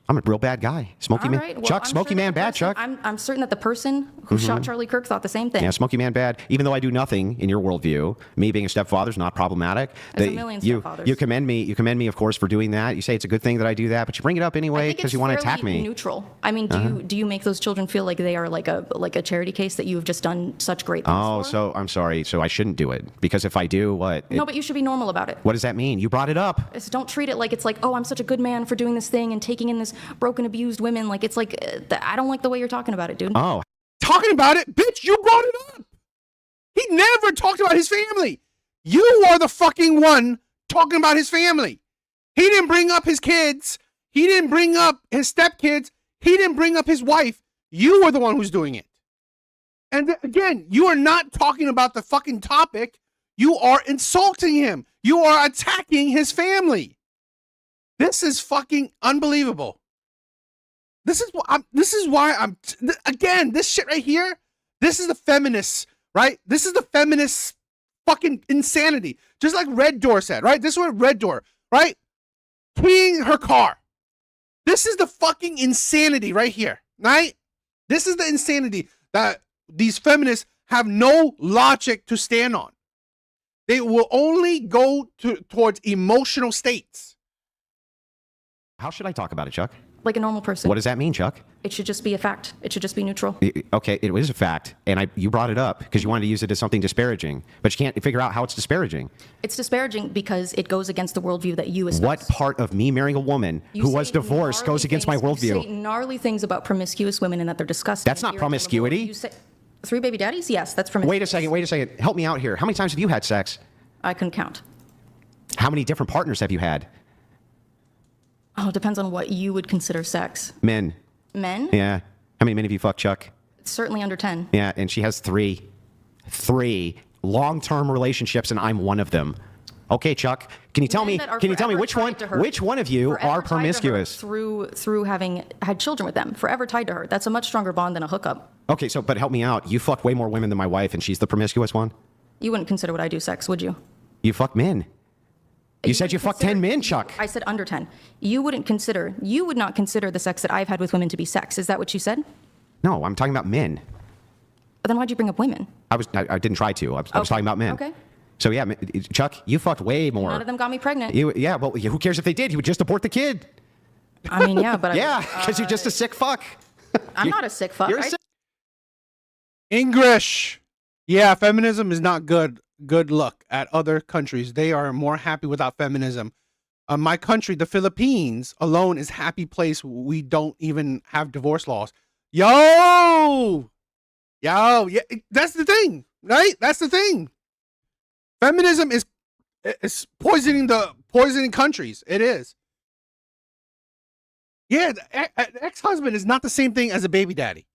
S9: I'm a real bad guy. Smoky
S4: All
S9: man.
S4: right, well,
S9: Chuck,
S4: I'm
S9: Smoky
S4: sure
S9: man
S4: that the
S9: bad,
S4: person-
S9: Chuck.
S4: I'm certain that the person who shot Charlie Kirk thought the same thing.
S9: Yeah, Smoky man bad. Even though I do nothing in your worldview, me being a stepfather is not problematic.
S4: There's a million
S9: you,
S4: stepfathers.
S9: you commend me. You commend me, of course, for doing that. You say it's a good thing that I do that, but you bring it up
S4: I
S9: anyway
S4: think
S9: because
S4: it's
S9: you want to
S4: fairly
S9: attack me.
S4: Neutral. I mean, do you make those children feel like they are like a charity case that you have just done such great things
S9: Oh,
S4: for?
S9: so I'm sorry. So I shouldn't do it because if I do, what?
S4: No, but you should be normal about it.
S9: What does that mean? You brought it up.
S4: So don't treat it like it's like, oh, I'm such a good man for doing this thing and taking in this broken, abused women. Like it's like, I don't like the way you're talking about it, dude.
S9: Oh,
S1: Talking about it, bitch, you brought it up. He never talked about his family. You are the fucking one talking about his family. He didn't bring up his kids. He didn't bring up his stepkids. He didn't bring up his wife. You were the one who's doing it. And again, you are not talking about the fucking topic. You are insulting him. You are attacking his family. This is fucking unbelievable. This is why I'm again, this shit right here, this is the feminists, right? This is the feminist fucking insanity. Just like Red Door said, right? This is what Red Door, right? Keying her car. This is the fucking insanity right here, right? This is the insanity that these feminists have no logic to stand on. They will only go towards emotional states.
S9: how should I talk about it, Chuck?
S4: Like a normal person.
S9: What does that mean, Chuck?
S4: It should just be a fact. It should just be neutral.
S9: Okay, it is a fact, and you brought it up because you wanted to use it as something disparaging, but you can't figure out how it's disparaging.
S4: It's disparaging because it goes against the worldview that you espouse.
S9: What part of me marrying a woman
S4: You
S9: who was
S4: say
S9: divorced
S4: gnarly
S9: goes against my
S4: things- You say
S9: worldview?
S4: gnarly things about promiscuous women and that they're disgusting.
S9: That's not
S4: irredeemable.
S9: promiscuity.
S4: You say 3 baby daddies? Yes, that's promiscuous.
S9: Wait a second. Help me out here. How many times have you had sex?
S4: I couldn't count.
S9: How many different partners have you had?
S4: Oh, it depends on what you would consider sex.
S9: Men.
S4: Men?
S9: Yeah. How many men have you fucked, Chuck?
S4: Certainly under 10.
S9: Yeah, and she has three long-term relationships, and I'm one of them. Okay, Chuck, can you tell
S4: Men
S9: me?
S4: that are
S9: Can you tell me
S4: forever
S9: which one?
S4: tied to her.
S9: Which one of you
S4: Forever
S9: are
S4: tied to her
S9: promiscuous?
S4: through having had children with them, forever tied to her. That's a much stronger bond than a hookup.
S9: Okay, but help me out. You fucked way more women than my wife, and she's the promiscuous one.
S4: You wouldn't consider what I do sex, would you?
S9: You fuck men. You said
S4: wouldn't
S9: you fucked
S4: consider-
S9: 10 men, Chuck.
S4: I said under 10. You would not consider the sex that I've had with women to be sex. Is that what you said?
S9: No, I'm talking about men.
S4: But then why'd you bring up women?
S9: I didn't try to. I was
S4: Okay.
S9: talking about men.
S4: Okay.
S9: So yeah, Chuck, you fucked way more.
S4: None of them got me pregnant.
S9: Yeah, well, who cares if they did? You would just abort the kid.
S4: I mean, yeah, but
S9: Yeah, because you're just a sick fuck.
S4: I'm not a sick fuck.
S9: You're a
S4: I-
S9: sick.
S1: English. Yeah, feminism is not good. Good look at other countries. They are more happy without feminism. My country, the Philippines, alone is a happy place. We don't even have divorce laws. Yeah, that's the thing, right? That's the thing. Feminism is poisoning countries. It is. Yeah, an ex-husband is not the same thing as a baby daddy.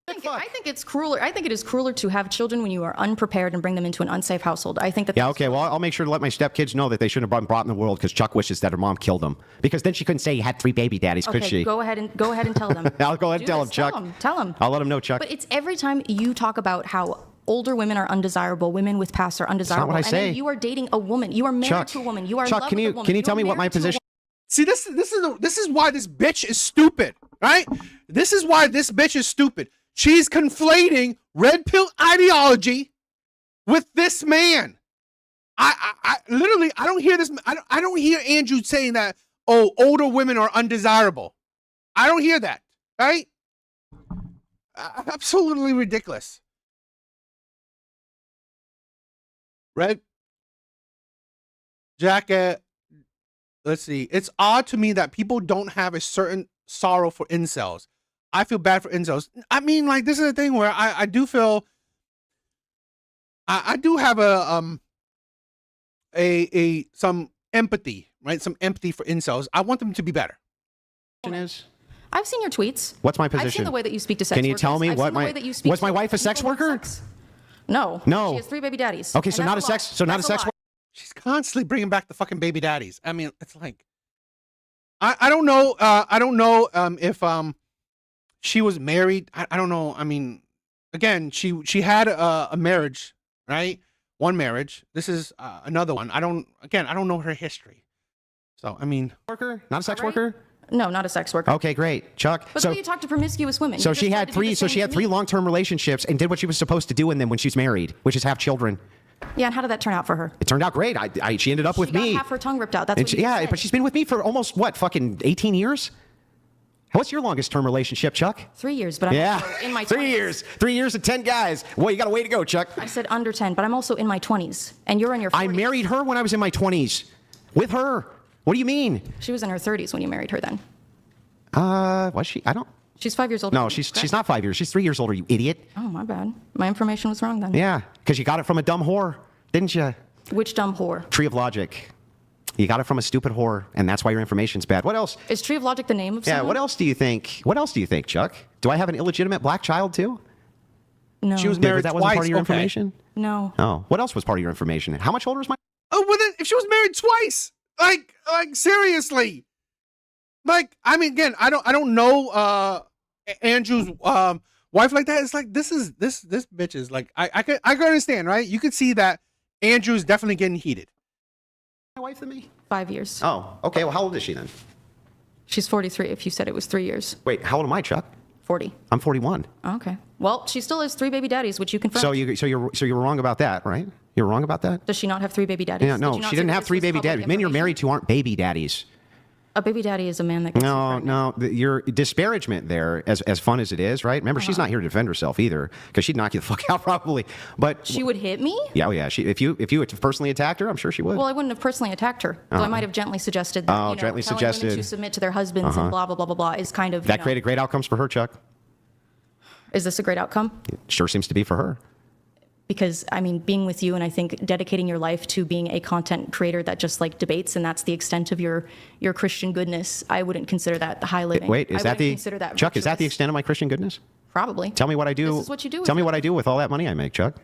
S4: I think it's crueler. I think it is crueler to have children when you are unprepared and bring them into an unsafe household. I think that.
S9: Yeah, okay. Well, I'll make sure to let my stepkids know that they shouldn't have been brought in the world because Chuck wishes that her mom killed them. Because then she couldn't say he had 3 baby daddies, could
S4: Okay,
S9: she?
S4: go ahead and tell them.
S9: I'll go ahead and tell them, Chuck.
S4: Tell them.
S9: I'll let them know, Chuck.
S4: But it's every time you talk about how older women are undesirable. Women with past are undesirable.
S9: what I
S4: and
S9: say.
S4: then you are dating a woman. You are married
S9: Chuck,
S4: to a woman. You are in
S9: Chuck,
S4: love
S9: can
S4: with
S9: you
S4: a woman.
S9: can you
S4: You
S9: tell
S4: are
S9: me what my
S4: married to a
S9: position?
S1: See, this is why this bitch is stupid, right? This is why this bitch is stupid. She's conflating red pill ideology with this man. I literally, I don't hear this. I don't hear Andrew saying that, oh, older women are undesirable. I don't hear that, right? Absolutely ridiculous. Red jacket. Let's see. It's odd to me that people don't have a certain sorrow for incels. I feel bad for incels. I mean, like, this is a thing where I do feel I do have some empathy, right? Some empathy for incels. I want them to be better.
S9: Is?
S4: I've seen your tweets.
S9: What's my
S4: I've seen
S9: position?
S4: the way that you speak to sex
S9: Can you
S4: workers.
S9: tell me
S4: I've
S9: what
S4: seen the
S9: my
S4: way that you speak
S9: was my
S4: to
S9: wife a sex
S4: people who have
S9: worker?
S4: sex. No.
S9: No.
S4: She has 3 baby daddies.
S9: Okay,
S4: And
S9: so not a
S4: that's
S9: sex.
S4: lie.
S9: So not a
S4: That's
S9: sex.
S4: lie.
S1: She's constantly bringing back the fucking baby daddies. I mean, it's like, I don't know. I don't know if she was married. I don't know. I mean, again, she had a marriage, right? One marriage. This is another one. I don't know her history. So I mean,
S9: Worker, not a sex
S4: Right?
S9: worker.
S4: No, not a sex worker.
S9: Okay, great, Chuck.
S4: But
S9: so
S4: the way you talk to promiscuous women.
S9: so
S4: you
S9: she
S4: just
S9: had
S4: tried to do the
S9: three. So
S4: same
S9: she had
S4: to
S9: 3
S4: me.
S9: long-term relationships and did what she was supposed to do in them when she's married, which is have children.
S4: Yeah, and how did that turn out for her?
S9: It turned out great. She ended up with
S4: She got
S9: me.
S4: half her tongue ripped out. That's
S9: And
S4: what
S9: she-
S4: you
S9: yeah,
S4: said.
S9: but she's been with me for almost what, fucking 18 years? What's your longest term relationship, Chuck?
S4: 3 years, but I'm
S9: Yeah,
S4: also in my
S9: 3
S4: 20s.
S9: years. 3 years and 10 guys. Well, you got a way to go, Chuck.
S4: I said under 10, but I'm also in my 20s, and you're in your 40s.
S9: I married her when I was in my 20s. With her. What do you mean?
S4: She was in her 30s when you married her then.
S9: Was she? I don't.
S4: She's 5 years older.
S9: No,
S4: than you,
S9: she's
S4: correct?
S9: not 5 years. She's 3 years older, you idiot.
S4: Oh, my bad. My information was wrong then.
S9: Yeah, because you got it from a dumb whore, didn't you?
S4: Which dumb whore?
S9: Tree of Logic. You got it from a stupid whore, and that's why your information's bad. What else?
S4: Is Tree of Logic the name of
S9: Yeah,
S4: someone?
S9: what else do you think? What else do you think, Chuck? Do I have an illegitimate black child too?
S4: No.
S1: She was married
S9: That wasn't
S1: twice.
S9: part of your
S1: Okay.
S9: information?
S4: No.
S9: Oh, what else was part of your information? How much older is my?
S1: Oh, well, then, if she was married twice, like seriously, like, I mean, again, I don't know Andrew's wife like that. It's like this bitch is like I could understand, right? You could see that Andrew's definitely getting heated.
S9: My wife than me?
S4: 5 years.
S9: Oh, okay. Well, how old is she then?
S4: She's 43 if you said it was 3 years.
S9: Wait, how old am I, Chuck?
S4: 40.
S9: I'm 41.
S4: Okay. Well, she still has 3 baby daddies, which you confirmed.
S9: So you're wrong about that, right? You're wrong about that?
S4: Does she not have 3 baby daddies?
S9: Yeah,
S4: Did
S9: no,
S4: you not
S9: she
S4: say
S9: didn't
S4: that
S9: have
S4: this
S9: 3
S4: was
S9: baby
S4: public
S9: daddies. Men you're
S4: information?
S9: married to aren't baby daddies.
S4: A baby daddy is a man that gets you
S9: No,
S4: pregnant.
S9: your disparagement there, as fun as it is, right? Remember, she's not here to defend herself either, because she'd knock you the fuck out probably. But
S4: She would hit me?
S9: yeah, if you had personally attacked her, I'm sure she would.
S4: Well, I wouldn't have personally attacked her. So I might have gently suggested that,
S9: Oh, gently
S4: telling women
S9: suggested.
S4: to submit to their husbands and blah, blah, blah, blah, blah is kind of,
S9: that created great outcomes for her, Chuck.
S4: Is this a great outcome?
S9: It sure seems to be for her.
S4: Because, I mean, being with you and I think dedicating your life to being a content creator that just like debates and that's the extent of your Christian goodness, I wouldn't consider that high living.
S9: Wait,
S4: I
S9: is that
S4: wouldn't
S9: the
S4: consider that
S9: Chuck? Is that the
S4: virtuous.
S9: extent of my Christian goodness?
S4: Probably.
S9: Tell me what I do.
S4: This is what you do with
S9: Tell me
S4: it.
S9: what I do with all that money I make, Chuck.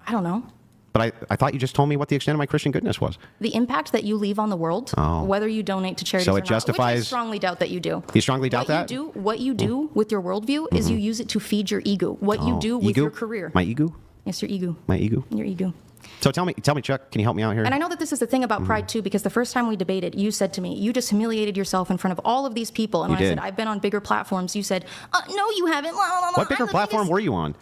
S4: I don't know.
S9: But I thought you just told me what the extent of my Christian goodness was.
S4: The impact that you leave on the world, whether you donate to charities
S9: So
S4: or
S9: it
S4: not, which I
S9: justifies-
S4: strongly doubt that you do.
S9: You strongly doubt that?
S4: What you do with your worldview is you use it to feed your ego. What you do with
S9: Ego?
S4: your career.
S9: My ego?
S4: Yes, your ego.
S9: My ego?
S4: Your ego.
S9: So tell me, Chuck, can you help me out here?
S4: And I know that this is the thing about pride too, because the first time we debated, you said to me, you just humiliated yourself in front of all of these people. And
S9: You
S4: when I
S9: did.
S4: said, I've been on bigger platforms, you said, no, you haven't.
S9: What bigger platform were you on?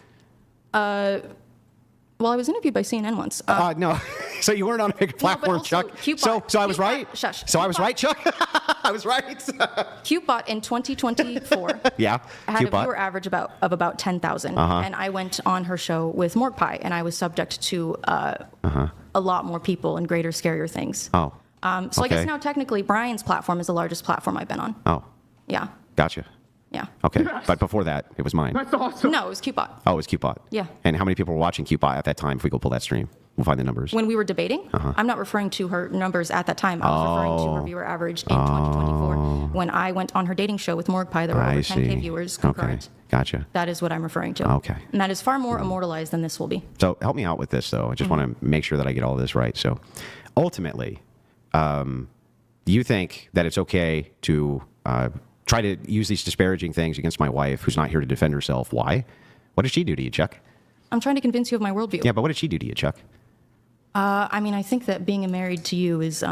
S4: Well, I was interviewed by CNN once.
S9: No. So you weren't on a bigger platform,
S4: also
S9: Chuck.
S4: Cupid-
S9: So I was
S4: Cupid-
S9: right?
S4: shush.
S9: So I was right, Chuck? I was right.
S4: CuteBot in 2024
S9: Yeah,
S4: had a
S9: CuteBot.
S4: viewer average of about 10,000. And I went on her show with Morgue Pie, and I was subject to a lot more people and greater, scarier things.
S9: Oh.
S4: So I guess
S9: okay.
S4: now technically Brian's platform is the largest platform I've been on.
S9: Oh,
S4: Yeah.
S9: gotcha.
S4: Yeah.
S9: Okay. But before that, it was mine.
S4: No, it was CuteBot.
S9: Oh, it was CuteBot.
S4: Yeah.
S9: And how many people were watching CuteBot at that time? If we go pull that stream, we'll find the numbers.
S4: When we were debating, I'm not referring to her numbers at that time. I was referring to her viewer average in 2024 when I went on her dating show with Morgue Pie. There were over 10K viewers concurrent.
S9: Okay. Gotcha.
S4: That is what I'm referring to.
S9: Okay.
S4: And that is far more immortalized than this will be.
S9: So help me out with this, though. I just want to make sure that I get all of this right. So ultimately, do you think that it's okay to try to use these disparaging things against my wife who's not here to defend herself? Why? What did she do to you, Chuck?
S4: I'm trying to convince you of my worldview.
S9: Yeah, but what did she do to you, Chuck?
S4: I mean, I think that being married to you is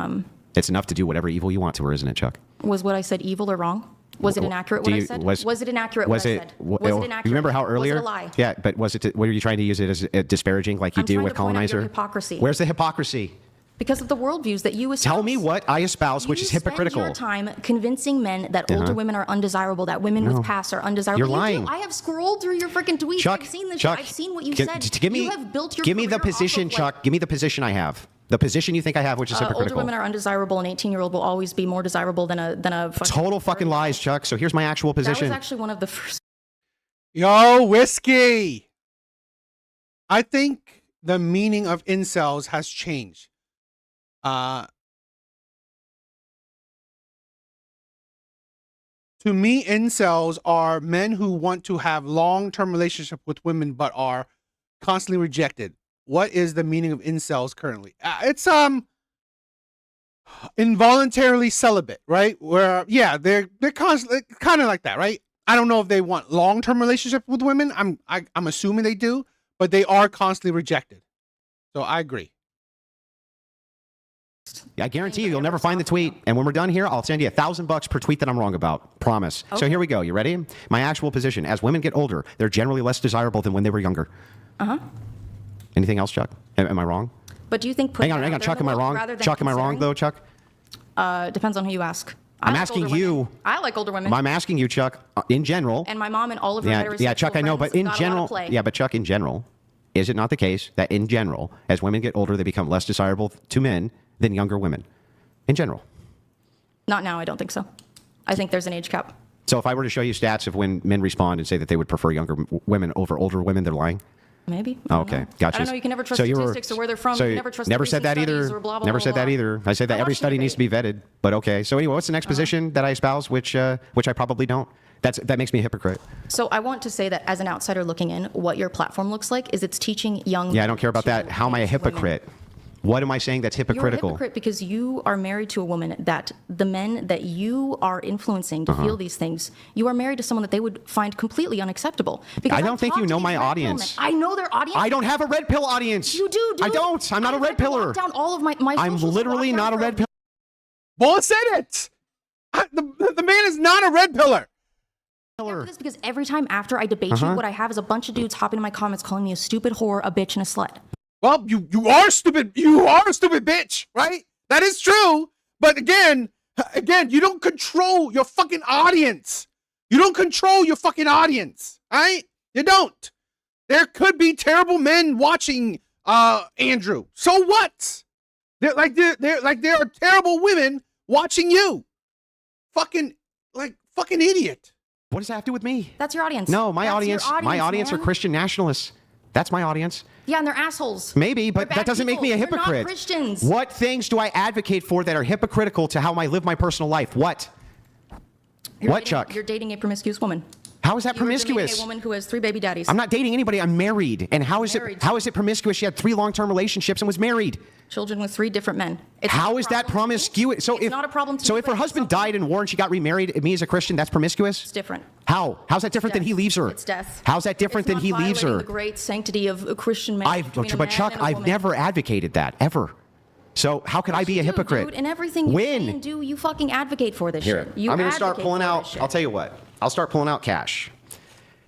S9: It's enough to do whatever evil you want to her, isn't it, Chuck?
S4: was what I said evil or wrong? Was it inaccurate what I said? Was it inaccurate what I said? Was it inaccurate?
S9: You remember how earlier?
S4: Was it a lie?
S9: Yeah, but was it? Were you trying to use it as disparaging, like you
S4: I'm
S9: do
S4: trying
S9: with
S4: to point out
S9: colonizer?
S4: your hypocrisy.
S9: Where's the hypocrisy?
S4: Because of the worldviews that you espouse.
S9: Tell me what I espouse, which is hypocritical.
S4: You spend your time convincing men that older women are undesirable, that women with past are undesirable.
S9: You're
S4: You
S9: lying.
S4: do. I have scrolled through your freaking tweets.
S9: Chuck,
S4: I've seen this.
S9: Chuck,
S4: I've seen what you
S9: gi-
S4: said.
S9: give me,
S4: you have built your
S9: give me the
S4: career off
S9: position,
S4: of, like,
S9: Chuck. Give me the position I have. The position you think I have, which is hypocritical.
S4: older women are undesirable. An 18-year-old will always be more desirable than a
S9: Total fucking lies, Chuck. So here's my actual
S4: That
S9: position.
S4: was actually one of the first.
S1: Yo, Whiskey. I think the meaning of incels has changed. To me, incels are men who want to have long-term relationship with women but are constantly rejected. What is the meaning of incels currently? It's involuntarily celibate, right? Where they're constantly kind of like that, right? I don't know if they want long-term relationship with women. I'm assuming they do, but they are constantly rejected. So I agree.
S9: I guarantee you, you'll never find the tweet. And when we're done here, I'll send you $1,000 per tweet that I'm wrong about. Promise.
S4: Okay.
S9: So here we go. You ready? My actual position. As women get older, they're generally less desirable than when they were younger.
S4: Uh-huh.
S9: Anything else, Chuck? Am I wrong?
S4: But do you think
S9: Hang on. Chuck, am I wrong? Chuck, am I wrong, though, Chuck?
S4: Depends on who you ask.
S9: I'm asking you.
S4: I like older women.
S9: I'm asking you, Chuck, in general.
S4: And my mom and all of her heterosexual
S9: Yeah, Chuck, I know, but in
S4: friends got a lot
S9: general,
S4: of play.
S9: yeah, but Chuck, in general, is it not the case that in general, as women get older, they become less desirable to men than younger women? In general.
S4: Not now, I don't think so. I think there's an age cap.
S9: So if I were to show you stats of when men respond and say that they would prefer younger women over older women, they're lying?
S4: Maybe.
S9: Okay, gotcha.
S4: I don't know. You can never trust statistics or where they're from.
S9: So
S4: you can never trust
S9: never
S4: the
S9: said that
S4: recent
S9: either.
S4: studies or blah, blah,
S9: Never
S4: blah,
S9: said that
S4: blah.
S9: either. I said that
S4: I
S9: every
S4: watched
S9: study
S4: the
S9: needs to be vetted. But okay. So anyway, what's the next position that I espouse, which I probably don't? That makes me a hypocrite.
S4: So I want to say that as an outsider looking in, what your platform looks like is it's teaching young.
S9: Yeah, I don't care about that. How am I a hypocrite? What am I saying that's hypocritical?
S4: You're a hypocrite because you are married to a woman that the men that you are influencing to feel these things, you are married to someone that they would find completely unacceptable. Because
S9: I don't think you know my audience.
S4: I know their audience.
S9: I don't have a red pill audience.
S4: You do, dude.
S9: I don't. I'm not a red piller.
S4: Down all of my
S9: I'm
S4: socials
S9: literally
S4: locked
S9: not a
S4: down
S9: red pill.
S1: Bull said it. The man is not a red pillar.
S4: Yeah, this because every time after I debate you, what I have is a bunch of dudes hopping in my comments calling me a stupid whore, a bitch, and a slut.
S1: Well, you are stupid. You are a stupid bitch, right? That is true. But again, you don't control your fucking audience. You don't control your fucking audience, right? You don't. There could be terrible men watching Andrew. So what? There are terrible women watching you. Fucking idiot.
S9: What does that have to do with me?
S4: That's your audience.
S9: No, my
S4: That's
S9: audience.
S4: your
S9: My audience are
S4: man.
S9: Christian nationalists. That's my audience.
S4: Yeah, and they're assholes.
S9: Maybe, but
S4: They're
S9: that
S4: bad
S9: doesn't make me a
S4: people. They're
S9: hypocrite.
S4: not Christians.
S9: What things do I advocate for that are hypocritical to how I live my personal life? What? Chuck?
S4: You're dating a promiscuous woman.
S9: How is that
S4: You are dating
S9: promiscuous?
S4: a woman who has 3 baby daddies.
S9: I'm not dating anybody. I'm married. And how is it promiscuous? She had 3 long-term relationships and was married.
S4: Children with 3 different men. It's
S9: How
S4: not a
S9: is that
S4: problem to me.
S9: promiscuous? So
S4: It's not a problem to
S9: So
S4: me,
S9: if her
S4: but
S9: husband
S4: it's something-
S9: died in war and she got remarried, me as a Christian, that's promiscuous?
S4: It's different.
S9: How? How's that different than he leaves her?
S4: It's death.
S9: How's that different
S4: It's
S9: than he
S4: not
S9: leaves
S4: violating
S9: her?
S4: the great sanctity of a Christian marriage between a
S9: But
S4: man
S9: Chuck,
S4: and a
S9: I've
S4: woman.
S9: never advocated that ever. So how could I be a hypocrite?
S4: Dude, and everything you say and do, you fucking advocate for this
S9: Here,
S4: shit. You
S9: I'm going to start
S4: advocate
S9: pulling
S4: for
S9: out.
S4: this shit.
S9: I'll tell you what. I'll start pulling out cash.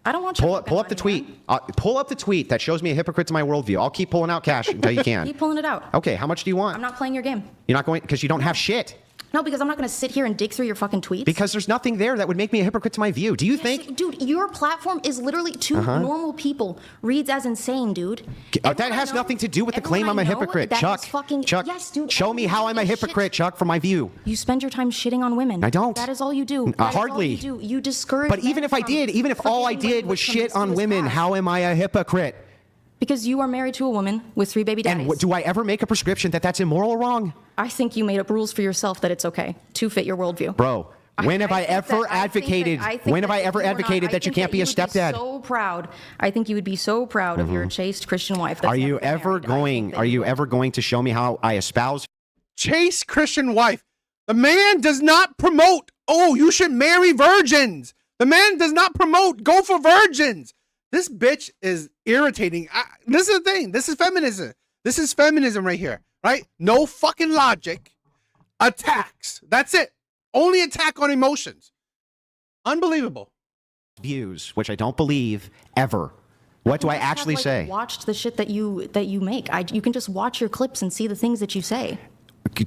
S4: I don't want you to
S9: Pull up the tweet. Pull up the tweet that shows me a hypocrite to my worldview. I'll keep pulling out cash until you can.
S4: Keep pulling it out.
S9: Okay, how much do you want?
S4: I'm not playing your game.
S9: You're not going because you don't have shit.
S4: No, because I'm not going to sit here and dig through your fucking tweets.
S9: Because there's nothing there that would make me a hypocrite to my view. Do you think?
S4: Dude, your platform is literally to normal people reads as insane, dude.
S9: That has nothing to do with the claim I'm a hypocrite, Chuck. Chuck,
S4: yes, dude,
S9: show me how I'm a hypocrite, Chuck, from my view.
S4: You spend your time shitting on women.
S9: I don't.
S4: That is all you do. That is all
S9: Hardly.
S4: you do. You discourage.
S9: But even
S4: men
S9: if I
S4: from
S9: did, even if all I
S4: forgiving
S9: did
S4: women
S9: was
S4: with
S9: shit on
S4: promiscuous
S9: women,
S4: past.
S9: how am I a hypocrite?
S4: Because you are married to a woman with 3 baby daddies.
S9: And do I ever make a prescription that that's immoral or wrong?
S4: I think you made up rules for yourself that it's okay to fit your worldview.
S9: Bro, when have I
S4: think
S9: ever
S4: that- I think
S9: advocated?
S4: that
S9: When have I
S4: if
S9: ever
S4: you were
S9: advocated
S4: not-
S9: that you
S4: I think
S9: can't be a
S4: you would
S9: stepdad?
S4: So proud. I think you would be so proud of your chaste Christian wife. That's
S9: Are you
S4: never been
S9: ever
S4: married. I
S9: going?
S4: think that
S9: Are you
S4: would.
S9: ever going to show me how I espouse?
S1: Chase Christian wife. The man does not promote, oh, you should marry virgins. The man does not promote, go for virgins. This bitch is irritating. This is the thing. This is feminism. This is feminism right here, right? No fucking logic. Attacks. That's it. Only attack on emotions. Unbelievable.
S9: Views, which I don't believe ever. What do I actually say?
S4: Watched the shit that you make. You can just watch your clips and see the things that you say.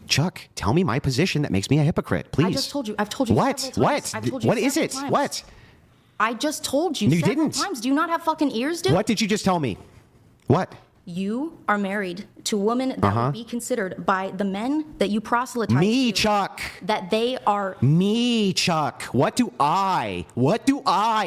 S9: Chuck, tell me my position that makes me a hypocrite, please.
S4: I just told you. I've told you
S9: what?
S4: several times.
S9: What?
S4: I've told you
S9: What is it?
S4: times.
S9: What?
S4: I just told you
S9: No, you
S4: several
S9: didn't.
S4: times. Do you not have fucking ears, dude?
S9: What did you just tell me? What?
S4: You are married to a woman that would be considered by the men that you proselytize
S9: Me,
S4: to,
S9: Chuck.
S4: that they are...
S9: Me, Chuck. What do I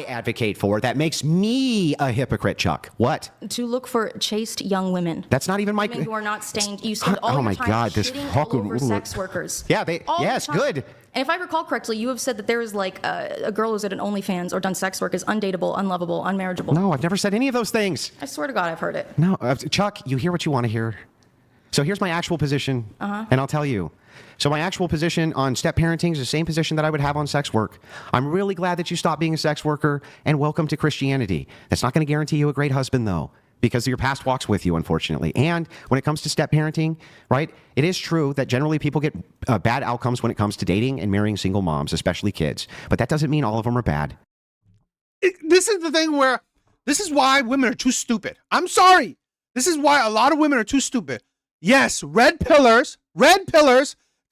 S9: advocate for that makes me a hypocrite, Chuck? What?
S4: To look for chaste young women.
S9: That's not even my...
S4: Women who are not stained. You spend all
S9: Oh
S4: your
S9: my
S4: time
S9: God, this
S4: shitting
S9: fucking...
S4: all over sex workers.
S9: Yeah, yes,
S4: All the time.
S9: good.
S4: And if I recall correctly, you have said that there is like a girl who's at an OnlyFans or done sex work is undateable, unlovable, unmarriageable.
S9: No, I've never said any of those things.
S4: I swear to God, I've heard it.
S9: No, Chuck, you hear what you want to hear. So here's my actual position, and I'll tell you. So my actual position on step parenting is the same position that I would have on sex work. I'm really glad that you stopped being a sex worker, and welcome to Christianity. That's not going to guarantee you a great husband, though, because your past walks with you, unfortunately. And when it comes to step parenting, right, it is true that generally people get bad outcomes when it comes to dating and marrying single moms, especially kids. But that doesn't mean all of them are bad.
S1: This is the thing where, this is why women are too stupid. I'm sorry. This is why a lot of women are too stupid. Yes, red pillars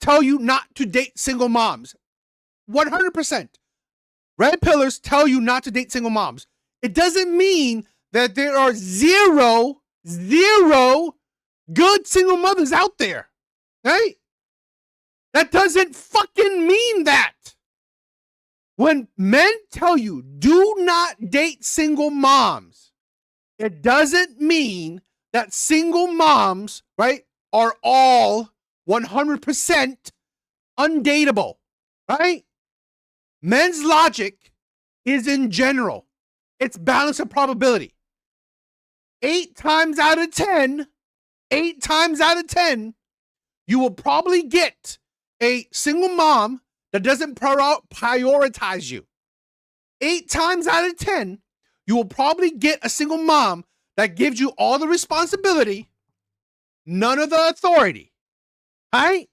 S1: tell you not to date single moms. 100%. Red pillars tell you not to date single moms. It doesn't mean that there are zero good single mothers out there, right? That doesn't fucking mean that. When men tell you do not date single moms, it doesn't mean that single moms, right, are all 100% undateable, right? Men's logic is in general. It's balance of probability. 8 times out of 10, you will probably get a single mom that doesn't prioritize you. 8 times out of 10, you will probably get a single mom that gives you all the responsibility, none of the authority, right?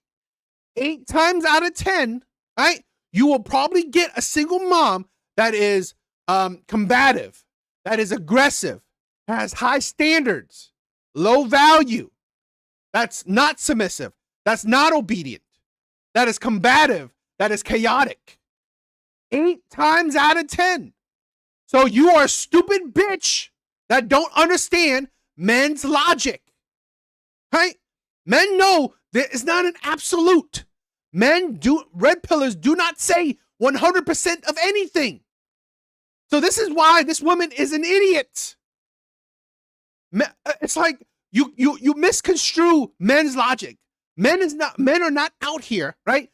S1: 8 times out of 10, right? You will probably get a single mom that is combative, that is aggressive, has high standards, low value, that's not submissive, that's not obedient, that is combative, that is chaotic. 8 times out of 10. So you are a stupid bitch that don't understand men's logic, right? Men know that it's not an absolute. Red pillars do not say 100% of anything. So this is why this woman is an idiot. It's like you misconstrue men's logic. Men are not out here, right?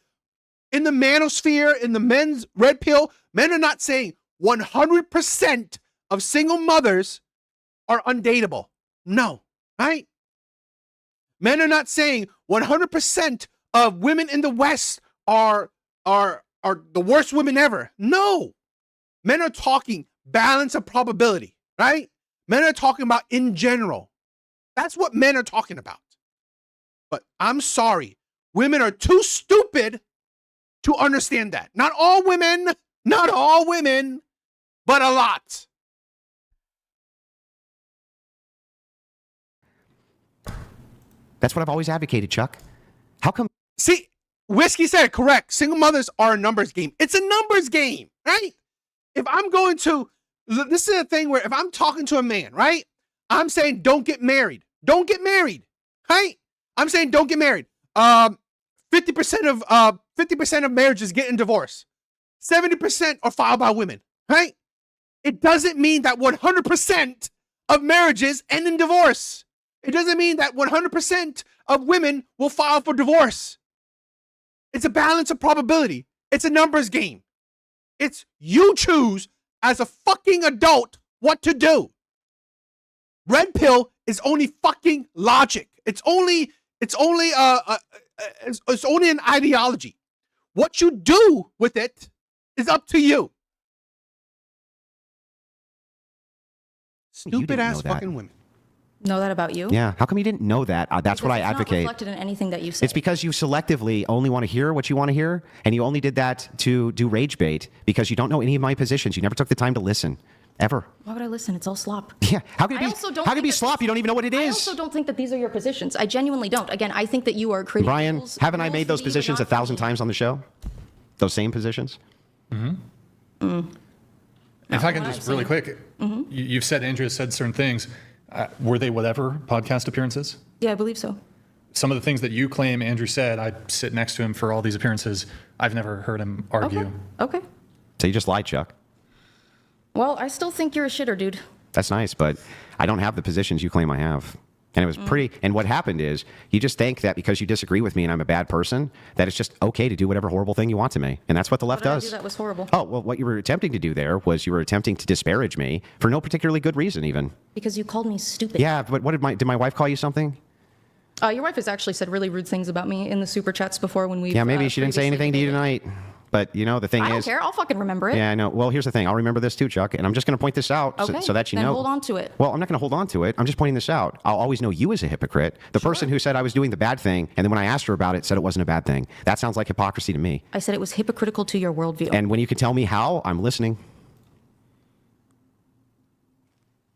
S1: In the manosphere, in the men's red pill, men are not saying 100% of single mothers are undateable. No, right? Men are not saying 100% of women in the West are the worst women ever. No. Men are talking balance of probability, right? Men are talking about in general. That's what men are talking about. But I'm sorry, women are too stupid to understand that. Not all women, but a lot.
S9: That's what I've always advocated, Chuck. How come?
S1: See, Whiskey said it correct. Single mothers are a numbers game. It's a numbers game, right? If I'm going to, this is a thing where if I'm talking to a man, right? I'm saying don't get married. Don't get married, right? I'm saying don't get married. 50% of marriages get in divorce. 70% are filed by women, right? It doesn't mean that 100% of marriages end in divorce. It doesn't mean that 100% of women will file for divorce. It's a balance of probability. It's a numbers game. It's you choose as a fucking adult what to do. Red pill is only fucking logic. It's only an ideology. What you do with it is up to you. Stupid ass fucking women.
S4: Know that about you?
S9: Yeah. How come you didn't know that? That's what I
S4: Because it's not
S9: advocate.
S4: reflected in anything that you say.
S9: It's because you selectively only want to hear what you want to hear, and you only did that to do rage bait because you don't know any of my positions. You never took the time to listen, ever.
S4: Why would I listen? It's all slop.
S9: Yeah. How could it
S4: I
S9: be?
S4: also don't
S9: How could it
S4: think
S9: be
S4: that
S9: slop? You don't even know what it
S4: I
S9: is.
S4: also don't think that these are your positions. I genuinely don't. Again, I think that you are creating
S9: Brian,
S4: rules-
S9: haven't I
S4: rules
S9: made
S4: for
S9: those
S4: me, but
S9: positions
S4: not for
S9: 1,000
S4: me.
S9: times on the show? Those same positions?
S6: If I can just really quick, you've said Andrea said certain things. Were they whatever podcast appearances?
S4: Yeah, I believe so.
S6: Some of the things that you claim Andrew said, I sit next to him for all these appearances. I've never heard him argue.
S4: Okay.
S9: So you just lied, Chuck.
S4: Well, I still think you're a shitter, dude.
S9: That's nice, but I don't have the positions you claim I have. And it was pretty. And what happened is you just think that because you disagree with me and I'm a bad person, that it's just okay to do whatever horrible thing you want to me. And that's what the left
S4: What did I
S9: does.
S4: do that was horrible?
S9: Oh, well, what you were attempting to do there was you were attempting to disparage me for no particularly good reason, even.
S4: Because you called me stupid.
S9: Yeah, but what did my wife call you something?
S4: Your wife has actually said really rude things about me in the super chats before when we.
S9: Yeah, maybe she didn't say anything to you tonight. But, you know, the thing
S4: I don't
S9: is.
S4: care. I'll fucking remember it.
S9: Yeah, I know. Well, here's the thing. I'll remember this too, Chuck. And I'm just going to point this out
S4: Okay.
S9: so that you
S4: Then
S9: know.
S4: hold on to it.
S9: Well, I'm not going to hold on to it. I'm just pointing this out. I'll always know you as a hypocrite. The person who said I was doing the bad thing, and then when I asked her about it, said it wasn't a bad thing. That sounds like hypocrisy to me.
S4: I said it was hypocritical to your worldview.
S9: And when you can tell me how, I'm listening.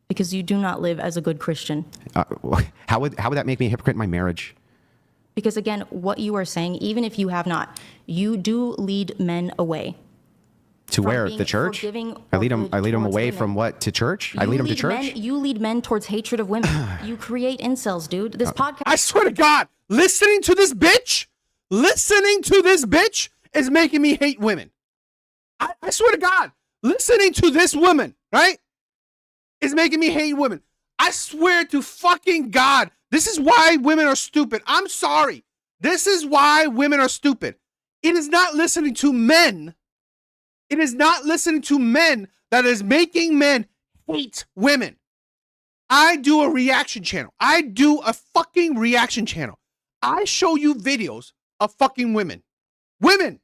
S4: Because you do not live as a good Christian.
S9: How would that make me a hypocrite in my marriage?
S4: Because again, what you are saying, even if you have not, you do lead men away.
S9: To
S4: From
S9: where?
S4: being
S9: The church?
S4: forgiving
S9: I
S4: or
S9: lead them.
S4: good
S9: I lead them
S4: towards
S9: away
S4: women.
S9: from what? To church? I lead them to church.
S4: You lead men towards hatred of women. You create incels, dude. This podcast.
S1: I swear to God, listening to this bitch is making me hate women. I swear to God, listening to this woman, right, is making me hate women. I swear to fucking God, this is why women are stupid. I'm sorry. This is why women are stupid. It is not listening to men. It is not listening to men that is making men hate women. I do a reaction channel. I do a fucking reaction channel. I show you videos of fucking women. Women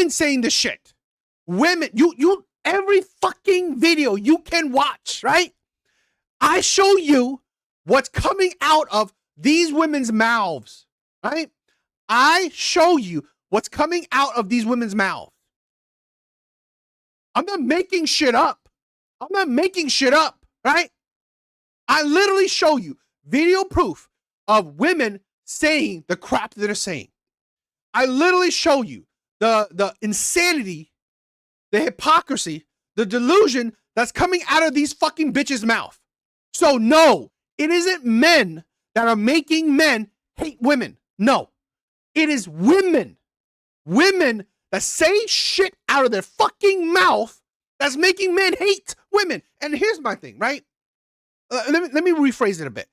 S1: saying this shit. Women, you every fucking video you can watch, right? I show you what's coming out of these women's mouths, right? I show you what's coming out of these women's mouths. I'm not making shit up. Right? I literally show you video proof of women saying the crap that they're saying. I literally show you the insanity, the hypocrisy, the delusion that's coming out of these fucking bitches' mouth. So no, it isn't men that are making men hate women. No, it is women that say shit out of their fucking mouth that's making men hate women. And here's my thing, right? Let me rephrase it a bit.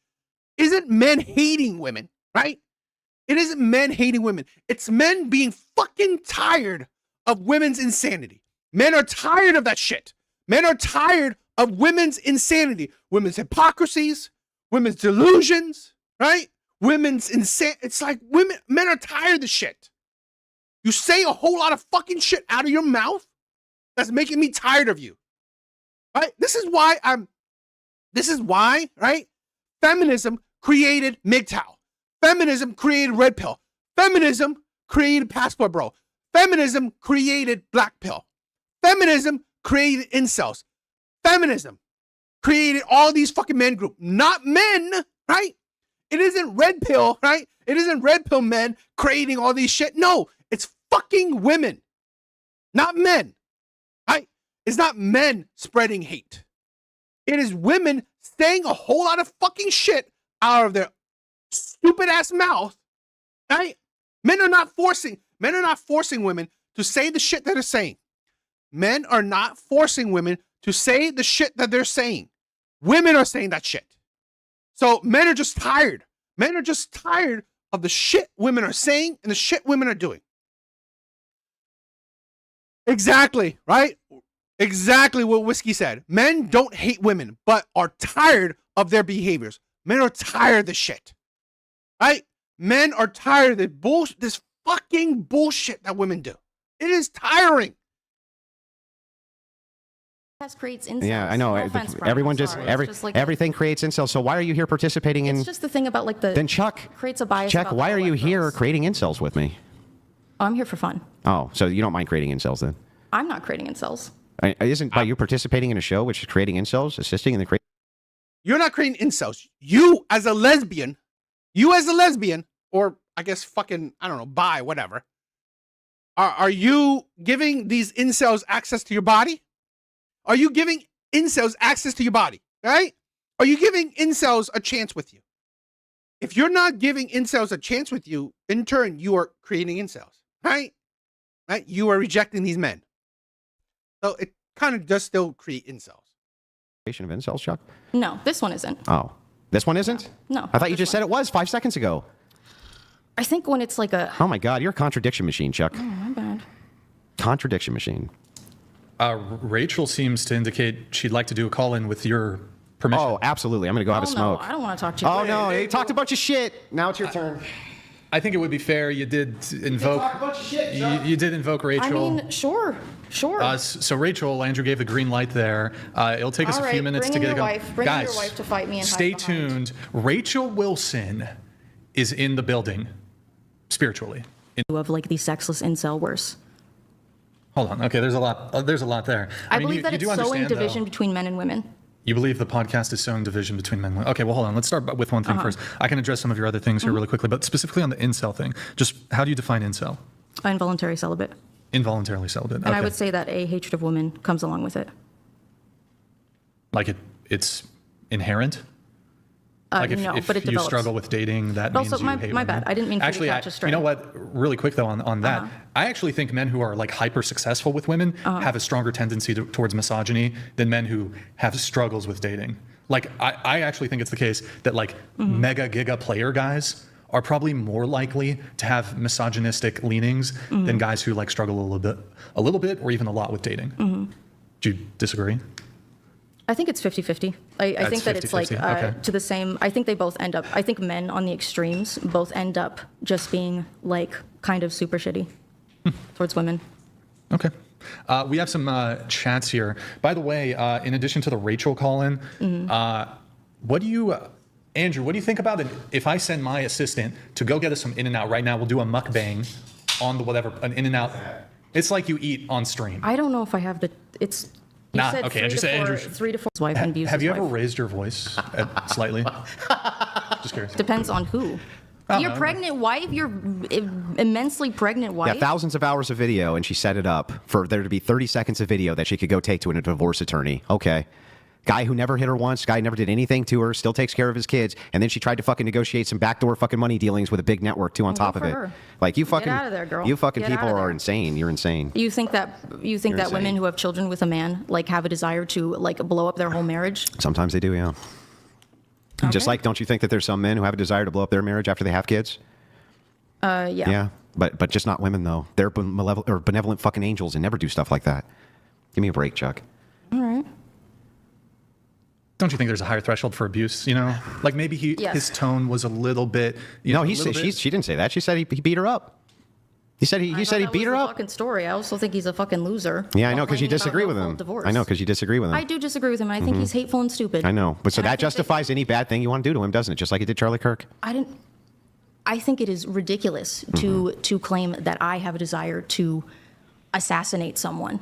S1: Isn't men hating women, right? It isn't men hating women. It's men being fucking tired of women's insanity. Men are tired of that shit. Men are tired of women's insanity, women's hypocrisies, women's delusions, right? Women's it's like men are tired of the shit. You say a whole lot of fucking shit out of your mouth that's making me tired of you. Right? This is why, right? Feminism created MGTOW. Feminism created Redpill. Feminism created Passport Bro. Feminism created Black Pill. Feminism created incels. Feminism created all these fucking men group, not men, right? It isn't Red Pill, right? It isn't Red Pill men creating all these shit. No, it's fucking women, not men, right? It's not men spreading hate. It is women saying a whole lot of fucking shit out of their stupid ass mouth, right? Men are not forcing women to say the shit that they're saying. Men are not forcing women to say the shit that they're saying. Women are saying that shit. So men are just tired. Men are just tired of the shit women are saying and the shit women are doing. Exactly, right? Exactly what Whiskey said. Men don't hate women, but are tired of their behaviors. Men are tired of the shit. Right? Men are tired of this fucking bullshit that women do. It is tiring.
S4: creates incels.
S9: Yeah, I know.
S4: No offense, Brian,
S9: Everyone
S4: I'm
S9: just
S4: sorry. It's just like
S9: everything creates incels. So why are you here participating in?
S4: It's just the thing about like the.
S9: Then Chuck,
S4: creates a bias.
S9: Chuck,
S4: about
S9: why
S4: the
S9: are you
S4: wet
S9: here
S4: girls.
S9: creating incels with me?
S4: Oh, I'm here for fun.
S9: Oh, so you don't mind creating incels then?
S4: I'm not creating incels.
S9: Isn't by you participating in a show which is creating incels, assisting in the creation?
S1: You're not creating incels. You as a lesbian, or I guess fucking, I don't know, bi, whatever. Are you giving these incels access to your body? Are you giving incels access to your body, right? Are you giving incels a chance with you? If you're not giving incels a chance with you, in turn, you are creating incels, right? Right? You are rejecting these men. So it kind of does still create incels.
S9: Of incels, Chuck?
S4: No, this one isn't.
S9: Oh, this one isn't?
S4: No.
S9: I thought you just said it was 5 seconds ago.
S4: I think when it's like a.
S9: Oh my God, you're a contradiction machine, Chuck.
S4: Oh, my bad.
S9: Contradiction machine.
S6: Rachel seems to indicate she'd like to do a call-in with your permission.
S9: Oh, absolutely. I'm going to go have a smoke.
S4: No, I don't want to talk to you.
S9: Oh, no. You talked a bunch of shit. Now it's your turn.
S6: I think it would be fair. You did invoke. You did invoke Rachel.
S4: I mean, sure.
S6: So Rachel, Andrew gave the green light there. It'll take us a few minutes to get it going.
S4: Bring
S6: Guys,
S4: your wife to fight me and
S6: stay
S4: hide behind.
S6: tuned. Rachel Wilson is in the building, spiritually.
S4: Of like the sexless incel worse.
S6: Hold on. Okay, there's a lot. There's a lot there.
S4: I
S6: mean,
S4: believe that
S6: you
S4: it's
S6: do
S4: sowing
S6: understand,
S4: division
S6: though.
S4: between men and women.
S6: You believe the podcast is sowing division between men and women. Okay, well, hold on. Let's start with one thing first. I can address some of your other things here really quickly, but specifically on the incel thing, just how do you define incel?
S4: Involuntary celibate.
S6: Involuntarily celibate.
S4: And I would say that a hatred of women comes along with it.
S6: Like it's inherent? Like
S4: no, but it
S6: you
S4: develops.
S6: struggle with dating, that
S4: But
S6: means
S4: also,
S6: you
S4: my
S6: hate
S4: bad.
S6: women.
S4: I didn't mean for you to
S6: Actually,
S4: catch us straight.
S6: you know what? Really quick though on that, I actually think men who are like hyper successful with women have a stronger tendency towards misogyny than men who have struggles with dating. Like I actually think it's the case that like mega giga player guys are probably more likely to have misogynistic leanings than guys who like struggle a little bit or even a lot with dating. Do you disagree?
S4: I think it's 50-50. I think that it's like
S6: 50-50, okay.
S4: to the same. I think they both end up. I think men on the extremes both end up just being like kind of super shitty towards women.
S6: Okay. We have some chats here. By the way, in addition to the Rachel call-in, what do you, Andrew, what do you think about it if I send my assistant to go get us some In-N-Out right now? We'll do a mukbang on the whatever, an In-N-Out. It's like you eat on stream.
S4: I don't know if I have the. It's. You
S6: Nah,
S4: said
S6: okay,
S4: 3
S6: I
S4: to
S6: just said
S4: 4,
S6: Andrew's-
S4: 3 to 4. His wife and abuse
S6: Have
S4: his
S6: you ever
S4: wife.
S6: raised your voice slightly? Just curious.
S4: Depends on who. Your pregnant wife, your immensely pregnant wife.
S9: Yeah, thousands of hours of video, and she set it up for there to be 30 seconds of video that she could go take to a divorce attorney. Okay. Guy who never hit her once, guy who never did anything to her, still takes care of his kids, and then she tried to fucking negotiate some backdoor fucking money dealings with a big network too on top of
S4: for
S9: it.
S4: her.
S9: Like you fucking,
S4: out of there, girl.
S9: you fucking
S4: Get
S9: people
S4: out of
S9: are
S4: there.
S9: insane. You're insane.
S4: You think that
S9: insane.
S4: women who have children with a man like have a desire to like blow up their whole marriage?
S9: Sometimes they do, yeah. Just like, don't you think that there's some men who have a desire to blow up their marriage after they have kids?
S4: Yeah.
S9: Yeah, but just not women though. They're benevolent fucking angels and never do stuff like that. Give me a break, Chuck.
S4: All right.
S6: Don't you think there's a higher threshold for abuse? You know, like maybe
S4: Yes.
S6: his tone was a little bit.
S9: No, he said she didn't say that. She said he beat her up. He said he beat her up.
S4: Fucking story. I also think he's a fucking loser.
S9: Yeah, I know, because you
S4: Complaining about
S9: disagree with
S4: no-fault
S9: him.
S4: divorce.
S9: I know, because you disagree with him.
S4: I do disagree with him. I think he's hateful and stupid.
S9: I know, but so
S4: And I
S9: that
S4: think that-
S9: justifies any bad thing you want to do to him, doesn't it? Just like it did Charlie Kirk.
S4: I think it is ridiculous to claim that I have a desire to assassinate someone.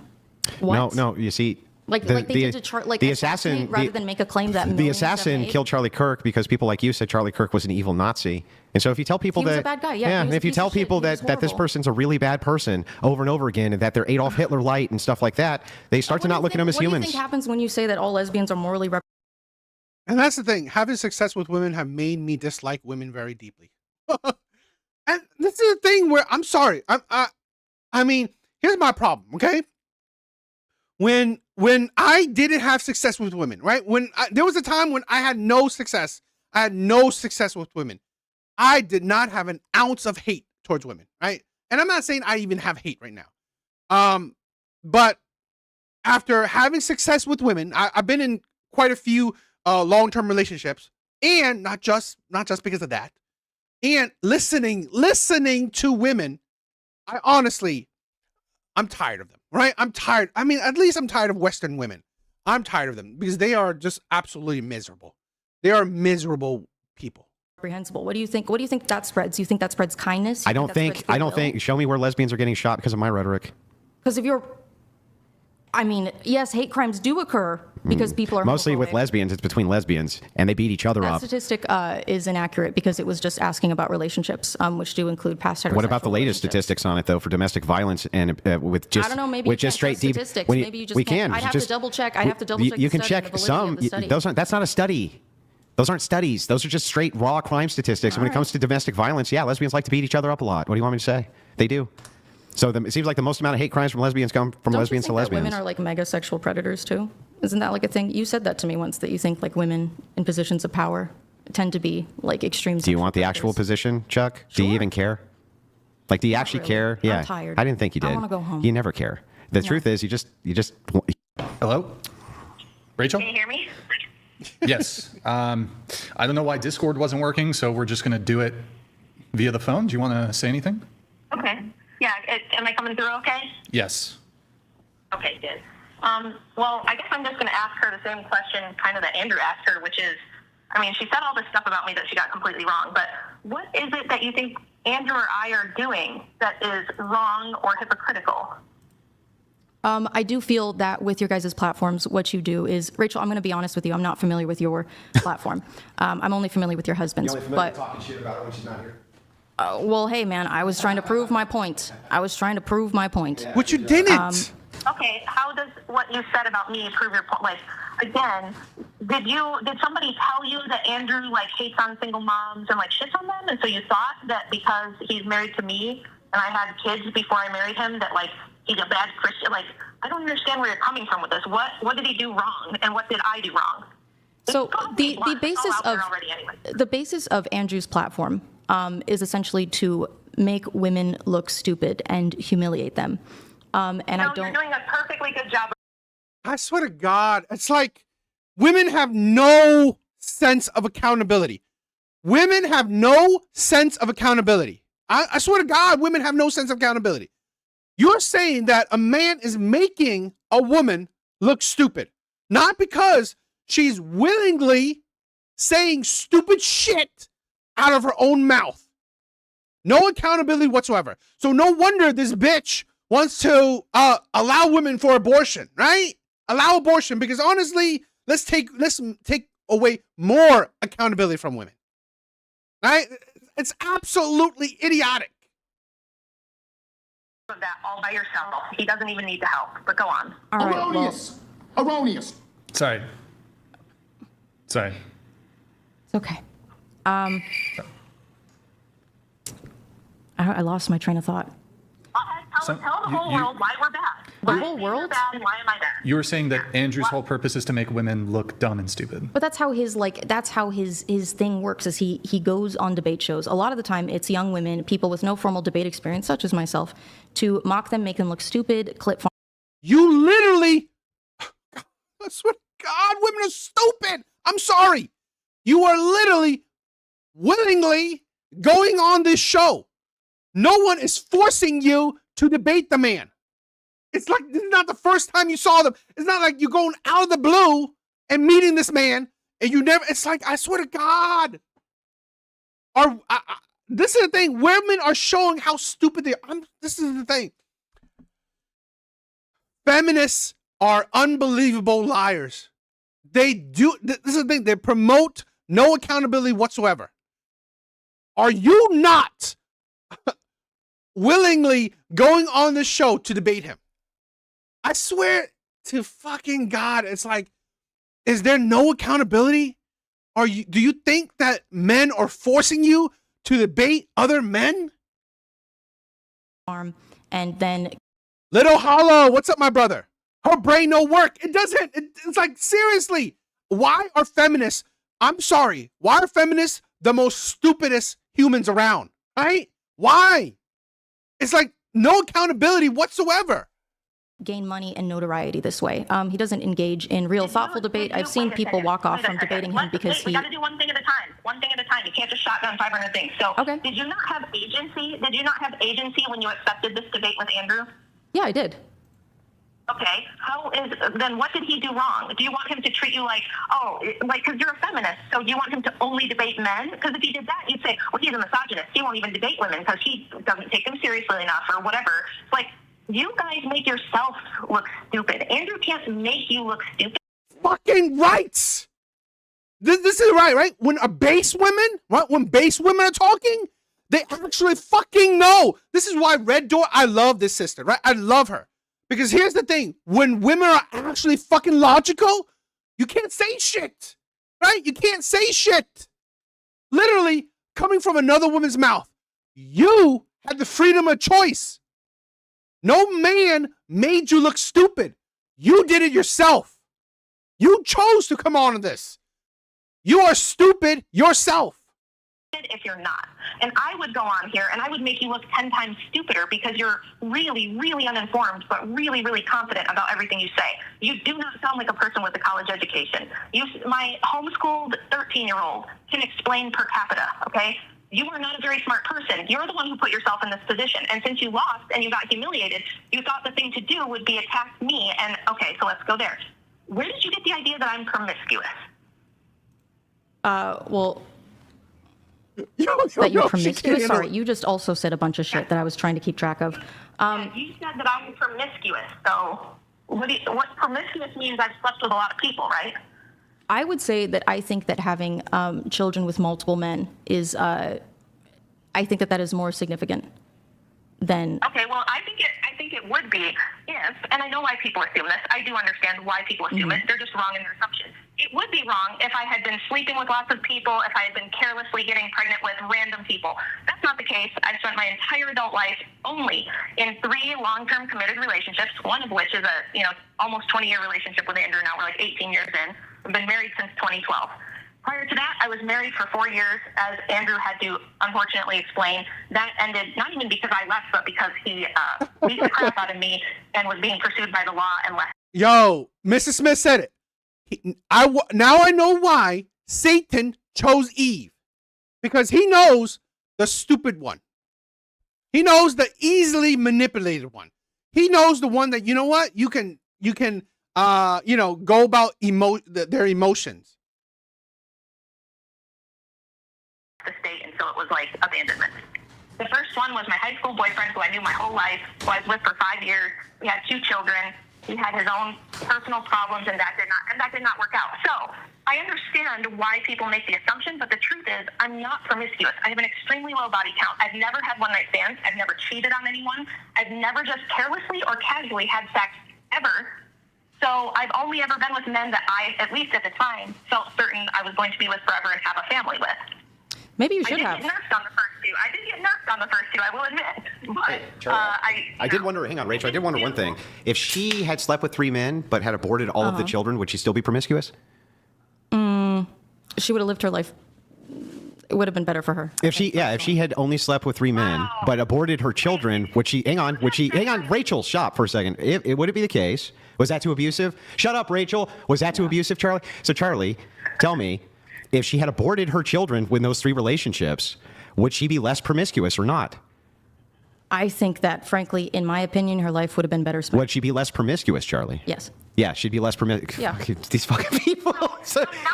S4: What?
S9: No, you see.
S4: Like they did to
S9: the assassin,
S4: rather than make a claim that
S9: the
S4: millions have
S9: assassin
S4: made.
S9: killed Charlie Kirk because people like you said Charlie Kirk was an evil Nazi. And so if you tell people
S4: He was
S9: that,
S4: a bad guy, yeah, he was a
S9: if you
S4: piece
S9: tell
S4: of shit,
S9: people
S4: he was
S9: that this
S4: horrible.
S9: person's a really bad person over and over again, and that they're Adolf Hitler light and stuff like that, they start to not look at them as
S4: What do you
S9: humans.
S4: think happens when you say that all lesbians are morally
S1: And that's the thing. Having success with women have made me dislike women very deeply. And this is the thing where I'm sorry. I mean, here's my problem. Okay. When I didn't have success with women, right? There was a time when I had no success. I had no success with women. I did not have an ounce of hate towards women, right? And I'm not saying I even have hate right now. But after having success with women, I've been in quite a few long-term relationships, and not just because of that. And listening to women, I'm tired of them, right? I'm tired. I mean, at least I'm tired of Western women. I'm tired of them because they are just absolutely miserable. They are miserable people.
S4: Reprehensible. What do you think? What do you think that spreads? You think that spreads kindness?
S9: I don't think. Show me where lesbians are getting shot because of my rhetoric.
S4: Because if you're, I mean, yes, hate crimes do occur because people are
S9: mostly with
S4: homophobic.
S9: lesbians. It's between lesbians, and they beat each other
S4: That
S9: up.
S4: statistic is inaccurate because it was just asking about relationships, which do include past heterosexual
S9: What about the latest
S4: relationships.
S9: statistics on it, though, for domestic violence and with just
S4: I don't know. Maybe
S9: with
S4: you
S9: just
S4: can't
S9: straight
S4: trust
S9: deep
S4: statistics.
S9: when
S4: Maybe you just
S9: we
S4: can't.
S9: can.
S4: I'd have
S9: just,
S4: to double check. I'd have to double check.
S9: You
S4: the
S9: can
S4: study
S9: check
S4: and the validity
S9: some.
S4: of the study.
S9: Those aren't. That's not a study. Those aren't studies. Those are just straight raw crime statistics. And when it comes to domestic violence, yeah, lesbians like to beat each other up a lot. What do you want me to say? They do. So it seems like the most amount of hate crimes from lesbians come from
S4: Don't
S9: lesbians
S4: you
S9: to
S4: think that
S9: lesbians.
S4: women are like mega sexual predators too? Isn't that like a thing? You said that to me once, that you think like women in positions of power tend to be like extreme.
S9: Do you want the actual position, Chuck? Do you even care? Like, do you actually
S4: really.
S9: care?
S4: I'm
S9: Yeah.
S4: tired.
S9: I didn't think you did.
S4: I wanna go home.
S9: You never care. The truth is, you just.
S6: Hello? Rachel?
S10: Can you hear me?
S6: Yes. I don't know why Discord wasn't working, so we're just going to do it via the phone. Do you want to say anything?
S10: Okay. Yeah. Am I coming through okay?
S6: Yes.
S10: Okay, good. Well, I guess I'm just going to ask her the same question kind of that Andrew asked her, which is, I mean, she said all this stuff about me that she got completely wrong, but what is it that you think Andrew or I are doing that is wrong or hypocritical?
S4: I do feel that with your guys' platforms, what you do is, Rachel, I'm going to be honest with you. I'm not familiar with your platform. I'm only familiar with your husband's. But
S9: talking shit about her when she's not here.
S4: well, hey, man, I was trying to prove my point.
S1: Which you didn't.
S10: Okay, how does what you said about me prove your point? Like, again, did somebody tell you that Andrew like hates on single moms and like shits on them, and so you thought that because he's married to me and I had kids before I married him that like he's a bad Christian? Like, I don't understand where you're coming from with this. What did he do wrong, and what did I do wrong?
S4: So the basis of Andrew's platform is essentially to make women look stupid and humiliate them. And I don't.
S10: You're doing a perfectly good job.
S1: I swear to God, it's like women have no sense of accountability. Women have no sense of accountability. I swear to God, women have no sense of accountability. You're saying that a man is making a woman look stupid, not because she's willingly saying stupid shit out of her own mouth. No accountability whatsoever. So no wonder this bitch wants to allow women for abortion, right? Allow abortion because honestly, let's take away more accountability from women, right? It's absolutely idiotic.
S10: Of that all by yourself. He doesn't even need the help. But go on.
S4: All right. Well,
S7: Erroneous.
S6: Sorry.
S4: it's okay. I lost my train of thought.
S10: Tell the whole world why we're bad.
S4: The whole world?
S10: Bad and why am I bad?
S6: You were saying that Andrew's whole purpose is to make women look dumb and stupid.
S4: But that's how his thing works. Is he goes on debate shows. A lot of the time, it's young women, people with no formal debate experience, such as myself, to mock them, make them look stupid, clip farm.
S1: You literally, I swear to God, women are stupid. I'm sorry. You are literally willingly going on this show. No one is forcing you to debate the man. It's like this is not the first time you saw them. It's not like you're going out of the blue and meeting this man and you never. It's like, I swear to God. This is the thing. Women are showing how stupid they are. This is the thing. Feminists are unbelievable liars. They do. This is the thing. They promote no accountability whatsoever. Are you not willingly going on this show to debate him? I swear to fucking God, it's like, is there no accountability? Do you think that men are forcing you to debate other men?
S4: And then
S1: Little Hollow, what's up, my brother? Her brain no work. It doesn't. It's like, seriously, why are feminists, I'm sorry, why are feminists the most stupidest humans around, right? Why? It's like no accountability whatsoever.
S4: Gain money and notoriety this way. He doesn't engage in real thoughtful debate. I've seen people walk off from debating him because
S10: we got to do one thing at a time. One thing at a time. You can't just shotgun 500 things. So,
S4: okay.
S10: Did you not have agency? Did you not have agency when you accepted this debate with Andrew?
S4: Yeah, I did.
S10: Okay, then what did he do wrong? Do you want him to treat you like, because you're a feminist, so you want him to only debate men? Because if he did that, you'd say, well, he's a misogynist. He won't even debate women because he doesn't take them seriously enough or whatever. Like, you guys make yourself look stupid. Andrew can't make you look stupid.
S1: Fucking rights. This is right? When base women, right? When base women are talking, they actually fucking know. This is why Red Door, I love this sister, right? I love her. Because here's the thing, when women are actually fucking logical, you can't say shit, right? You can't say shit. Literally, coming from another woman's mouth, you had the freedom of choice. No man made you look stupid. You did it yourself. You chose to come on to this. You are stupid yourself.
S10: If you're not. And I would go on here and I would make you look 10 times stupider because you're really, really uninformed, but really, really confident about everything you say. You do not sound like a person with a college education. My homeschooled 13-year-old can explain per capita, okay? You are not a very smart person. You're the one who put yourself in this position. And since you lost and you got humiliated, you thought the thing to do would be attack me. And okay, so let's go there. Where did you get the idea that I'm promiscuous?
S4: That you're promiscuous? Sorry, you just also said a bunch of shit that I was trying to keep track of.
S10: You said that I'm promiscuous, so what promiscuous means I've slept with a lot of people, right?
S4: I would say that I think that having children with multiple men is, I think that is more significant than...
S10: Okay, well, I think it would be if, and I know why people assume this, I do understand why people assume it, they're just wrong in their assumptions. It would be wrong if I had been sleeping with lots of people, if I had been carelessly getting pregnant with random people. That's not the case. I've spent my entire adult life only in 3 long-term committed relationships, one of which is a, almost 20-year relationship with Andrew. Now we're like 18 years in. I've been married since 2012. Prior to that, I was married for 4 years, as Andrew had to unfortunately explain. That ended not even because I left, but because he beat the crap out of me and was being pursued by the law and left.
S1: Yo, Mrs. Smith said it. Now I know why Satan chose Eve. Because he knows the stupid one. He knows the easily manipulated one. He knows the one that, you know what? You can go about their emotions.
S10: The state, and so it was like abandonment. The first one was my high school boyfriend, who I knew my whole life, who I was with for 5 years. We had 2 children. He had his own personal problems, and that did not work out. So I understand why people make the assumption, but the truth is, I'm not promiscuous. I have an extremely low body count. I've never had one-night stands. I've never cheated on anyone. I've never just carelessly or casually had sex ever. So I've only ever been with men that I, at least at the time, felt certain I was going to be with forever and have a family with.
S4: Maybe you should have.
S10: I did get nerfed on the first 2. I will admit. But
S9: I did wonder, hang on, Rachel, I did wonder one thing. If she had slept with 3 men but had aborted all of the children, would she still be promiscuous?
S4: She would have lived her life. It would have been better for her.
S9: If she had only slept with 3 men but aborted her children, hang on, Rachel, stop for a second. Would it be the case? Was that too abusive? Shut up, Rachel. Was that too abusive, Charlie? So Charlie, tell me, if she had aborted her children with those 3 relationships, would she be less promiscuous or not?
S4: I think that, frankly, in my opinion, her life would have been better spent.
S9: Would she be less promiscuous, Charlie?
S4: Yes.
S9: Yeah, she'd be less promiscuous.
S4: Yeah.
S9: These fucking people.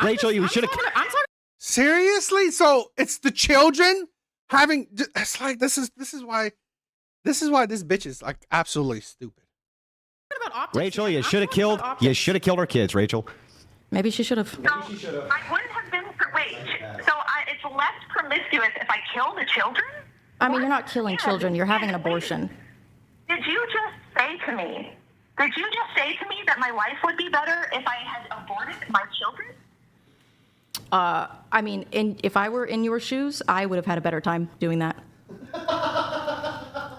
S9: Rachel, you should have...
S4: I'm sorry.
S1: Seriously? So it's the children having... It's like, this is why this bitch is like absolutely stupid.
S9: Rachel, you should have killed her kids, Rachel.
S4: Maybe she should have.
S10: So I wouldn't have been it's less promiscuous if I kill the children?
S4: I mean, you're not killing children. You're having an abortion.
S10: Did you just say to me that my life would be better if I had aborted my children?
S4: I mean, if I were in your shoes, I would have had a better time doing that.
S10: Wow.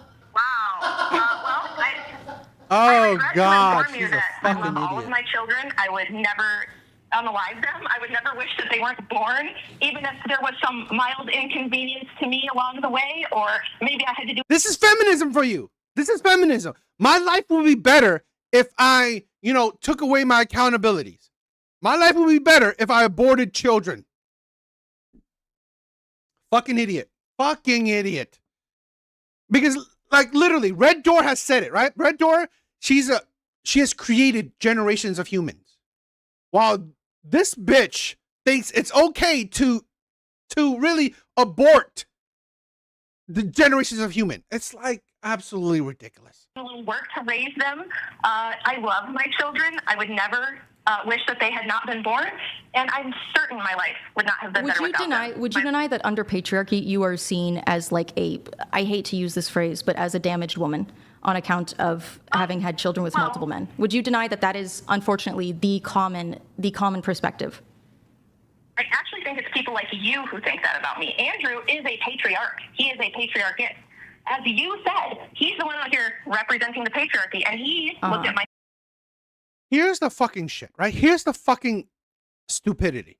S1: Oh, God.
S10: She's a fucking idiot. All of my children, I would never unalive them. I would never wish that they weren't born, even if there was some mild inconvenience to me along the way, or maybe I had to do...
S1: This is feminism for you. This is feminism. My life would be better if I, took away my accountabilities. My life would be better if I aborted children. Fucking idiot. Fucking idiot. Because, like, literally, Red Door has said it, right? Red Door, she's a she has created generations of humans. While this bitch thinks it's okay to really abort the generations of human. It's like absolutely ridiculous.
S10: Work to raise them. I love my children. I would never wish that they had not been born, and I'm certain my life would not have been better without them.
S4: Would you deny that under patriarchy you are seen as like I hate to use this phrase, but as a damaged woman on account of having had children with multiple men? Would you deny that that is unfortunately the common perspective?
S10: I actually think it's people like you who think that about me. Andrew is a patriarch. He is a patriarchate. As you said, he's the one out here representing the patriarchy, and he looked at my...
S1: Here's the fucking shit, right? Here's the fucking stupidity.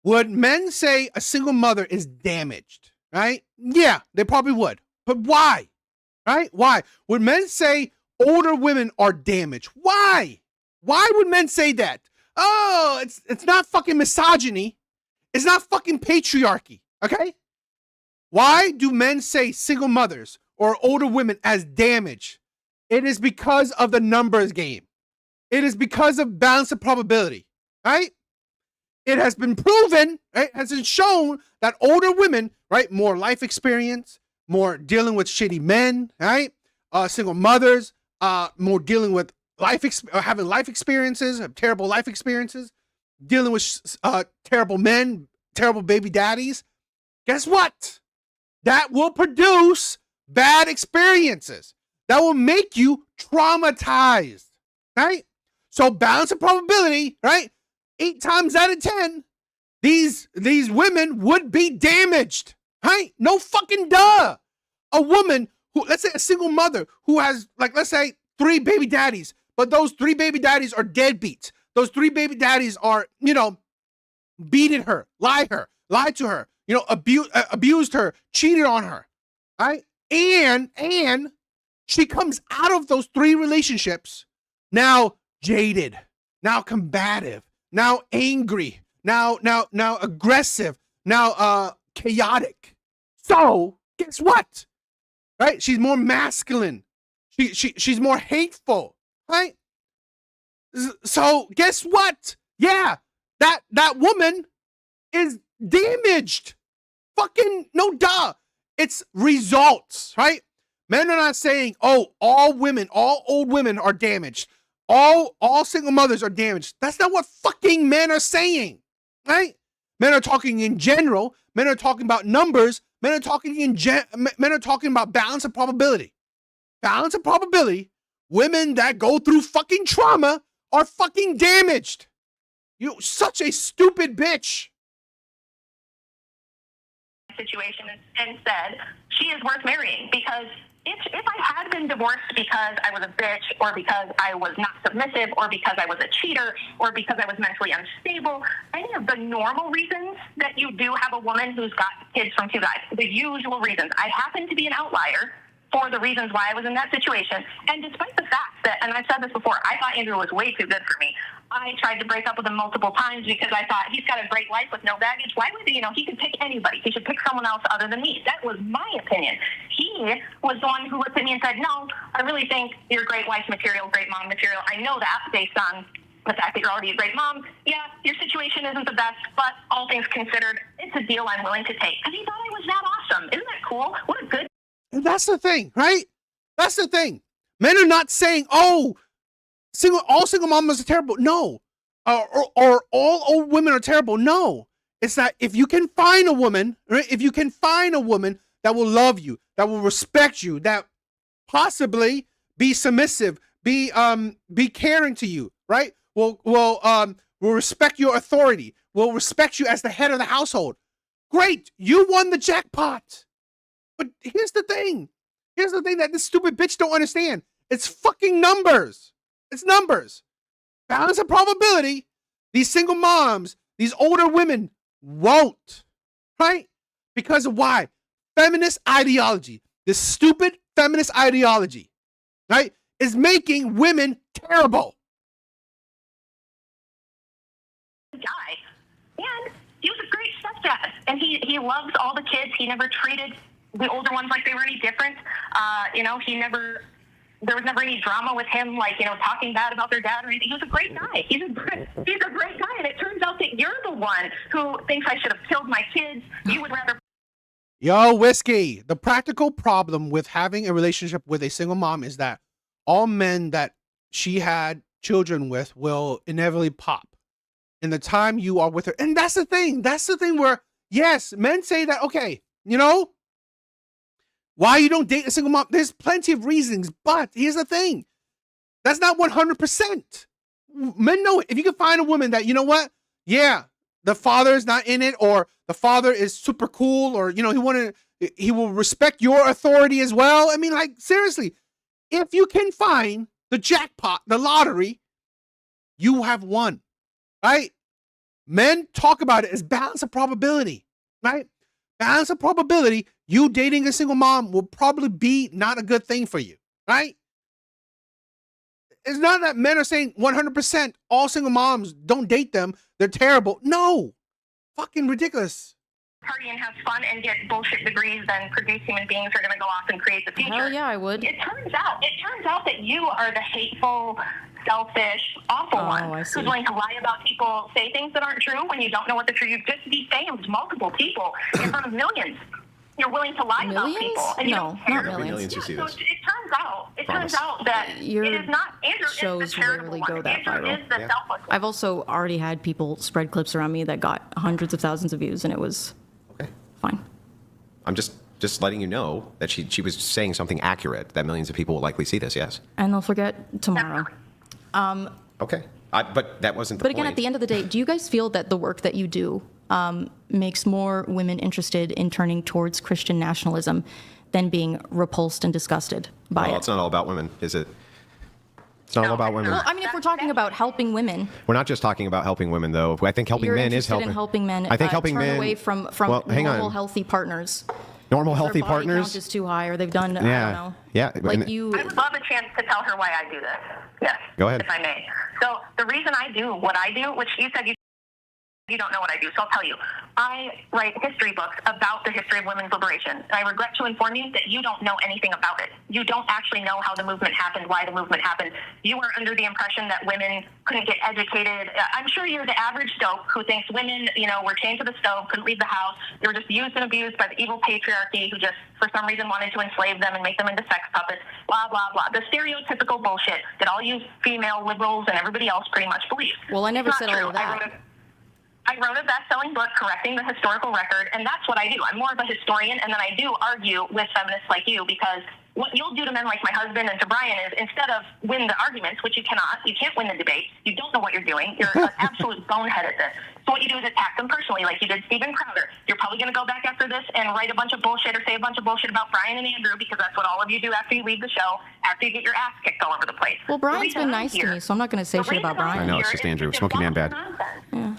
S1: Would men say a single mother is damaged, right? Yeah, they probably would. But why? Right? Why? Would men say older women are damaged? Why? Why would men say that? Oh, it's not fucking misogyny. It's not fucking patriarchy, okay? Why do men say single mothers or older women as damaged? It is because of the numbers game. It is because of balance of probability, right? It has been proven, right? Has been shown that older women, right, more life experience, more dealing with shitty men, right? Single mothers, more dealing with having life experiences, terrible life experiences, dealing with terrible men, terrible baby daddies. Guess what? That will produce bad experiences. That will make you traumatized, right? So balance of probability, right? 8 times out of 10, these women would be damaged, right? No fucking duh. A woman who, let's say a single mother who has, like, let's say 3 baby daddies, but those 3 baby daddies are deadbeats. Those 3 baby daddies are, beating her, lied to her, abused her, cheated on her, right? And she comes out of those 3 relationships now jaded, now combative, now angry, now aggressive, now chaotic. So guess what? Right? She's more masculine. She's more hateful, right? So guess what? Yeah, that woman is damaged. Fucking no duh. It's results, right? Men are not saying, oh, all old women are damaged. All single mothers are damaged. That's not what fucking men are saying, right? Men are talking in general. Men are talking about numbers. Men are talking about balance of probability. Balance of probability. Women that go through fucking trauma are fucking damaged. You such a stupid bitch.
S10: Situation and said she is worth marrying, because if I had been divorced because I was a bitch, or because I was not submissive, or because I was a cheater, or because I was mentally unstable, any of the normal reasons that you do have a woman who's got kids from 2 guys, the usual reasons, I happen to be an outlier for the reasons why I was in that situation. And despite the fact that, and I've said this before, I thought Andrew was way too good for me. I tried to break up with him multiple times because I thought he's got a great life with no baggage. Why would he could pick anybody. He should pick someone else other than me. That was my opinion. He was the one who looked at me and said, no, I really think you're great wife material, great mom material. I know that based on the fact that you're already a great mom. Yeah, your situation isn't the best, but all things considered, it's a deal I'm willing to take. Because he thought I was that awesome. Isn't that cool? What a good...
S1: And that's the thing, right? That's the thing. Men are not saying, oh, all single mamas are terrible. No. Or all old women are terrible. No. It's that if you can find a woman, right? If you can find a woman that will love you, that will respect you, that possibly be submissive, be caring to you, right? Will respect your authority, will respect you as the head of the household. Great. You won the jackpot. But here's the thing. Here's the thing that this stupid bitch don't understand. It's fucking numbers. It's numbers. Balance of probability. These single moms, these older women won't. Right? Because of why? Feminist ideology. This stupid feminist ideology, right, is making women terrible.
S10: Guy. And he was a great stepdad. And he loves all the kids. He never treated the older ones like they were any different. He never there was never any drama with him, like, talking bad about their dad or anything. He was a great guy. He's a great guy. And it turns out that you're the one who thinks I should have killed my kids. You would rather.
S1: Yo, Whiskey. The practical problem with having a relationship with a single mom is that all men that she had children with will inevitably pop in the time you are with her. And that's the thing. That's the thing where, yes, men say that, okay, why you don't date a single mom? There's plenty of reasons, but here's the thing. That's not 100%. Men know it. If you can find a woman that, yeah, the father is not in it, or the father is super cool, or, he will respect your authority as well. I mean, like, seriously, if you can find the jackpot, the lottery, you have won, right? Men talk about it as balance of probability, right? Balance of probability, you dating a single mom will probably be not a good thing for you, right? It's not that men are saying 100% all single moms, don't date them, they're terrible. No, fucking ridiculous.
S10: Party and have fun and get bullshit degrees, then produce human beings who are going to go off and create the future.
S4: Hell yeah, I would.
S10: It turns out that you are the hateful, selfish, awful one who's willing to lie about people, say things that aren't true when you don't know what the truth. You've just defamed multiple people in front of millions. You're willing to lie about people, and you don't care.
S4: Not millions.
S10: So it turns out that it is not Andrew.
S4: Shows
S10: is the charitable
S4: rarely
S10: one.
S4: go that
S10: Andrew
S4: viral.
S10: is the selfless one.
S4: I've also already had people spread clips around me that got hundreds of thousands of views, and it was fine.
S9: I'm just letting you know that she was saying something accurate, that millions of people will likely see this, yes.
S4: And they'll forget tomorrow.
S9: Okay. But that wasn't the
S4: But
S9: point.
S4: again, at the end of the day, do you guys feel that the work that you do makes more women interested in turning towards Christian nationalism than being repulsed and disgusted by it?
S9: It's not all about women, is it? It's not all about women.
S4: Well, I mean, if we're talking about helping women,
S9: We're not just talking about helping women, though. I think helping
S4: you're
S9: men is
S4: interested
S9: helping.
S4: in helping men.
S9: I think helping
S4: turn
S9: men
S4: away from
S9: well, hang
S4: normal,
S9: on.
S4: healthy partners.
S9: Normal, healthy
S4: Their body
S9: partners.
S4: count is too high, or they've done. I don't know.
S9: Yeah.
S4: Like
S9: and-
S4: you.
S10: I would love a chance to tell her why I do this. Yes.
S9: Go ahead.
S10: If I may. So the reason I do what I do, which you said you don't know what I do, so I'll tell you. I write history books about the history of women's liberation. And I regret to inform you that you don't know anything about it. You don't actually know how the movement happened, why the movement happened. You are under the impression that women couldn't get educated. I'm sure you're the average dope who thinks women, were chained to the stove, couldn't leave the house. They were just used and abused by the evil patriarchy who just, for some reason, wanted to enslave them and make them into sex puppets, blah, blah, blah. The stereotypical bullshit that all you female liberals and everybody else pretty much believe.
S4: Well, I never
S10: It's
S4: said
S10: not
S4: all of
S10: true.
S4: that.
S10: I wrote a best-selling book correcting the historical record, and that's what I do. I'm more of a historian, and then I do argue with feminists like you, because what you'll do to men like my husband and to Brian is, instead of win the arguments, which you can't win the debate, you don't know what you're doing, you're an absolute bonehead at this. So what you do is attack them personally, like you did Stephen Crowder. You're probably going to go back after this and write a bunch of bullshit or say a bunch of bullshit about Brian and Andrew, because that's what all of you do after you leave the show, after you get your ass kicked all over the place.
S4: Well, Brian's been nice to me, so I'm not going to say shit about Brian.
S9: I know, it's just Andrew. Smoking Man bad.
S4: Yeah.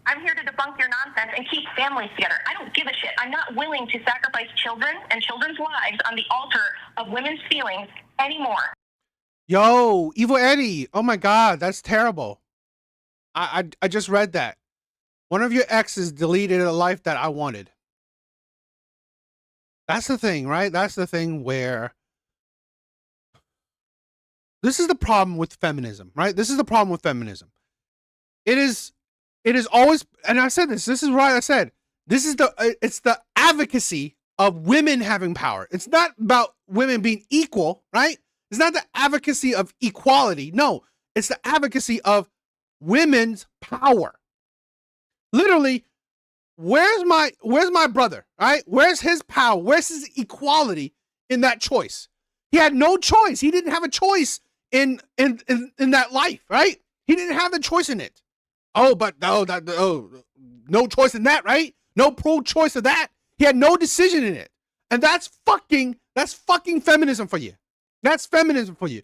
S10: I'm here to debunk your nonsense and keep families together. I don't give a shit. I'm not willing to sacrifice children and children's lives on the altar of women's feelings anymore.
S1: Yo, Evil Eddie. Oh my God, that's terrible. I just read that. One of your exes deleted a life that I wanted. That's the thing, right? That's the thing where this is the problem with feminism, right? This is the problem with feminism. It is always, and I said this is right, I said, it's the advocacy of women having power. It's not about women being equal, right? It's not the advocacy of equality. No, it's the advocacy of women's power. Literally, where's my brother, right? Where's his power? Where's his equality in that choice? He had no choice. He didn't have a choice in that life, right? He didn't have a choice in it. No choice in that, right? No pro-choice of that. He had no decision in it. And that's fucking feminism for you. That's feminism for you.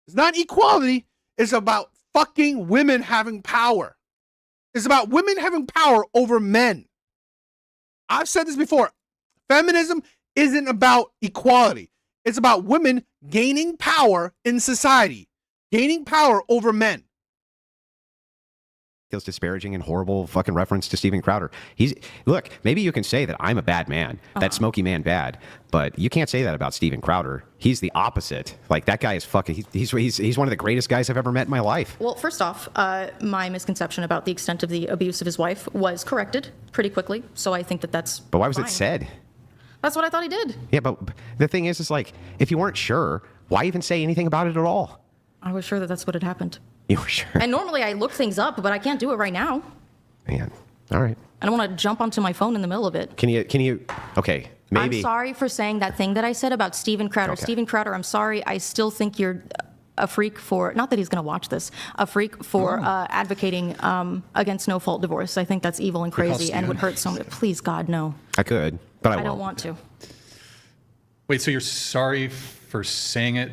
S1: It's not equality. It's about fucking women having power. It's about women having power over men. I've said this before. Feminism isn't about equality. It's about women gaining power in society, gaining power over men.
S9: feels disparaging and horrible fucking reference to Steven Crowder. Look, maybe you can say that I'm a bad man, that smoky man bad, but you can't say that about Steven Crowder. He's the opposite. Like, that guy is fucking, he's one of the greatest guys I've ever met in my life.
S4: Well, first off, my misconception about the extent of the abuse of his wife was corrected pretty quickly, so I think that's
S9: But why was
S4: fine.
S9: it said?
S4: That's what I thought he did.
S9: Yeah, but the thing is like, if you weren't sure, why even say anything about it at all?
S4: I was sure that that's what had happened.
S9: You were sure?
S4: And normally I look things up, but I can't do it right now.
S9: Man, all right.
S4: I don't want to jump onto my phone in the middle of it.
S9: Can you, okay, maybe.
S4: I'm sorry for saying that thing that I said about Steven Crowder.
S9: Okay.
S4: Steven Crowder, I'm sorry. I still think you're a freak for, not that he's going to watch this, a freak for advocating against no-fault divorce. I think that's evil and crazy and would hurt someone. Please, God, no.
S9: I could, but I won't.
S4: I don't want to.
S6: Wait, so you're sorry for saying it,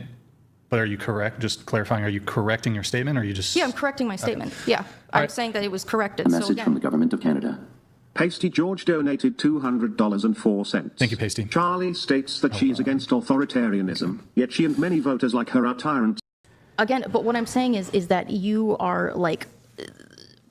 S6: but are you correct? Just clarifying, are you correcting your statement, or are you just...
S4: Yeah, I'm correcting my statement. Yeah, I'm saying that it was corrected.
S7: A
S4: So
S7: message from the
S4: again,
S7: government of Canada.
S8: Pasty George donated $200.04.
S6: Thank you, Pasty.
S8: Charlie states that she is against authoritarianism, yet she and many voters like her are tyrants.
S4: again, but what I'm saying is that you are like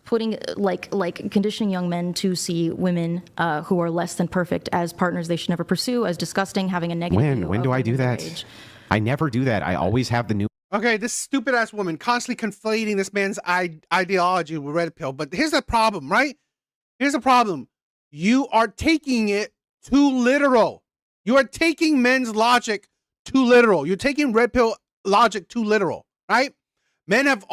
S4: putting like conditioning young men to see women who are less than perfect as partners they should never pursue, as disgusting, having a negative view
S9: When
S4: of
S9: do I do
S4: women their
S9: that?
S4: age.
S9: I never do that. I always have the new.
S1: Okay, this stupid ass woman constantly conflating this man's ideology with red pill. But here's the problem, right? Here's the problem. You are taking it too literal. You are taking men's logic too literal. You're taking red pill logic too literal, right? Men have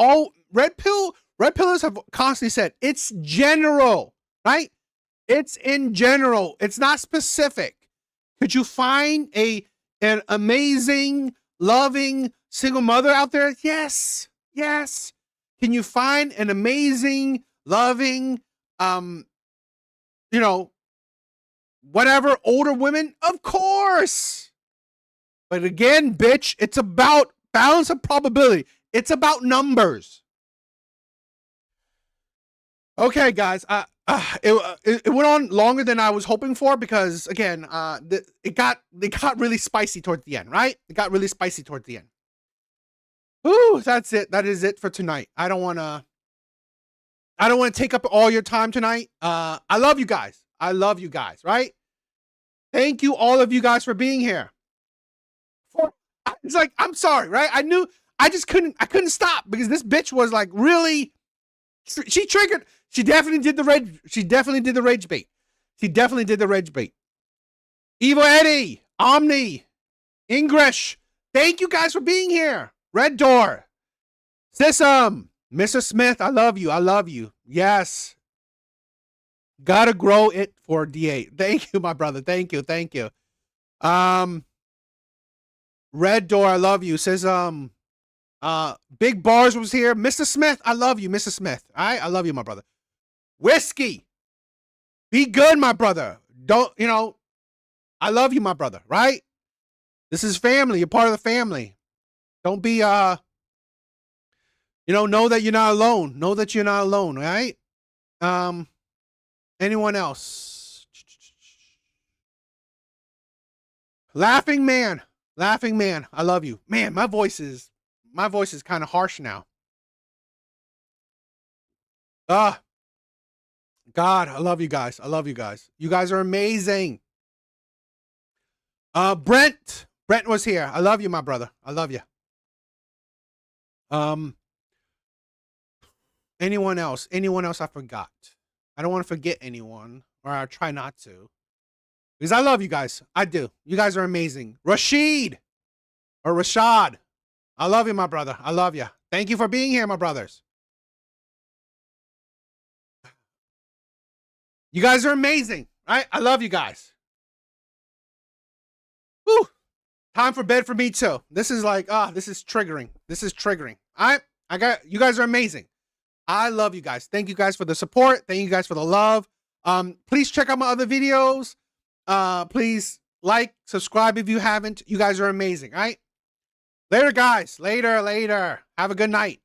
S1: red pillers have constantly said it's general, right? It's in general. It's not specific. Could you find an amazing, loving single mother out there? Yes. Yes. Can you find an amazing, loving, whatever, older women? Of course. But again, bitch, it's about balance of probability. It's about numbers. Okay, guys. It went on longer than I was hoping for because, again, it got really spicy towards the end, right? It got really spicy towards the end. Ooh, that's it. That is it for tonight. I don't want to take up all your time tonight. I love you guys. I love you guys, right? Thank you, all of you guys, for being here. It's like, I'm sorry, right? I couldn't stop because this bitch was like really, she triggered. She definitely did the rage bait. She definitely did the rage bait. Evil Eddie, Omni, Ingrish, thank you guys for being here. Red Door, Sism, Mr. Smith, I love you. I love you. Yes. Gotta grow it for D8. Thank you, my brother. Thank you. Thank you. Red Door, I love you. Says, Big Bars was here. Mr. Smith, I love you, Mr. Smith. All right, I love you, my brother. Whiskey, be good, my brother. Don't, I love you, my brother, right? This is family. You're part of the family. Don't be, know that you're not alone. Know that you're not alone, right? Anyone else? Laughing man, I love you. Man, my voice is kind of harsh now. God, I love you guys. I love you guys. You guys are amazing. Brent was here. I love you, my brother. I love you. Anyone else I forgot? I don't want to forget anyone, or I try not to. Because I love you guys. I do. You guys are amazing. Rashad, I love you, my brother. I love you. Thank you for being here, my brothers. You guys are amazing, right? I love you guys. Whew. Time for bed for me too. This is like, this is triggering. You guys are amazing. I love you guys. Thank you guys for the support. Thank you guys for the love. Please check out my other videos. Please like, subscribe if you haven't. You guys are amazing, right? Later, guys. Later. Have a good night.